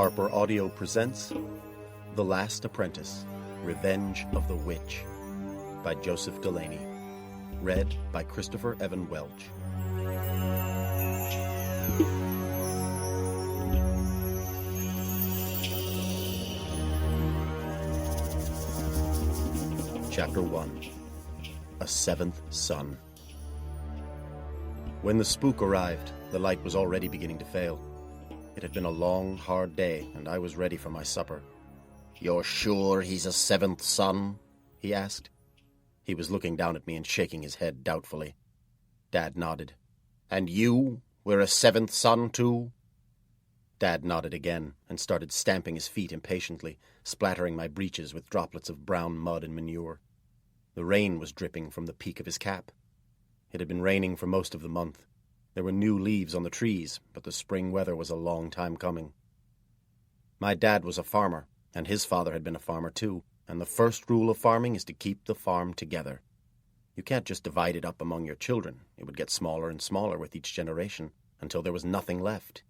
Harper Audio presents The Last Apprentice, Revenge of the Witch by Joseph Delaney. Read by Christopher Evan Welch. Chapter 1. A Seventh Son. When the spook arrived, the light was already beginning to fail. It had been a long, hard day, and I was ready for my supper. "You're sure he's a seventh son?" he asked. He was looking down at me and shaking his head doubtfully. Dad nodded. "And you were a seventh son, too?" Dad nodded again and started stamping his feet impatiently, splattering my breeches with droplets of brown mud and manure. The rain was dripping from the peak of his cap. It had been raining for most of the month. There were new leaves on the trees, but the spring weather was a long time coming. My dad was a farmer, and his father had been a farmer too, and the first rule of farming is to keep the farm together. You can't just divide it up among your children. It would get smaller and smaller with each generation, until there was nothing left.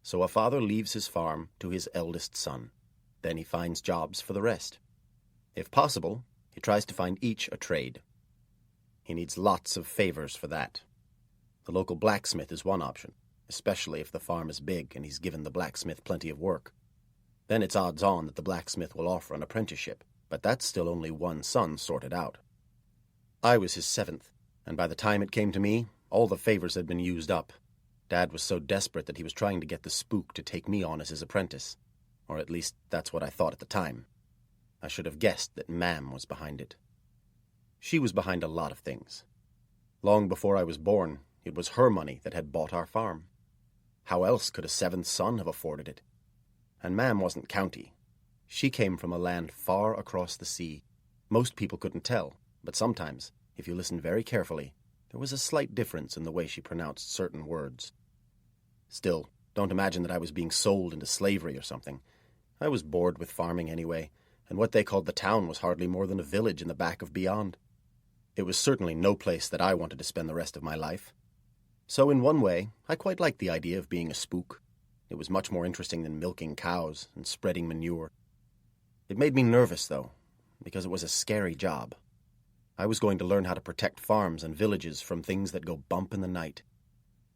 So a father leaves his farm to his eldest son. Then he finds jobs for the rest. If possible, he tries to find each a trade. He needs lots of favors for that. The local blacksmith is one option, especially if the farm is big and he's given the blacksmith plenty of work. Then it's odds on that the blacksmith will offer an apprenticeship, but that's still only one son sorted out. I was his seventh, and by the time it came to me, all the favors had been used up. Dad was so desperate that he was trying to get the spook to take me on as his apprentice, or at least that's what I thought at the time. I should have guessed that Mam was behind it. She was behind a lot of things. Long before I was born, it was her money that had bought our farm. How else could a seventh son have afforded it? And Mam wasn't county. She came from a land far across the sea. Most people couldn't tell, but sometimes, if you listened very carefully, there was a slight difference in the way she pronounced certain words. Still, don't imagine that I was being sold into slavery or something. I was bored with farming anyway, and what they called the town was hardly more than a village in the back of beyond. It was certainly no place that I wanted to spend the rest of my life. So in one way, I quite liked the idea of being a spook. It was much more interesting than milking cows and spreading manure. It made me nervous, though, because it was a scary job. I was going to learn how to protect farms and villages from things that go bump in the night.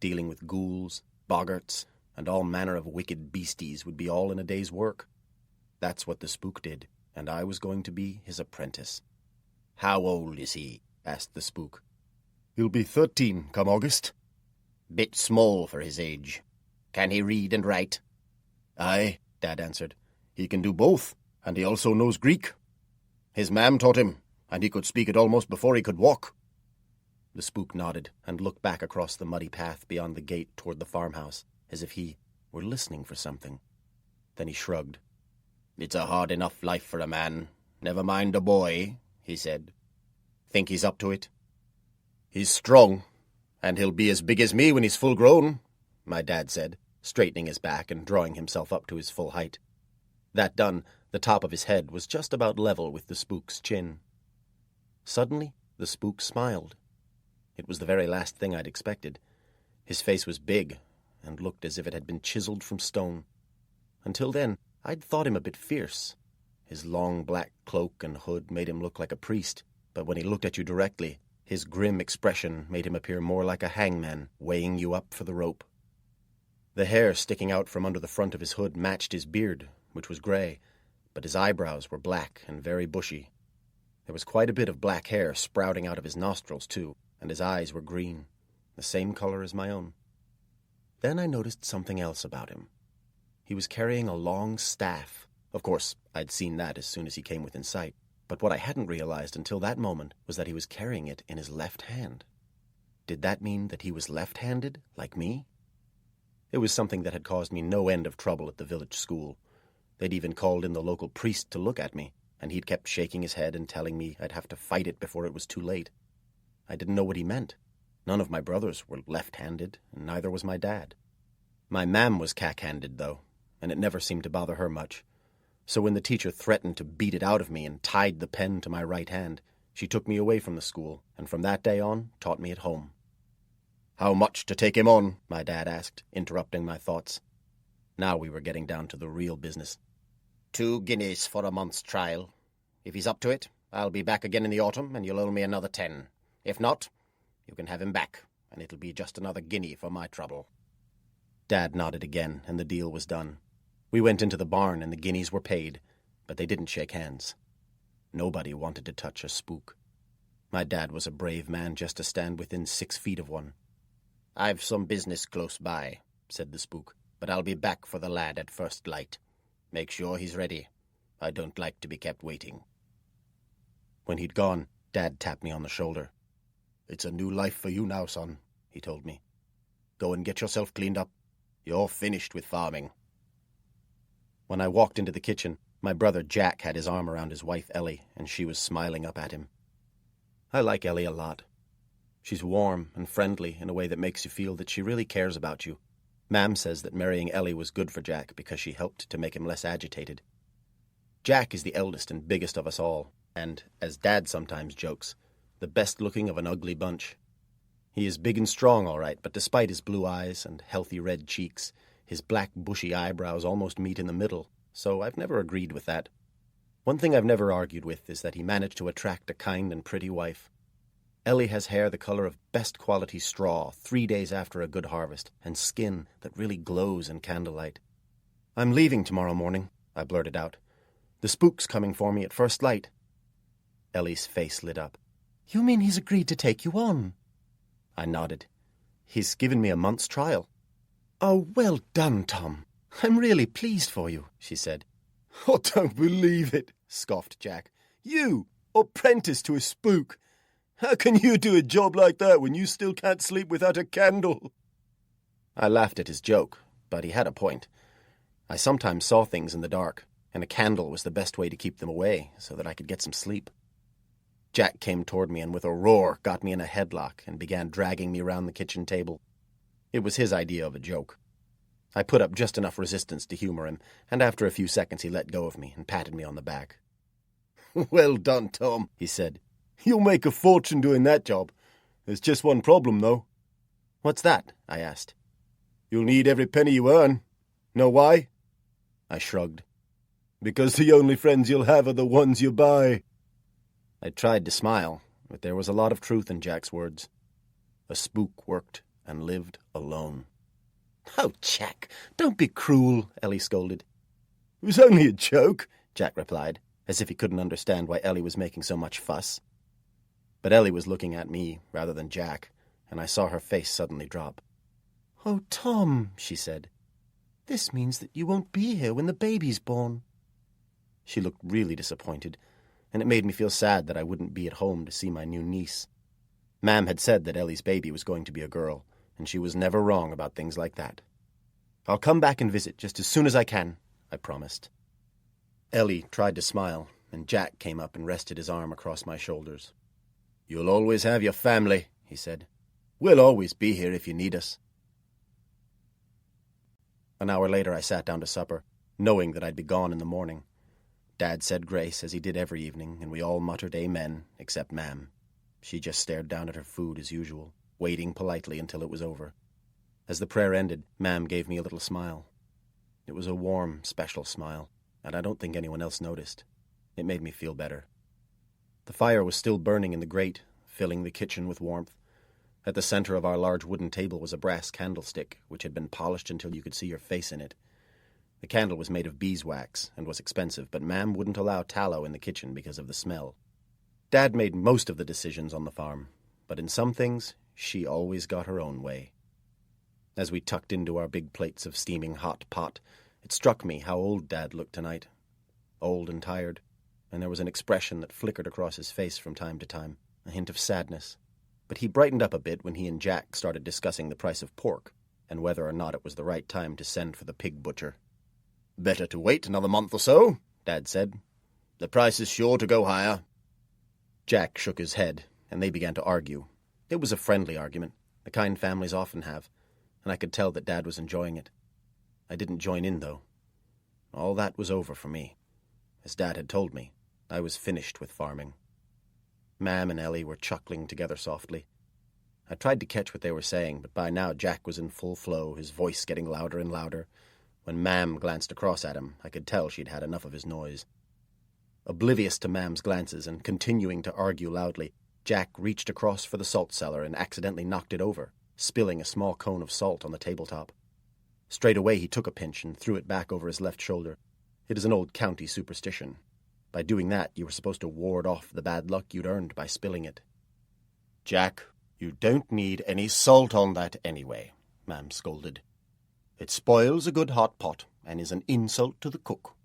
Dealing with ghouls, boggarts, and all manner of wicked beasties would be all in a day's work. That's what the spook did, and I was going to be his apprentice. "How old is he?" asked the spook. "He'll be 13 come August." "Bit small for his age. Can he read and write?" "Aye," Dad answered. "He can do both, and he also knows Greek. His mam taught him, and he could speak it almost before he could walk." The spook nodded and looked back across the muddy path beyond the gate toward the farmhouse, as if he were listening for something. Then he shrugged. "It's a hard enough life for a man. Never mind a boy," he said. "Think he's up to it?" "He's strong, and he'll be as big as me when he's full grown," my dad said, straightening his back and drawing himself up to his full height. That done, the top of his head was just about level with the spook's chin. Suddenly, the spook smiled. It was the very last thing I'd expected. His face was big and looked as if it had been chiseled from stone. Until then, I'd thought him a bit fierce. His long black cloak and hood made him look like a priest, but when he looked at you directly, his grim expression made him appear more like a hangman weighing you up for the rope. The hair sticking out from under the front of his hood matched his beard, which was gray, but his eyebrows were black and very bushy. There was quite a bit of black hair sprouting out of his nostrils, too, and his eyes were green, the same color as my own. Then I noticed something else about him. He was carrying a long staff. Of course, I'd seen that as soon as he came within sight. But what I hadn't realized until that moment was that he was carrying it in his left hand. Did that mean that he was left-handed, like me? It was something that had caused me no end of trouble at the village school. They'd even called in the local priest to look at me, and he'd kept shaking his head and telling me I'd have to fight it before it was too late. I didn't know what he meant. None of my brothers were left-handed, and neither was my dad. My mam was cack-handed, though, and it never seemed to bother her much. So when the teacher threatened to beat it out of me and tied the pen to my right hand, she took me away from the school, and from that day on taught me at home. "How much to take him on?" my dad asked, interrupting my thoughts. Now we were getting down to the real business. 2 guineas for a month's trial. If he's up to it, I'll be back again in the autumn, and you'll owe me another 10. If not, you can have him back, and it'll be just another guinea for my trouble. Dad nodded again, and the deal was done. We went into the barn, and the guineas were paid, but they didn't shake hands. Nobody wanted to touch a spook. My dad was a brave man just to stand within 6 feet of one. "I've some business close by," said the spook, "but I'll be back for the lad at first light. Make sure he's ready. I don't like to be kept waiting." When he'd gone, Dad tapped me on the shoulder. "It's a new life for you now, son," he told me. "Go and get yourself cleaned up. You're finished with farming." When I walked into the kitchen, my brother Jack had his arm around his wife Ellie, and she was smiling up at him. I like Ellie a lot. She's warm and friendly in a way that makes you feel that she really cares about you. Mam says that marrying Ellie was good for Jack because she helped to make him less agitated. Jack is the eldest and biggest of us all, and, as Dad sometimes jokes, the best-looking of an ugly bunch. He is big and strong, all right, but despite his blue eyes and healthy red cheeks, his black bushy eyebrows almost meet in the middle, so I've never agreed with that. One thing I've never argued with is that he managed to attract a kind and pretty wife. Ellie has hair the color of best-quality straw 3 days after a good harvest, and skin that really glows in candlelight. "I'm leaving tomorrow morning," I blurted out. "The spook's coming for me at first light." Ellie's face lit up. "You mean he's agreed to take you on?" I nodded. "He's given me a month's trial." "Oh, well done, Tom. I'm really pleased for you," she said. "I don't believe it," scoffed Jack. "You, apprentice to a spook! How can you do a job like that when you still can't sleep without a candle?" I laughed at his joke, but he had a point. I sometimes saw things in the dark, and a candle was the best way to keep them away so that I could get some sleep. Jack came toward me and with a roar got me in a headlock and began dragging me around the kitchen table. It was his idea of a joke. I put up just enough resistance to humor him, and after a few seconds he let go of me and patted me on the back. "Well done, Tom," he said. "You'll make a fortune doing that job. There's just one problem, though." "What's that?" I asked. "You'll need every penny you earn. Know why?" I shrugged. "Because the only friends you'll have are the ones you buy." I tried to smile, but there was a lot of truth in Jack's words. A spook worked and lived alone. "Oh, Jack, don't be cruel," Ellie scolded. "It was only a joke," Jack replied, as if he couldn't understand why Ellie was making so much fuss. But Ellie was looking at me rather than Jack, and I saw her face suddenly drop. "Oh, Tom," she said, "this means that you won't be here when the baby's born." She looked really disappointed, and it made me feel sad that I wouldn't be at home to see my new niece. Mam had said that Ellie's baby was going to be a girl, and she was never wrong about things like that. "I'll come back and visit just as soon as I can," I promised. Ellie tried to smile, and Jack came up and rested his arm across my shoulders. "You'll always have your family," he said. "We'll always be here if you need us." An hour later I sat down to supper, knowing that I'd be gone in the morning. Dad said grace, as he did every evening, and we all muttered amen, except Mam. She just stared down at her food as usual, waiting politely until it was over. As the prayer ended, Mam gave me a little smile. It was a warm, special smile, and I don't think anyone else noticed. It made me feel better. The fire was still burning in the grate, filling the kitchen with warmth. At the center of our large wooden table was a brass candlestick, which had been polished until you could see your face in it. The candle was made of beeswax and was expensive, but Mam wouldn't allow tallow in the kitchen because of the smell. Dad made most of the decisions on the farm, but in some things, she always got her own way. As we tucked into our big plates of steaming hot pot, it struck me how old Dad looked tonight. Old and tired, and there was an expression that flickered across his face from time to time, a hint of sadness. But he brightened up a bit when he and Jack started discussing the price of pork, and whether or not it was the right time to send for the pig butcher. "Better to wait another month or so," Dad said. "The price is sure to go higher." Jack shook his head, and they began to argue. It was a friendly argument, the kind families often have, and I could tell that Dad was enjoying it. I didn't join in, though. All that was over for me. As Dad had told me, I was finished with farming. Mam and Ellie were chuckling together softly. I tried to catch what they were saying, but by now Jack was in full flow, his voice getting louder and louder. When Mam glanced across at him, I could tell she'd had enough of his noise. Oblivious to Mam's glances and continuing to argue loudly, Jack reached across for the salt cellar and accidentally knocked it over, spilling a small cone of salt on the tabletop. Straight away he took a pinch and threw it back over his left shoulder. It is an old county superstition. By doing that, you were supposed to ward off the bad luck you'd earned by spilling it. "Jack, you don't need any salt on that anyway," Mam scolded. "It spoils a good hot pot and is an insult to the cook."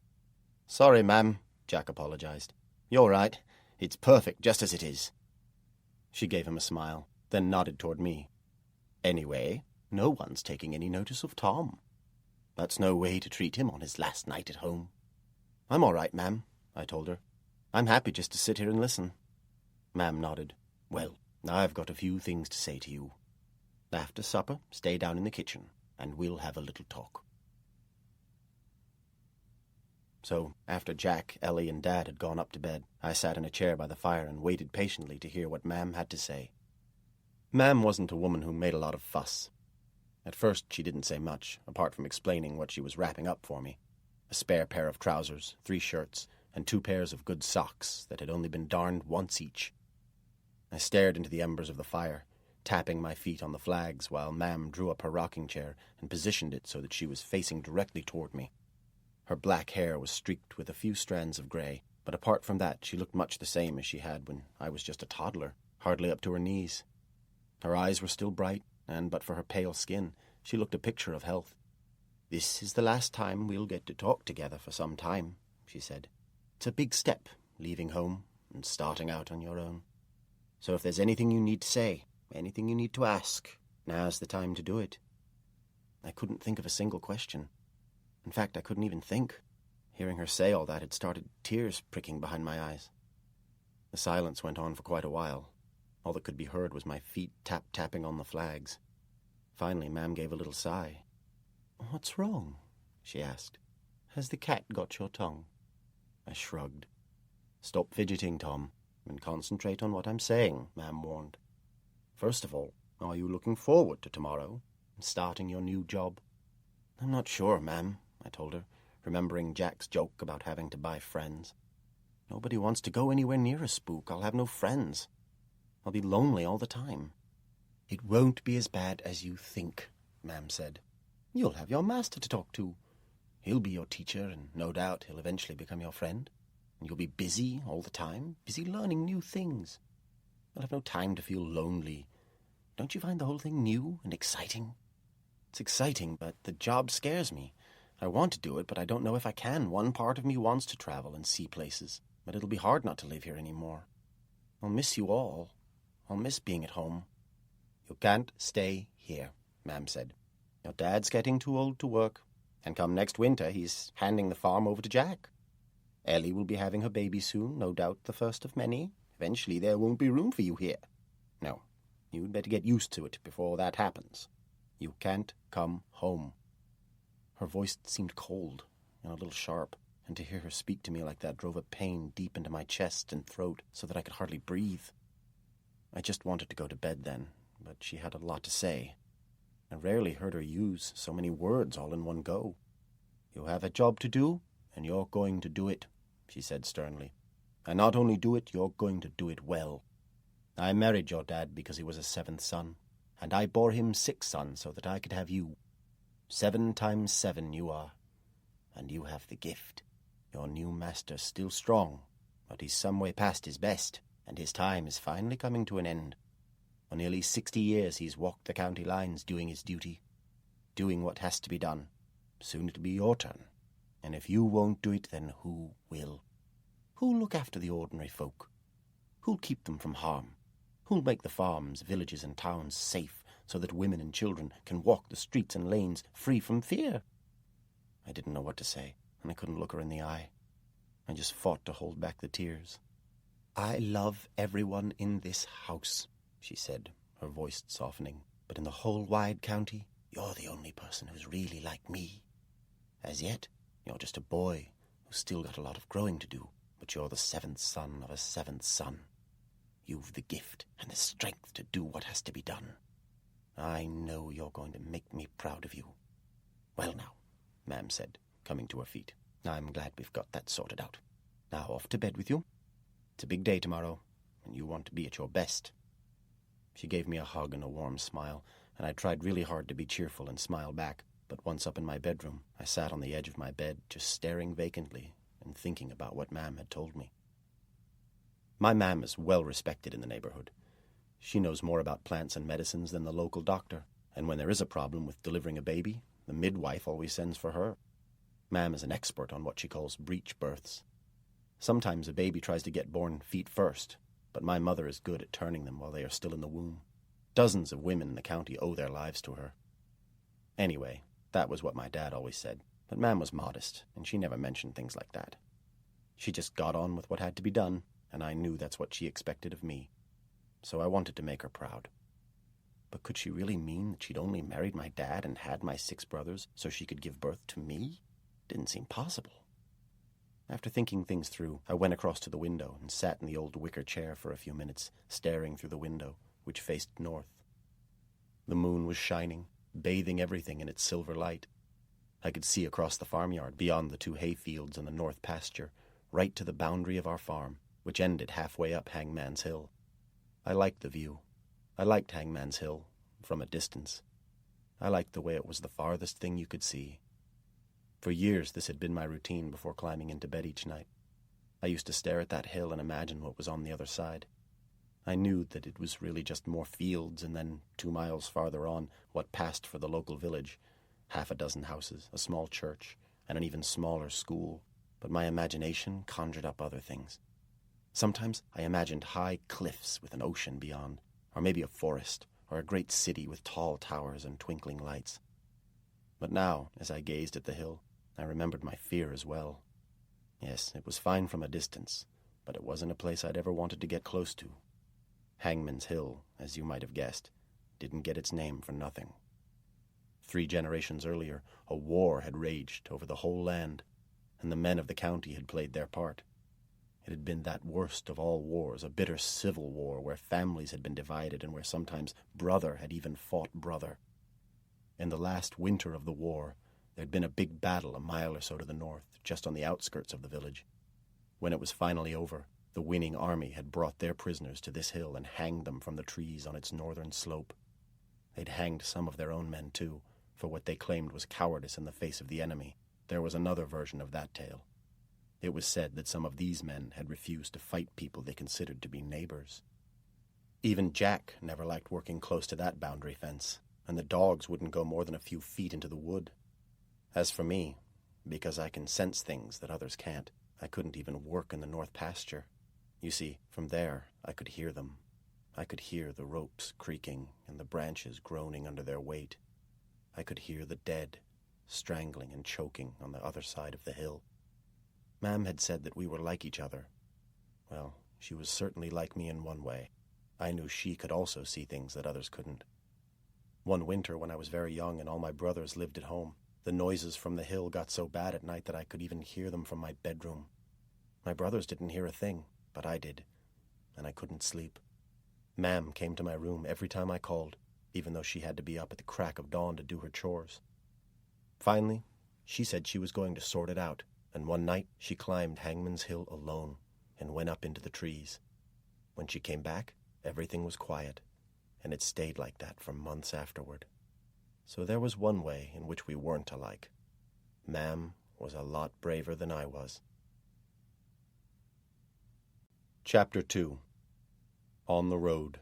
"Sorry, Mam," Jack apologized. "You're right. It's perfect just as it is." She gave him a smile, then nodded toward me. "Anyway, no one's taking any notice of Tom. That's no way to treat him on his last night at home." "I'm all right, Mam," I told her. "I'm happy just to sit here and listen." Mam nodded. "Well, I've got a few things to say to you. After supper, stay down in the kitchen, and we'll have a little talk." So, after Jack, Ellie, and Dad had gone up to bed, I sat in a chair by the fire and waited patiently to hear what Mam had to say. Mam wasn't a woman who made a lot of fuss. At first, she didn't say much, apart from explaining what she was wrapping up for me. A spare pair of trousers, 3 shirts, and 2 pairs of good socks that had only been darned once each. I stared into the embers of the fire, tapping my feet on the flags while Mam drew up her rocking chair and positioned it so that she was facing directly toward me. Her black hair was streaked with a few strands of grey, but apart from that she looked much the same as she had when I was just a toddler, hardly up to her knees. Her eyes were still bright, and but for her pale skin, she looked a picture of health. "This is the last time we'll get to talk together for some time," she said. "It's a big step, leaving home and starting out on your own. So if there's anything you need to say, anything you need to ask, now's the time to do it." I couldn't think of a single question. In fact, I couldn't even think. Hearing her say all that had started tears pricking behind my eyes. The silence went on for quite a while. All that could be heard was my feet tap-tapping on the flags. Finally, Mam gave a little sigh. "What's wrong?" she asked. "Has the cat got your tongue?" I shrugged. "Stop fidgeting, Tom, and concentrate on what I'm saying," Mam warned. "First of all, are you looking forward to tomorrow and starting your new job?" "I'm not sure, Mam," I told her, remembering Jack's joke about having to buy friends. "Nobody wants to go anywhere near a spook. I'll have no friends. I'll be lonely all the time." "It won't be as bad as you think," Mam said. "You'll have your master to talk to. He'll be your teacher, and no doubt he'll eventually become your friend. And you'll be busy all the time, busy learning new things. You'll have no time to feel lonely. Don't you find the whole thing new and exciting?" "It's exciting, but the job scares me. I want to do it, but I don't know if I can. One part of me wants to travel and see places, but it'll be hard not to live here anymore. I'll miss you all. I'll miss being at home." "You can't stay here," Mam said. "Your dad's getting too old to work, and come next winter he's handing the farm over to Jack. Ellie will be having her baby soon, no doubt the first of many. Eventually there won't be room for you here. No, you'd better get used to it before that happens. You can't come home." Her voice seemed cold and a little sharp, and to hear her speak to me like that drove a pain deep into my chest and throat so that I could hardly breathe. I just wanted to go to bed then, but she had a lot to say. I rarely heard her use so many words all in one go. "You have a job to do, and you're going to do it," she said sternly. "And not only do it, you're going to do it well. I married your dad because he was a 7th son, and I bore him 6 sons so that I could have you. 7 times 7 you are, and you have the gift. Your new master's still strong, but he's some way past his best, and his time is finally coming to an end. For nearly 60 years he's walked the county lines doing his duty, doing what has to be done. Soon it'll be your turn, and if you won't do it, then who will? Who'll look after the ordinary folk? Who'll keep them from harm? Who'll make the farms, villages, and towns safe so that women and children can walk the streets and lanes free from fear?" I didn't know what to say, and I couldn't look her in the eye. I just fought to hold back the tears. "I love everyone in this house," she said, her voice softening. "But in the whole wide county, you're the only person who's really like me. As yet, you're just a boy who's still got a lot of growing to do, but you're the 7th son of a 7th son. You've the gift and the strength to do what has to be done. I know you're going to make me proud of you. Well now, Mam said, coming to her feet. I'm glad we've got that sorted out. Now off to bed with you. It's a big day tomorrow, and you want to be at your best. She gave me a hug and a warm smile, and I tried really hard to be cheerful and smile back, but once up in my bedroom, I sat on the edge of my bed, just staring vacantly and thinking about what Mam had told me. My Mam is well respected in the neighborhood. She knows more about plants and medicines than the local doctor, and when there is a problem with delivering a baby, the midwife always sends for her. Mam is an expert on what she calls breech births. Sometimes a baby tries to get born feet first, but my mother is good at turning them while they are still in the womb. Dozens of women in the county owe their lives to her. Anyway, that was what my dad always said, but Mam was modest, and she never mentioned things like that. She just got on with what had to be done, and I knew that's what she expected of me. So I wanted to make her proud. But could she really mean that she'd only married my dad and had my 6 brothers so she could give birth to me? Didn't seem possible. After thinking things through, I went across to the window and sat in the old wicker chair for a few minutes, staring through the window, which faced north. The moon was shining, bathing everything in its silver light. I could see across the farmyard, beyond the 2 hayfields and the north pasture, right to the boundary of our farm, which ended halfway up Hangman's Hill. I liked the view. I liked Hangman's Hill, from a distance. I liked the way it was the farthest thing you could see. For years this had been my routine before climbing into bed each night. I used to stare at that hill and imagine what was on the other side. I knew that it was really just more fields, and then 2 miles farther on, what passed for the local village. 6 houses, a small church, and an even smaller school. But my imagination conjured up other things. Sometimes I imagined high cliffs with an ocean beyond, or maybe a forest, or a great city with tall towers and twinkling lights. But now, as I gazed at the hill, I remembered my fear as well. Yes, it was fine from a distance, but it wasn't a place I'd ever wanted to get close to. Hangman's Hill, as you might have guessed, didn't get its name for nothing. 3 generations earlier, a war had raged over the whole land, and the men of the county had played their part. It had been that worst of all wars, a bitter civil war where families had been divided and where sometimes brother had even fought brother. In the last winter of the war, there had been a big battle a mile or so to the north, just on the outskirts of the village. When it was finally over, the winning army had brought their prisoners to this hill and hanged them from the trees on its northern slope. They'd hanged some of their own men, too, for what they claimed was cowardice in the face of the enemy. There was another version of that tale. It was said that some of these men had refused to fight people they considered to be neighbors. Even Jack never liked working close to that boundary fence, and the dogs wouldn't go more than a few feet into the wood. As for me, because I can sense things that others can't, I couldn't even work in the north pasture. You see, from there I could hear them. I could hear the ropes creaking and the branches groaning under their weight. I could hear the dead strangling and choking on the other side of the hill. Mam had said that we were like each other. Well, she was certainly like me in one way. I knew she could also see things that others couldn't. One winter when I was very young and all my brothers lived at home, the noises from the hill got so bad at night that I could even hear them from my bedroom. My brothers didn't hear a thing, but I did, and I couldn't sleep. Mam came to my room every time I called, even though she had to be up at the crack of dawn to do her chores. Finally, she said she was going to sort it out, and one night she climbed Hangman's Hill alone and went up into the trees. When she came back, everything was quiet, and it stayed like that for months afterward. So there was one way in which we weren't alike. Mam was a lot braver than I was. Chapter 2. On the Road.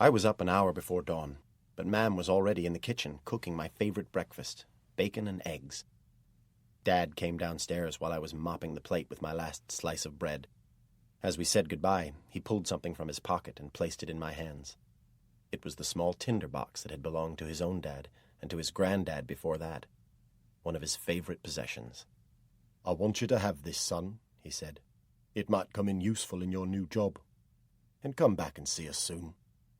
I was up an hour before dawn, but Mam was already in the kitchen cooking my favorite breakfast, bacon and eggs. Dad came downstairs while I was mopping the plate with my last slice of bread. As we said goodbye, he pulled something from his pocket and placed it in my hands. It was the small tinder box that had belonged to his own dad and to his granddad before that, one of his favorite possessions. "I want you to have this, son," he said. "It might come in useful in your new job. And come back and see us soon.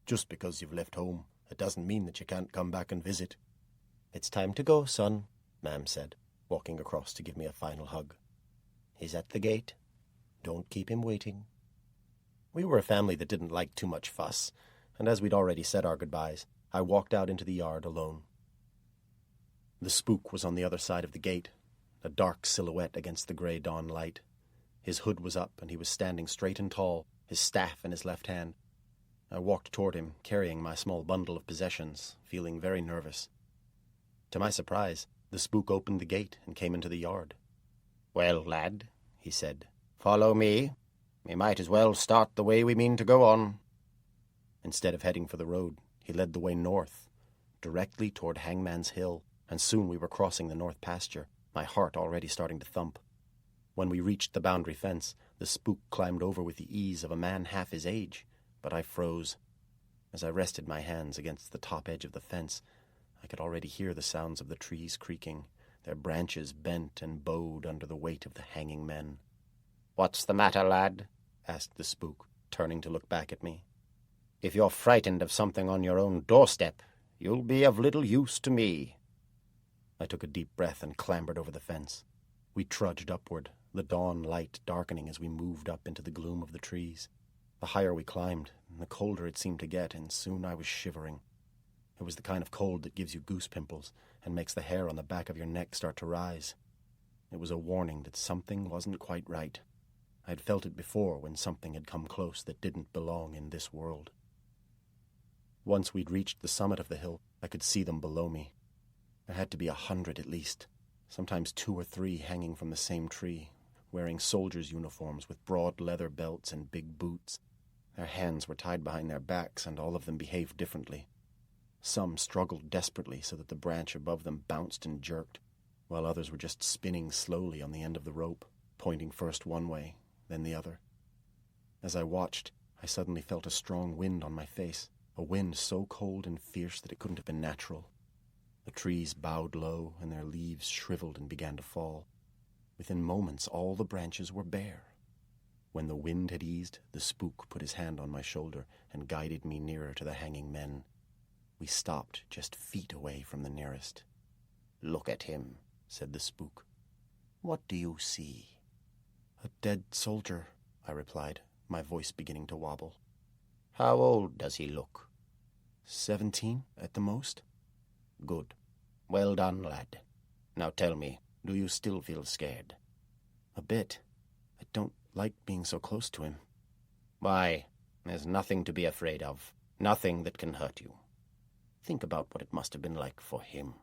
Just because you've left home, it doesn't mean that you can't come back and visit." "It's time to go, son," Mam said, walking across to give me a final hug. "He's at the gate. Don't keep him waiting." We were a family that didn't like too much fuss, and as we'd already said our goodbyes, I walked out into the yard alone. The spook was on the other side of the gate, a dark silhouette against the grey dawn light. His hood was up, and he was standing straight and tall, his staff in his left hand. I walked toward him, carrying my small bundle of possessions, feeling very nervous. To my surprise, the spook opened the gate and came into the yard. "Well, lad," he said, "follow me. We might as well start the way we mean to go on." Instead of heading for the road, he led the way north, directly toward Hangman's Hill, and soon we were crossing the north pasture, my heart already starting to thump. When we reached the boundary fence, the spook climbed over with the ease of a man half his age, but I froze. As I rested my hands against the top edge of the fence, I could already hear the sounds of the trees creaking, their branches bent and bowed under the weight of the hanging men. "What's the matter, lad?" asked the spook, turning to look back at me. "If you're frightened of something on your own doorstep, you'll be of little use to me." I took a deep breath and clambered over the fence. We trudged upward, the dawn light darkening as we moved up into the gloom of the trees. The higher we climbed, the colder it seemed to get, and soon I was shivering. It was the kind of cold that gives you goose pimples and makes the hair on the back of your neck start to rise. It was a warning that something wasn't quite right. I had felt it before when something had come close that didn't belong in this world. Once we'd reached the summit of the hill, I could see them below me. There had to be 100 at least, sometimes 2 or 3 hanging from the same tree, wearing soldiers' uniforms with broad leather belts and big boots. Their hands were tied behind their backs, and all of them behaved differently. Some struggled desperately so that the branch above them bounced and jerked, while others were just spinning slowly on the end of the rope, pointing first one way, then the other. As I watched, I suddenly felt a strong wind on my face, a wind so cold and fierce that it couldn't have been natural. The trees bowed low, and their leaves shriveled and began to fall. Within moments, all the branches were bare. When the wind had eased, the spook put his hand on my shoulder and guided me nearer to the hanging men. We stopped just feet away from the nearest. "Look at him," said the spook. "What do you see?" "A dead soldier," I replied, my voice beginning to wobble. "How old does he look?" 17, at the most. "Good. Well done, lad. Now tell me, do you still feel scared?" "A bit. I don't like being so close to him." "Why, there's nothing to be afraid of. Nothing that can hurt you. Think about what it must have been like for him.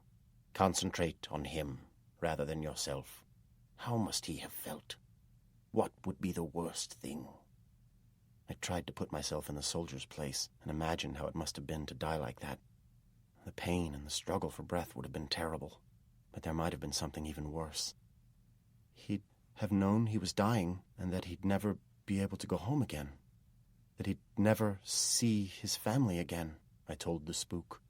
Concentrate on him rather than yourself. How must he have felt? What would be the worst thing?" I tried to put myself in the soldier's place and imagine how it must have been to die like that. The pain and the struggle for breath would have been terrible, but there might have been something even worse. He'd have known he was dying and that he'd never be able to go home again, that he'd never see his family again, I told the spook.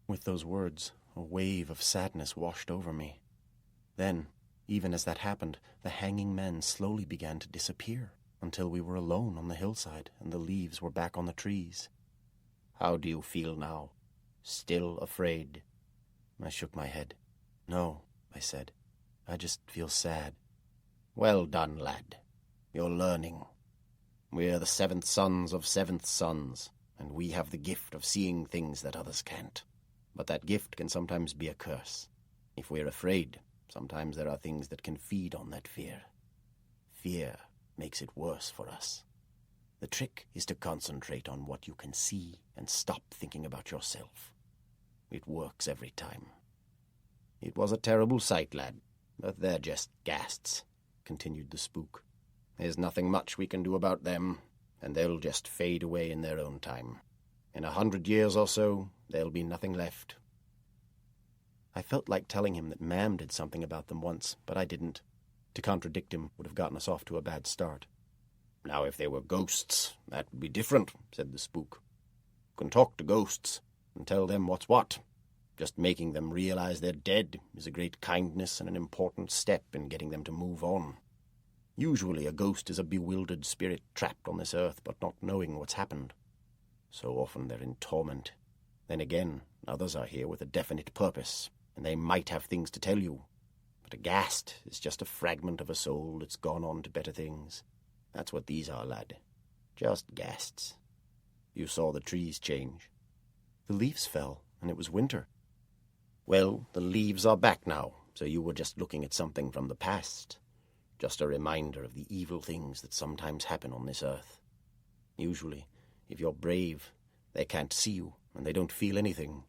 With those words, a wave of sadness washed over me. Then, even as that happened, the hanging men slowly began to disappear, until we were alone on the hillside and the leaves were back on the trees. "How do you feel now? Still afraid?" I shook my head. "No," I said. "I just feel sad." "Well done, lad. You're learning. We're the 7th sons of 7th sons, and we have the gift of seeing things that others can't. But that gift can sometimes be a curse. If we're afraid, sometimes there are things that can feed on that fear. Fear makes it worse for us. The trick is to concentrate on what you can see and stop thinking about yourself. It works every time." "It was a terrible sight, lad, but they're just ghasts," continued the spook. "There's nothing much we can do about them, and they'll just fade away in their own time. In 100 years or so, there'll be nothing left." I felt like telling him that Mam did something about them once, but I didn't. To contradict him would have gotten us off to a bad start. "Now, if they were ghosts, that would be different," said the spook. "You can talk to ghosts and tell them what's what. Just making them realize they're dead is a great kindness and an important step in getting them to move on. Usually a ghost is a bewildered spirit trapped on this earth but not knowing what's happened. So often they're in torment. Then again, others are here with a definite purpose, and they might have things to tell you. But a ghast is just a fragment of a soul that's gone on to better things. That's what these are, lad. Just ghasts. You saw the trees change." "The leaves fell, and it was winter." Well, the leaves are back now, so you were just looking at something from the past. Just a reminder of the evil things that sometimes happen on this earth. Usually, if you're brave, they can't see you, and they don't feel anything.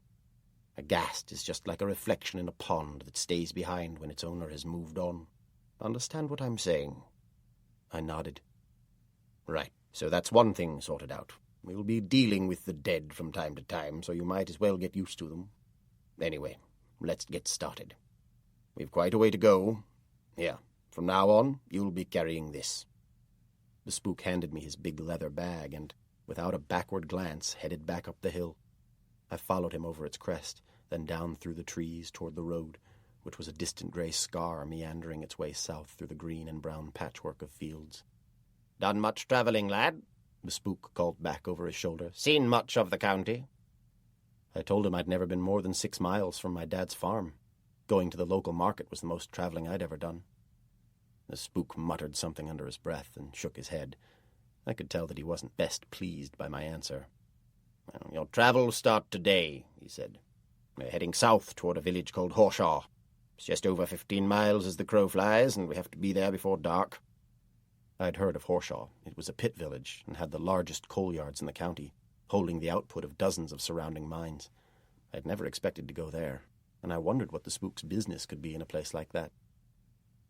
A ghast is just like a reflection in a pond that stays behind when its owner has moved on. Understand what I'm saying? I nodded. Right, so that's one thing sorted out. We'll be dealing with the dead from time to time, so you might as well get used to them. Anyway, let's get started. We've quite a way to go. Here, from now on, you'll be carrying this. The spook handed me his big leather bag and, without a backward glance, headed back up the hill. I followed him over its crest, then down through the trees toward the road, which was a distant grey scar meandering its way south through the green and brown patchwork of fields. "Done much travelling, lad?" the spook called back over his shoulder. "Seen much of the county?" I told him I'd never been more than 6 miles from my dad's farm. Going to the local market was the most travelling I'd ever done. The spook muttered something under his breath and shook his head. I could tell that he wasn't best pleased by my answer. "Well, your travels start today," he said. "We're heading south toward a village called Horshaw. It's just over 15 miles as the crow flies, and we have to be there before dark." I'd heard of Horshaw. It was a pit village and had the largest coal yards in the county, holding the output of dozens of surrounding mines. I'd never expected to go there, and I wondered what the spook's business could be in a place like that.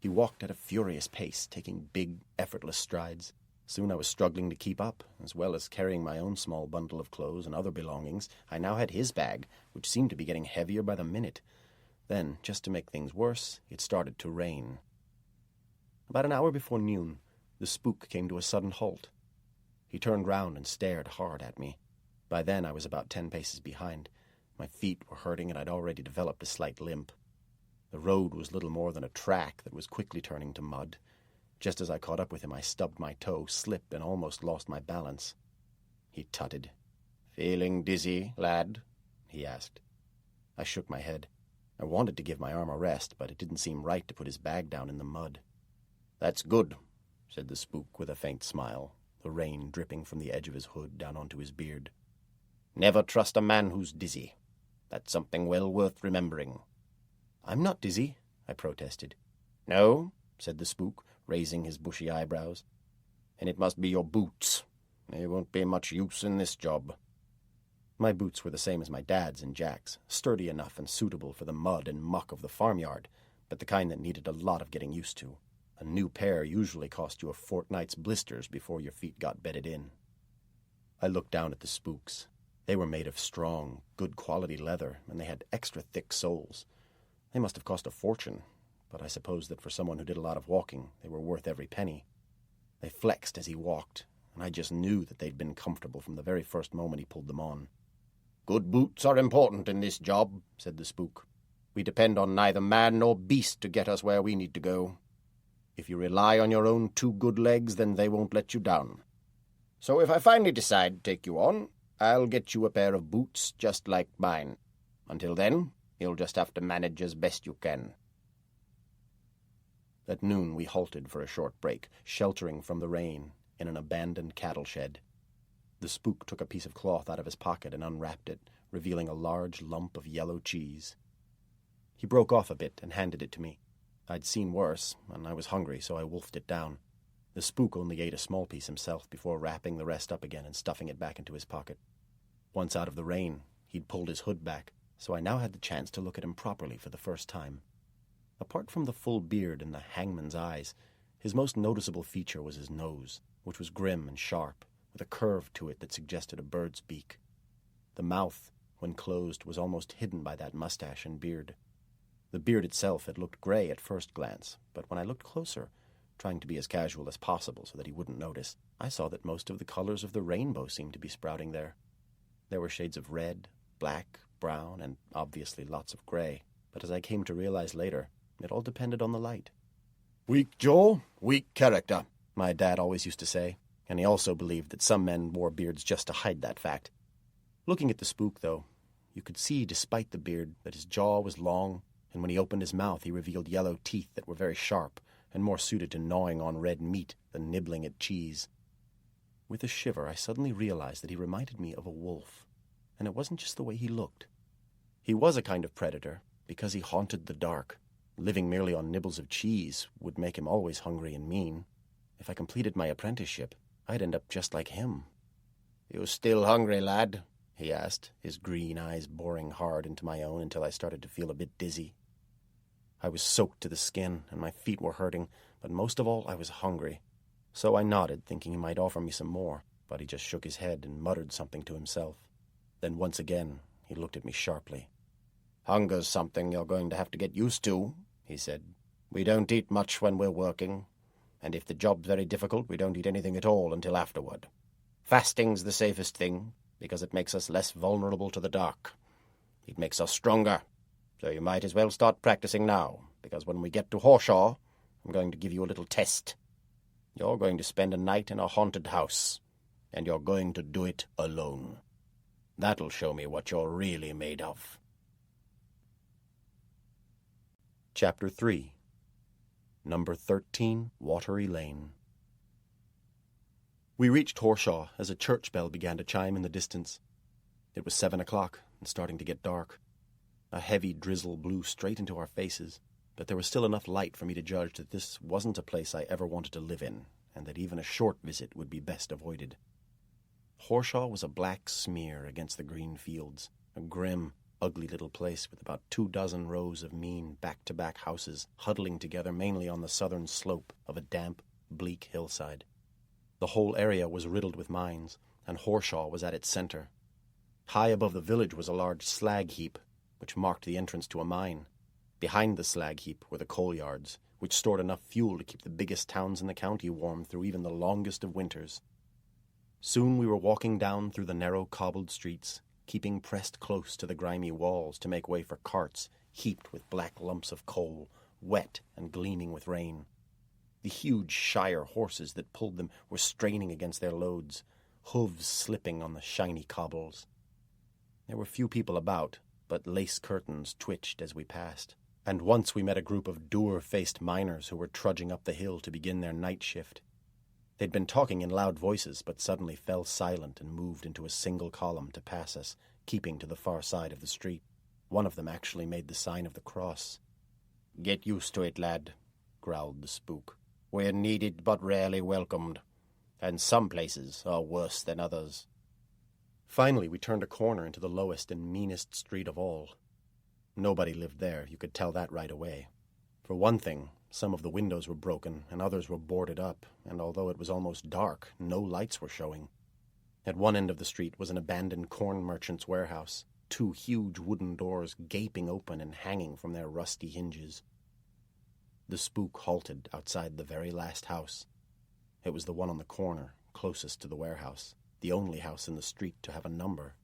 He walked at a furious pace, taking big, effortless strides. Soon I was struggling to keep up, as well as carrying my own small bundle of clothes and other belongings. I now had his bag, which seemed to be getting heavier by the minute. Then, just to make things worse, it started to rain. About an hour before noon, the spook came to a sudden halt. He turned round and stared hard at me. By then I was about 10 paces behind. My feet were hurting and I'd already developed a slight limp. The road was little more than a track that was quickly turning to mud. Just as I caught up with him, I stubbed my toe, slipped, and almost lost my balance. He tutted. "Feeling dizzy, lad?" he asked. I shook my head. I wanted to give my arm a rest, but it didn't seem right to put his bag down in the mud. "That's good," said the spook with a faint smile, the rain dripping from the edge of his hood down onto his beard. "Never trust a man who's dizzy. That's something well worth remembering." "I'm not dizzy," I protested. "No?" said the spook, raising his bushy eyebrows. "And it must be your boots. They won't be much use in this job." My boots were the same as my dad's and Jack's, sturdy enough and suitable for the mud and muck of the farmyard, but the kind that needed a lot of getting used to. A new pair usually cost you a fortnight's blisters before your feet got bedded in. I looked down at the spooks. They were made of strong, good-quality leather, and they had extra thick soles. They must have cost a fortune, but I suppose that for someone who did a lot of walking, they were worth every penny. They flexed as he walked, and I just knew that they'd been comfortable from the very first moment he pulled them on. "Good boots are important in this job," said the spook. "We depend on neither man nor beast to get us where we need to go. If you rely on your own 2 good legs, then they won't let you down. So if I finally decide to take you on, I'll get you a pair of boots just like mine. Until then, you'll just have to manage as best you can." At noon we halted for a short break, sheltering from the rain in an abandoned cattle shed. The spook took a piece of cloth out of his pocket and unwrapped it, revealing a large lump of yellow cheese. He broke off a bit and handed it to me. I'd seen worse, and I was hungry, so I wolfed it down. The spook only ate a small piece himself before wrapping the rest up again and stuffing it back into his pocket. Once out of the rain, he'd pulled his hood back, so I now had the chance to look at him properly for the first time. Apart from the full beard and the hangman's eyes, his most noticeable feature was his nose, which was grim and sharp, with a curve to it that suggested a bird's beak. The mouth, when closed, was almost hidden by that mustache and beard. The beard itself had looked gray at first glance, but when I looked closer, trying to be as casual as possible so that he wouldn't notice, I saw that most of the colors of the rainbow seemed to be sprouting there. There were shades of red, black, brown, and obviously lots of gray, but as I came to realize later, it all depended on the light. "Weak jaw, weak character," my dad always used to say, and he also believed that some men wore beards just to hide that fact. Looking at the spook, though, you could see, despite the beard, that his jaw was long, and when he opened his mouth he revealed yellow teeth that were very sharp and more suited to gnawing on red meat than nibbling at cheese. With a shiver, I suddenly realized that he reminded me of a wolf, and it wasn't just the way he looked. He was a kind of predator, because he haunted the dark. Living merely on nibbles of cheese would make him always hungry and mean. If I completed my apprenticeship, I'd end up just like him. "You still hungry, lad?" he asked, his green eyes boring hard into my own until I started to feel a bit dizzy. I was soaked to the skin, and my feet were hurting, but most of all I was hungry. So I nodded, thinking he might offer me some more, but he just shook his head and muttered something to himself. Then once again he looked at me sharply. "Hunger's something you're going to have to get used to," he said. "We don't eat much when we're working, and if the job's very difficult, we don't eat anything at all until afterward. Fasting's the safest thing, because it makes us less vulnerable to the dark. It makes us stronger, so you might as well start practicing now, because when we get to Horshaw, I'm going to give you a little test. You're going to spend a night in a haunted house, and you're going to do it alone. That'll show me what you're really made of." Chapter 3. Number 13, Watery Lane. We reached Horshaw as a church bell began to chime in the distance. It was 7 o'clock and starting to get dark. A heavy drizzle blew straight into our faces, but there was still enough light for me to judge that this wasn't a place I ever wanted to live in, and that even a short visit would be best avoided. Horshaw was a black smear against the green fields, a grim, ugly little place with about 24 rows of mean back-to-back houses huddling together mainly on the southern slope of a damp, bleak hillside. The whole area was riddled with mines, and Horshaw was at its center. High above the village was a large slag heap, which marked the entrance to a mine. Behind the slag heap were the coal yards, which stored enough fuel to keep the biggest towns in the county warm through even the longest of winters. Soon we were walking down through the narrow cobbled streets, keeping pressed close to the grimy walls to make way for carts heaped with black lumps of coal, wet and gleaming with rain. The huge Shire horses that pulled them were straining against their loads, hooves slipping on the shiny cobbles. There were few people about, but lace curtains twitched as we passed, and once we met a group of dour-faced miners who were trudging up the hill to begin their night shift. They'd been talking in loud voices, but suddenly fell silent and moved into a single column to pass us, keeping to the far side of the street. One of them actually made the sign of the cross. "Get used to it, lad," growled the spook. "We're needed but rarely welcomed, and some places are worse than others." Finally, we turned a corner into the lowest and meanest street of all. Nobody lived there, you could tell that right away. For one thing, some of the windows were broken, and others were boarded up, and although it was almost dark, no lights were showing. At one end of the street was an abandoned corn merchant's warehouse, 2 huge wooden doors gaping open and hanging from their rusty hinges. The spook halted outside the very last house. It was the one on the corner, closest to the warehouse, the only house in the street to have a number.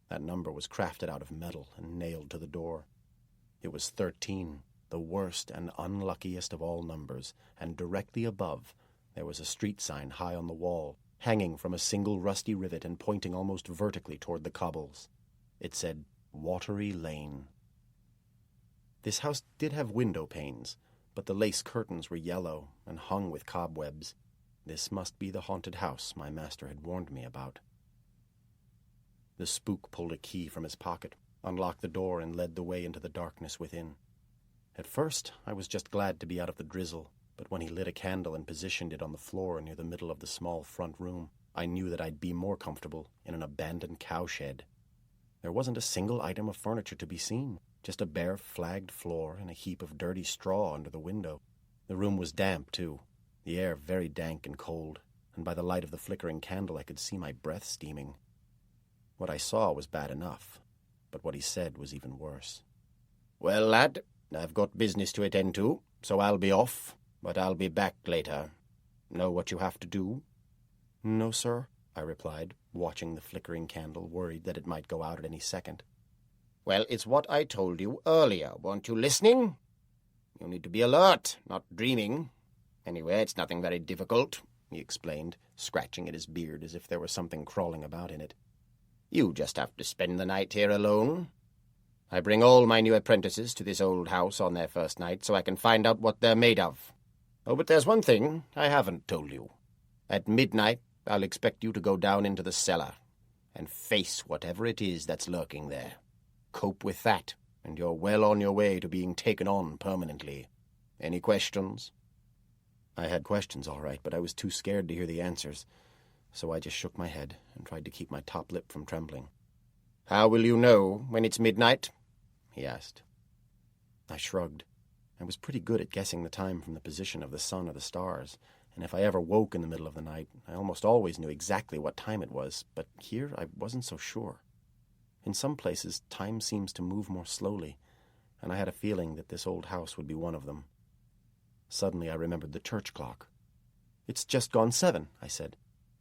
That number was crafted out of metal and nailed to the door. It was 13, the worst and unluckiest of all numbers, and directly above there was a street sign high on the wall, hanging from a single rusty rivet and pointing almost vertically toward the cobbles. It said, "Watery Lane." This house did have window panes, but the lace curtains were yellow and hung with cobwebs. This must be the haunted house my master had warned me about. The spook pulled a key from his pocket, unlocked the door, and led the way into the darkness within. At first, I was just glad to be out of the drizzle, but when he lit a candle and positioned it on the floor near the middle of the small front room, I knew that I'd be more comfortable in an abandoned cowshed. There wasn't a single item of furniture to be seen, just a bare flagged floor and a heap of dirty straw under the window. The room was damp, too, the air very dank and cold, and by the light of the flickering candle I could see my breath steaming. What I saw was bad enough, but what he said was even worse. "Well, lad, I've got business to attend to, so I'll be off, but I'll be back later. Know what you have to do?" "No, sir," I replied, watching the flickering candle, worried that it might go out at any second. "Well, it's what I told you earlier. Weren't you listening? You need to be alert, not dreaming. Anyway, it's nothing very difficult," he explained, scratching at his beard as if there were something crawling about in it. "You just have to spend the night here alone. I bring all my new apprentices to this old house on their first night so I can find out what they're made of. Oh, but there's one thing I haven't told you. At midnight, I'll expect you to go down into the cellar and face whatever it is that's lurking there. Cope with that, and you're well on your way to being taken on permanently. Any questions?" I had questions, all right, but I was too scared to hear the answers, so I just shook my head and tried to keep my top lip from trembling. "How will you know when it's midnight?" he asked. I shrugged. I was pretty good at guessing the time from the position of the sun or the stars, and if I ever woke in the middle of the night, I almost always knew exactly what time it was, but here I wasn't so sure. In some places, time seems to move more slowly, and I had a feeling that this old house would be one of them. Suddenly I remembered the church clock. "It's just gone 7, I said.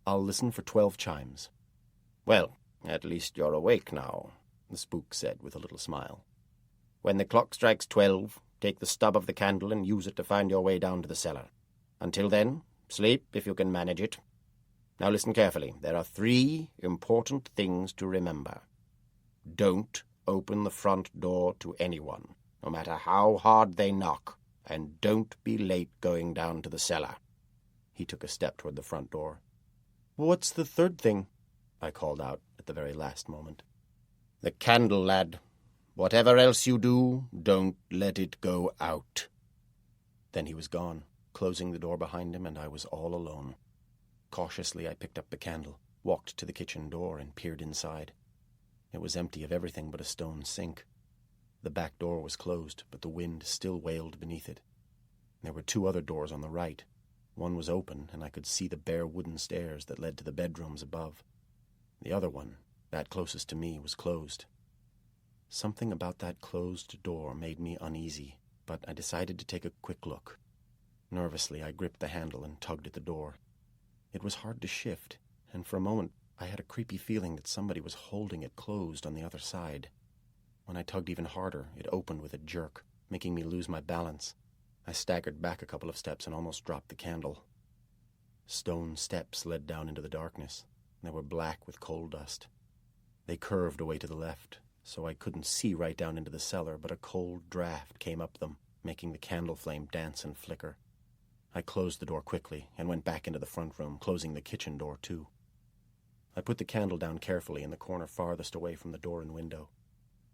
"I'll listen for 12 chimes." "Well, at least you're awake now," the spook said with a little smile. "When the clock strikes 12, take the stub of the candle and use it to find your way down to the cellar. Until then, sleep if you can manage it. Now listen carefully. There are 3 important things to remember. Don't open the front door to anyone, no matter how hard they knock, and don't be late going down to the cellar." He took a step toward the front door. "What's the 3rd thing?" I called out at the very last moment. "The candle, lad. Whatever else you do, don't let it go out." Then he was gone, closing the door behind him, and I was all alone. Cautiously I picked up the candle, walked to the kitchen door, and peered inside. It was empty of everything but a stone sink. The back door was closed, but the wind still wailed beneath it. There were 2 other doors on the right. One was open, and I could see the bare wooden stairs that led to the bedrooms above. The other one, that closest to me, was closed. Something about that closed door made me uneasy, but I decided to take a quick look. Nervously, I gripped the handle and tugged at the door. It was hard to shift, and for a moment I had a creepy feeling that somebody was holding it closed on the other side. When I tugged even harder, it opened with a jerk, making me lose my balance. I staggered back a couple of steps and almost dropped the candle. Stone steps led down into the darkness. They were black with coal dust. They curved away to the left, so I couldn't see right down into the cellar, but a cold draft came up them, making the candle flame dance and flicker. I closed the door quickly and went back into the front room, closing the kitchen door too. I put the candle down carefully in the corner farthest away from the door and window.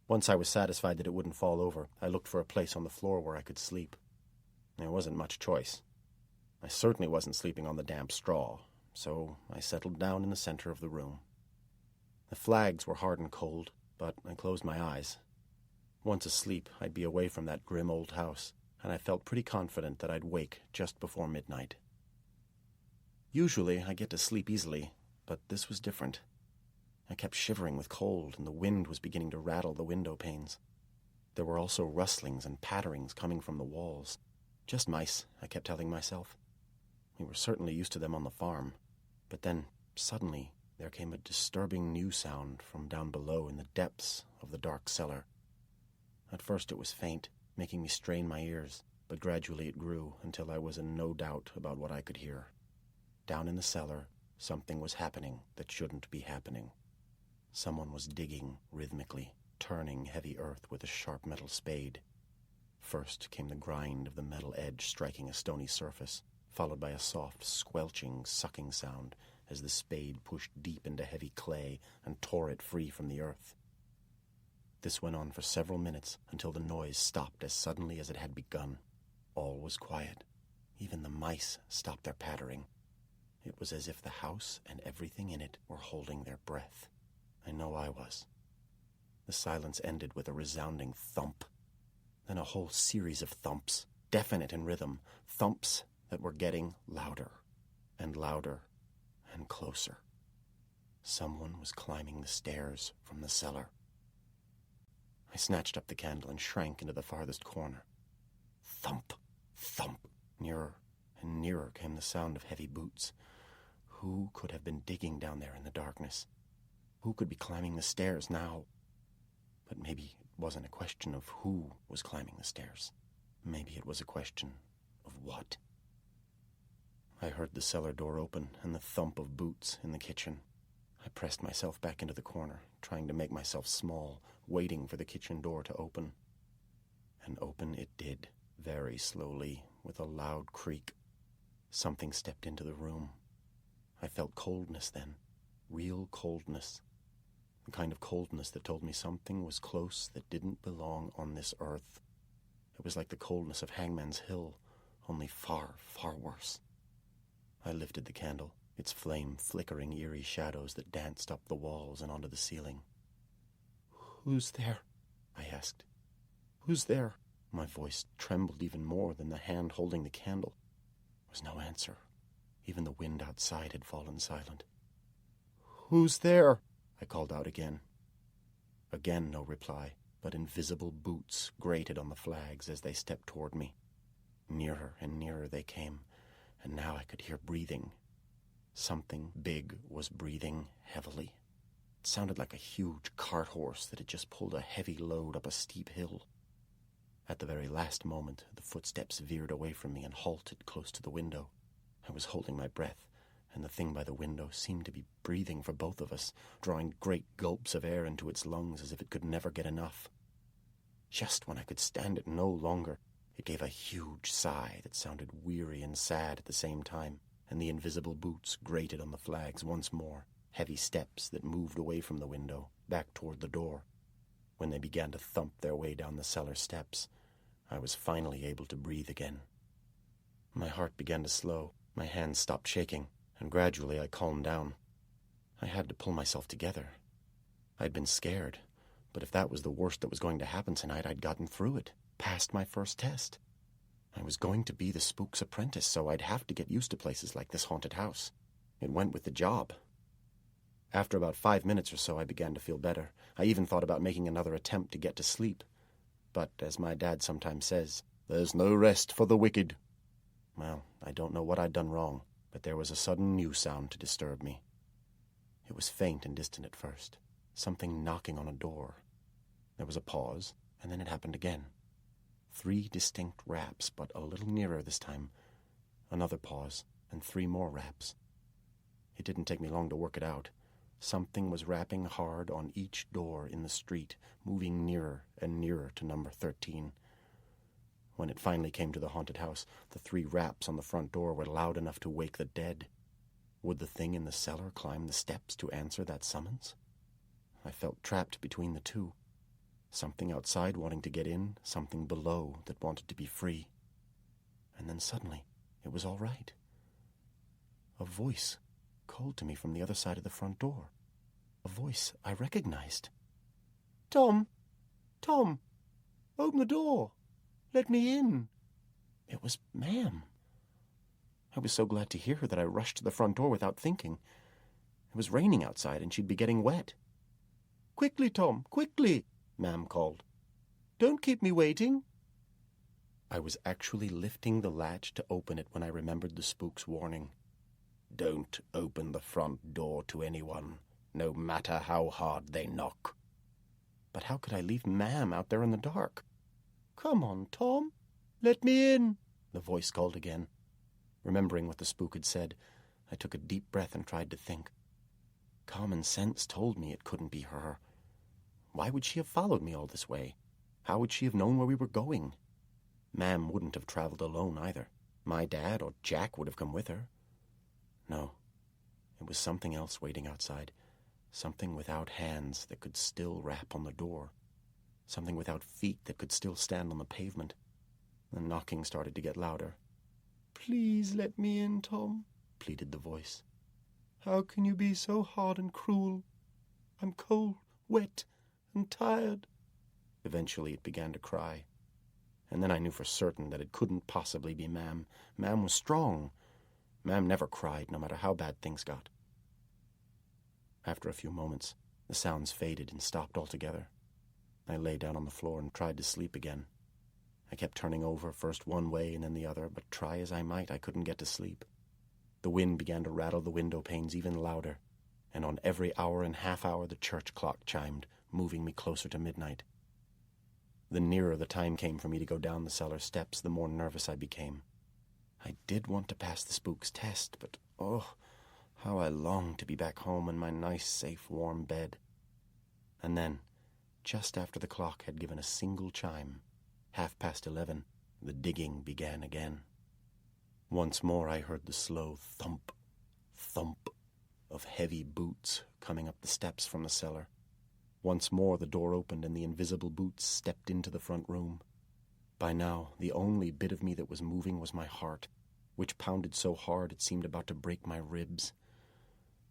Once I was satisfied that it wouldn't fall over, I looked for a place on the floor where I could sleep. There wasn't much choice. I certainly wasn't sleeping on the damp straw, so I settled down in the center of the room. The flags were hard and cold, but I closed my eyes. Once asleep, I'd be away from that grim old house, and I felt pretty confident that I'd wake just before midnight. Usually I get to sleep easily, but this was different. I kept shivering with cold, and the wind was beginning to rattle the window panes. There were also rustlings and patterings coming from the walls. Just mice, I kept telling myself. We were certainly used to them on the farm. But then, suddenly, there came a disturbing new sound from down below in the depths of the dark cellar. At first it was faint, making me strain my ears, but gradually it grew until I was in no doubt about what I could hear. Down in the cellar, something was happening that shouldn't be happening. Someone was digging rhythmically, turning heavy earth with a sharp metal spade. First came the grind of the metal edge striking a stony surface, followed by a soft, squelching, sucking sound as the spade pushed deep into heavy clay and tore it free from the earth. This went on for several minutes until the noise stopped as suddenly as it had begun. All was quiet. Even the mice stopped their pattering. It was as if the house and everything in it were holding their breath. I know I was. The silence ended with a resounding thump. Then a whole series of thumps, definite in rhythm, thumps that were getting louder and louder and closer. Someone was climbing the stairs from the cellar. I snatched up the candle and shrank into the farthest corner. Thump, thump. Nearer and nearer came the sound of heavy boots. Who could have been digging down there in the darkness? Who could be climbing the stairs now? But maybe it wasn't a question of who was climbing the stairs. Maybe it was a question of what. I heard the cellar door open and the thump of boots in the kitchen. I pressed myself back into the corner, trying to make myself small, waiting for the kitchen door to open. And open it did, very slowly, with a loud creak. Something stepped into the room. I felt coldness then, real coldness. the kind of coldness that told me something was close that didn't belong on this earth. It was like the coldness of Hangman's Hill, only far, far worse. I lifted the candle, its flame flickering eerie shadows that danced up the walls and onto the ceiling. "Who's there?" I asked. "Who's there?" My voice trembled even more than the hand holding the candle. There was no answer. Even the wind outside had fallen silent. "Who's there?" I called out again. Again no reply, but invisible boots grated on the flags as they stepped toward me. Nearer and nearer they came, and now I could hear breathing. Something big was breathing heavily. It sounded like a huge cart horse that had just pulled a heavy load up a steep hill. At the very last moment, the footsteps veered away from me and halted close to the window. I was holding my breath, and the thing by the window seemed to be breathing for both of us, drawing great gulps of air into its lungs as if it could never get enough. Just when I could stand it no longer, it gave a huge sigh that sounded weary and sad at the same time, and the invisible boots grated on the flags once more, heavy steps that moved away from the window, back toward the door. When they began to thump their way down the cellar steps, I was finally able to breathe again. My heart began to slow, my hands stopped shaking, and gradually I calmed down. I had to pull myself together. I'd been scared, but if that was the worst that was going to happen tonight, I'd gotten through it, passed my first test. I was going to be the Spook's apprentice, so I'd have to get used to places like this haunted house. It went with the job. After about 5 minutes or so, I began to feel better. I even thought about making another attempt to get to sleep. But, as my dad sometimes says, "There's no rest for the wicked." Well, I don't know what I'd done wrong, but there was a sudden new sound to disturb me. It was faint and distant at first, something knocking on a door. There was a pause, and then it happened again. 3 distinct raps, but a little nearer this time. Another pause, and 3 more raps. It didn't take me long to work it out. Something was rapping hard on each door in the street, moving nearer and nearer to number 13. When it finally came to the haunted house, the 3 raps on the front door were loud enough to wake the dead. Would the thing in the cellar climb the steps to answer that summons? I felt trapped between the two. Something outside wanting to get in, something below that wanted to be free. And then suddenly, it was all right. A voice called to me from the other side of the front door. A voice I recognized. "Tom! Tom! Open the door! Let me in!" It was Ma'am. I was so glad to hear her that I rushed to the front door without thinking. It was raining outside, and she'd be getting wet. "Quickly, Tom, quickly!" Ma'am called. "Don't keep me waiting." I was actually lifting the latch to open it when I remembered the Spook's warning. "Don't open the front door to anyone, no matter how hard they knock." But how could I leave Ma'am out there in the dark? "Come on, Tom. Let me in," the voice called again. Remembering what the Spook had said, I took a deep breath and tried to think. Common sense told me it couldn't be her. Why would she have followed me all this way? How would she have known where we were going? Ma'am wouldn't have traveled alone either. My dad or Jack would have come with her. No, it was something else waiting outside. Something without hands that could still rap on the door. Something without feet that could still stand on the pavement. The knocking started to get louder. "Please let me in, Tom," pleaded the voice. "How can you be so hard and cruel? I'm cold, wet, and tired." Eventually it began to cry. And then I knew for certain that it couldn't possibly be Ma'am. Ma'am was strong. Ma'am never cried, no matter how bad things got. After a few moments, the sounds faded and stopped altogether. I lay down on the floor and tried to sleep again. I kept turning over, first one way and then the other, but try as I might, I couldn't get to sleep. The wind began to rattle the window panes even louder, and on every hour and half-hour the church clock chimed, moving me closer to midnight. The nearer the time came for me to go down the cellar steps, the more nervous I became. I did want to pass the Spook's test, but oh, how I longed to be back home in my nice, safe, warm bed. And then, just after the clock had given a single chime, 11:30, the digging began again. Once more I heard the slow thump, thump of heavy boots coming up the steps from the cellar. Once more the door opened and the invisible boots stepped into the front room. By now, the only bit of me that was moving was my heart, which pounded so hard it seemed about to break my ribs.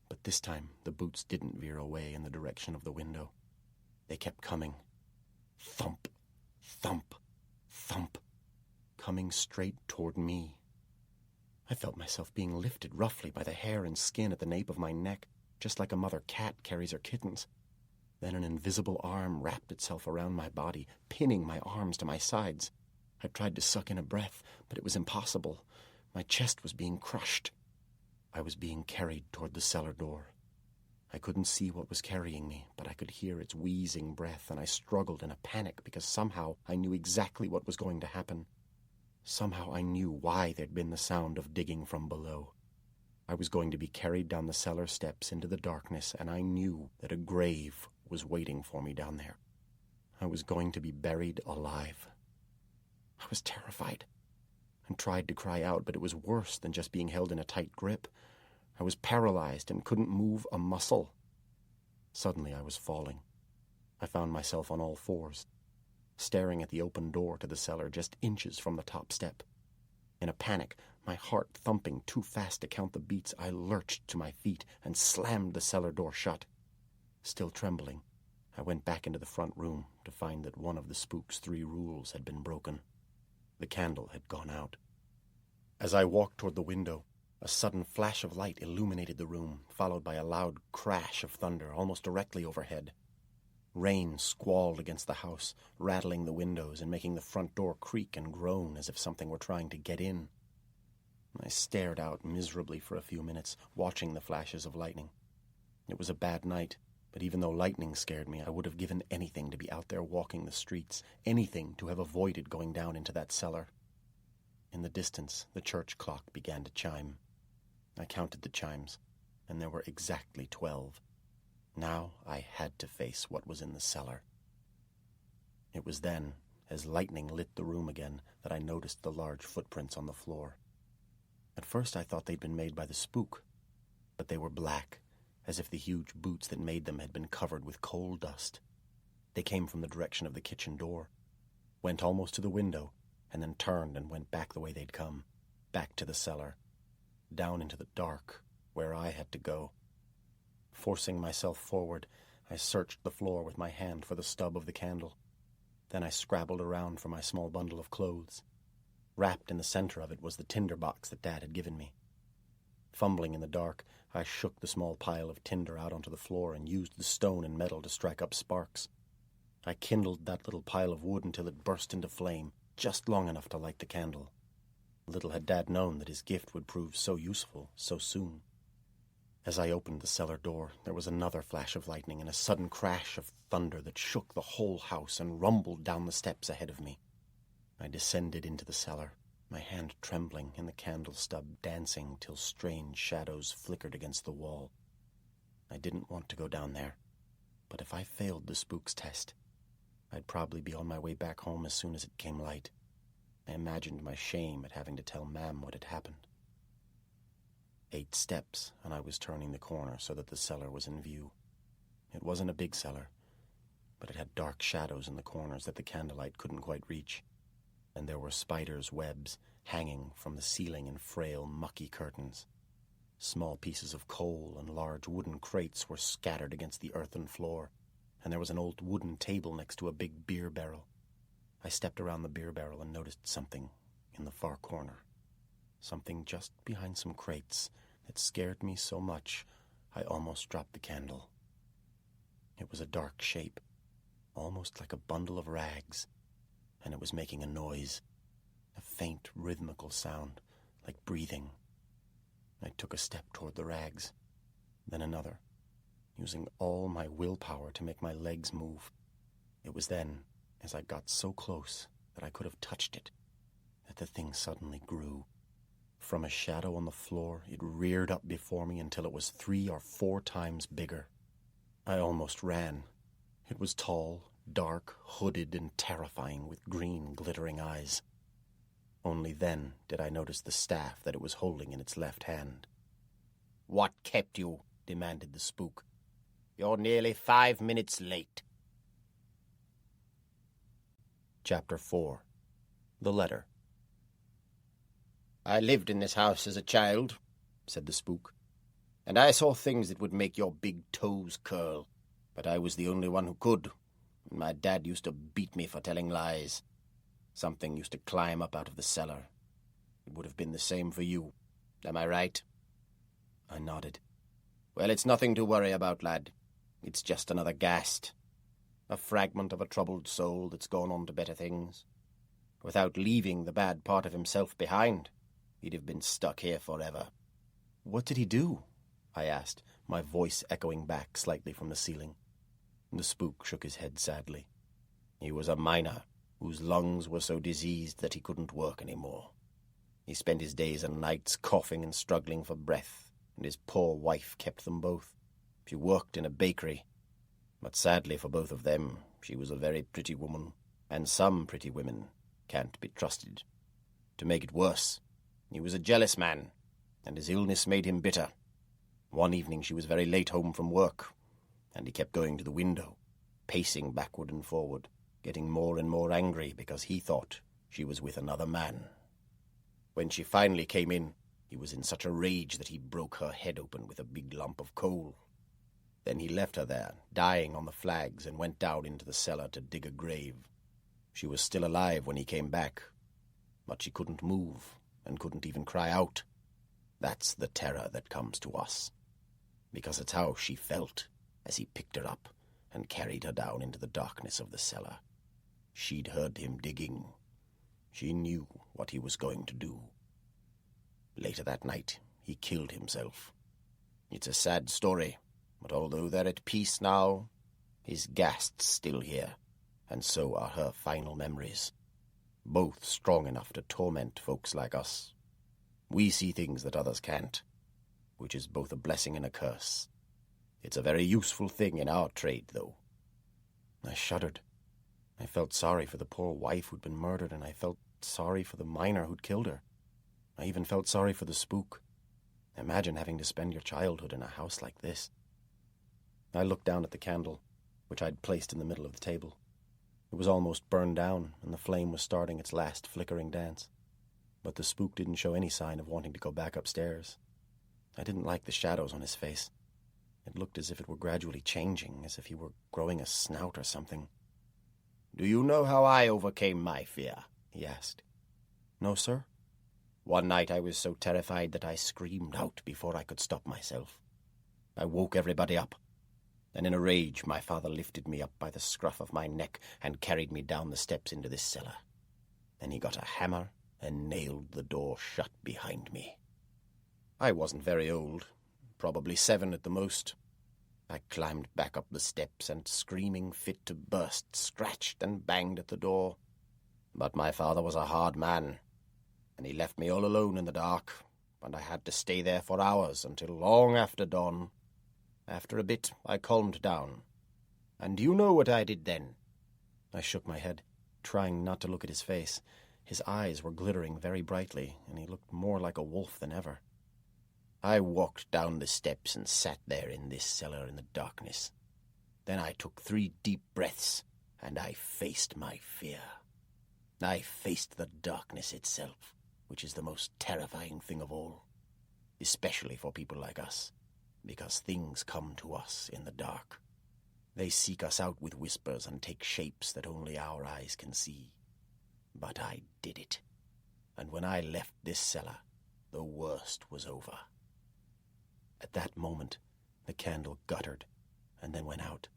But this time the boots didn't veer away in the direction of the window. They kept coming. Thump, thump, thump, coming straight toward me. I felt myself being lifted roughly by the hair and skin at the nape of my neck, just like a mother cat carries her kittens. Then an invisible arm wrapped itself around my body, pinning my arms to my sides. I tried to suck in a breath, but it was impossible. My chest was being crushed. I was being carried toward the cellar door. I couldn't see what was carrying me, but I could hear its wheezing breath, and I struggled in a panic because somehow I knew exactly what was going to happen. Somehow I knew why there'd been the sound of digging from below. I was going to be carried down the cellar steps into the darkness, and I knew that a grave was waiting for me down there. I was going to be buried alive. I was terrified and tried to cry out, but it was worse than just being held in a tight grip. I was paralyzed and couldn't move a muscle. Suddenly I was falling. I found myself on all fours, staring at the open door to the cellar just inches from the top step. In a panic, my heart thumping too fast to count the beats, I lurched to my feet and slammed the cellar door shut. Still trembling, I went back into the front room to find that one of the spook's 3 rules had been broken. The candle had gone out. As I walked toward the window, a sudden flash of light illuminated the room, followed by a loud crash of thunder almost directly overhead. Rain squalled against the house, rattling the windows and making the front door creak and groan as if something were trying to get in. I stared out miserably for a few minutes, watching the flashes of lightning. It was a bad night, but even though lightning scared me, I would have given anything to be out there walking the streets, anything to have avoided going down into that cellar. In the distance, the church clock began to chime. I counted the chimes, and there were exactly 12. Now I had to face what was in the cellar. It was then, as lightning lit the room again, that I noticed the large footprints on the floor. At first I thought they'd been made by the spook, but they were black, as if the huge boots that made them had been covered with coal dust. They came from the direction of the kitchen door, went almost to the window, and then turned and went back the way they'd come, back to the cellar, down into the dark, where I had to go. Forcing myself forward, I searched the floor with my hand for the stub of the candle. Then I scrabbled around for my small bundle of clothes. Wrapped in the center of it was the tinder box that Dad had given me. Fumbling in the dark, I shook the small pile of tinder out onto the floor and used the stone and metal to strike up sparks. I kindled that little pile of wood until it burst into flame, just long enough to light the candle. Little had Dad known that his gift would prove so useful so soon. As I opened the cellar door, there was another flash of lightning and a sudden crash of thunder that shook the whole house and rumbled down the steps ahead of me. I descended into the cellar, my hand trembling and the candle stub dancing till strange shadows flickered against the wall. I didn't want to go down there, but if I failed the spook's test, I'd probably be on my way back home as soon as it came light. I imagined my shame at having to tell Mam what had happened. 8 steps, and I was turning the corner so that the cellar was in view. It wasn't a big cellar, but it had dark shadows in the corners that the candlelight couldn't quite reach, and there were spiders' webs hanging from the ceiling in frail, mucky curtains. Small pieces of coal and large wooden crates were scattered against the earthen floor, and there was an old wooden table next to a big beer barrel. I stepped around the beer barrel and noticed something in the far corner. Something just behind some crates that scared me so much I almost dropped the candle. It was a dark shape, almost like a bundle of rags, and it was making a noise, a faint rhythmical sound, like breathing. I took a step toward the rags, then another, using all my willpower to make my legs move. It was then, as I got so close that I could have touched it, that the thing suddenly grew. From a shadow on the floor, it reared up before me until it was 3 or 4 times bigger. I almost ran. It was tall, dark, hooded, and terrifying, with green, glittering eyes. Only then did I notice the staff that it was holding in its left hand. "What kept you?" demanded the spook. You're nearly 5 minutes late. Chapter 4. The Letter. I lived in this house as a child, said the spook, and I saw things that would make your big toes curl, but I was the only one who could, and my dad used to beat me for telling lies. Something used to climb up out of the cellar. It would have been the same for you. Am I right? I nodded. Well, it's nothing to worry about, lad. It's just another ghast. A fragment of a troubled soul that's gone on to better things. Without leaving the bad part of himself behind, he'd have been stuck here forever. What did he do? I asked, my voice echoing back slightly from the ceiling. The spook shook his head sadly. He was a miner whose lungs were so diseased that he couldn't work any more. He spent his days and nights coughing and struggling for breath, and his poor wife kept them both. She worked in a bakery, but sadly for both of them, she was a very pretty woman, and some pretty women can't be trusted. To make it worse, he was a jealous man, and his illness made him bitter. One evening she was very late home from work, and he kept going to the window, pacing backward and forward, getting more and more angry because he thought she was with another man. When she finally came in, he was in such a rage that he broke her head open with a big lump of coal. Then he left her there, dying on the flags, and went down into the cellar to dig a grave. She was still alive when he came back, but she couldn't move and couldn't even cry out. That's the terror that comes to us, because it's how she felt as he picked her up and carried her down into the darkness of the cellar. She'd heard him digging. She knew what he was going to do. Later that night, he killed himself. It's a sad story, but although they're at peace now, his ghast's still here, and so are her final memories, both strong enough to torment folks like us. We see things that others can't, which is both a blessing and a curse. It's a very useful thing in our trade, though. I shuddered. I felt sorry for the poor wife who'd been murdered, and I felt sorry for the miner who'd killed her. I even felt sorry for the spook. Imagine having to spend your childhood in a house like this. I looked down at the candle, which I'd placed in the middle of the table. It was almost burned down, and the flame was starting its last flickering dance. But the spook didn't show any sign of wanting to go back upstairs. I didn't like the shadows on his face. It looked as if it were gradually changing, as if he were growing a snout or something. "Do you know how I overcame my fear?" he asked. "No, sir." "One night I was so terrified that I screamed out before I could stop myself. I woke everybody up. Then in a rage my father lifted me up by the scruff of my neck and carried me down the steps into this cellar. Then he got a hammer and nailed the door shut behind me. I wasn't very old, probably 7 at the most. I climbed back up the steps and, screaming fit to burst, scratched and banged at the door. But my father was a hard man, and he left me all alone in the dark, and I had to stay there for hours until long after dawn. After a bit, I calmed down. And do you know what I did then?" I shook my head, trying not to look at his face. His eyes were glittering very brightly, and he looked more like a wolf than ever. "I walked down the steps and sat there in this cellar in the darkness. Then I took 3 deep breaths, and I faced my fear. I faced the darkness itself, which is the most terrifying thing of all, especially for people like us, because things come to us in the dark. They seek us out with whispers and take shapes that only our eyes can see. But I did it, and when I left this cellar, the worst was over." At that moment, the candle guttered and then went out,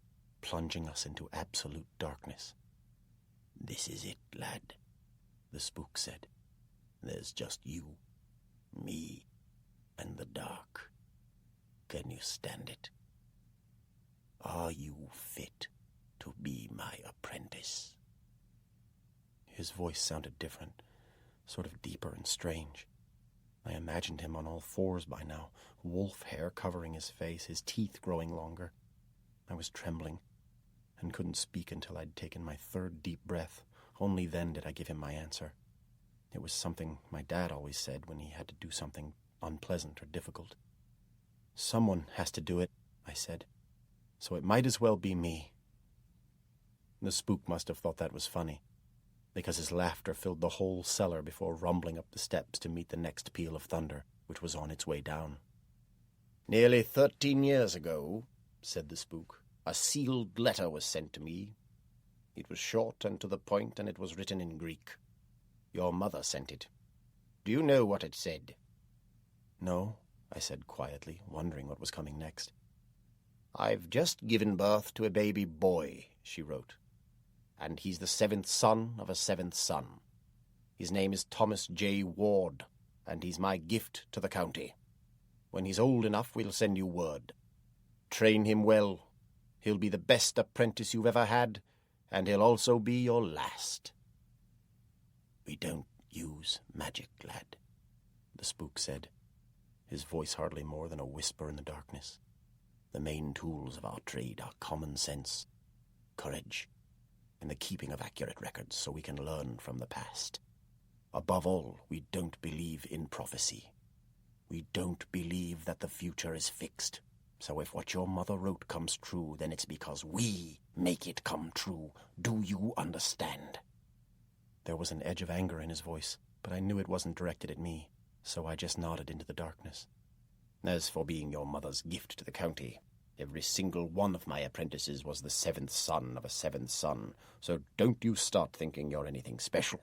plunging us into absolute darkness. "This is it, lad," the spook said. "There's just you, me, and the dark. Can you stand it? Are you fit to be my apprentice?" His voice sounded different, sort of deeper and strange. I imagined him on all 4s by now, wolf hair covering his face, his teeth growing longer. I was trembling and couldn't speak until I'd taken my 3rd deep breath. Only then did I give him my answer. It was something my dad always said when he had to do something unpleasant or difficult. "Someone has to do it," I said. so it might as well be me." The spook must have thought that was funny, because his laughter filled the whole cellar before rumbling up the steps to meet the next peal of thunder, which was on its way down. "Nearly 13 years ago," said the spook, "a sealed letter was sent to me. It was short and to the point, and it was written in Greek. Your mother sent it. Do you know what it said?" "No," I said quietly, wondering what was coming next. "I've just given birth to a baby boy," she wrote, "and he's the 7th son of a 7th son. His name is Thomas J. Ward, and he's my gift to the county. When he's old enough, we'll send you word. Train him well. He'll be the best apprentice you've ever had, and he'll also be your last." "We don't use magic, lad," the spook said, his voice hardly more than a whisper in the darkness. "The main tools of our trade are common sense, courage, and the keeping of accurate records so we can learn from the past. Above all, we don't believe in prophecy. We don't believe that the future is fixed. So if what your mother wrote comes true, then it's because we make it come true. Do you understand?" There was an edge of anger in his voice, but I knew it wasn't directed at me, so I just nodded into the darkness. "As for being your mother's gift to the county, every single one of my apprentices was the 7th son of a 7th son, so don't you start thinking you're anything special.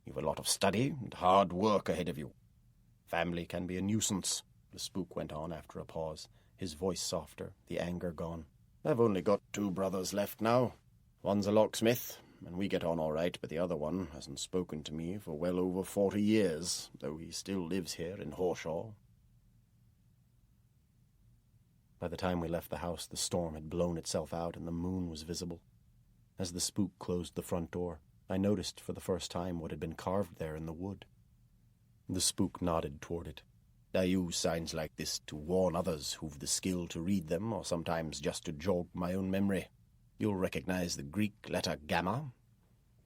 You've a lot of study and hard work ahead of you. Family can be a nuisance," the spook went on after a pause, his voice softer, the anger gone. "I've only got 2 brothers left now. One's a locksmith, and we get on all right, but the other one hasn't spoken to me for well over 40 years, though he still lives here in Horshaw." By the time we left the house, the storm had blown itself out and the moon was visible. As the spook closed the front door, I noticed for the first time what had been carved there in the wood. The spook nodded toward it. "I use signs like this to warn others who've the skill to read them, or sometimes just to jog my own memory. You'll recognize the Greek letter gamma.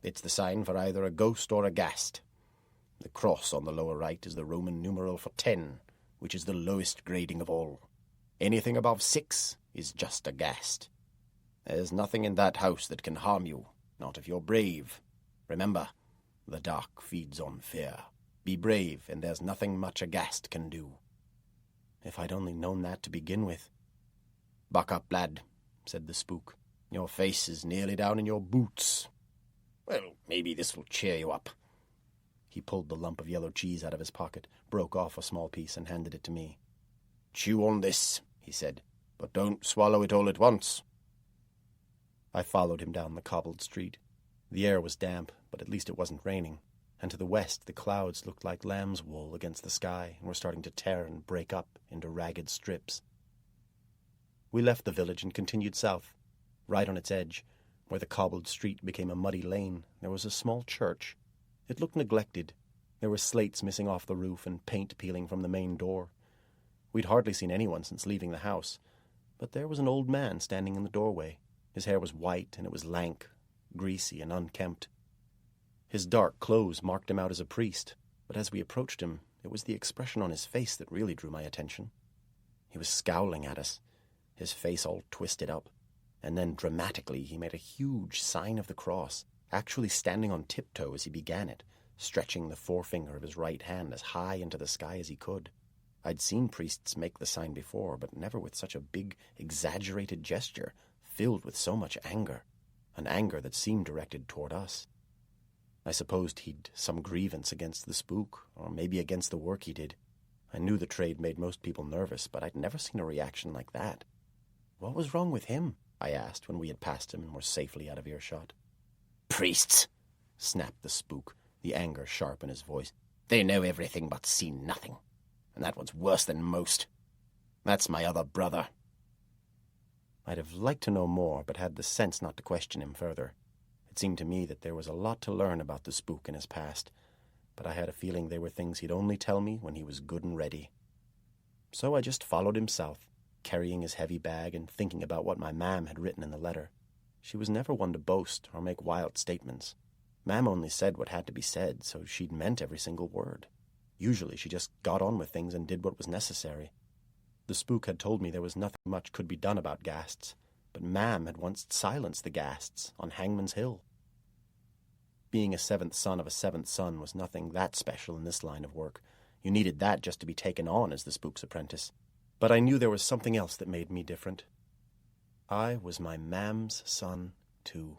It's the sign for either a ghost or a ghast. The cross on the lower right is the Roman numeral for 10, which is the lowest grading of all. Anything above 6 is just a ghast. There's nothing in that house that can harm you, not if you're brave. Remember, the dark feeds on fear. Be brave, and there's nothing much a ghast can do." If I'd only known that to begin with. "Buck up, lad," said the spook. "Your face is nearly down in your boots. Well, maybe this will cheer you up." He pulled the lump of yellow cheese out of his pocket, broke off a small piece, and handed it to me. "Chew on this," he said, "but don't swallow it all at once." I followed him down the cobbled street. The air was damp, but at least it wasn't raining, and to the west the clouds looked like lamb's wool against the sky and were starting to tear and break up into ragged strips. We left the village and continued south. Right on its edge, where the cobbled street became a muddy lane, there was a small church. It looked neglected. There were slates missing off the roof and paint peeling from the main door. We'd hardly seen anyone since leaving the house, but there was an old man standing in the doorway. His hair was white, and it was lank, greasy, and unkempt. His dark clothes marked him out as a priest, but as we approached him, it was the expression on his face that really drew my attention. He was scowling at us, his face all twisted up, and then dramatically he made a huge sign of the cross, actually standing on tiptoe as he began it, stretching the forefinger of his right hand as high into the sky as he could. I'd seen priests make the sign before, but never with such a big, exaggerated gesture, filled with so much anger, an anger that seemed directed toward us. I supposed he'd some grievance against the spook, or maybe against the work he did. I knew the trade made most people nervous, but I'd never seen a reaction like that. "What was wrong with him?" I asked when we had passed him and were safely out of earshot. "Priests!" snapped the spook, the anger sharp in his voice. "They know everything but see nothing. And that one's worse than most. That's my other brother." I'd have liked to know more, but had the sense not to question him further. It seemed to me that there was a lot to learn about the spook in his past, but I had a feeling they were things he'd only tell me when he was good and ready. So I just followed him south, carrying his heavy bag and thinking about what my mam had written in the letter. She was never one to boast or make wild statements. Mam only said what had to be said, so she'd meant every single word. Usually she just got on with things and did what was necessary. The spook had told me there was nothing much could be done about ghasts, but Mam had once silenced the ghasts on Hangman's Hill. Being a seventh son of a seventh son was nothing that special in this line of work. You needed that just to be taken on as the Spook's apprentice. But I knew there was something else that made me different. I was my Mam's son, too.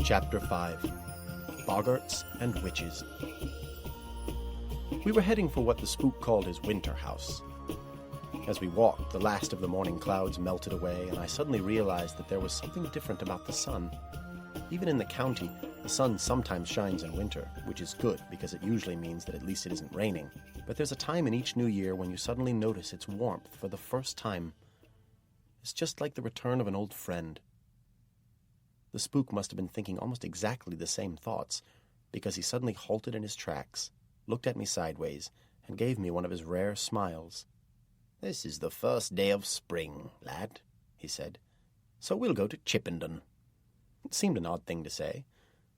Chapter 5. Boggarts and Witches. We were heading for what the Spook called his winter house. As we walked, the last of the morning clouds melted away, and I suddenly realized that there was something different about the sun. Even in the county, the sun sometimes shines in winter, which is good because it usually means that at least it isn't raining. But there's a time in each new year when you suddenly notice its warmth for the first time. It's just like the return of an old friend. The Spook must have been thinking almost exactly the same thoughts, because he suddenly halted in his tracks, looked at me sideways, and gave me one of his rare smiles. "This is the first day of spring, lad," he said, "so we'll go to Chippenden." It seemed an odd thing to say.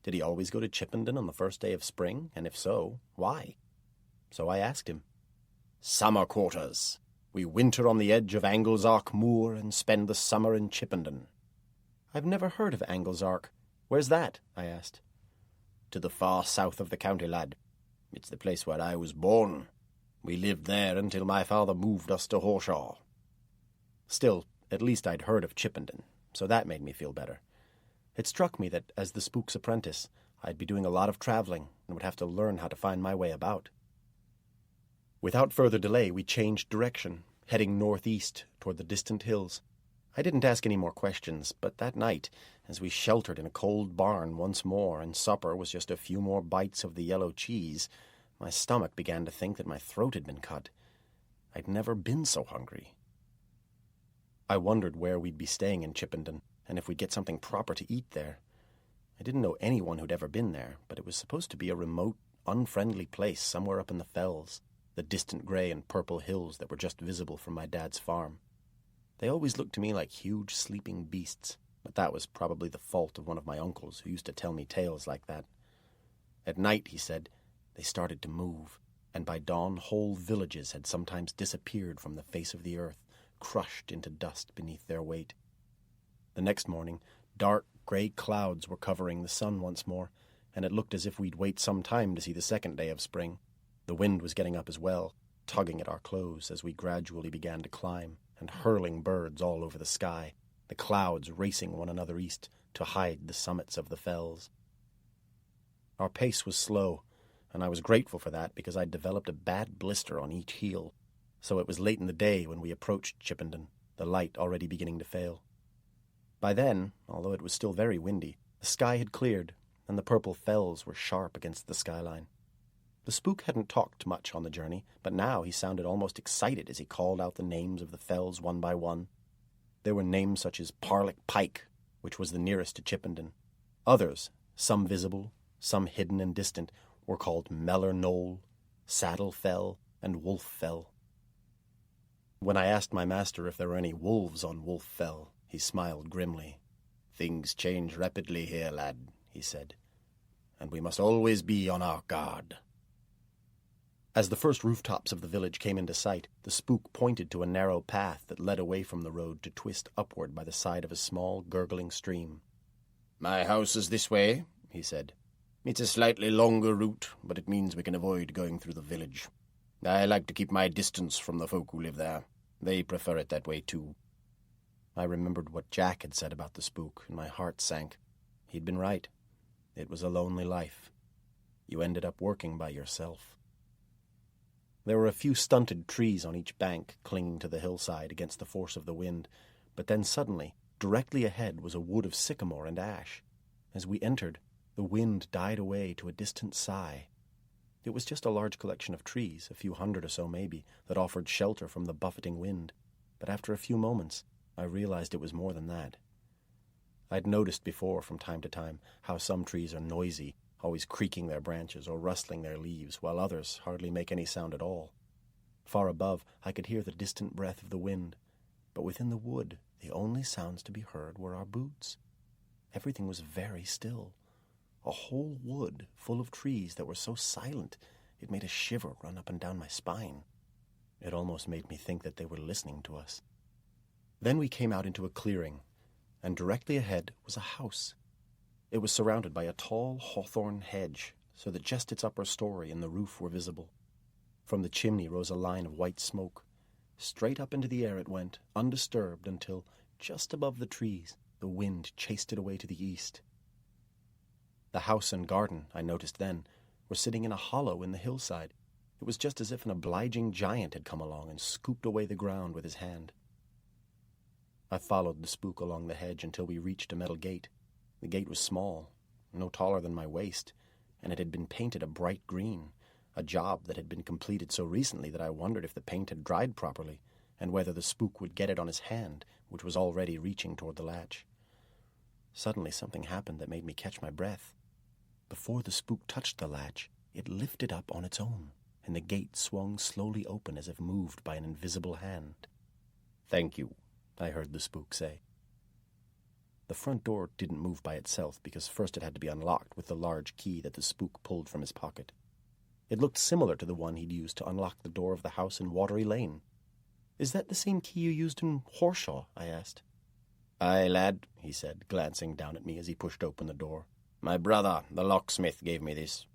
Did he always go to Chippenden on the first day of spring, and if so, why? So I asked him. "Summer quarters. We winter on the edge of Anglesark Moor and spend the summer in Chippenden." "I've never heard of Anglesark. Where's that?" I asked. "To the far south of the county, lad. It's the place where I was born. We lived there until my father moved us to Horshaw." Still, at least I'd heard of Chippenden, so that made me feel better. It struck me that, as the Spook's apprentice, I'd be doing a lot of traveling and would have to learn how to find my way about. Without further delay, we changed direction, heading northeast toward the distant hills. I didn't ask any more questions, but that night, as we sheltered in a cold barn once more and supper was just a few more bites of the yellow cheese, my stomach began to think that my throat had been cut. I'd never been so hungry. I wondered where we'd be staying in Chippenden, and if we'd get something proper to eat there. I didn't know anyone who'd ever been there, but it was supposed to be a remote, unfriendly place somewhere up in the fells, the distant gray and purple hills that were just visible from my dad's farm. They always looked to me like huge sleeping beasts, but that was probably the fault of one of my uncles who used to tell me tales like that. At night, he said, they started to move, and by dawn whole villages had sometimes disappeared from the face of the earth, crushed into dust beneath their weight. The next morning, dark gray clouds were covering the sun once more, and it looked as if we'd wait some time to see the second day of spring. The wind was getting up as well, tugging at our clothes as we gradually began to climb, and hurling birds all over the sky, the clouds racing one another east to hide the summits of the fells. Our pace was slow, and I was grateful for that because I'd developed a bad blister on each heel, so it was late in the day when we approached Chippenden, the light already beginning to fail. By then, although it was still very windy, the sky had cleared, and the purple fells were sharp against the skyline. The Spook hadn't talked much on the journey, but now he sounded almost excited as he called out the names of the fells one by one. There were names such as Parlick Pike, which was the nearest to Chippenden. Others, some visible, some hidden and distant, were called Meller Knoll, Saddle Fell, and Wolf Fell. When I asked my master if there were any wolves on Wolf Fell, he smiled grimly. "Things change rapidly here, lad," he said, "and we must always be on our guard." As the first rooftops of the village came into sight, the Spook pointed to a narrow path that led away from the road to twist upward by the side of a small, gurgling stream. "My house is this way," he said. "It's a slightly longer route, but it means we can avoid going through the village. I like to keep my distance from the folk who live there. They prefer it that way, too." I remembered what Jack had said about the Spook, and my heart sank. He'd been right. It was a lonely life. You ended up working by yourself. There were a few stunted trees on each bank, clinging to the hillside against the force of the wind, but then suddenly, directly ahead was a wood of sycamore and ash. As we entered, the wind died away to a distant sigh. It was just a large collection of trees, a few hundred or so maybe, that offered shelter from the buffeting wind, but after a few moments, I realized it was more than that. I'd noticed before, from time to time, how some trees are noisy, always creaking their branches or rustling their leaves, while others hardly make any sound at all. Far above, I could hear the distant breath of the wind, but within the wood, the only sounds to be heard were our boots. Everything was very still. A whole wood full of trees that were so silent it made a shiver run up and down my spine. It almost made me think that they were listening to us. Then we came out into a clearing, and directly ahead was a house. It was surrounded by a tall hawthorn hedge, so that just its upper story and the roof were visible. From the chimney rose a line of white smoke. Straight up into the air it went, undisturbed, until, just above the trees, the wind chased it away to the east. The house and garden, I noticed then, were sitting in a hollow in the hillside. It was just as if an obliging giant had come along and scooped away the ground with his hand. I followed the spook along the hedge until we reached a metal gate. The gate was small, no taller than my waist, and it had been painted a bright green, a job that had been completed so recently that I wondered if the paint had dried properly, and whether the spook would get it on his hand, which was already reaching toward the latch. Suddenly something happened that made me catch my breath. Before the spook touched the latch, it lifted up on its own, and the gate swung slowly open as if moved by an invisible hand. "Thank you," I heard the spook say. The front door didn't move by itself because first it had to be unlocked with the large key that the spook pulled from his pocket. It looked similar to the one he'd used to unlock the door of the house in Watery Lane. "Is that the same key you used in Horshaw?" I asked. "Aye, lad," he said, glancing down at me as he pushed open the door. "My brother, the locksmith, gave me this.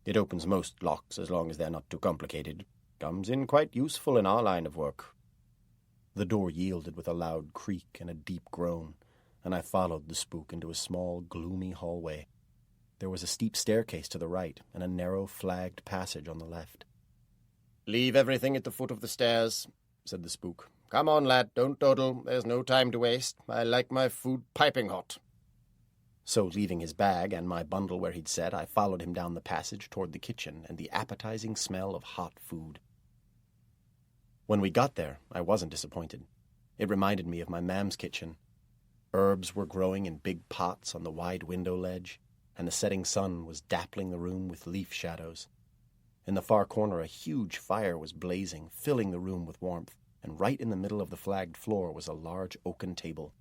It opens most locks as long as they're not too complicated. Comes in quite useful in our line of work." The door yielded with a loud creak and a deep groan, and I followed the spook into a small, gloomy hallway. There was a steep staircase to the right and a narrow, flagged passage on the left. "Leave everything at the foot of the stairs," said the spook. "Come on, lad, don't dawdle. There's no time to waste. I like my food piping hot." So, leaving his bag and my bundle where he'd sat, I followed him down the passage toward the kitchen and the appetizing smell of hot food. When we got there, I wasn't disappointed. It reminded me of my mam's kitchen. Herbs were growing in big pots on the wide window ledge, and the setting sun was dappling the room with leaf shadows. In the far corner, a huge fire was blazing, filling the room with warmth, and right in the middle of the flagged floor was a large oaken table.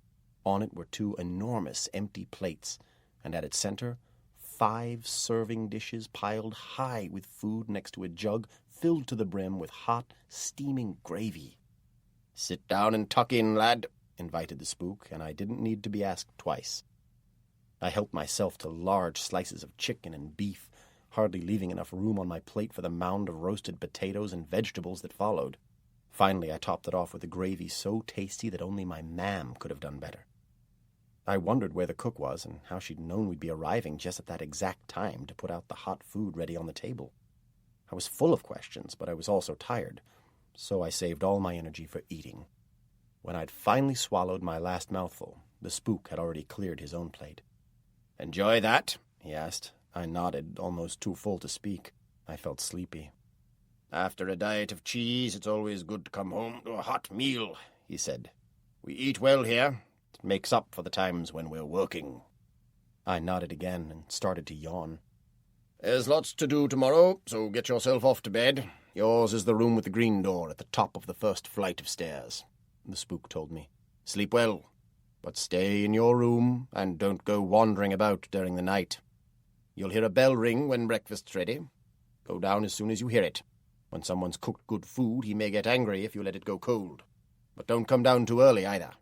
On it were 2 enormous empty plates, and at its center, 5 serving dishes piled high with food next to a jug filled to the brim with hot, steaming gravy. "Sit down and tuck in, lad," invited the spook, and I didn't need to be asked twice. I helped myself to large slices of chicken and beef, hardly leaving enough room on my plate for the mound of roasted potatoes and vegetables that followed. Finally, I topped it off with a gravy so tasty that only my mam could have done better. I wondered where the cook was and how she'd known we'd be arriving just at that exact time to put out the hot food ready on the table. I was full of questions, but I was also tired, so I saved all my energy for eating. When I'd finally swallowed my last mouthful, the spook had already cleared his own plate. "Enjoy that?" he asked. I nodded, almost too full to speak. I felt sleepy. "After a diet of cheese, it's always good to come home to a hot meal," he said. "We eat well here. It makes up for the times when we're working." I nodded again and started to yawn. "There's lots to do tomorrow, so get yourself off to bed. Yours is the room with the green door at the top of the first flight of stairs," the spook told me. "Sleep well, but stay in your room and don't go wandering about during the night. You'll hear a bell ring when breakfast's ready. Go down as soon as you hear it. When someone's cooked good food, he may get angry if you let it go cold. But don't come down too early either,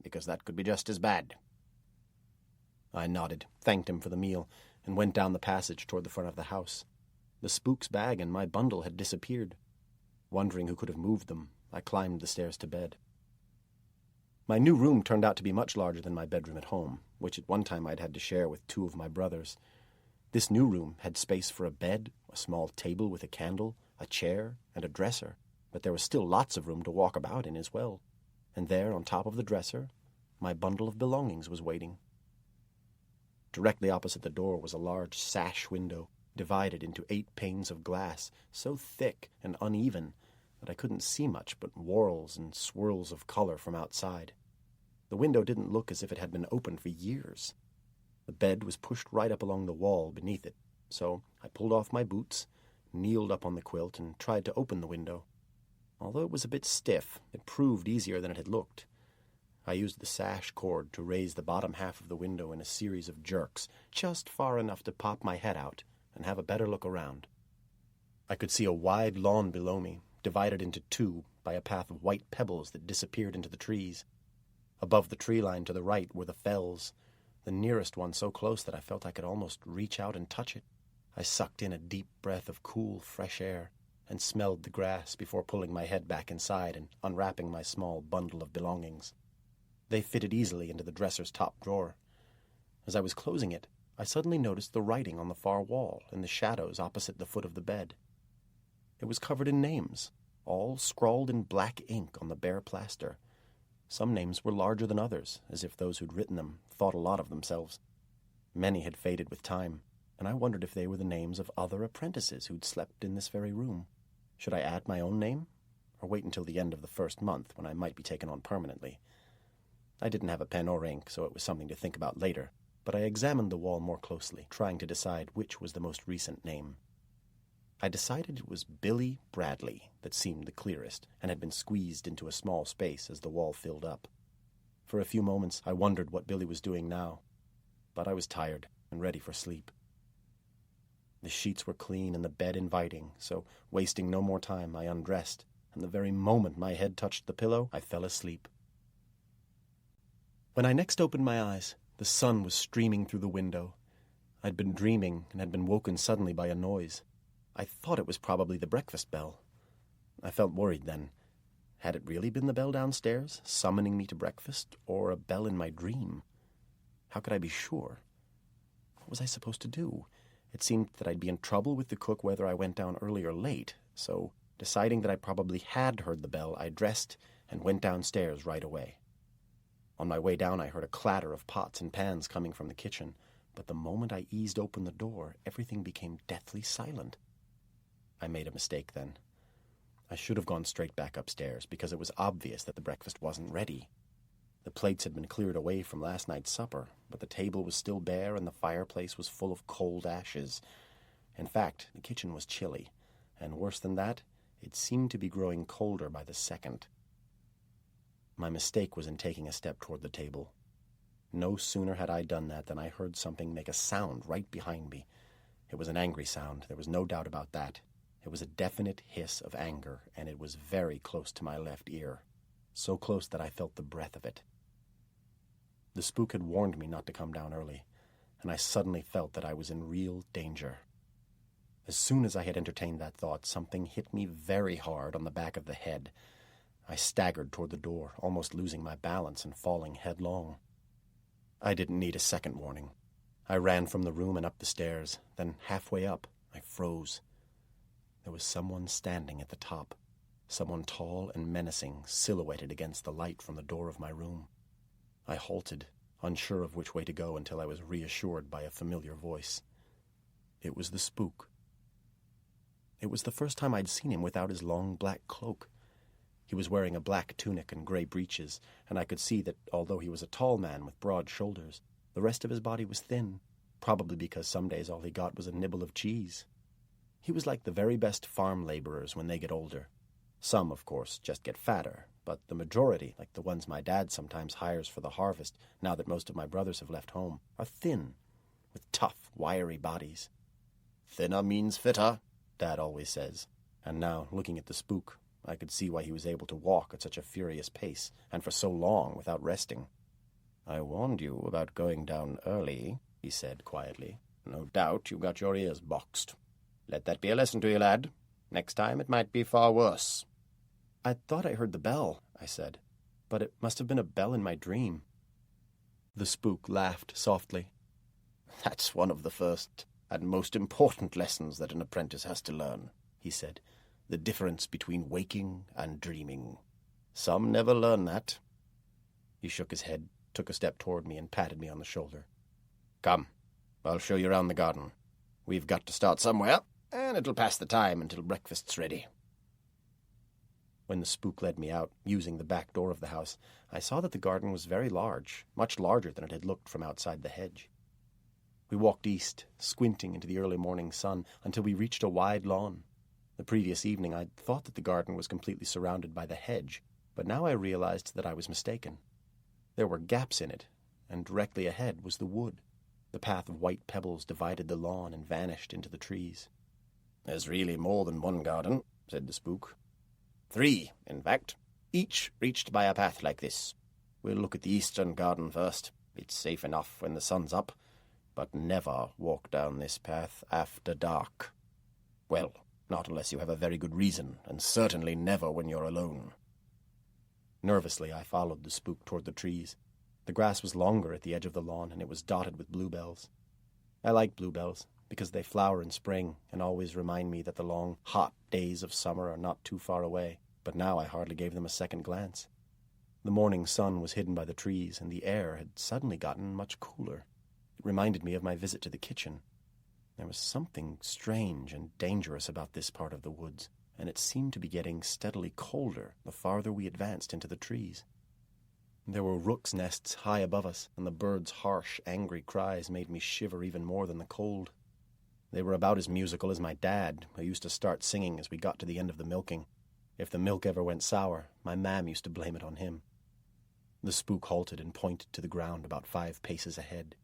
because that could be just as bad." I nodded, thanked him for the meal, and went down the passage toward the front of the house. The spook's bag and my bundle had disappeared. Wondering who could have moved them, I climbed the stairs to bed. My new room turned out to be much larger than my bedroom at home, which at one time I'd had to share with 2 of my brothers. This new room had space for a bed, a small table with a candle, a chair, and a dresser, but there was still lots of room to walk about in as well. And there, on top of the dresser, my bundle of belongings was waiting. Directly opposite the door was a large sash window, divided into 8 panes of glass, so thick and uneven that I couldn't see much but whorls and swirls of color from outside. The window didn't look as if it had been open for years. The bed was pushed right up along the wall beneath it, so I pulled off my boots, kneeled up on the quilt, and tried to open the window. Although it was a bit stiff, it proved easier than it had looked. I used the sash cord to raise the bottom half of the window in a series of jerks, just far enough to pop my head out and have a better look around. I could see a wide lawn below me, divided into two by a path of white pebbles that disappeared into the trees. Above the tree line to the right were the fells, the nearest one so close that I felt I could almost reach out and touch it. I sucked in a deep breath of cool, fresh air and smelled the grass before pulling my head back inside and unwrapping my small bundle of belongings. They fitted easily into the dresser's top drawer. As I was closing it, I suddenly noticed the writing on the far wall in the shadows opposite the foot of the bed. It was covered in names, all scrawled in black ink on the bare plaster. Some names were larger than others, as if those who'd written them thought a lot of themselves. Many had faded with time, and I wondered if they were the names of other apprentices who'd slept in this very room. Should I add my own name, or wait until the end of the first month when I might be taken on permanently? I didn't have a pen or ink, so it was something to think about later, but I examined the wall more closely, trying to decide which was the most recent name. I decided it was Billy Bradley that seemed the clearest, and had been squeezed into a small space as the wall filled up. For a few moments I wondered what Billy was doing now, but I was tired and ready for sleep. The sheets were clean and the bed inviting, so wasting no more time, I undressed, and the very moment my head touched the pillow, I fell asleep. When I next opened my eyes, the sun was streaming through the window. I'd been dreaming and had been woken suddenly by a noise. I thought it was probably the breakfast bell. I felt worried then. Had it really been the bell downstairs, summoning me to breakfast, or a bell in my dream? How could I be sure? What was I supposed to do? It seemed that I'd be in trouble with the cook whether I went down early or late, so, deciding that I probably had heard the bell, I dressed and went downstairs right away. On my way down I heard a clatter of pots and pans coming from the kitchen, but the moment I eased open the door, everything became deathly silent. I made a mistake then. I should have gone straight back upstairs, because it was obvious that the breakfast wasn't ready. The plates had been cleared away from last night's supper, but the table was still bare and the fireplace was full of cold ashes. In fact, the kitchen was chilly, and worse than that, it seemed to be growing colder by the second. My mistake was in taking a step toward the table. No sooner had I done that than I heard something make a sound right behind me. It was an angry sound, there was no doubt about that. It was a definite hiss of anger, and it was very close to my left ear, so close that I felt the breath of it. The spook had warned me not to come down early, and I suddenly felt that I was in real danger. As soon as I had entertained that thought, something hit me very hard on the back of the head. I staggered toward the door, almost losing my balance and falling headlong. I didn't need a second warning. I ran from the room and up the stairs, then halfway up, I froze. There was someone standing at the top, someone tall and menacing, silhouetted against the light from the door of my room. I halted, unsure of which way to go until I was reassured by a familiar voice. It was the spook. It was the first time I'd seen him without his long black cloak. He was wearing a black tunic and gray breeches, and I could see that, although he was a tall man with broad shoulders, the rest of his body was thin, probably because some days all he got was a nibble of cheese. He was like the very best farm laborers when they get older. Some, of course, just get fatter, but the majority, like the ones my dad sometimes hires for the harvest now that most of my brothers have left home, are thin, with tough, wiry bodies. "Thinner means fitter," Dad always says. And now, looking at the spook, I could see why he was able to walk at such a furious pace, and for so long without resting. "I warned you about going down early," he said quietly. "No doubt you got your ears boxed. Let that be a lesson to you, lad. Next time it might be far worse." "I thought I heard the bell," I said, "but it must have been a bell in my dream." The spook laughed softly. "That's one of the first and most important lessons that an apprentice has to learn," he said. "The difference between waking and dreaming. Some never learn that." He shook his head, took a step toward me, and patted me on the shoulder. "Come, I'll show you around the garden. We've got to start somewhere, and it'll pass the time until breakfast's ready." When the spook led me out, using the back door of the house, I saw that the garden was very large, much larger than it had looked from outside the hedge. We walked east, squinting into the early morning sun, until we reached a wide lawn. The previous evening I'd thought that the garden was completely surrounded by the hedge, but now I realized that I was mistaken. There were gaps in it, and directly ahead was the wood. The path of white pebbles divided the lawn and vanished into the trees. "There's really more than one garden," said the spook. "3, in fact, each reached by a path like this. We'll look at the eastern garden first. It's safe enough when the sun's up, but never walk down this path after dark. Well, not unless you have a very good reason, and certainly never when you're alone." Nervously, I followed the spook toward the trees. The grass was longer at the edge of the lawn, and it was dotted with bluebells. I like bluebells, because they flower in spring and always remind me that the long, hot days of summer are not too far away, but now I hardly gave them a second glance. The morning sun was hidden by the trees, and the air had suddenly gotten much cooler. It reminded me of my visit to the kitchen. There was something strange and dangerous about this part of the woods, and it seemed to be getting steadily colder the farther we advanced into the trees. There were rooks' nests high above us, and the birds' harsh, angry cries made me shiver even more than the cold. They were about as musical as my dad, who used to start singing as we got to the end of the milking. If the milk ever went sour, my mam used to blame it on him. The spook halted and pointed to the ground about 5 paces ahead.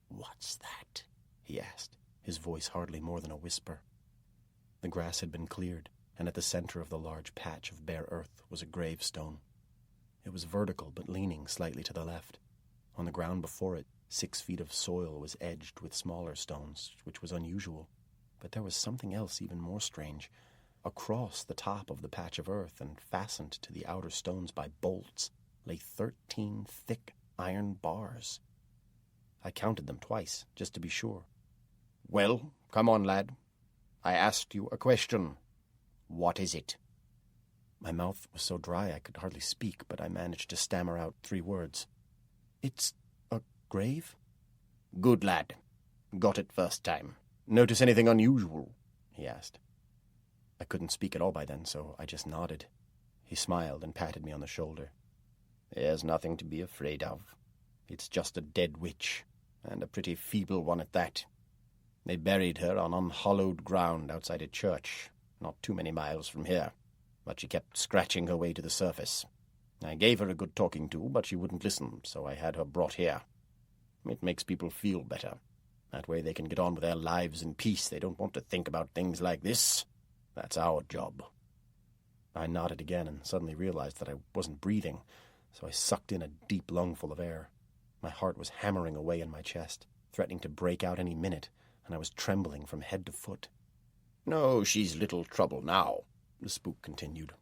"What's that?" he asked, his voice hardly more than a whisper. The grass had been cleared, and at the center of the large patch of bare earth was a gravestone. It was vertical, but leaning slightly to the left. On the ground before it, 6 feet of soil was edged with smaller stones, which was unusual. But there was something else even more strange. Across the top of the patch of earth, and fastened to the outer stones by bolts, lay 13 thick iron bars. I counted them twice, just to be sure. "Well, come on, lad. I asked you a question. What is it?" My mouth was so dry I could hardly speak, but I managed to stammer out 3 words. "It's a grave?" "Good lad. Got it first time. Notice anything unusual?" he asked. I couldn't speak at all by then, so I just nodded. He smiled and patted me on the shoulder. "There's nothing to be afraid of. It's just a dead witch, and a pretty feeble one at that. They buried her on unhallowed ground outside a church, not too many miles from here, but she kept scratching her way to the surface. I gave her a good talking to, but she wouldn't listen, so I had her brought here. It makes people feel better. That way they can get on with their lives in peace. They don't want to think about things like this. That's our job." I nodded again and suddenly realized that I wasn't breathing, so I sucked in a deep lungful of air. My heart was hammering away in my chest, threatening to break out any minute, and I was trembling from head to foot. "No, she's little trouble now," the spook continued.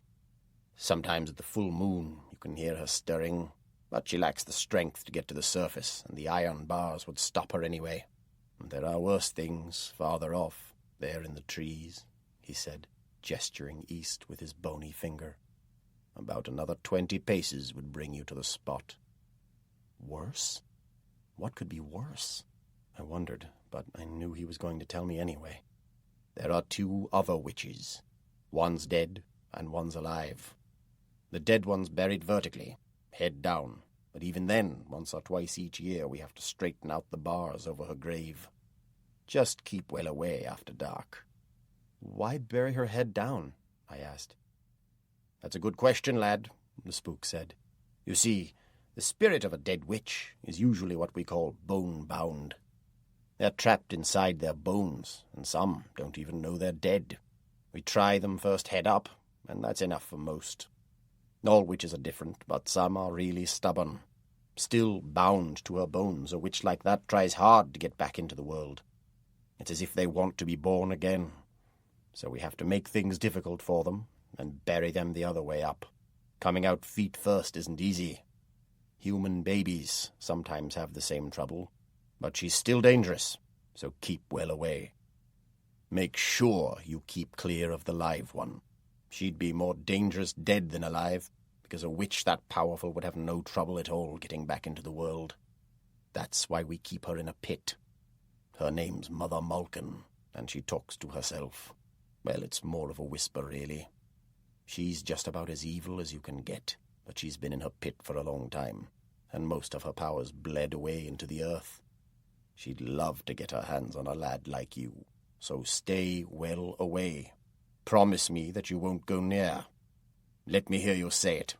"Sometimes at the full moon you can hear her stirring, but she lacks the strength to get to the surface, and the iron bars would stop her anyway. And there are worse things farther off, there in the trees," he said, gesturing east with his bony finger. "About another 20 paces would bring you to the spot." Worse? What could be worse? I wondered, but I knew he was going to tell me anyway. "There are 2 other witches. One's dead, and one's alive. The dead one's buried vertically, head down, but even then, once or twice each year, we have to straighten out the bars over her grave. Just keep well away after dark." "Why bury her head down?" I asked. "That's a good question, lad," the spook said. "You see, the spirit of a dead witch is usually what we call bone-bound. They're trapped inside their bones, and some don't even know they're dead. We try them first head up, and that's enough for most. All witches are different, but some are really stubborn. Still bound to her bones, a witch like that tries hard to get back into the world. It's as if they want to be born again. So we have to make things difficult for them, and bury them the other way up. Coming out feet first isn't easy. Human babies sometimes have the same trouble, but she's still dangerous, so keep well away. Make sure you keep clear of the live one. She'd be more dangerous dead than alive, because a witch that powerful would have no trouble at all getting back into the world. That's why we keep her in a pit. Her name's Mother Malkin, and she talks to herself. Well, it's more of a whisper, really. She's just about as evil as you can get, but she's been in her pit for a long time, and most of her powers bled away into the earth. She'd love to get her hands on a lad like you, so stay well away. Promise me that you won't go near. Let me hear you say it."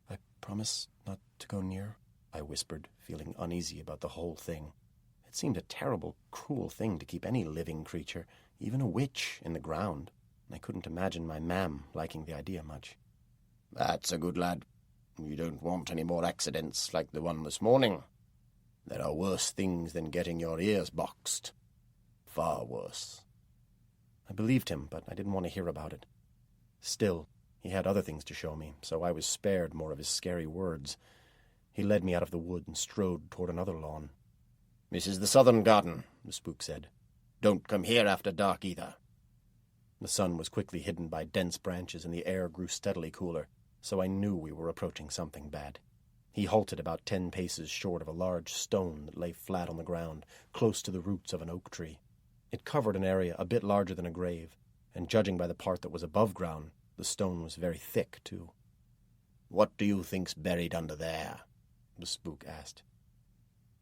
"I promise not to go near," I whispered, feeling uneasy about the whole thing. It seemed a terrible, cruel thing to keep any living creature, even a witch, in the ground, and I couldn't imagine my mam liking the idea much. "That's a good lad. You don't want any more accidents like the one this morning. There are worse things than getting your ears boxed. Far worse." I believed him, but I didn't want to hear about it. Still, he had other things to show me, so I was spared more of his scary words. He led me out of the wood and strode toward another lawn. "This is the southern garden," the spook said. "Don't come here after dark either." The sun was quickly hidden by dense branches and the air grew steadily cooler, so I knew we were approaching something bad. He halted about 10 paces short of a large stone that lay flat on the ground, close to the roots of an oak tree. It covered an area a bit larger than a grave, and judging by the part that was above ground, the stone was very thick, too. "What do you think's buried under there?" the spook asked.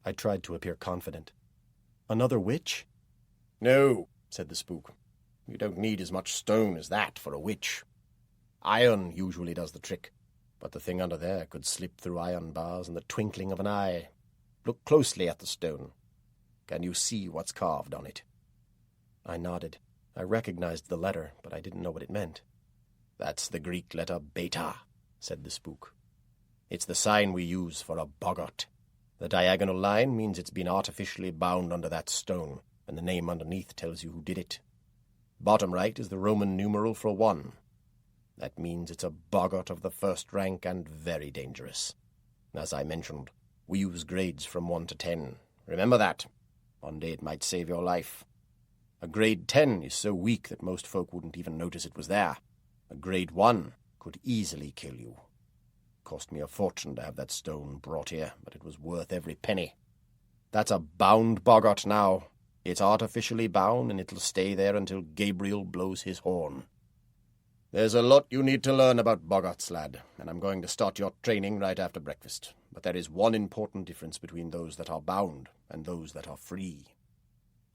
I tried to appear confident. "Another witch?" "No," said the spook. "You don't need as much stone as that for a witch. Iron usually does the trick, but the thing under there could slip through iron bars in the twinkling of an eye. Look closely at the stone. Can you see what's carved on it?" I nodded. I recognized the letter, but I didn't know what it meant. "That's the Greek letter beta," said the spook. "It's the sign we use for a boggart. The diagonal line means it's been artificially bound under that stone, and the name underneath tells you who did it. Bottom right is the Roman numeral for 1. That means it's a boggart of the first rank and very dangerous. As I mentioned, we use grades from 1 to 10. Remember that. One day it might save your life. A grade 10 is so weak that most folk wouldn't even notice it was there. A grade 1 could easily kill you. Cost me a fortune to have that stone brought here, but it was worth every penny. That's a bound boggart now. It's artificially bound, and it'll stay there until Gabriel blows his horn. There's a lot you need to learn about boggarts, lad, and I'm going to start your training right after breakfast. But there is one important difference between those that are bound and those that are free.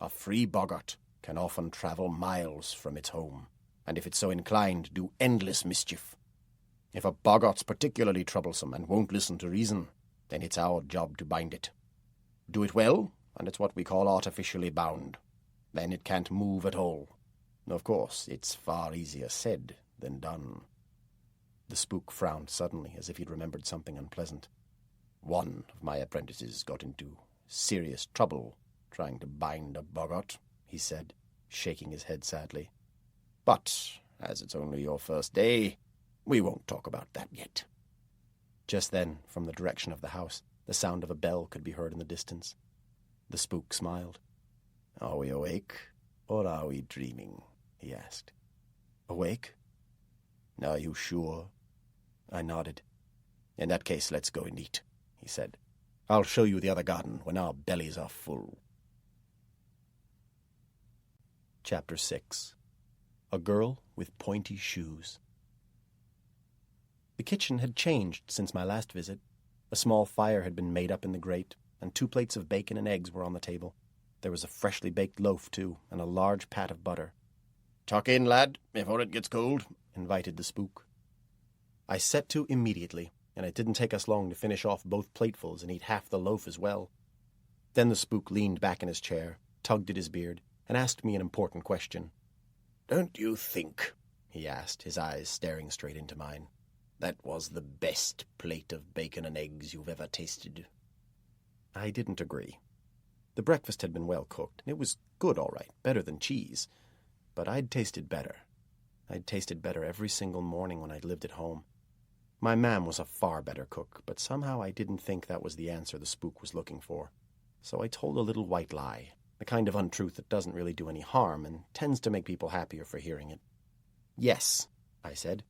A free boggart can often travel miles from its home, and if it's so inclined, do endless mischief. If a boggart's particularly troublesome and won't listen to reason, then it's our job to bind it. Do it well, and it's what we call artificially bound. Then it can't move at all. Of course, it's far easier said than done. The spook frowned suddenly, as if he'd remembered something unpleasant. One of my apprentices got into serious trouble trying to bind a boggart, he said, shaking his head sadly. But, as it's only your first day, we won't talk about that yet. Just then, from the direction of the house, the sound of a bell could be heard in the distance. The spook smiled. "Are we awake, or are we dreaming?" he asked. "Awake?" "Are you sure?" I nodded. "In that case, let's go and eat," he said. "I'll show you the other garden when our bellies are full." Chapter 6. A Girl with Pointy Shoes. The kitchen had changed since my last visit. A small fire had been made up in the grate, and 2 plates of bacon and eggs were on the table. There was a freshly baked loaf, too, and a large pat of butter. "Tuck in, lad, before it gets cold," invited the spook. I set to immediately, and it didn't take us long to finish off both platefuls and eat half the loaf as well. Then the spook leaned back in his chair, tugged at his beard, and asked me an important question. "Don't you think," he asked, his eyes staring straight into mine, "that was the best plate of bacon and eggs you've ever tasted?" I didn't agree. The breakfast had been well cooked, and it was good all right, better than cheese. But I'd tasted better. I'd tasted better every single morning when I'd lived at home. My mam was a far better cook, but somehow I didn't think that was the answer the spook was looking for. So I told a little white lie, the kind of untruth that doesn't really do any harm and tends to make people happier for hearing it. "Yes," I said,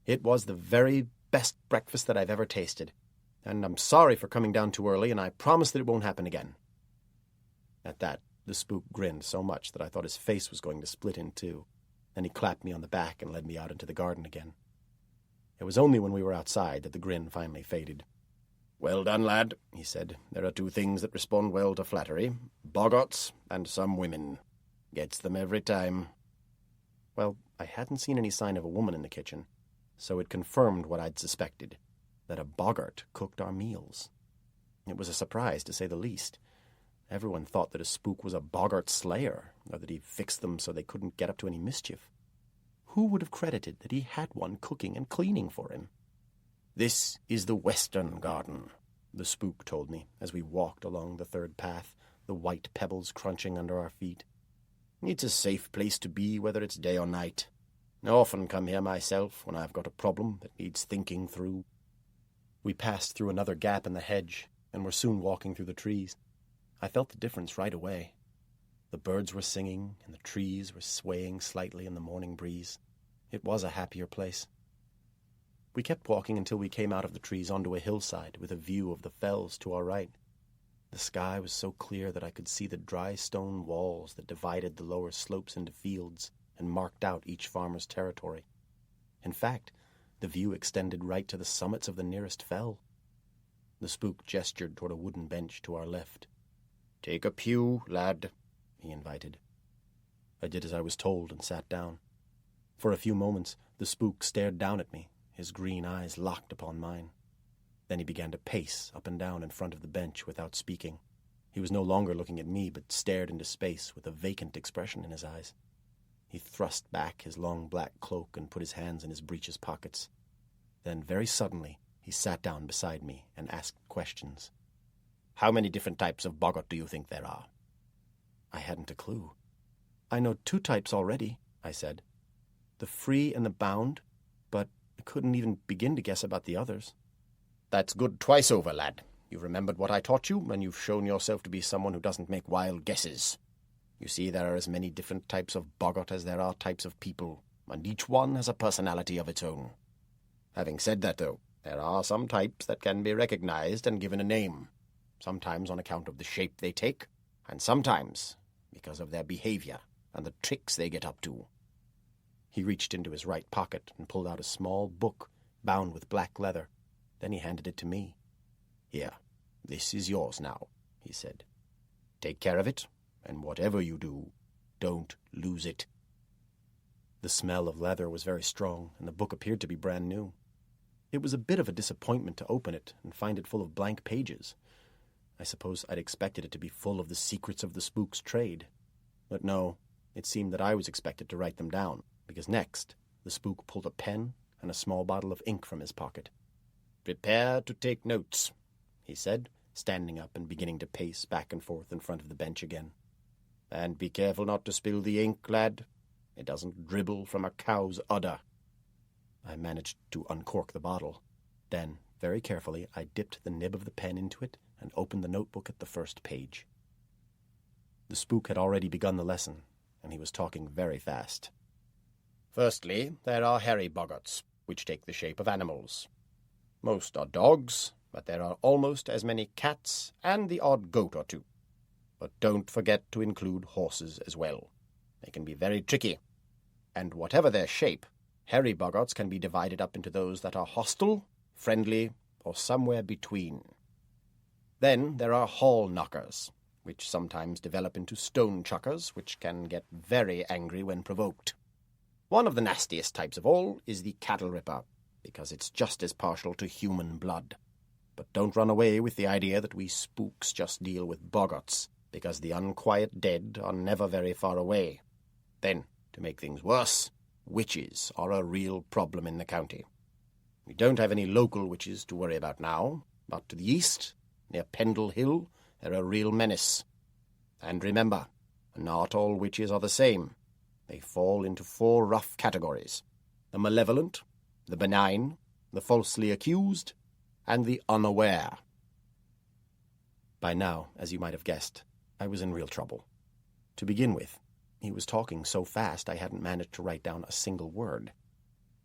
"it was the very best breakfast that I've ever tasted, and I'm sorry for coming down too early, and I promise that it won't happen again." At that, the spook grinned so much that I thought his face was going to split in two. Then he clapped me on the back and led me out into the garden again. It was only when we were outside that the grin finally faded. "Well done, lad," he said. "There are two things that respond well to flattery. Boggarts and some women. Gets them every time." Well, I hadn't seen any sign of a woman in the kitchen, so it confirmed what I'd suspected, that a boggart cooked our meals. It was a surprise, to say the least. Everyone thought that a spook was a boggart slayer, or that he fixed them so they couldn't get up to any mischief. Who would have credited that he had one cooking and cleaning for him? "This is the western garden," the spook told me as we walked along the third path, the white pebbles crunching under our feet. "It's a safe place to be, whether it's day or night. I often come here myself when I've got a problem that needs thinking through." We passed through another gap in the hedge, and were soon walking through the trees. I felt the difference right away. The birds were singing, and the trees were swaying slightly in the morning breeze. It was a happier place. We kept walking until we came out of the trees onto a hillside with a view of the fells to our right. The sky was so clear that I could see the dry stone walls that divided the lower slopes into fields and marked out each farmer's territory. In fact, the view extended right to the summits of the nearest fell. The spook gestured toward a wooden bench to our left. "Take a pew, lad," he invited. I did as I was told and sat down. For a few moments the spook stared down at me, his green eyes locked upon mine. Then he began to pace up and down in front of the bench without speaking. He was no longer looking at me, but stared into space with a vacant expression in his eyes. He thrust back his long black cloak and put his hands in his breeches pockets. Then, very suddenly, he sat down beside me and asked questions. "How many different types of boggart do you think there are?" I hadn't a clue. "I know 2 types already," I said. "The free and the bound, but I couldn't even begin to guess about the others." "That's good twice over, lad. You've remembered what I taught you, and you've shown yourself to be someone who doesn't make wild guesses. You see, there are as many different types of boggart as there are types of people, and each one has a personality of its own. Having said that, though, there are some types that can be recognized and given a name, sometimes on account of the shape they take, and sometimes because of their behavior and the tricks they get up to." He reached into his right pocket and pulled out a small book bound with black leather. Then he handed it to me. "Here, this is yours now," he said. "Take care of it, and whatever you do, don't lose it." The smell of leather was very strong, and the book appeared to be brand new. It was a bit of a disappointment to open it and find it full of blank pages. I suppose I'd expected it to be full of the secrets of the spook's trade. But no, it seemed that I was expected to write them down, because next the spook pulled a pen and a small bottle of ink from his pocket. "Prepare to take notes," he said, standing up and beginning to pace back and forth in front of the bench again. "And be careful not to spill the ink, lad. It doesn't dribble from a cow's udder." I managed to uncork the bottle. Then, very carefully, I dipped the nib of the pen into it and opened the notebook at the first page. The spook had already begun the lesson, and he was talking very fast. "Firstly, there are hairy boggarts, which take the shape of animals. Most are dogs, but there are almost as many cats and the odd goat or two. But don't forget to include horses as well. They can be very tricky. And whatever their shape, hairy boggarts can be divided up into those that are hostile, friendly, or somewhere between. Then there are hall knockers, which sometimes develop into stone chuckers, which can get very angry when provoked. One of the nastiest types of all is the cattle ripper, because it's just as partial to human blood. But don't run away with the idea that we spooks just deal with boggarts, because the unquiet dead are never very far away. Then, to make things worse, witches are a real problem in the county. We don't have any local witches to worry about now, but to the east, near Pendle Hill, they're a real menace. And remember, not all witches are the same. They fall into 4 rough categories: the malevolent, the benign, the falsely accused, and the unaware. By now, as you might have guessed, I was in real trouble. To begin with, he was talking so fast I hadn't managed to write down a single word.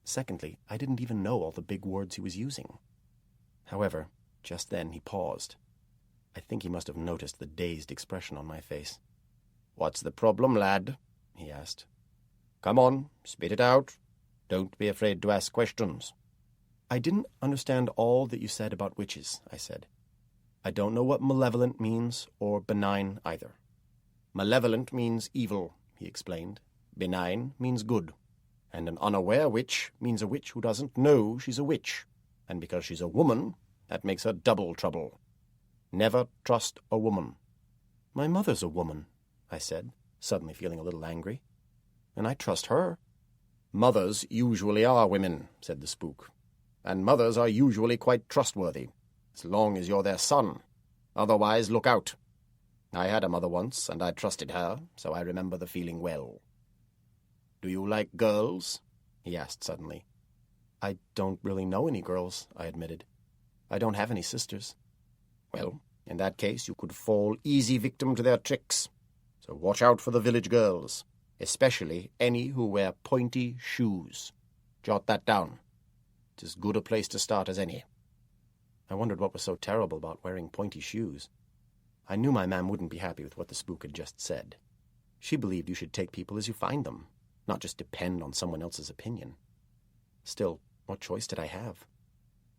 Secondly, I didn't even know all the big words he was using. However, just then he paused. I think he must have noticed the dazed expression on my face. "What's the problem, lad?" he asked. "Come on, spit it out. Don't be afraid to ask questions." "I didn't understand all that you said about witches," I said. "I don't know what malevolent means, or benign either." "Malevolent means evil," he explained. "Benign means good. And an unaware witch means a witch who doesn't know she's a witch. And because she's a woman, that makes her double trouble. Never trust a woman." "My mother's a woman," I said, suddenly feeling a little angry. "And I trust her." "Mothers usually are women," said the spook. "And mothers are usually quite trustworthy, as long as you're their son. Otherwise, look out. I had a mother once, and I trusted her, so I remember the feeling well." "Do you like girls?" he asked suddenly. "I don't really know any girls," I admitted. "I don't have any sisters." "Well, in that case you could fall easy victim to their tricks. So watch out for the village girls, especially any who wear pointy shoes. Jot that down. It's as good a place to start as any." I wondered what was so terrible about wearing pointy shoes. I knew my mam wouldn't be happy with what the spook had just said. She believed you should take people as you find them, not just depend on someone else's opinion. Still, what choice did I have?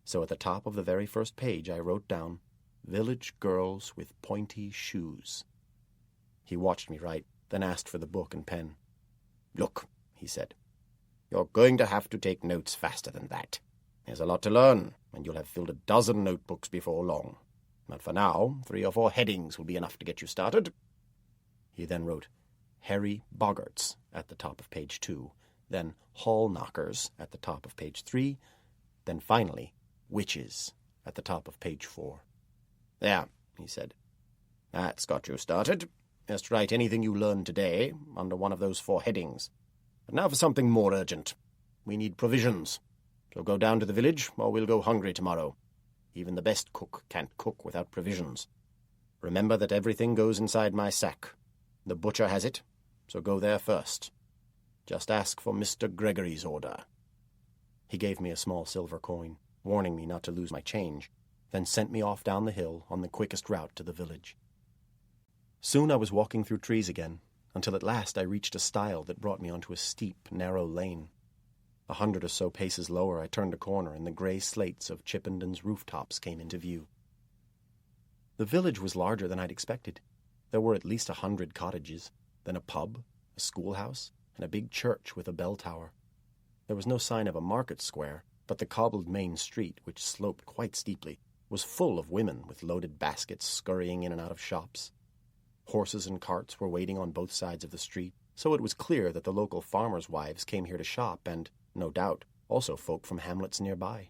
So at the top of the very first page I wrote down, "Village girls with pointy shoes." He watched me write, then asked for the book and pen. "Look," he said, "you're going to have to take notes faster than that. There's a lot to learn, and you'll have filled a dozen notebooks before long. But for now, 3 or 4 headings will be enough to get you started." He then wrote Harry Boggarts at the top of page 2, then Hall Knockers at the top of page 3, then finally Witches at the top of page 4. "There," he said. "That's got you started. Just write anything you learned today under one of those 4 headings. But now for something more urgent. We need provisions. So go down to the village, or we'll go hungry tomorrow. Even the best cook can't cook without provisions. Remember that everything goes inside my sack. The butcher has it, so go there first. Just ask for Mr. Gregory's order." He gave me a small silver coin, warning me not to lose my change, then sent me off down the hill on the quickest route to the village. Soon I was walking through trees again, until at last I reached a stile that brought me onto a steep, narrow lane. 100 or so paces lower I turned a corner, and the grey slates of Chippendon's rooftops came into view. The village was larger than I'd expected. There were at least 100 cottages, then a pub, a schoolhouse, and a big church with a bell tower. There was no sign of a market square, but the cobbled main street, which sloped quite steeply, was full of women with loaded baskets scurrying in and out of shops. Horses and carts were waiting on both sides of the street, so it was clear that the local farmers' wives came here to shop and, no doubt, also folk from hamlets nearby.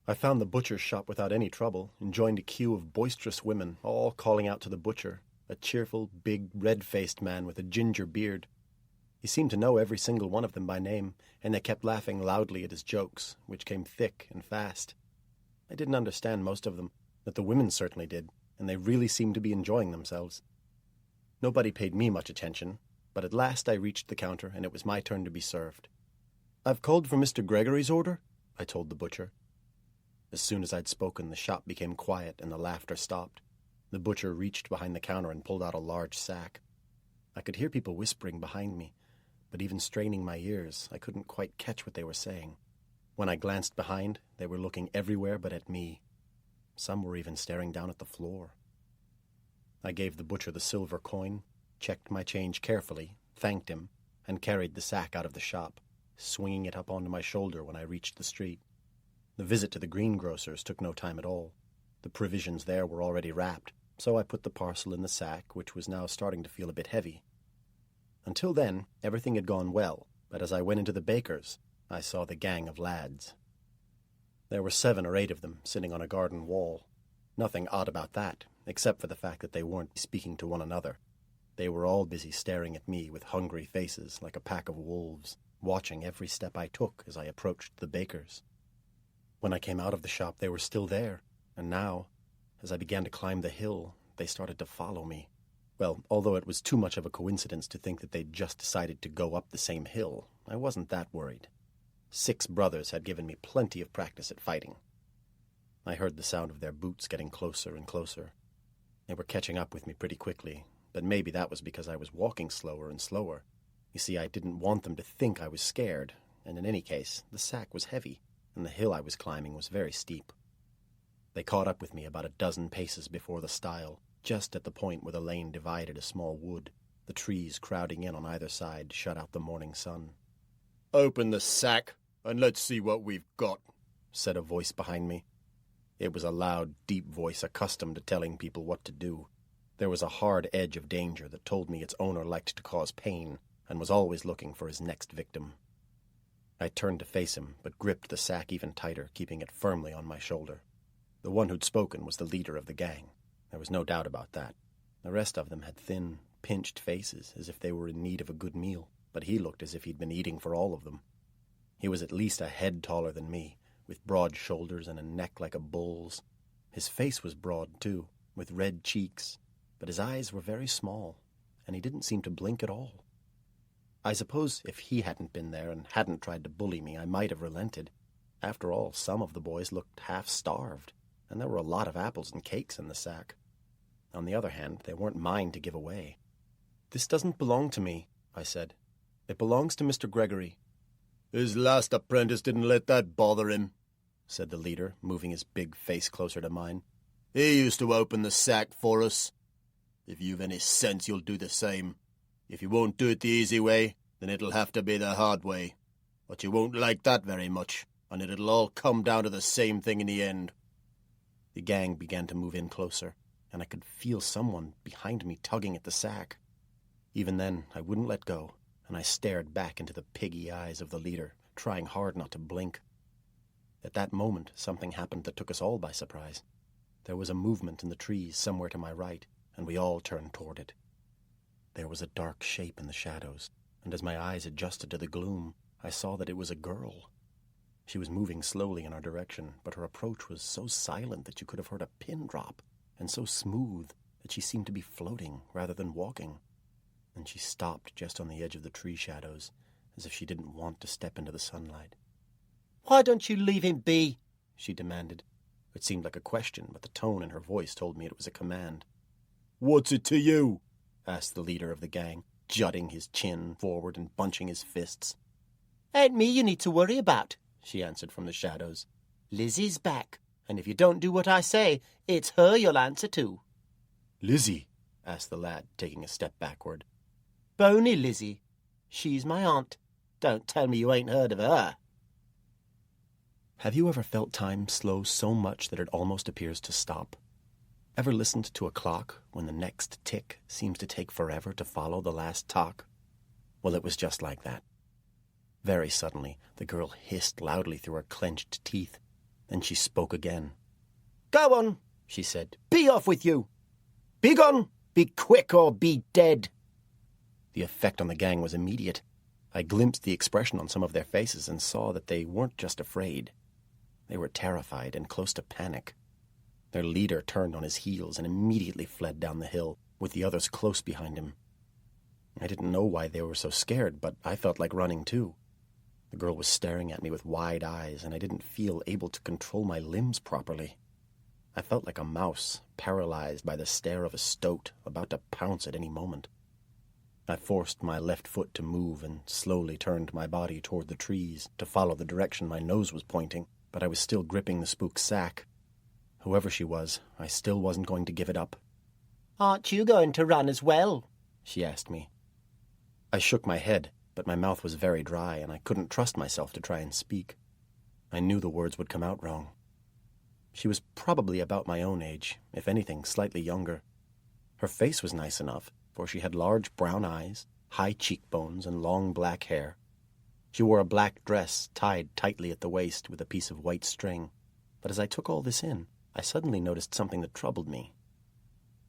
I found the butcher's shop without any trouble, and joined a queue of boisterous women, all calling out to the butcher, a cheerful, big, red-faced man with a ginger beard. He seemed to know every single one of them by name, and they kept laughing loudly at his jokes, which came thick and fast. I didn't understand most of them, but the women certainly did, and they really seemed to be enjoying themselves. Nobody paid me much attention, but at last I reached the counter, and it was my turn to be served. "I've called for Mr. Gregory's order," I told the butcher. As soon as I'd spoken, the shop became quiet and the laughter stopped. The butcher reached behind the counter and pulled out a large sack. I could hear people whispering behind me, but even straining my ears, I couldn't quite catch what they were saying. When I glanced behind, they were looking everywhere but at me. Some were even staring down at the floor. I gave the butcher the silver coin, checked my change carefully, thanked him, and carried the sack out of the shop, swinging it up onto my shoulder when I reached the street. The visit to the greengrocer's took no time at all. The provisions there were already wrapped, so I put the parcel in the sack, which was now starting to feel a bit heavy. Until then, everything had gone well, but as I went into the baker's, I saw the gang of lads. There were 7 or 8 of them sitting on a garden wall. Nothing odd about that, except for the fact that they weren't speaking to one another. They were all busy staring at me with hungry faces like a pack of wolves, watching every step I took as I approached the baker's. When I came out of the shop, they were still there, and now, as I began to climb the hill, they started to follow me. Well, although it was too much of a coincidence to think that they'd just decided to go up the same hill, I wasn't that worried. 6 brothers had given me plenty of practice at fighting. I heard the sound of their boots getting closer and closer. They were catching up with me pretty quickly, but maybe that was because I was walking slower and slower. You see, I didn't want them to think I was scared, and in any case, the sack was heavy. and the hill I was climbing was very steep. They caught up with me about a dozen paces before the stile, just at the point where the lane divided a small wood, the trees crowding in on either side to shut out the morning sun. "Open the sack, and let's see what we've got," said a voice behind me. It was a loud, deep voice accustomed to telling people what to do. There was a hard edge of danger that told me its owner liked to cause pain and was always looking for his next victim. I turned to face him, but gripped the sack even tighter, keeping it firmly on my shoulder. The one who'd spoken was the leader of the gang. There was no doubt about that. The rest of them had thin, pinched faces, as if they were in need of a good meal, but he looked as if he'd been eating for all of them. He was at least a head taller than me, with broad shoulders and a neck like a bull's. His face was broad, too, with red cheeks, but his eyes were very small, and he didn't seem to blink at all. I suppose if he hadn't been there and hadn't tried to bully me, I might have relented. After all, some of the boys looked half-starved, and there were a lot of apples and cakes in the sack. On the other hand, they weren't mine to give away. "This doesn't belong to me," I said. "It belongs to Mr. Gregory." "His last apprentice didn't let that bother him," said the leader, moving his big face closer to mine. "He used to open the sack for us. If you've any sense, you'll do the same. If you won't do it the easy way, then it'll have to be the hard way. But you won't like that very much, and it'll all come down to the same thing in the end." The gang began to move in closer, and I could feel someone behind me tugging at the sack. Even then, I wouldn't let go, and I stared back into the piggy eyes of the leader, trying hard not to blink. At that moment, something happened that took us all by surprise. There was a movement in the trees somewhere to my right, and we all turned toward it. There was a dark shape in the shadows, and as my eyes adjusted to the gloom, I saw that it was a girl. She was moving slowly in our direction, but her approach was so silent that you could have heard a pin drop, and so smooth that she seemed to be floating rather than walking. And she stopped just on the edge of the tree shadows, as if she didn't want to step into the sunlight. "Why don't you leave him be?" she demanded. It seemed like a question, but the tone in her voice told me it was a command. "What's it to you?" asked the leader of the gang, jutting his chin forward and bunching his fists. "Ain't me you need to worry about," she answered from the shadows. "Lizzie's back, and if you don't do what I say, it's her you'll answer to." "Lizzie?" asked the lad, taking a step backward. "Bony Lizzie. She's my aunt. Don't tell me you ain't heard of her." Have you ever felt time slow so much that it almost appears to stop? Ever listened to a clock when the next tick seems to take forever to follow the last tock? Well, it was just like that. Very suddenly, the girl hissed loudly through her clenched teeth. Then she spoke again. "Go on," she said. "Be off with you. Be gone. Be quick or be dead." The effect on the gang was immediate. I glimpsed the expression on some of their faces and saw that they weren't just afraid. They were terrified and close to panic. Their leader turned on his heels and immediately fled down the hill, with the others close behind him. I didn't know why they were so scared, but I felt like running too. The girl was staring at me with wide eyes, and I didn't feel able to control my limbs properly. I felt like a mouse, paralyzed by the stare of a stoat, about to pounce at any moment. I forced my left foot to move and slowly turned my body toward the trees to follow the direction my nose was pointing, but I was still gripping the spook's sack. Whoever she was, I still wasn't going to give it up. "Aren't you going to run as well?" she asked me. I shook my head, but my mouth was very dry, and I couldn't trust myself to try and speak. I knew the words would come out wrong. She was probably about my own age, if anything, slightly younger. Her face was nice enough, for she had large brown eyes, high cheekbones, and long black hair. She wore a black dress tied tightly at the waist with a piece of white string. But as I took all this in, I suddenly noticed something that troubled me.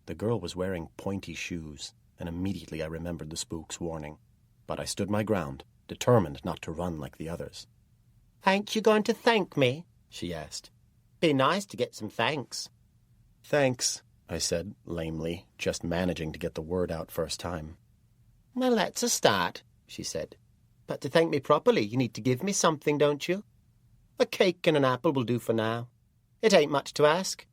The girl was wearing pointy shoes, and immediately I remembered the spook's warning. But I stood my ground, determined not to run like the others. "Ain't you going to thank me?" she asked. "Be nice to get some thanks." "Thanks," I said, lamely, just managing to get the word out first time. "Well, that's a start," she said. "But to thank me properly, you need to give me something, don't you? A cake and an apple will do for now. It ain't much to ask.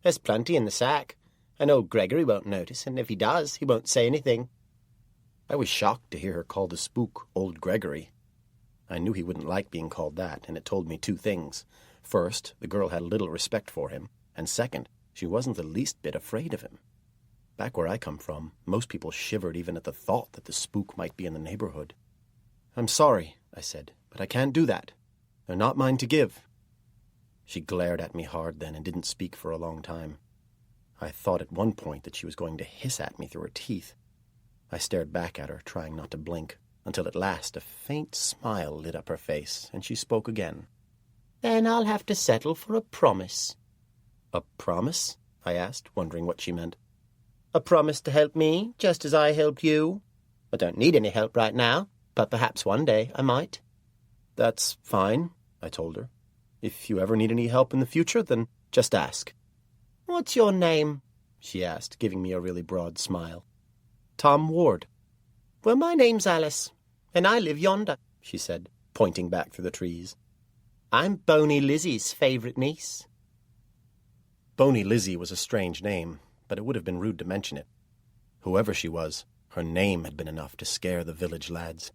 There's plenty in the sack, and old Gregory won't notice, and if he does, he won't say anything." I was shocked to hear her call the spook old Gregory. I knew he wouldn't like being called that, and it told me two things. First, the girl had little respect for him, and second, she wasn't the least bit afraid of him. Back where I come from, most people shivered even at the thought that the spook might be in the neighborhood. "I'm sorry," I said, "but I can't do that. They're not mine to give." She glared at me hard then and didn't speak for a long time. I thought at one point that she was going to hiss at me through her teeth. I stared back at her, trying not to blink, until at last a faint smile lit up her face, and she spoke again. "Then I'll have to settle for a promise." "A promise?" I asked, wondering what she meant. "A promise to help me, just as I helped you. I don't need any help right now, but perhaps one day I might." "That's fine," I told her. "If you ever need any help in the future, then just ask." "What's your name?" she asked, giving me a really broad smile. "Tom Ward." "Well, my name's Alice, and I live yonder," she said, pointing back through the trees. "I'm Boney Lizzie's favourite niece." Boney Lizzie was a strange name, but it would have been rude to mention it. Whoever she was, her name had been enough to scare the village lads.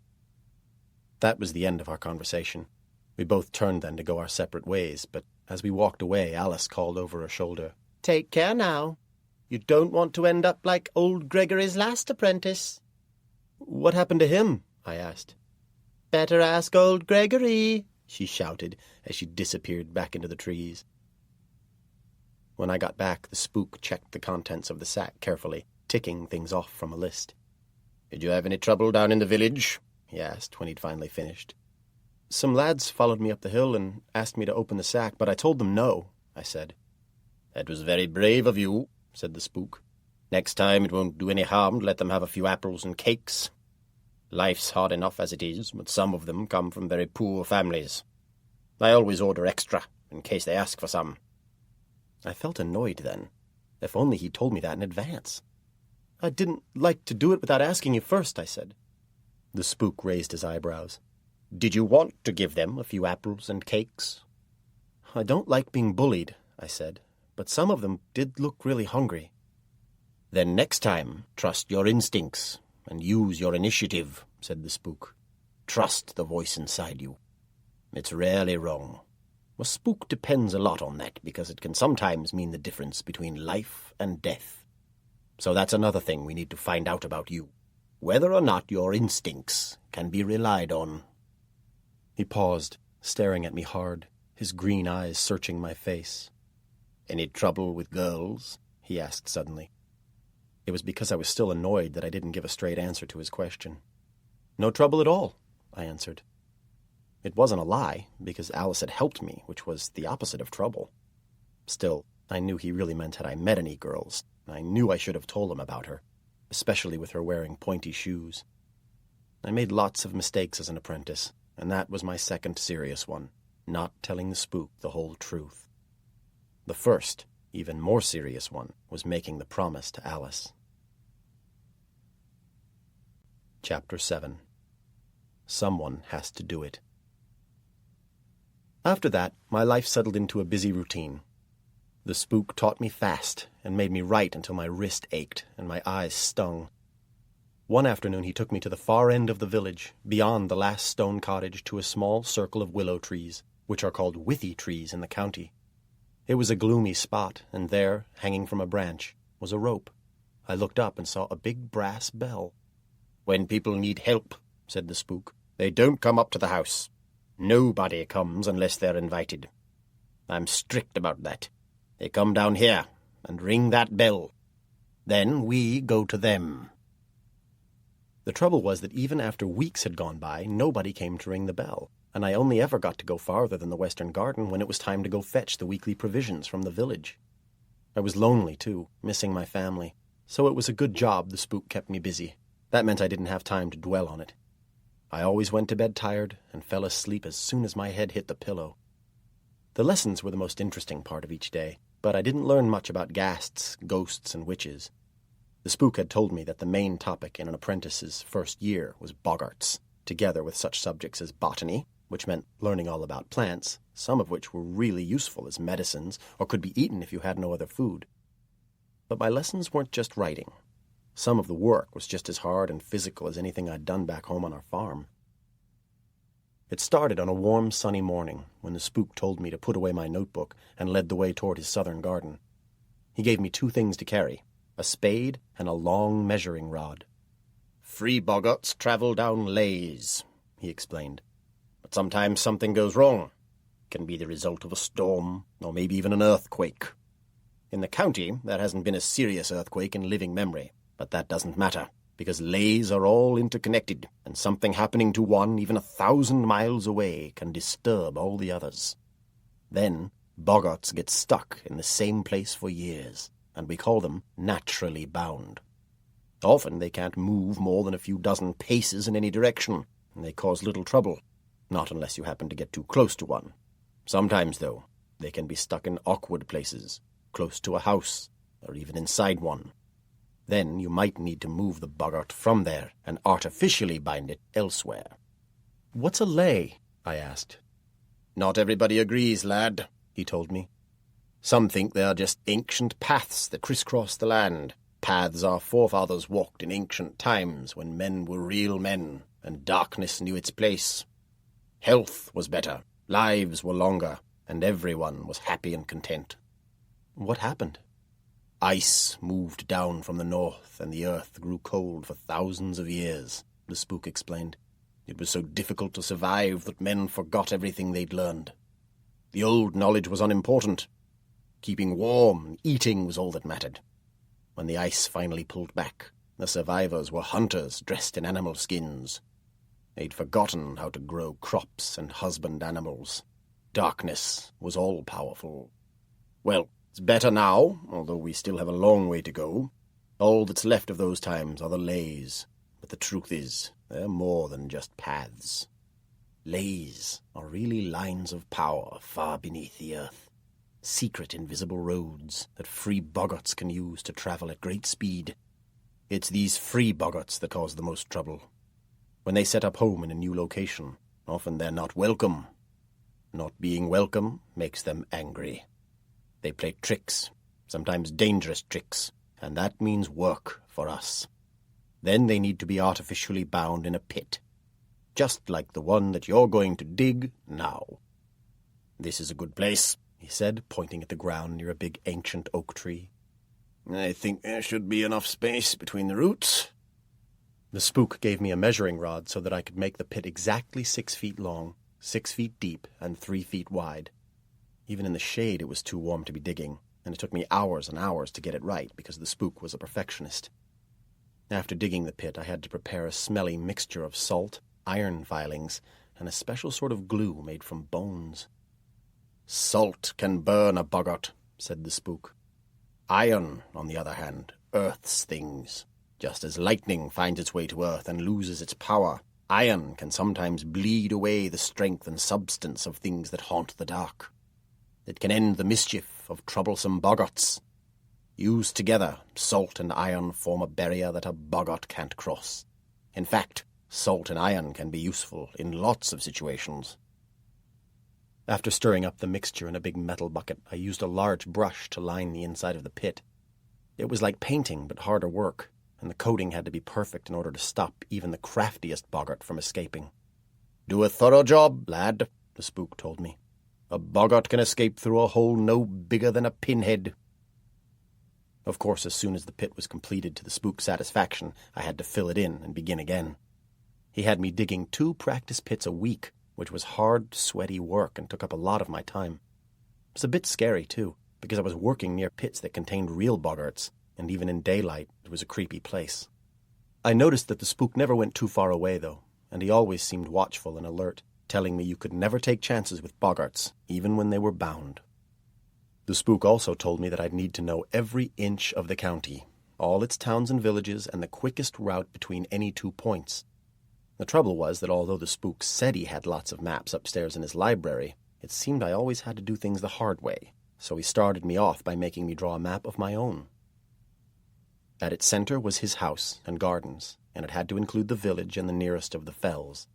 That was the end of our conversation. We both turned then to go our separate ways, but as we walked away, Alice called over her shoulder, "Take care now. You don't want to end up like old Gregory's last apprentice." "What happened to him?" I asked. "Better ask old Gregory," she shouted as she disappeared back into the trees. When I got back, the spook checked the contents of the sack carefully, ticking things off from a list. "Did you have any trouble down in the village?" he asked when he'd finally finished. "Some lads followed me up the hill and asked me to open the sack, but I told them no," I said. "That was very brave of you," said the spook. "Next time it won't do any harm to let them have a few apples and cakes. Life's hard enough as it is, but some of them come from very poor families. I always order extra, in case they ask for some." I felt annoyed then. If only he'd told me that in advance. "I didn't like to do it without asking you first," I said. The spook raised his eyebrows. "Did you want to give them a few apples and cakes?" "I don't like being bullied," I said, "but some of them did look really hungry." "Then next time, trust your instincts and use your initiative," said the spook. "Trust the voice inside you. It's rarely wrong. A spook depends a lot on that because it can sometimes mean the difference between life and death. So that's another thing we need to find out about you, whether or not your instincts can be relied on." He paused, staring at me hard, his green eyes searching my face. "Any trouble with girls?" he asked suddenly. It was because I was still annoyed that I didn't give a straight answer to his question. "No trouble at all," I answered. It wasn't a lie, because Alice had helped me, which was the opposite of trouble. Still, I knew he really meant had I met any girls. I knew I should have told him about her, especially with her wearing pointy shoes. I made lots of mistakes as an apprentice, and that was my second serious one, not telling the spook the whole truth. The first, even more serious one, was making the promise to Alice. Chapter 7. Someone has to do it. After that, my life settled into a busy routine. The spook taught me fast and made me write until my wrist ached and my eyes stung. One afternoon he took me to the far end of the village, beyond the last stone cottage, to a small circle of willow trees, which are called withy trees in the county. It was a gloomy spot, and there, hanging from a branch, was a rope. I looked up and saw a big brass bell. "When people need help," said the spook, "they don't come up to the house. Nobody comes unless they're invited. I'm strict about that. They come down here and ring that bell. Then we go to them." The trouble was that even after weeks had gone by, nobody came to ring the bell, and I only ever got to go farther than the western garden when it was time to go fetch the weekly provisions from the village. I was lonely, too, missing my family, so it was a good job the spook kept me busy. That meant I didn't have time to dwell on it. I always went to bed tired and fell asleep as soon as my head hit the pillow. The lessons were the most interesting part of each day, but I didn't learn much about ghasts, ghosts, and witches. The spook had told me that the main topic in an apprentice's first year was boggarts, together with such subjects as botany, which meant learning all about plants, some of which were really useful as medicines or could be eaten if you had no other food. But my lessons weren't just writing. Some of the work was just as hard and physical as anything I'd done back home on our farm. It started on a warm, sunny morning when the spook told me to put away my notebook and led the way toward his southern garden. He gave me 2 things to carry, a spade and a long measuring rod. "Free boggarts travel down lays," he explained. "But sometimes something goes wrong. It can be the result of a storm, or maybe even an earthquake. In the county, there hasn't been a serious earthquake in living memory, but that doesn't matter, because lays are all interconnected, and something happening to one even 1,000 miles away can disturb all the others. Then boggarts get stuck in the same place for years, and we call them naturally bound. Often they can't move more than a few dozen paces in any direction, and they cause little trouble, not unless you happen to get too close to one. Sometimes, though, they can be stuck in awkward places, close to a house, or even inside one. Then you might need to move the boggart from there and artificially bind it elsewhere." "What's a lay?" I asked. "Not everybody agrees, lad," he told me. "Some think they are just ancient paths that crisscross the land, paths our forefathers walked in ancient times when men were real men and darkness knew its place. Health was better, lives were longer, and everyone was happy and content." "What happened?" "Ice moved down from the north, and the earth grew cold for thousands of years," the spook explained. "It was so difficult to survive that men forgot everything they'd learned. The old knowledge was unimportant. Keeping warm and eating was all that mattered. When the ice finally pulled back, the survivors were hunters dressed in animal skins. They'd forgotten how to grow crops and husband animals. Darkness was all-powerful. Well, it's better now, although we still have a long way to go. All that's left of those times are the lays, but the truth is, they're more than just paths. Lays are really lines of power far beneath the earth. Secret invisible roads that free boggarts can use to travel at great speed. It's these free boggarts that cause the most trouble. When they set up home in a new location, often they're not welcome. Not being welcome makes them angry. They play tricks, sometimes dangerous tricks, and that means work for us. Then they need to be artificially bound in a pit, just like the one that you're going to dig now. This is a good place, he said, pointing at the ground near a big ancient oak tree. I think there should be enough space between the roots. The spook gave me a measuring rod so that I could make the pit exactly 6 feet long, 6 feet deep, and 3 feet wide. Even in the shade it was too warm to be digging, and it took me hours and hours to get it right because the spook was a perfectionist. After digging the pit, I had to prepare a smelly mixture of salt, iron filings, and a special sort of glue made from bones. Salt can burn a boggart, said the spook. Iron, on the other hand, earths things. Just as lightning finds its way to earth and loses its power, iron can sometimes bleed away the strength and substance of things that haunt the dark. It can end the mischief of troublesome boggarts. Used together, salt and iron form a barrier that a boggart can't cross. In fact, salt and iron can be useful in lots of situations. After stirring up the mixture in a big metal bucket, I used a large brush to line the inside of the pit. It was like painting, but harder work, and the coating had to be perfect in order to stop even the craftiest boggart from escaping. Do a thorough job, lad, the spook told me. A boggart can escape through a hole no bigger than a pinhead. Of course, as soon as the pit was completed to the spook's satisfaction, I had to fill it in and begin again. He had me digging 2 practice pits a week, which was hard, sweaty work and took up a lot of my time. It was a bit scary, too, because I was working near pits that contained real boggarts, and even in daylight, it was a creepy place. I noticed that the spook never went too far away, though, and he always seemed watchful and alert, telling me you could never take chances with boggarts, even when they were bound. The spook also told me that I'd need to know every inch of the county, all its towns and villages, and the quickest route between any 2 points. The trouble was that although the spook said he had lots of maps upstairs in his library, it seemed I always had to do things the hard way, so he started me off by making me draw a map of my own. At its center was his house and gardens, and it had to include the village and the nearest of the fells.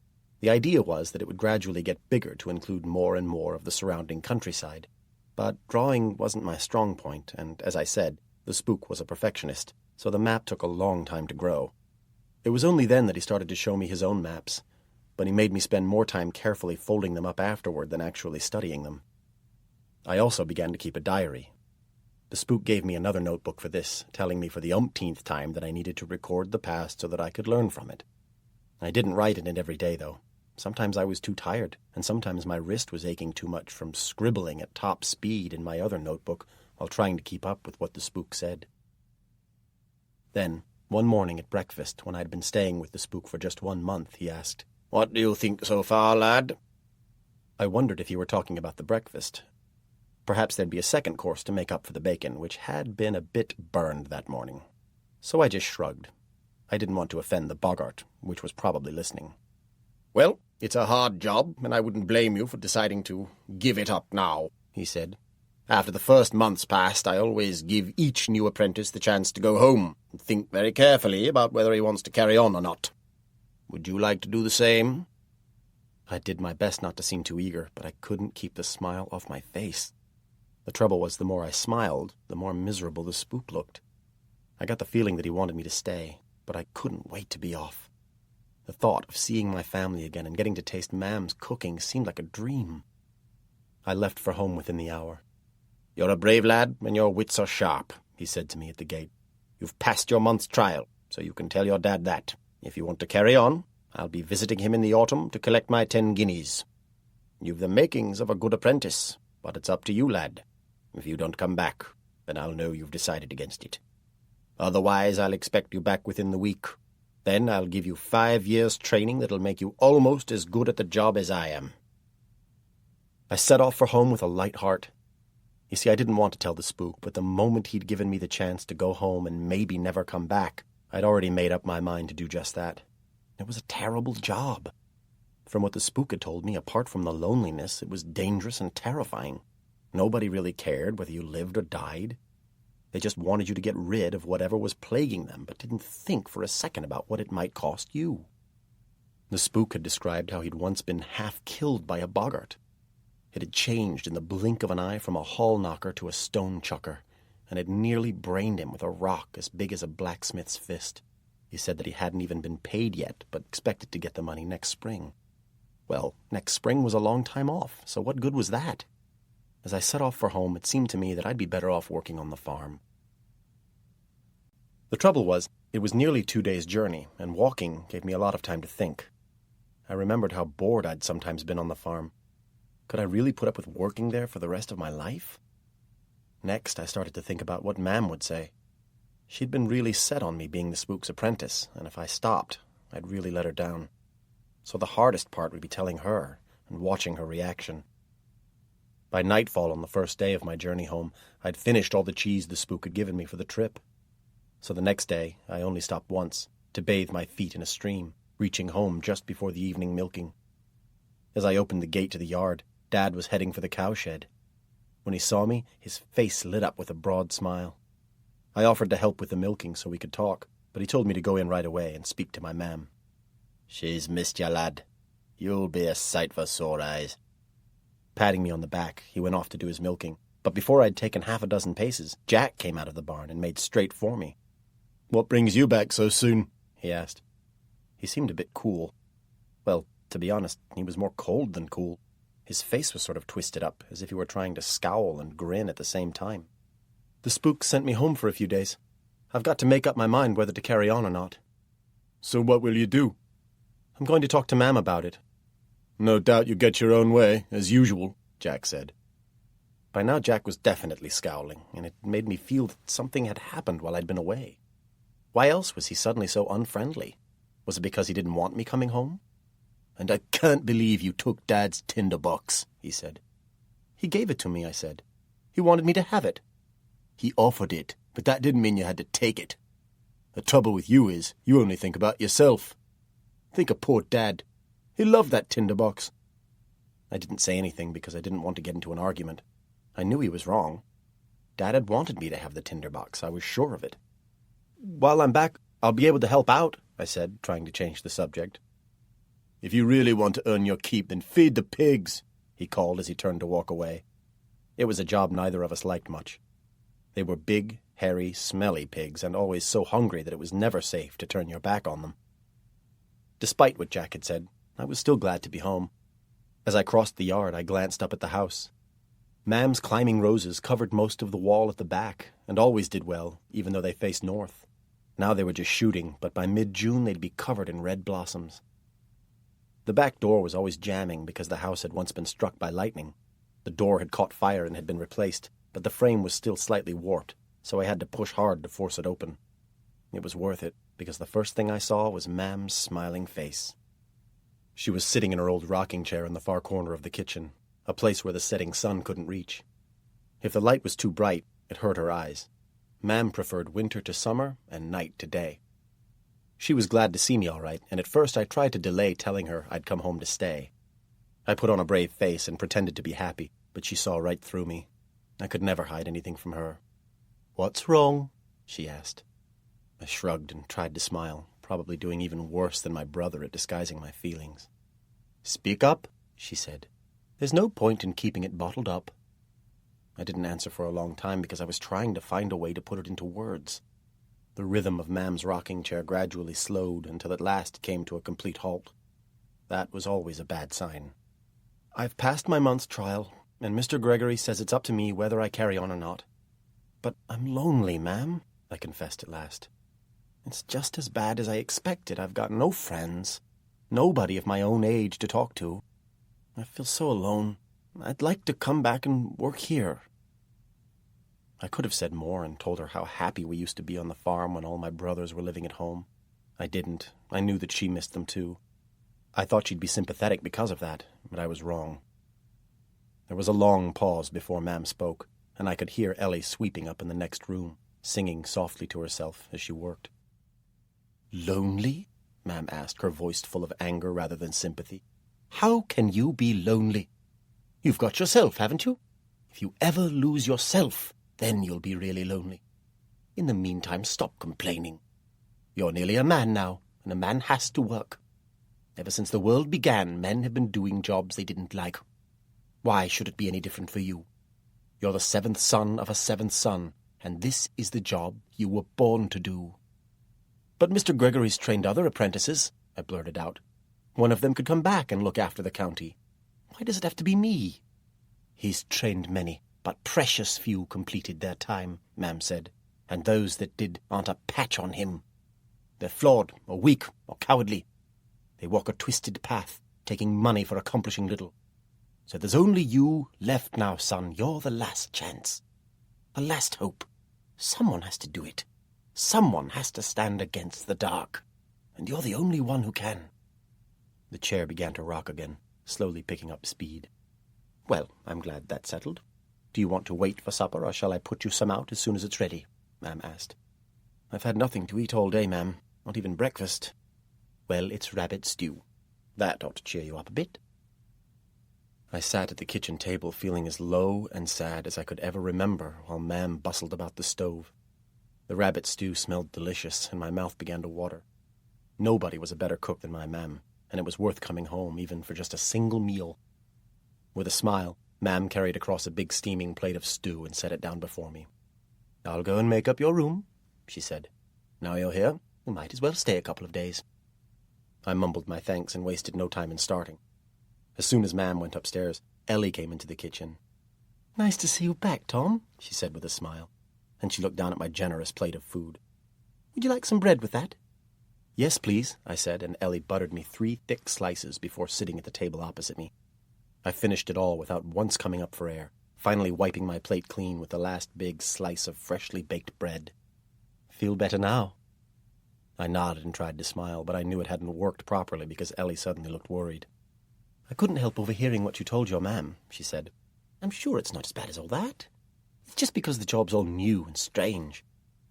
The idea was that it would gradually get bigger to include more and more of the surrounding countryside. But drawing wasn't my strong point, and, as I said, the spook was a perfectionist, so the map took a long time to grow. It was only then that he started to show me his own maps, but he made me spend more time carefully folding them up afterward than actually studying them. I also began to keep a diary. The spook gave me another notebook for this, telling me for the umpteenth time that I needed to record the past so that I could learn from it. I didn't write in it every day, though. Sometimes I was too tired, and sometimes my wrist was aching too much from scribbling at top speed in my other notebook while trying to keep up with what the spook said. Then, one morning at breakfast, when I'd been staying with the spook for just 1 month, he asked, "What do you think so far, lad?" I wondered if he were talking about the breakfast. Perhaps there'd be a second course to make up for the bacon, which had been a bit burned that morning. So I just shrugged. I didn't want to offend the boggart, which was probably listening. "Well, it's a hard job, and I wouldn't blame you for deciding to give it up now," he said. "After the first month's passed, I always give each new apprentice the chance to go home and think very carefully about whether he wants to carry on or not. Would you like to do the same?" I did my best not to seem too eager, but I couldn't keep the smile off my face. The trouble was, the more I smiled, the more miserable the spook looked. I got the feeling that he wanted me to stay, but I couldn't wait to be off. The thought of seeing my family again and getting to taste Mam's cooking seemed like a dream. I left for home within the hour. "You're a brave lad, and your wits are sharp," he said to me at the gate. "You've passed your month's trial, so you can tell your dad that. If you want to carry on, I'll be visiting him in the autumn to collect my 10 guineas. You've the makings of a good apprentice, but it's up to you, lad. If you don't come back, then I'll know you've decided against it. Otherwise, I'll expect you back within the week. Then I'll give you 5 years' training that'll make you almost as good at the job as I am." I set off for home with a light heart. You see, I didn't want to tell the spook, but the moment he'd given me the chance to go home and maybe never come back, I'd already made up my mind to do just that. It was a terrible job. From what the spook had told me, apart from the loneliness, it was dangerous and terrifying. Nobody really cared whether you lived or died. They just wanted you to get rid of whatever was plaguing them, but didn't think for a second about what it might cost you. The spook had described how he'd once been half killed by a boggart. It had changed in the blink of an eye from a hall knocker to a stone chucker, and had nearly brained him with a rock as big as a blacksmith's fist. He said that he hadn't even been paid yet, but expected to get the money next spring. Well, next spring was a long time off, so what good was that? As I set off for home, it seemed to me that I'd be better off working on the farm. The trouble was, it was nearly 2 days' journey, and walking gave me a lot of time to think. I remembered how bored I'd sometimes been on the farm. Could I really put up with working there for the rest of my life? Next, I started to think about what Mam would say. She'd been really set on me being the spook's apprentice, and if I stopped, I'd really let her down. So the hardest part would be telling her and watching her reaction. By nightfall on the first day of my journey home, I'd finished all the cheese the spook had given me for the trip. So the next day, I only stopped once, to bathe my feet in a stream, reaching home just before the evening milking. As I opened the gate to the yard, Dad was heading for the cowshed. When he saw me, his face lit up with a broad smile. I offered to help with the milking so we could talk, but he told me to go in right away and speak to my mam. "She's missed you, lad. You'll be a sight for sore eyes." Patting me on the back, he went off to do his milking, but before I'd taken 6 paces, Jack came out of the barn and made straight for me. "What brings you back so soon?" he asked. He seemed a bit cool. Well, to be honest, he was more cold than cool. His face was sort of twisted up, as if he were trying to scowl and grin at the same time. "The spook sent me home for a few days. I've got to make up my mind whether to carry on or not." "So what will you do?" "I'm going to talk to Mam about it." "No doubt you get your own way, as usual," Jack said. By now Jack was definitely scowling, and it made me feel that something had happened while I'd been away. Why else was he suddenly so unfriendly? Was it because he didn't want me coming home? "And I can't believe you took Dad's tinderbox," he said. "He gave it to me," I said. "He wanted me to have it." "He offered it, but that didn't mean you had to take it. The trouble with you is, you only think about yourself. Think of poor Dad. He loved that tinderbox." I didn't say anything because I didn't want to get into an argument. I knew he was wrong. Dad had wanted me to have the tinderbox, I was sure of it. "While I'm back, I'll be able to help out," I said, trying to change the subject. "If you really want to earn your keep, then feed the pigs," he called as he turned to walk away. It was a job neither of us liked much. They were big, hairy, smelly pigs, and always so hungry that it was never safe to turn your back on them. Despite what Jack had said, I was still glad to be home. As I crossed the yard, I glanced up at the house. Mam's climbing roses covered most of the wall at the back, and always did well, even though they faced north. Now they were just shooting, but by mid-June they'd be covered in red blossoms. The back door was always jamming because the house had once been struck by lightning. The door had caught fire and had been replaced, but the frame was still slightly warped, so I had to push hard to force it open. It was worth it, because the first thing I saw was Mam's smiling face. She was sitting in her old rocking chair in the far corner of the kitchen, a place where the setting sun couldn't reach. If the light was too bright, it hurt her eyes. Mam preferred winter to summer and night to day. She was glad to see me all right, and at first I tried to delay telling her I'd come home to stay. I put on a brave face and pretended to be happy, but she saw right through me. I could never hide anything from her. "What's wrong?" she asked. I shrugged and tried to smile, probably doing even worse than my brother at disguising my feelings. "Speak up," she said. "There's no point in keeping it bottled up." I didn't answer for a long time because I was trying to find a way to put it into words. The rhythm of Mam's rocking chair gradually slowed until at last it came to a complete halt. That was always a bad sign. "I've passed my month's trial, and Mr. Gregory says it's up to me whether I carry on or not. But I'm lonely, Mam," I confessed at last. "It's just as bad as I expected. I've got no friends, nobody of my own age to talk to. I feel so alone. I'd like to come back and work here." I could have said more and told her how happy we used to be on the farm when all my brothers were living at home. I didn't. I knew that she missed them too. I thought she'd be sympathetic because of that, but I was wrong. There was a long pause before Mam spoke, and I could hear Ellie sweeping up in the next room, singing softly to herself as she worked. "Lonely?" Mam asked, her voice full of anger rather than sympathy. "How can you be lonely? You've got yourself, haven't you? If you ever lose yourself, then you'll be really lonely. In the meantime, stop complaining. You're nearly a man now, and a man has to work. Ever since the world began, men have been doing jobs they didn't like. Why should it be any different for you? You're the seventh son of a seventh son, and this is the job you were born to do." "But Mr. Gregory's trained other apprentices," I blurted out. "One of them could come back and look after the county. Why does it have to be me?" "He's trained many, but precious few completed their time," Mam said, "and those that did aren't a patch on him. They're flawed, or weak, or cowardly. They walk a twisted path, taking money for accomplishing little. So there's only you left now, son. You're the last chance. The last hope. Someone has to do it. Someone has to stand against the dark. And you're the only one who can." The chair began to rock again, slowly picking up speed. "Well, I'm glad that's settled. Do you want to wait for supper, or shall I put you some out as soon as it's ready?" Mam asked. "I've had nothing to eat all day, Mam. Not even breakfast." "Well, it's rabbit stew. That ought to cheer you up a bit." I sat at the kitchen table feeling as low and sad as I could ever remember while Mam bustled about the stove. The rabbit stew smelled delicious, and my mouth began to water. Nobody was a better cook than my Mam, and it was worth coming home even for just a single meal. With a smile, Mam carried across a big steaming plate of stew and set it down before me. "I'll go and make up your room," she said. "Now you're here, you might as well stay a couple of days." I mumbled my thanks and wasted no time in starting. As soon as Mam went upstairs, Ellie came into the kitchen. "Nice to see you back, Tom," she said with a smile, and she looked down at my generous plate of food. "Would you like some bread with that?" "Yes, please," I said, and Ellie buttered me 3 thick slices before sitting at the table opposite me. I finished it all without once coming up for air, finally wiping my plate clean with the last big slice of freshly baked bread. "Feel better now?" I nodded and tried to smile, but I knew it hadn't worked properly because Ellie suddenly looked worried. "I couldn't help overhearing what you told your mam," she said. "I'm sure it's not as bad as all that. It's just because the job's all new and strange.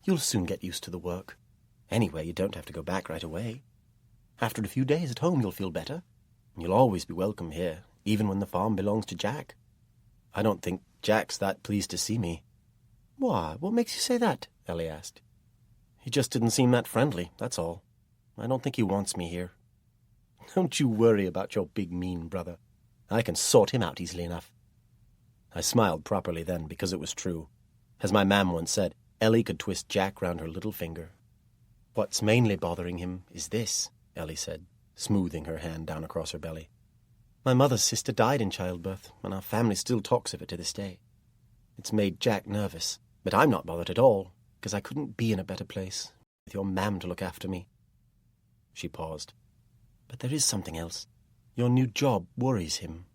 You'll soon get used to the work. Anyway, you don't have to go back right away. After a few days at home, you'll feel better. And you'll always be welcome here, even when the farm belongs to Jack. I don't think Jack's that pleased to see me." "Why, what makes you say that?" Ellie asked. "He just didn't seem that friendly, that's all. I don't think he wants me here." "Don't you worry about your big mean brother. I can sort him out easily enough." I smiled properly then, because it was true. As my mam once said, Ellie could twist Jack round her little finger. "What's mainly bothering him is this," Ellie said, smoothing her hand down across her belly. "My mother's sister died in childbirth, and our family still talks of it to this day. It's made Jack nervous, but I'm not bothered at all, because I couldn't be in a better place, with your mam to look after me." She paused. "But there is something else. Your new job worries him."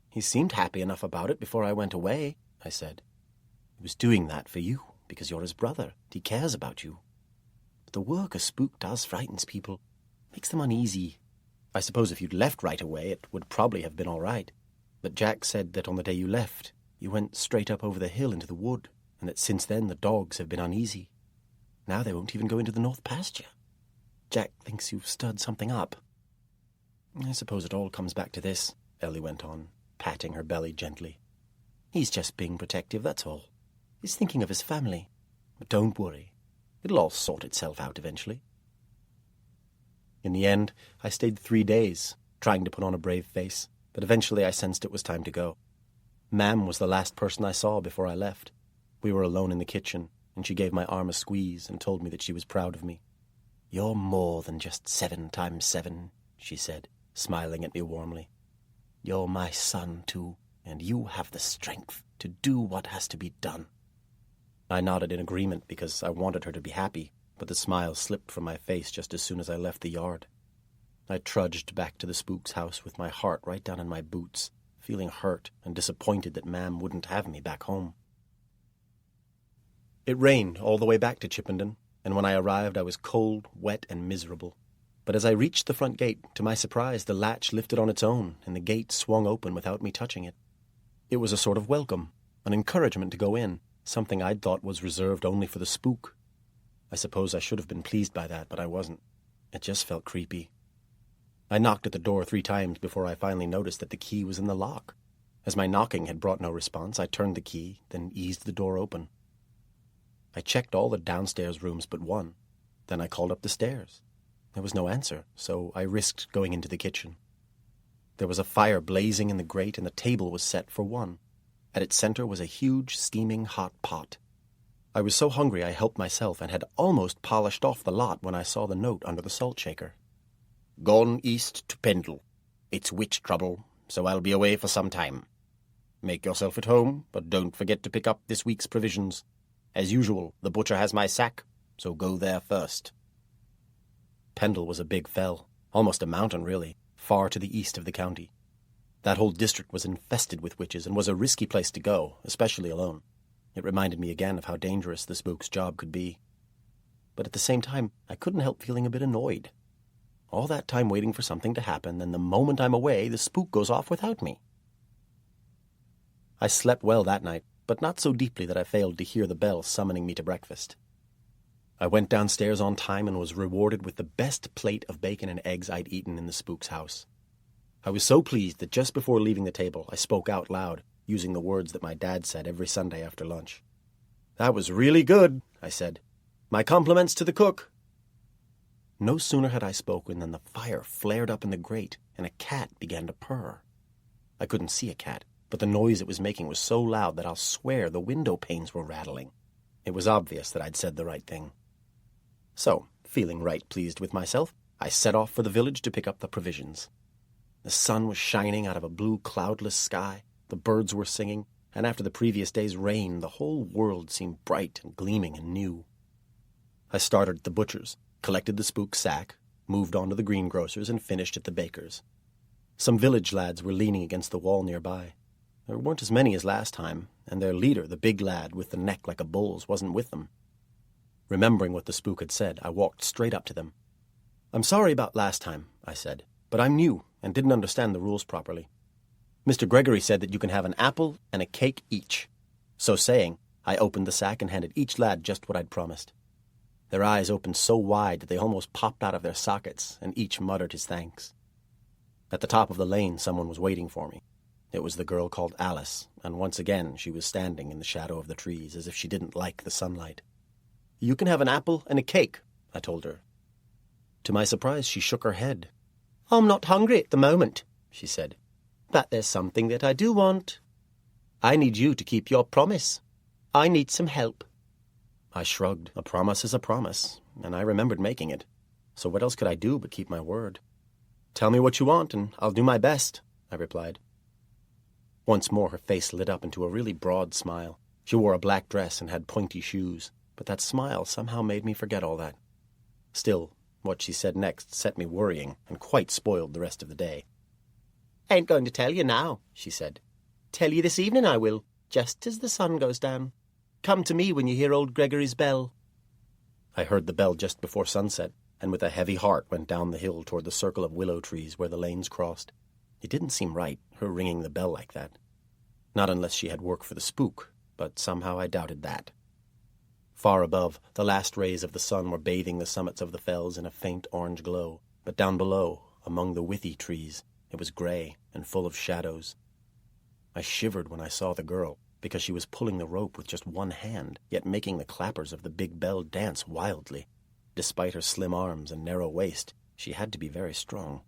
"He seemed happy enough about it before I went away," I said. "He was doing that for you, because you're his brother. He cares about you. But the work a spook does frightens people, makes them uneasy. I suppose if you'd left right away, it would probably have been all right. But Jack said that on the day you left, you went straight up over the hill into the wood, and that since then the dogs have been uneasy. Now they won't even go into the north pasture. Jack thinks you've stirred something up." "I suppose it all comes back to this," Ellie went on, patting her belly gently. "He's just being protective, that's all. He's thinking of his family. But don't worry. It'll all sort itself out eventually." In the end, I stayed 3 days, trying to put on a brave face, but eventually I sensed it was time to go. Mam was the last person I saw before I left. We were alone in the kitchen, and she gave my arm a squeeze and told me that she was proud of me. "You're more than just 7 times 7, she said, smiling at me warmly. "You're my son, too, and you have the strength to do what has to be done." I nodded in agreement because I wanted her to be happy, but the smile slipped from my face just as soon as I left the yard. I trudged back to the Spook's house with my heart right down in my boots, feeling hurt and disappointed that Mam wouldn't have me back home. It rained all the way back to Chippenden, and when I arrived I was cold, wet, and miserable. But as I reached the front gate, to my surprise, the latch lifted on its own, and the gate swung open without me touching it. It was a sort of welcome, an encouragement to go in, something I'd thought was reserved only for the Spook. I suppose I should have been pleased by that, but I wasn't. It just felt creepy. I knocked at the door 3 times before I finally noticed that the key was in the lock. As my knocking had brought no response, I turned the key, then eased the door open. I checked all the downstairs rooms but one. Then I called up the stairs. There was no answer, so I risked going into the kitchen. There was a fire blazing in the grate, and the table was set for one. At its center was a huge, steaming hot pot. I was so hungry I helped myself and had almost polished off the lot when I saw the note under the salt shaker. "Gone east to Pendle. It's witch trouble, so I'll be away for some time. Make yourself at home, but don't forget to pick up this week's provisions. As usual, the butcher has my sack, so go there first." Pendle was a big fell, almost a mountain really, far to the east of the county. That whole district was infested with witches and was a risky place to go, especially alone. It reminded me again of how dangerous the Spook's job could be. But at the same time, I couldn't help feeling a bit annoyed. All that time waiting for something to happen, then the moment I'm away, the Spook goes off without me. I slept well that night, but not so deeply that I failed to hear the bell summoning me to breakfast. I went downstairs on time and was rewarded with the best plate of bacon and eggs I'd eaten in the Spook's house. I was so pleased that just before leaving the table, I spoke out loud, using the words that my dad said every Sunday after lunch. "That was really good," I said. "My compliments to the cook." No sooner had I spoken than the fire flared up in the grate, and a cat began to purr. I couldn't see a cat, but the noise it was making was so loud that I'll swear the window panes were rattling. It was obvious that I'd said the right thing. So, feeling right pleased with myself, I set off for the village to pick up the provisions. The sun was shining out of a blue cloudless sky, the birds were singing, and after the previous day's rain, the whole world seemed bright and gleaming and new. I started at the butcher's, collected the Spook's sack, moved on to the greengrocer's, and finished at the baker's. Some village lads were leaning against the wall nearby. There weren't as many as last time, and their leader, the big lad with the neck like a bull's, wasn't with them. Remembering what the Spook had said, I walked straight up to them. "I'm sorry about last time," I said, "but I'm new and didn't understand the rules properly. Mr. Gregory said that you can have an apple and a cake each." So saying, I opened the sack and handed each lad just what I'd promised. Their eyes opened so wide that they almost popped out of their sockets, and each muttered his thanks. At the top of the lane, someone was waiting for me. It was the girl called Alice, and once again she was standing in the shadow of the trees, as if she didn't like the sunlight. "You can have an apple and a cake," I told her. To my surprise, she shook her head. "I'm not hungry at the moment," she said, "but there's something that I do want. I need you to keep your promise. I need some help." I shrugged. A promise is a promise, and I remembered making it. So what else could I do but keep my word? "Tell me what you want, and I'll do my best," I replied. Once more her face lit up into a really broad smile. She wore a black dress and had pointy shoes, but that smile somehow made me forget all that. Still, what she said next set me worrying and quite spoiled the rest of the day. "Ain't going to tell you now," she said. "Tell you this evening I will, just as the sun goes down. Come to me when you hear old Gregory's bell." I heard the bell just before sunset, and with a heavy heart went down the hill toward the circle of willow trees where the lanes crossed. It didn't seem right, her ringing the bell like that. Not unless she had work for the spook, but somehow I doubted that. Far above, the last rays of the sun were bathing the summits of the fells in a faint orange glow, but down below, among the withy trees, it was grey and full of shadows. I shivered when I saw the girl, because she was pulling the rope with just one hand, yet making the clappers of the big bell dance wildly. Despite her slim arms and narrow waist, she had to be very strong.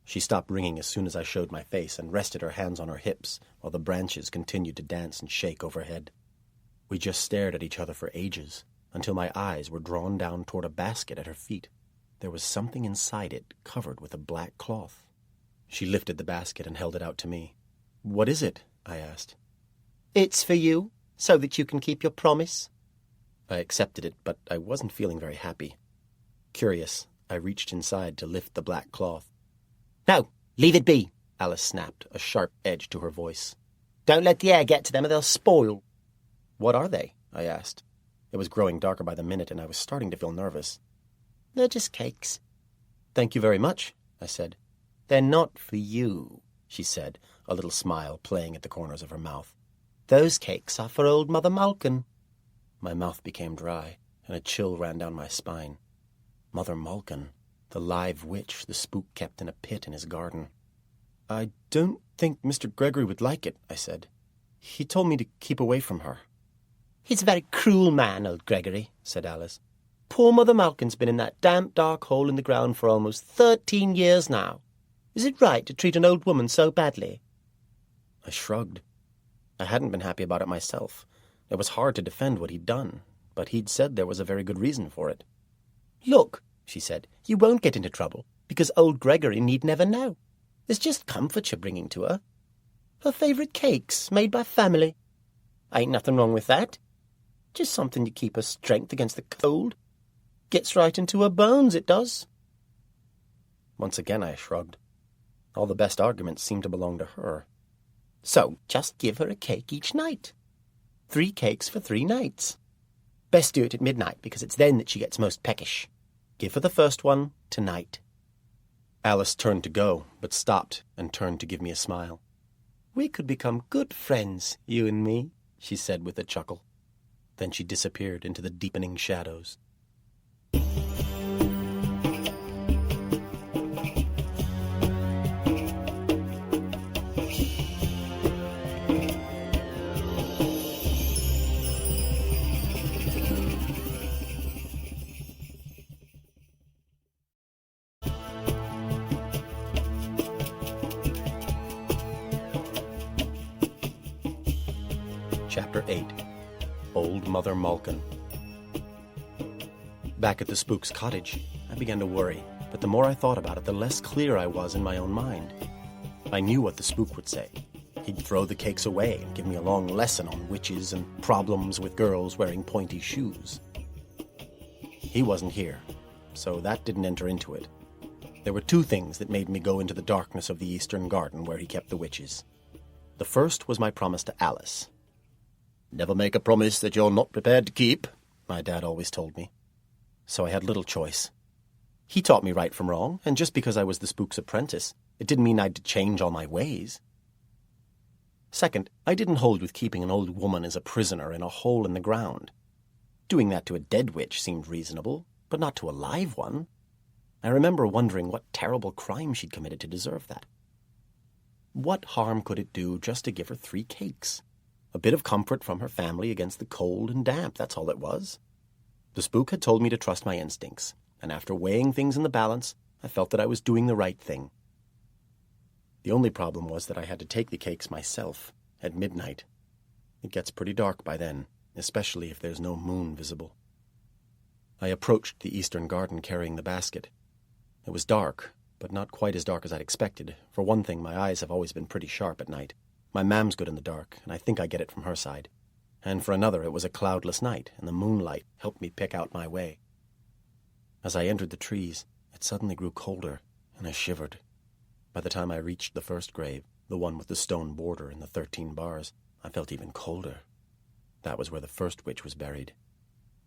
She stopped ringing as soon as I showed my face and rested her hands on her hips while the branches continued to dance and shake overhead. We just stared at each other for ages, until my eyes were drawn down toward a basket at her feet. There was something inside it covered with a black cloth. She lifted the basket and held it out to me. "What is it?" I asked. "It's for you, so that you can keep your promise." I accepted it, but I wasn't feeling very happy. Curious, I reached inside to lift the black cloth. "No, leave it be," Alice snapped, a sharp edge to her voice. "Don't let the air get to them or they'll spoil." "What are they?" I asked. It was growing darker by the minute, and I was starting to feel nervous. "They're just cakes." "Thank you very much," I said. "They're not for you," she said, a little smile playing at the corners of her mouth. "Those cakes are for old Mother Malkin." My mouth became dry, and a chill ran down my spine. Mother Malkin, the live witch the spook kept in a pit in his garden. "I don't think Mr. Gregory would like it," I said. "He told me to keep away from her." "He's a very cruel man, old Gregory," said Alice. "Poor Mother Malkin's been in that damp, dark hole in the ground for almost 13 years now. Is it right to treat an old woman so badly?" I shrugged. I hadn't been happy about it myself. It was hard to defend what he'd done, but he'd said there was a very good reason for it. "Look," she said, "you won't get into trouble, because old Gregory need never know. There's just comfort you're bringing to her. Her favourite cakes, made by family. Ain't nothing wrong with that. Just something to keep her strength against the cold. Gets right into her bones, it does." Once again I shrugged. All the best arguments seemed to belong to her. "So just give her a cake each night. 3 cakes for 3 nights. Best do it at midnight, because it's then that she gets most peckish. Give her the first one tonight." Alice turned to go, but stopped and turned to give me a smile. "We could become good friends, you and me," she said with a chuckle. Then she disappeared into the deepening shadows. Chapter 8. Old Mother Malkin. Back at the spook's cottage, I began to worry, but the more I thought about it, the less clear I was in my own mind. I knew what the spook would say. He'd throw the cakes away and give me a long lesson on witches and problems with girls wearing pointy shoes. He wasn't here, so that didn't enter into it. There were 2 things that made me go into the darkness of the eastern garden where he kept the witches. The first was my promise to Alice. "Never make a promise that you're not prepared to keep," my dad always told me. So I had little choice. He taught me right from wrong, and just because I was the spook's apprentice, it didn't mean I'd change all my ways. Second, I didn't hold with keeping an old woman as a prisoner in a hole in the ground. Doing that to a dead witch seemed reasonable, but not to a live one. I remember wondering what terrible crime she'd committed to deserve that. What harm could it do just to give her 3 cakes? A bit of comfort from her family against the cold and damp, that's all it was. The spook had told me to trust my instincts, and after weighing things in the balance, I felt that I was doing the right thing. The only problem was that I had to take the cakes myself, at midnight. It gets pretty dark by then, especially if there's no moon visible. I approached the eastern garden carrying the basket. It was dark, but not quite as dark as I'd expected. For one thing, my eyes have always been pretty sharp at night. My mam's good in the dark, and I think I get it from her side. And for another, it was a cloudless night, and the moonlight helped me pick out my way. As I entered the trees, it suddenly grew colder, and I shivered. By the time I reached the first grave, the one with the stone border and the 13 bars, I felt even colder. That was where the first witch was buried.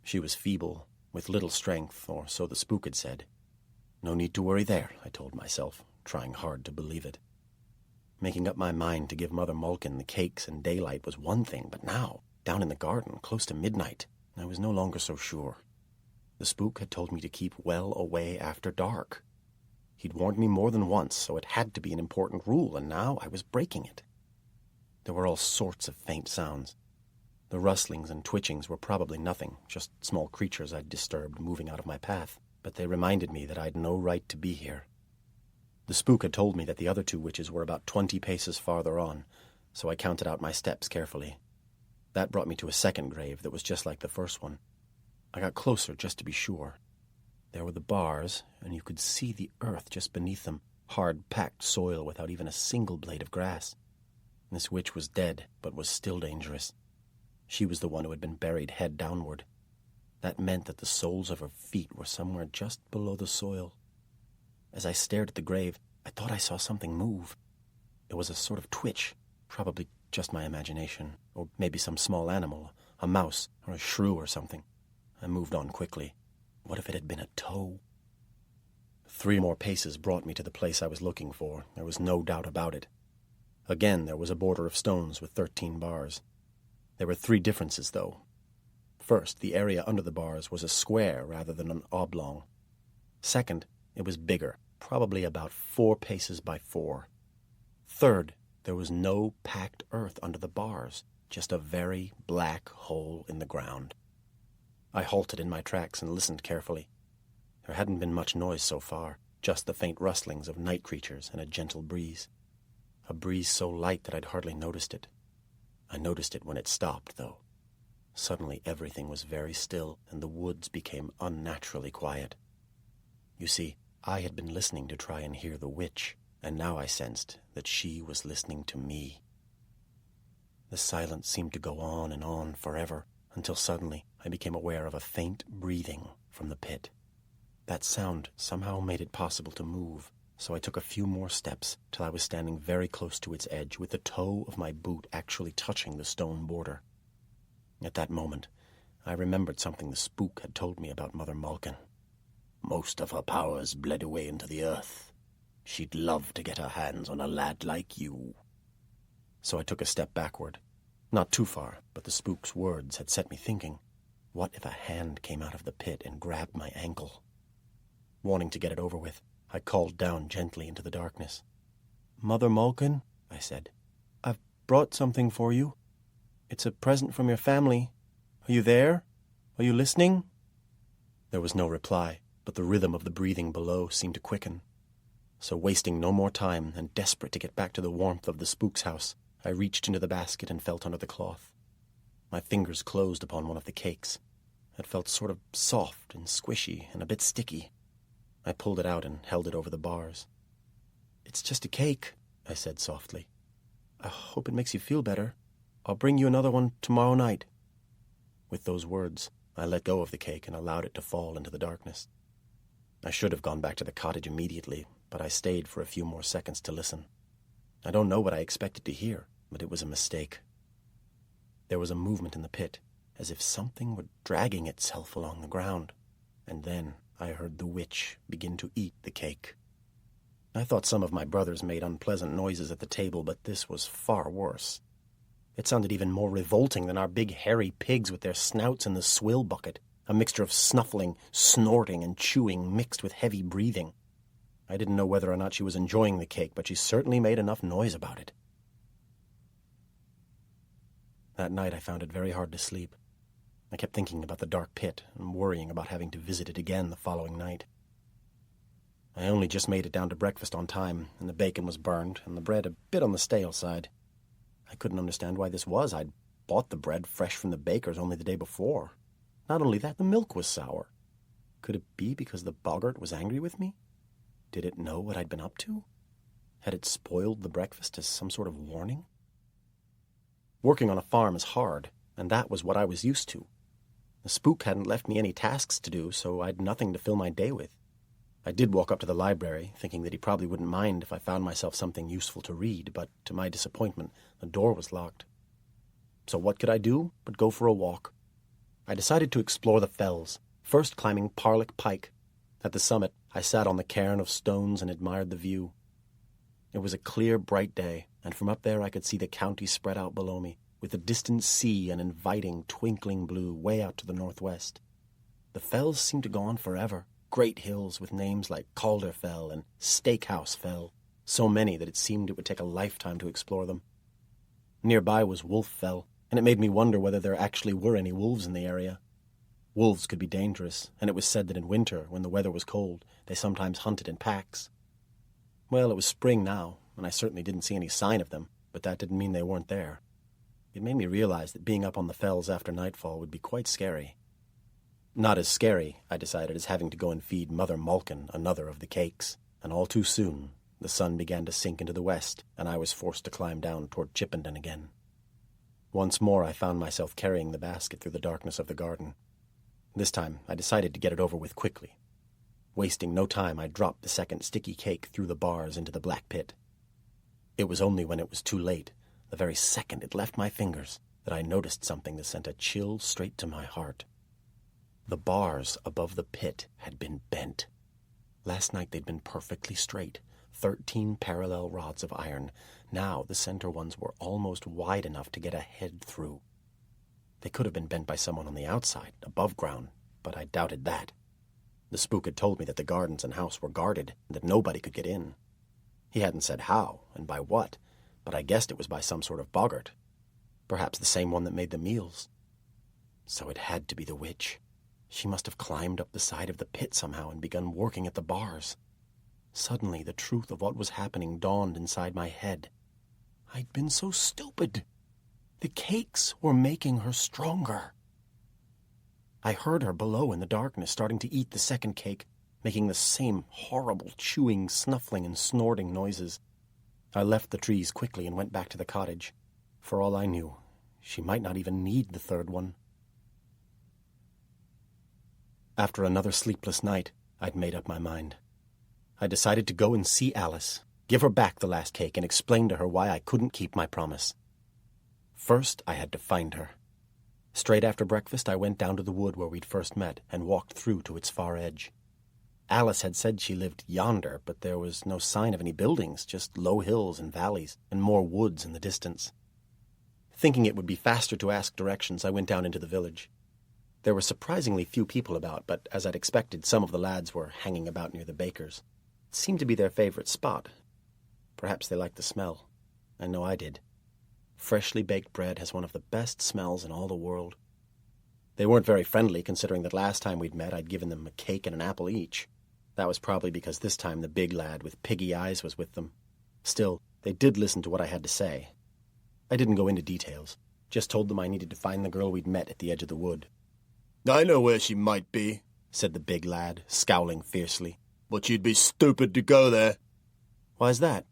She was feeble, with little strength, or so the spook had said. No need to worry there, I told myself, trying hard to believe it. Making up my mind to give Mother Malkin the cakes and daylight was one thing, but now, down in the garden, close to midnight, I was no longer so sure. The spook had told me to keep well away after dark. He'd warned me more than once, so it had to be an important rule, and now I was breaking it. There were all sorts of faint sounds. The rustlings and twitchings were probably nothing, just small creatures I'd disturbed moving out of my path, but they reminded me that I'd no right to be here. The spook had told me that the other 2 witches were about 20 paces farther on, so I counted out my steps carefully. That brought me to a second grave that was just like the first one. I got closer just to be sure. There were the bars, and you could see the earth just beneath them, hard, packed soil without even a single blade of grass. This witch was dead, but was still dangerous. She was the one who had been buried head downward. That meant that the soles of her feet were somewhere just below the soil. As I stared at the grave, I thought I saw something move. It was a sort of twitch, probably just my imagination, or maybe some small animal, a mouse or a shrew or something. I moved on quickly. What if it had been a toe? 3 more paces brought me to the place I was looking for. There was no doubt about it. Again, there was a border of stones with 13 bars. There were 3 differences, though. First, the area under the bars was a square rather than an oblong. Second, it was bigger, probably about 4 paces by 4. Third, there was no packed earth under the bars, just a very black hole in the ground. I halted in my tracks and listened carefully. There hadn't been much noise so far, just the faint rustlings of night creatures and a gentle breeze. A breeze so light that I'd hardly noticed it. I noticed it when it stopped, though. Suddenly everything was very still, and the woods became unnaturally quiet. You see, I had been listening to try and hear the witch, and now I sensed that she was listening to me. The silence seemed to go on and on forever, until suddenly I became aware of a faint breathing from the pit. That sound somehow made it possible to move, so I took a few more steps till I was standing very close to its edge, with the toe of my boot actually touching the stone border. At that moment, I remembered something the spook had told me about Mother Malkin. Most of her powers bled away into the earth. She'd love to get her hands on a lad like you. So I took a step backward. Not too far, but the spook's words had set me thinking, what if a hand came out of the pit and grabbed my ankle? Wanting to get it over with, I called down gently into the darkness. "Mother Malkin," I said, "I've brought something for you. It's a present from your family. Are you there? Are you listening?" There was no reply, but the rhythm of the breathing below seemed to quicken. So wasting no more time, and desperate to get back to the warmth of the spook's house, I reached into the basket and felt under the cloth. My fingers closed upon one of the cakes. It felt sort of soft and squishy and a bit sticky. I pulled it out and held it over the bars. "It's just a cake," I said softly. "I hope it makes you feel better. I'll bring you another one tomorrow night." With those words, I let go of the cake and allowed it to fall into the darkness. I should have gone back to the cottage immediately, but I stayed for a few more seconds to listen. I don't know what I expected to hear, but it was a mistake. There was a movement in the pit, as if something were dragging itself along the ground, and then I heard the witch begin to eat the cake. I thought some of my brothers made unpleasant noises at the table, but this was far worse. It sounded even more revolting than our big hairy pigs with their snouts in the swill bucket, a mixture of snuffling, snorting, and chewing mixed with heavy breathing. I didn't know whether or not she was enjoying the cake, but she certainly made enough noise about it. That night I found it very hard to sleep. I kept thinking about the dark pit and worrying about having to visit it again the following night. I only just made it down to breakfast on time, and the bacon was burned, and the bread a bit on the stale side. I couldn't understand why this was. I'd bought the bread fresh from the baker's only the day before. Not only that, the milk was sour. Could it be because the boggart was angry with me? Did it know what I'd been up to? Had it spoiled the breakfast as some sort of warning? Working on a farm is hard, and that was what I was used to. The spook hadn't left me any tasks to do, so I'd nothing to fill my day with. I did walk up to the library, thinking that he probably wouldn't mind if I found myself something useful to read, but to my disappointment, the door was locked. So what could I do but go for a walk? I decided to explore the fells, first climbing Parlick Pike. At the summit, I sat on the cairn of stones and admired the view. It was a clear, bright day, and from up there I could see the county spread out below me, with the distant sea an inviting, twinkling blue way out to the northwest. The fells seemed to go on forever, great hills with names like Calder Fell and Steakhouse Fell, so many that it seemed it would take a lifetime to explore them. Nearby was Wolf Fell, and it made me wonder whether there actually were any wolves in the area. Wolves could be dangerous, and it was said that in winter, when the weather was cold, they sometimes hunted in packs. Well, it was spring now, and I certainly didn't see any sign of them, but that didn't mean they weren't there. It made me realize that being up on the fells after nightfall would be quite scary. Not as scary, I decided, as having to go and feed Mother Malkin another of the cakes, and all too soon the sun began to sink into the west, and I was forced to climb down toward Chippenden again. Once more I found myself carrying the basket through the darkness of the garden. This time I decided to get it over with quickly. Wasting no time, I dropped the second sticky cake through the bars into the black pit. It was only when it was too late, the very second it left my fingers, that I noticed something that sent a chill straight to my heart. The bars above the pit had been bent. Last night they'd been perfectly straight, 13 parallel rods of iron. Now the center ones were almost wide enough to get a head through. They could have been bent by someone on the outside, above ground, but I doubted that. The spook had told me that the gardens and house were guarded, and that nobody could get in. He hadn't said how, and by what, but I guessed it was by some sort of boggart. Perhaps the same one that made the meals. So it had to be the witch. She must have climbed up the side of the pit somehow and begun working at the bars. Suddenly, the truth of what was happening dawned inside my head. I'd been so stupid. The cakes were making her stronger. I heard her below in the darkness, starting to eat the second cake, making the same horrible chewing, snuffling, and snorting noises. I left the trees quickly and went back to the cottage. For all I knew, she might not even need the third one. After another sleepless night, I'd made up my mind. I decided to go and see Alice, give her back the last cake, and explain to her why I couldn't keep my promise. First, I had to find her. Straight after breakfast, I went down to the wood where we'd first met and walked through to its far edge. Alice had said she lived yonder, but there was no sign of any buildings, just low hills and valleys, and more woods in the distance. Thinking it would be faster to ask directions, I went down into the village. There were surprisingly few people about, but as I'd expected, some of the lads were hanging about near the baker's. It seemed to be their favorite spot. Perhaps they liked the smell. I know I did. Freshly baked bread has one of the best smells in all the world. They weren't very friendly, considering that last time we'd met I'd given them a cake and an apple each. That was probably because this time the big lad with piggy eyes was with them. Still, they did listen to what I had to say. I didn't go into details, just told them I needed to find the girl we'd met at the edge of the wood. "I know where she might be," said the big lad, scowling fiercely. "but you'd be stupid to go there." "Why's that?"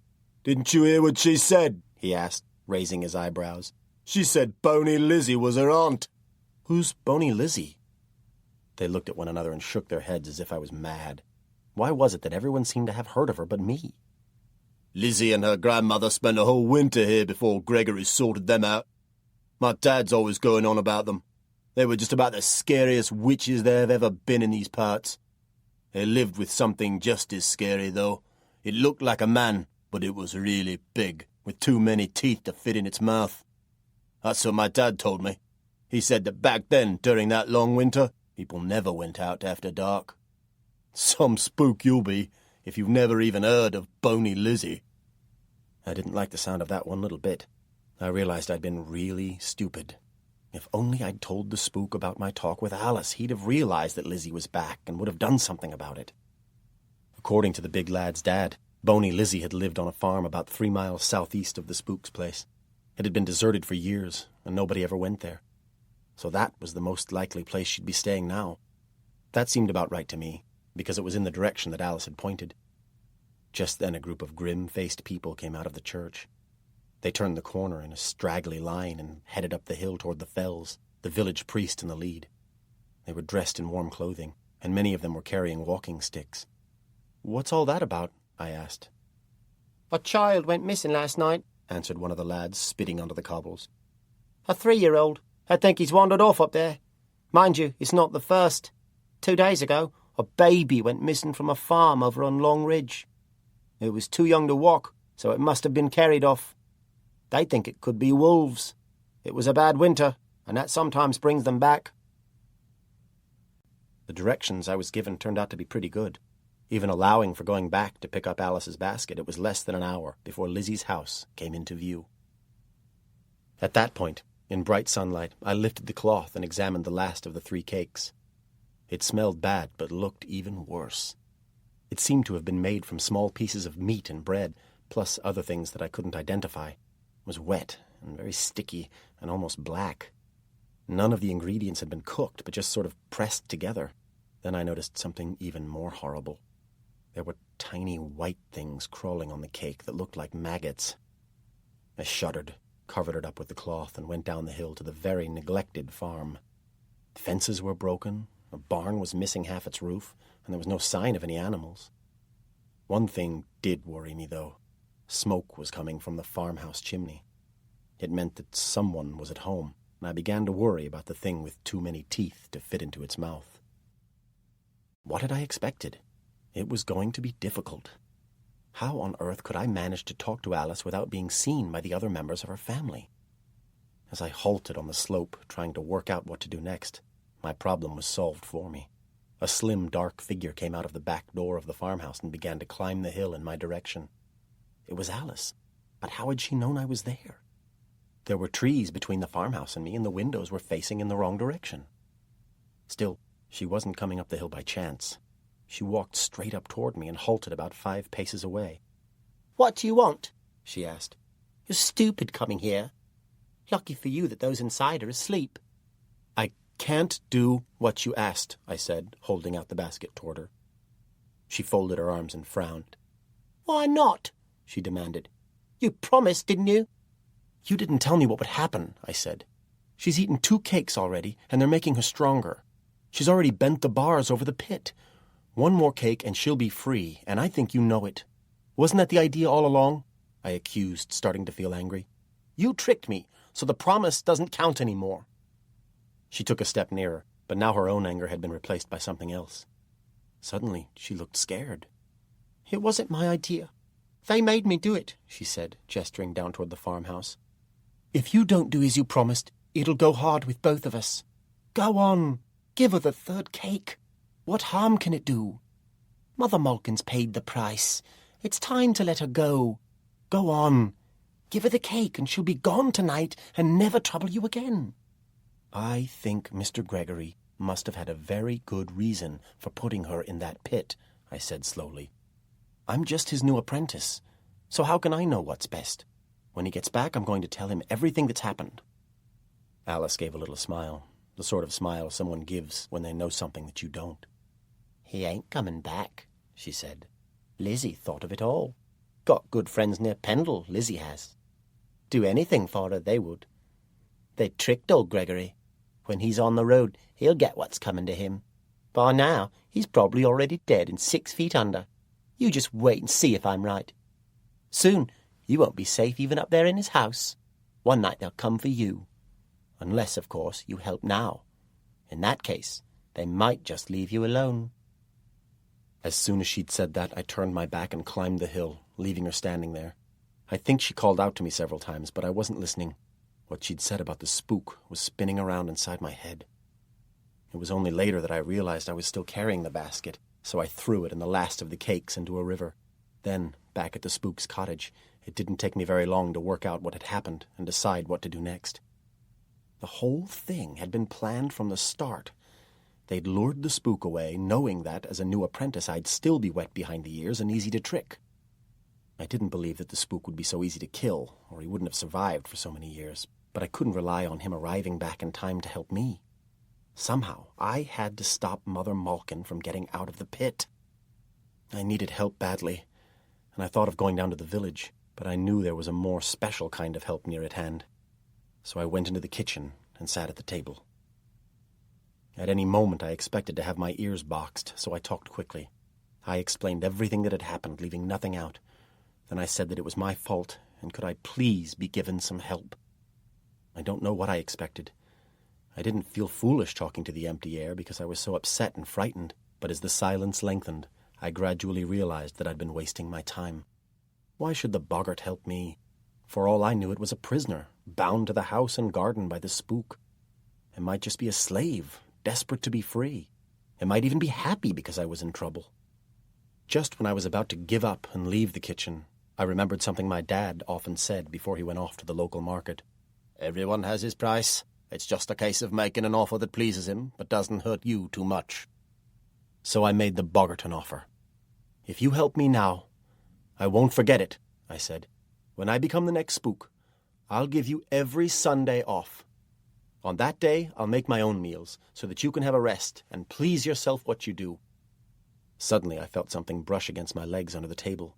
"Didn't you hear what she said?" he asked, raising his eyebrows. "She said Boney Lizzie was her aunt." "Who's Boney Lizzie?" They looked at one another and shook their heads as if I was mad. Why was it that everyone seemed to have heard of her but me? "Lizzie and her grandmother spent a whole winter here before Gregory sorted them out. My dad's always going on about them. They were just about the scariest witches there have ever been in these parts. They lived with something just as scary, though. It looked like a man, but it was really big, with too many teeth to fit in its mouth. That's what my dad told me. He said that back then, during that long winter, people never went out after dark. Some spook you'll be, if you've never even heard of Boney Lizzie." I didn't like the sound of that one little bit. I realized I'd been really stupid. If only I'd told the spook about my talk with Alice, he'd have realized that Lizzie was back and would have done something about it. According to the big lad's dad, Boney Lizzie had lived on a farm about 3 miles southeast of the spook's place. It had been deserted for years, and nobody ever went there. So that was the most likely place she'd be staying now. That seemed about right to me, because it was in the direction that Alice had pointed. Just then a group of grim-faced people came out of the church. They turned the corner in a straggly line and headed up the hill toward the fells, the village priest in the lead. They were dressed in warm clothing, and many of them were carrying walking sticks. "What's all that about?" I asked. "A child went missing last night," answered one of the lads, spitting onto the cobbles. "A 3-year-old. I think he's wandered off up there. Mind you, it's not the first. 2 days ago, a baby went missing from a farm over on Long Ridge. It was too young to walk, so it must have been carried off. They think it could be wolves. It was a bad winter, and that sometimes brings them back." The directions I was given turned out to be pretty good. Even allowing for going back to pick up Alice's basket, it was less than an hour before Lizzie's house came into view. At that point, in bright sunlight, I lifted the cloth and examined the last of the 3 cakes. It smelled bad, but looked even worse. It seemed to have been made from small pieces of meat and bread, plus other things that I couldn't identify. It was wet and very sticky and almost black. None of the ingredients had been cooked, but just sort of pressed together. Then I noticed something even more horrible. There were tiny white things crawling on the cake that looked like maggots. I shuddered, covered it up with the cloth, and went down the hill to the very neglected farm. Fences were broken, a barn was missing half its roof, and there was no sign of any animals. One thing did worry me, though. Smoke was coming from the farmhouse chimney. It meant that someone was at home, and I began to worry about the thing with too many teeth to fit into its mouth. What had I expected? It was going to be difficult. How on earth could I manage to talk to Alice without being seen by the other members of her family? As I halted on the slope, trying to work out what to do next, my problem was solved for me. A slim, dark figure came out of the back door of the farmhouse and began to climb the hill in my direction. It was Alice, but how had she known I was there? There were trees between the farmhouse and me, and the windows were facing in the wrong direction. Still, she wasn't coming up the hill by chance. She walked straight up toward me and halted about 5 paces away. "What do you want?" she asked. "You're stupid coming here. Lucky for you that those inside are asleep." "I can't do what you asked," I said, holding out the basket toward her. She folded her arms and frowned. "Why not?" she demanded. "You promised, didn't you?" "You didn't tell me what would happen," I said. "She's eaten 2 cakes already, and they're making her stronger. She's already bent the bars over the pit. 1 more cake and she'll be free, and I think you know it. Wasn't that the idea all along?" I accused, starting to feel angry. "You tricked me, so the promise doesn't count anymore." She took a step nearer, but now her own anger had been replaced by something else. Suddenly, she looked scared. "It wasn't my idea. They made me do it," she said, gesturing down toward the farmhouse. "If you don't do as you promised, it'll go hard with both of us. Go on, give her the 3rd cake. What harm can it do? Mother Malkin's paid the price. It's time to let her go. Go on. Give her the cake and she'll be gone tonight and never trouble you again." I think Mr. Gregory must have had a very good reason for putting her in that pit, I said slowly. "I'm just his new apprentice, so how can I know what's best? When he gets back, I'm going to tell him everything that's happened." Alice gave a little smile, the sort of smile someone gives when they know something that you don't. "He ain't coming back," she said. "Lizzie thought of it all. Got good friends near Pendle, Lizzie has. Do anything for her, they would. They tricked old Gregory. When he's on the road, he'll get what's coming to him. By now, he's probably already dead and 6 feet under. You just wait and see if I'm right. Soon, you won't be safe even up there in his house. One night they'll come for you. Unless, of course, you help now. In that case, they might just leave you alone." As soon as she'd said that, I turned my back and climbed the hill, leaving her standing there. I think she called out to me several times, but I wasn't listening. What she'd said about the spook was spinning around inside my head. It was only later that I realized I was still carrying the basket, so I threw it and the last of the cakes into a river. Then, back at the spook's cottage, it didn't take me very long to work out what had happened and decide what to do next. The whole thing had been planned from the start. They'd lured the spook away, knowing that, as a new apprentice, I'd still be wet behind the ears and easy to trick. I didn't believe that the spook would be so easy to kill, or he wouldn't have survived for so many years, but I couldn't rely on him arriving back in time to help me. Somehow, I had to stop Mother Malkin from getting out of the pit. I needed help badly, and I thought of going down to the village, but I knew there was a more special kind of help near at hand. So I went into the kitchen and sat at the table. At any moment I expected to have my ears boxed, so I talked quickly. I explained everything that had happened, leaving nothing out. Then I said that it was my fault, and could I please be given some help? I don't know what I expected. I didn't feel foolish talking to the empty air because I was so upset and frightened, but as the silence lengthened, I gradually realized that I'd been wasting my time. Why should the boggart help me? For all I knew, it was a prisoner, bound to the house and garden by the spook. It might just be a slave, desperate to be free. It might even be happy because I was in trouble. Just when I was about to give up and leave the kitchen, I remembered something my dad often said before he went off to the local market. Everyone has his price. It's just a case of making an offer that pleases him, but doesn't hurt you too much. So I made the boggart an offer. If you help me now, I won't forget it, I said. When I become the next spook, I'll give you every Sunday off. On that day, I'll make my own meals, so that you can have a rest and please yourself what you do. Suddenly I felt something brush against my legs under the table.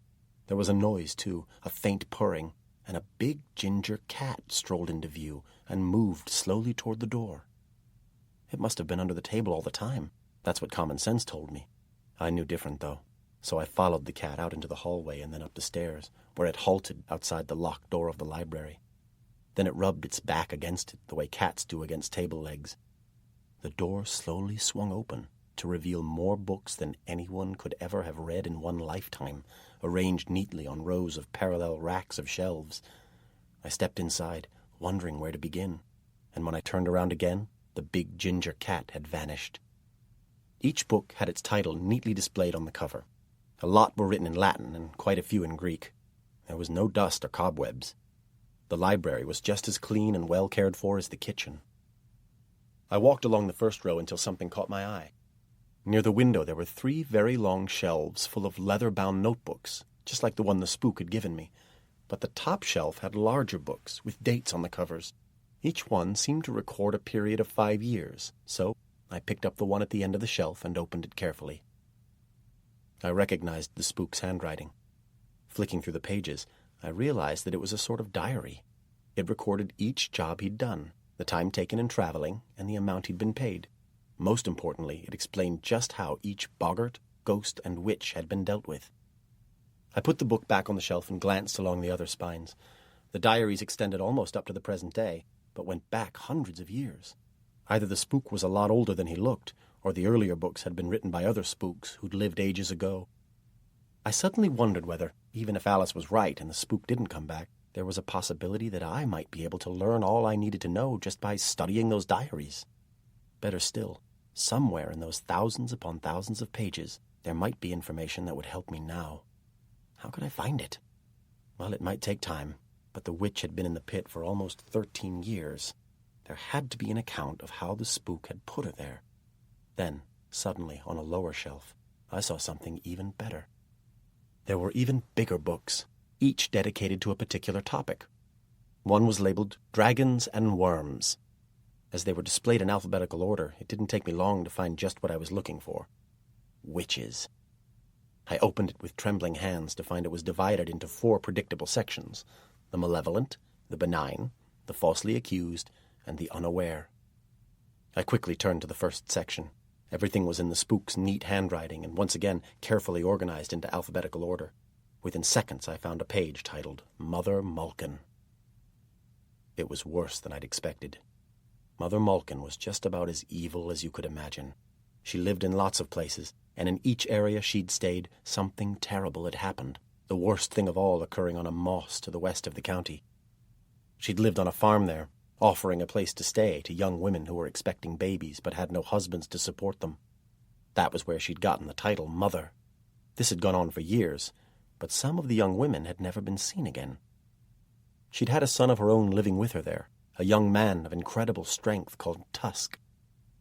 There was a noise, too, a faint purring, and a big ginger cat strolled into view and moved slowly toward the door. It must have been under the table all the time. That's what common sense told me. I knew different, though, so I followed the cat out into the hallway and then up the stairs, where it halted outside the locked door of the library. Then it rubbed its back against it, the way cats do against table legs. The door slowly swung open to reveal more books than anyone could ever have read in one lifetime, arranged neatly on rows of parallel racks of shelves. I stepped inside, wondering where to begin, and when I turned around again, the big ginger cat had vanished. Each book had its title neatly displayed on the cover. A lot were written in Latin and quite a few in Greek. There was no dust or cobwebs. The library was just as clean and well cared for as the kitchen. I walked along the first row until something caught my eye. Near the window there were 3 very long shelves full of leather-bound notebooks, just like the one the spook had given me. But the top shelf had larger books with dates on the covers. Each one seemed to record a period of 5 years, so I picked up the one at the end of the shelf and opened it carefully. I recognized the spook's handwriting. Flicking through the pages, I realized that it was a sort of diary. It recorded each job he'd done, the time taken in traveling, and the amount he'd been paid. Most importantly, it explained just how each boggart, ghost, and witch had been dealt with. I put the book back on the shelf and glanced along the other spines. The diaries extended almost up to the present day, but went back hundreds of years. Either the spook was a lot older than he looked, or the earlier books had been written by other spooks who'd lived ages ago. I suddenly wondered whether, even if Alice was right and the spook didn't come back, there was a possibility that I might be able to learn all I needed to know just by studying those diaries. Better still, somewhere in those thousands upon thousands of pages, there might be information that would help me now. How could I find it? Well, it might take time, but the witch had been in the pit for almost 13 years. There had to be an account of how the spook had put her there. Then, suddenly, on a lower shelf, I saw something even better. There were even bigger books, each dedicated to a particular topic. One was labeled Dragons and Worms. As they were displayed in alphabetical order, it didn't take me long to find just what I was looking for. Witches. I opened it with trembling hands to find it was divided into 4 predictable sections: the malevolent, the benign, the falsely accused, and the unaware. I quickly turned to the first section. Everything was in the spook's neat handwriting and once again carefully organized into alphabetical order. Within seconds I found a page titled Mother Malkin. It was worse than I'd expected. Mother Malkin was just about as evil as you could imagine. She lived in lots of places, and in each area she'd stayed, something terrible had happened, the worst thing of all occurring on a moss to the west of the county. She'd lived on a farm there, offering a place to stay to young women who were expecting babies but had no husbands to support them. That was where she'd gotten the title Mother. This had gone on for years, but some of the young women had never been seen again. She'd had a son of her own living with her there, a young man of incredible strength called Tusk.